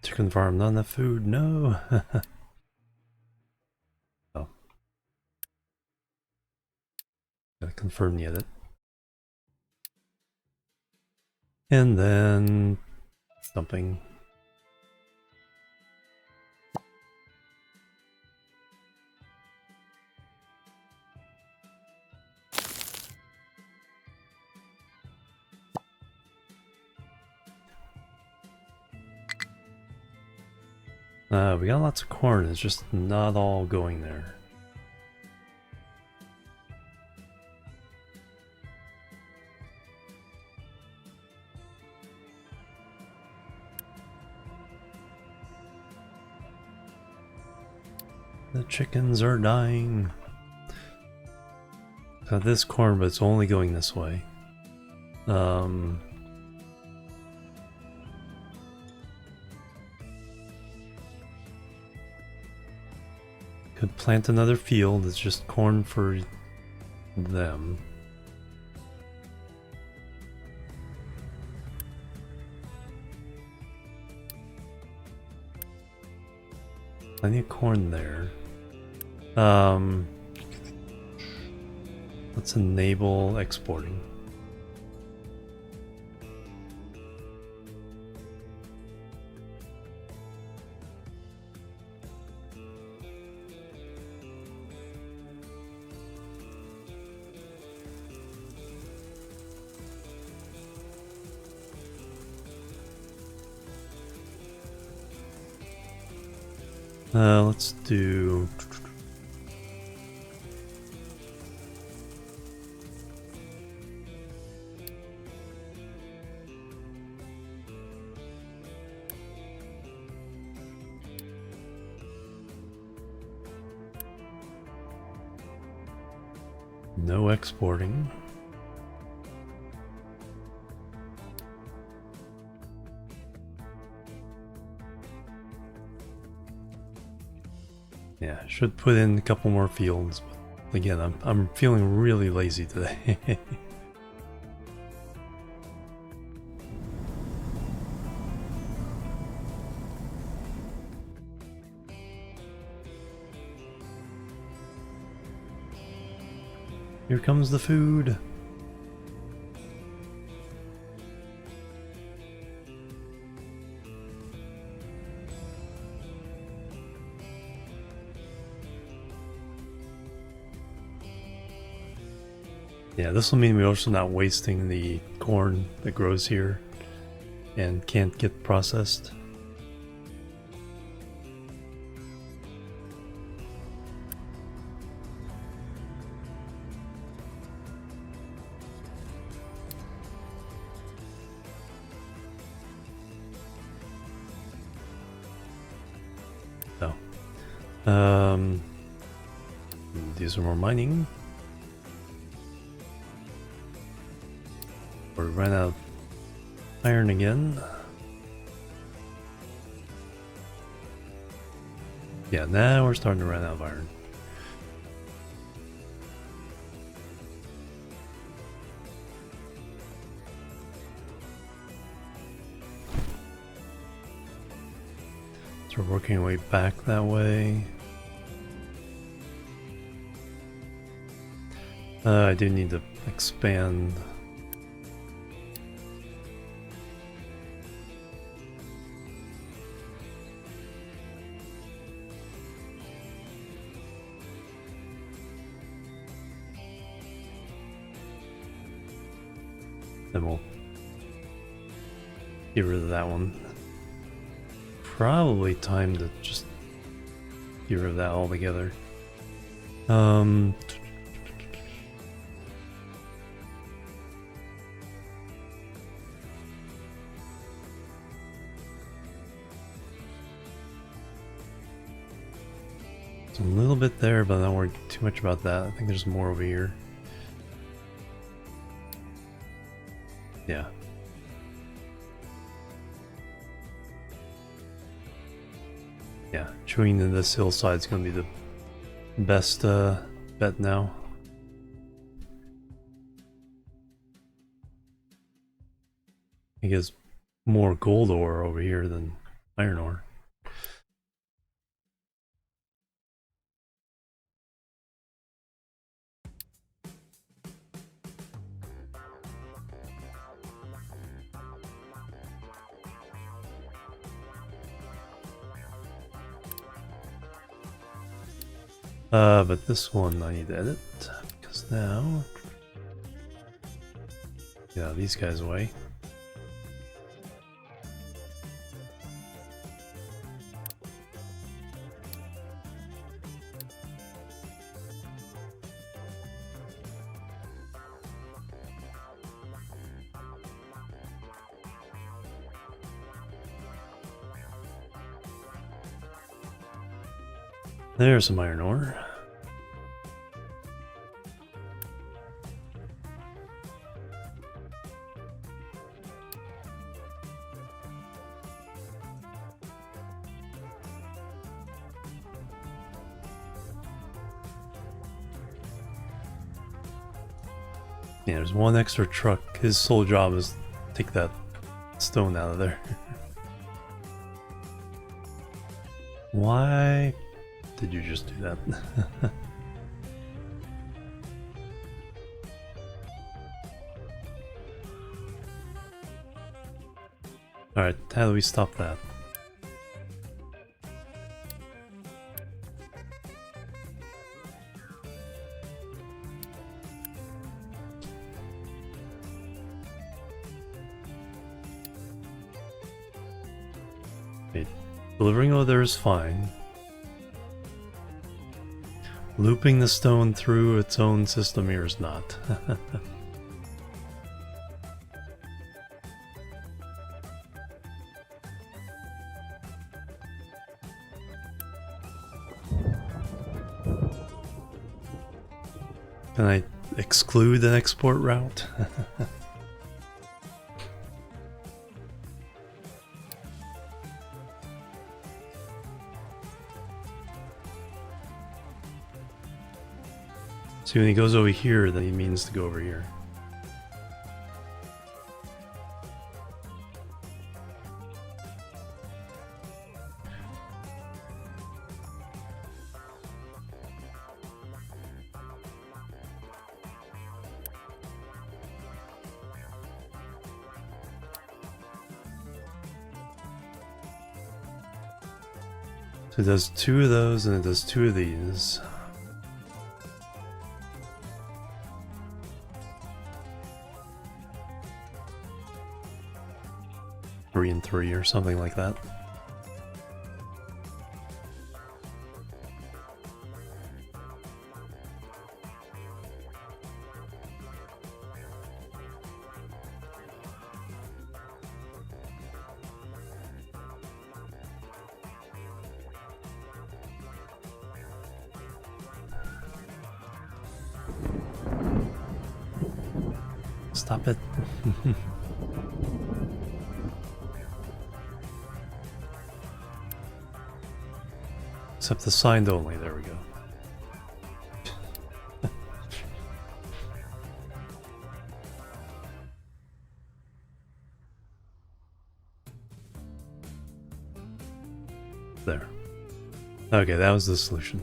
Chicken farm, not enough food, no. Oh. Gotta confirm the edit. And then something. We got lots of corn, it's just not all going there. The chickens are dying. Got this corn, but it's only going this way. Could plant another field, it's just corn for them. Plenty of corn there. Let's enable exporting. Let's do. No exporting. Yeah, should put in a couple more fields, but again, I'm feeling really lazy today. Here comes the food. Yeah, this will mean we're also not wasting the corn that grows here and can't get processed. So, do some more mining. We ran out of iron again. Yeah, now we're starting to run out of iron. So we're working our way back that way. I do need to expand. Then we'll get rid of that one. Probably time to just get rid of that altogether. It's a little bit there, but I don't worry too much about that. I think there's more over here. Yeah. Yeah, chewing in this hillside is going to be the best bet now. I guess more gold ore over here than iron ore. But this one I need to edit, because now... Yeah, these guys away. There's some iron ore. Yeah, there's one extra truck. His sole job is to take that stone out of there. Why did you just do that? Alright, how do we stop that? Okay, delivering over there is fine. Looping the stone through its own system here is not. Can I exclude an export route? See, when he goes over here, then he means to go over here. So it does 2 of those and it does 2 of these. Three and 3 or something like that. Stop it. Except the signed only, there we go. There. Okay, that was the solution.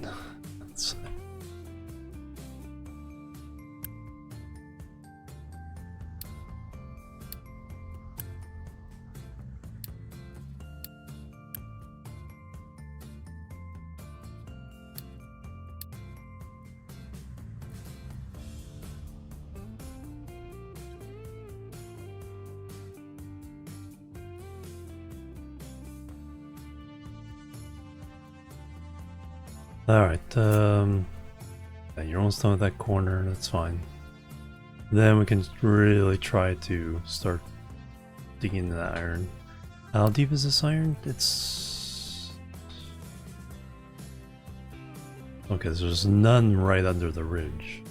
Alright, yeah, you're almost done with that corner, that's fine. Then we can really try to start digging into that iron. How deep is this iron? It's... okay, so there's none right under the ridge.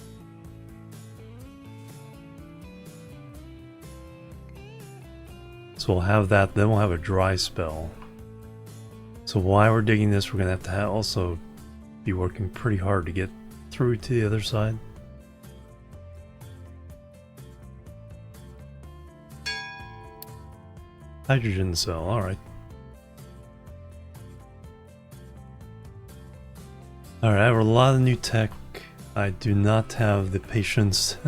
So we'll have that, then we'll have a dry spell. So while we're digging this, we're gonna have to also be working pretty hard to get through to the other side. Hydrogen cell, alright. Alright, I have a lot of new tech. I do not have the patience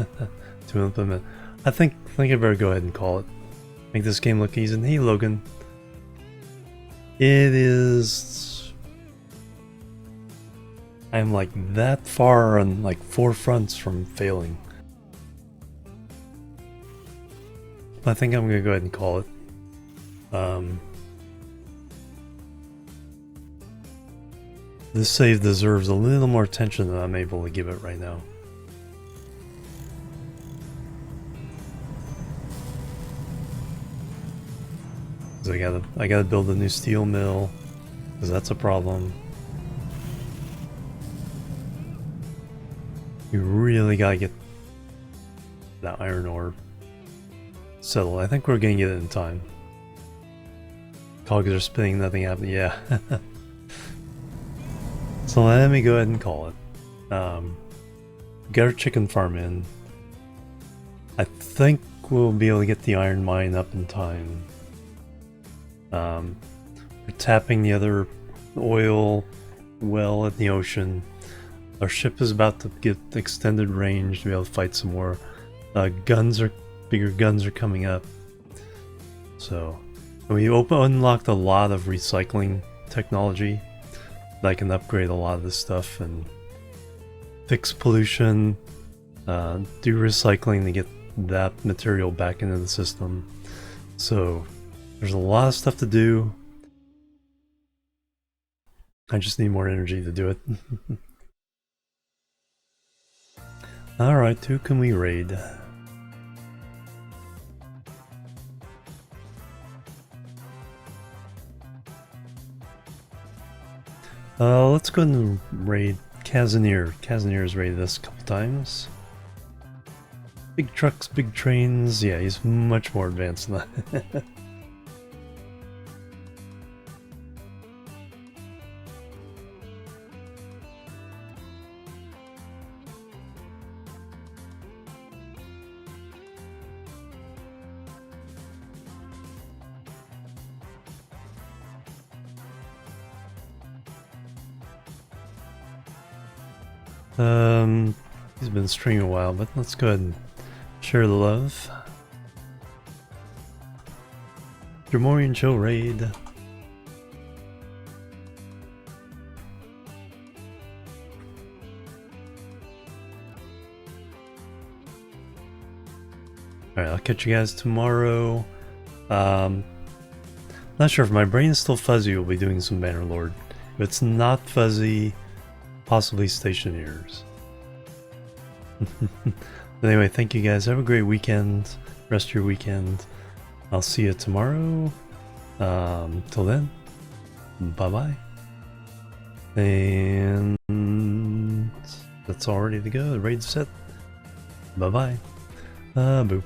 to implement. I think I better go ahead and call it. Make this game look easy. Hey Logan. It is... I'm like that far on like 4 fronts from failing. I think I'm gonna go ahead and call it. This save deserves a little more attention than I'm able to give it right now. So I gotta build a new steel mill, because that's a problem. You really gotta get that iron ore settled. I think we're gonna get it in time. Cogs are spinning, nothing happened. Yeah. So let me go ahead and call it. Get our chicken farm in. I think we'll be able to get the iron mine up in time. We're tapping the other oil well in the ocean. Our ship is about to get extended range to be able to fight some more. Bigger guns are coming up. So, we unlocked a lot of recycling technology that can upgrade a lot of this stuff and fix pollution, do recycling to get that material back into the system. So, there's a lot of stuff to do. I just need more energy to do it. Alright, who can we raid? Let's go ahead and raid Casimir. Casimir's raided us a couple times. Big trucks, big trains. Yeah, he's much more advanced than that. He's been streaming a while, but let's go ahead and share the love. Jimorian show raid. Alright, I'll catch you guys tomorrow. Not sure if my brain is still fuzzy, we'll be doing some Bannerlord. If it's not fuzzy, possibly Stationeers. Anyway, thank you guys. Have a great weekend. Rest of your weekend. I'll see you tomorrow. Till then, bye-bye. And that's all ready to go. The raid's set. Bye-bye. Boo.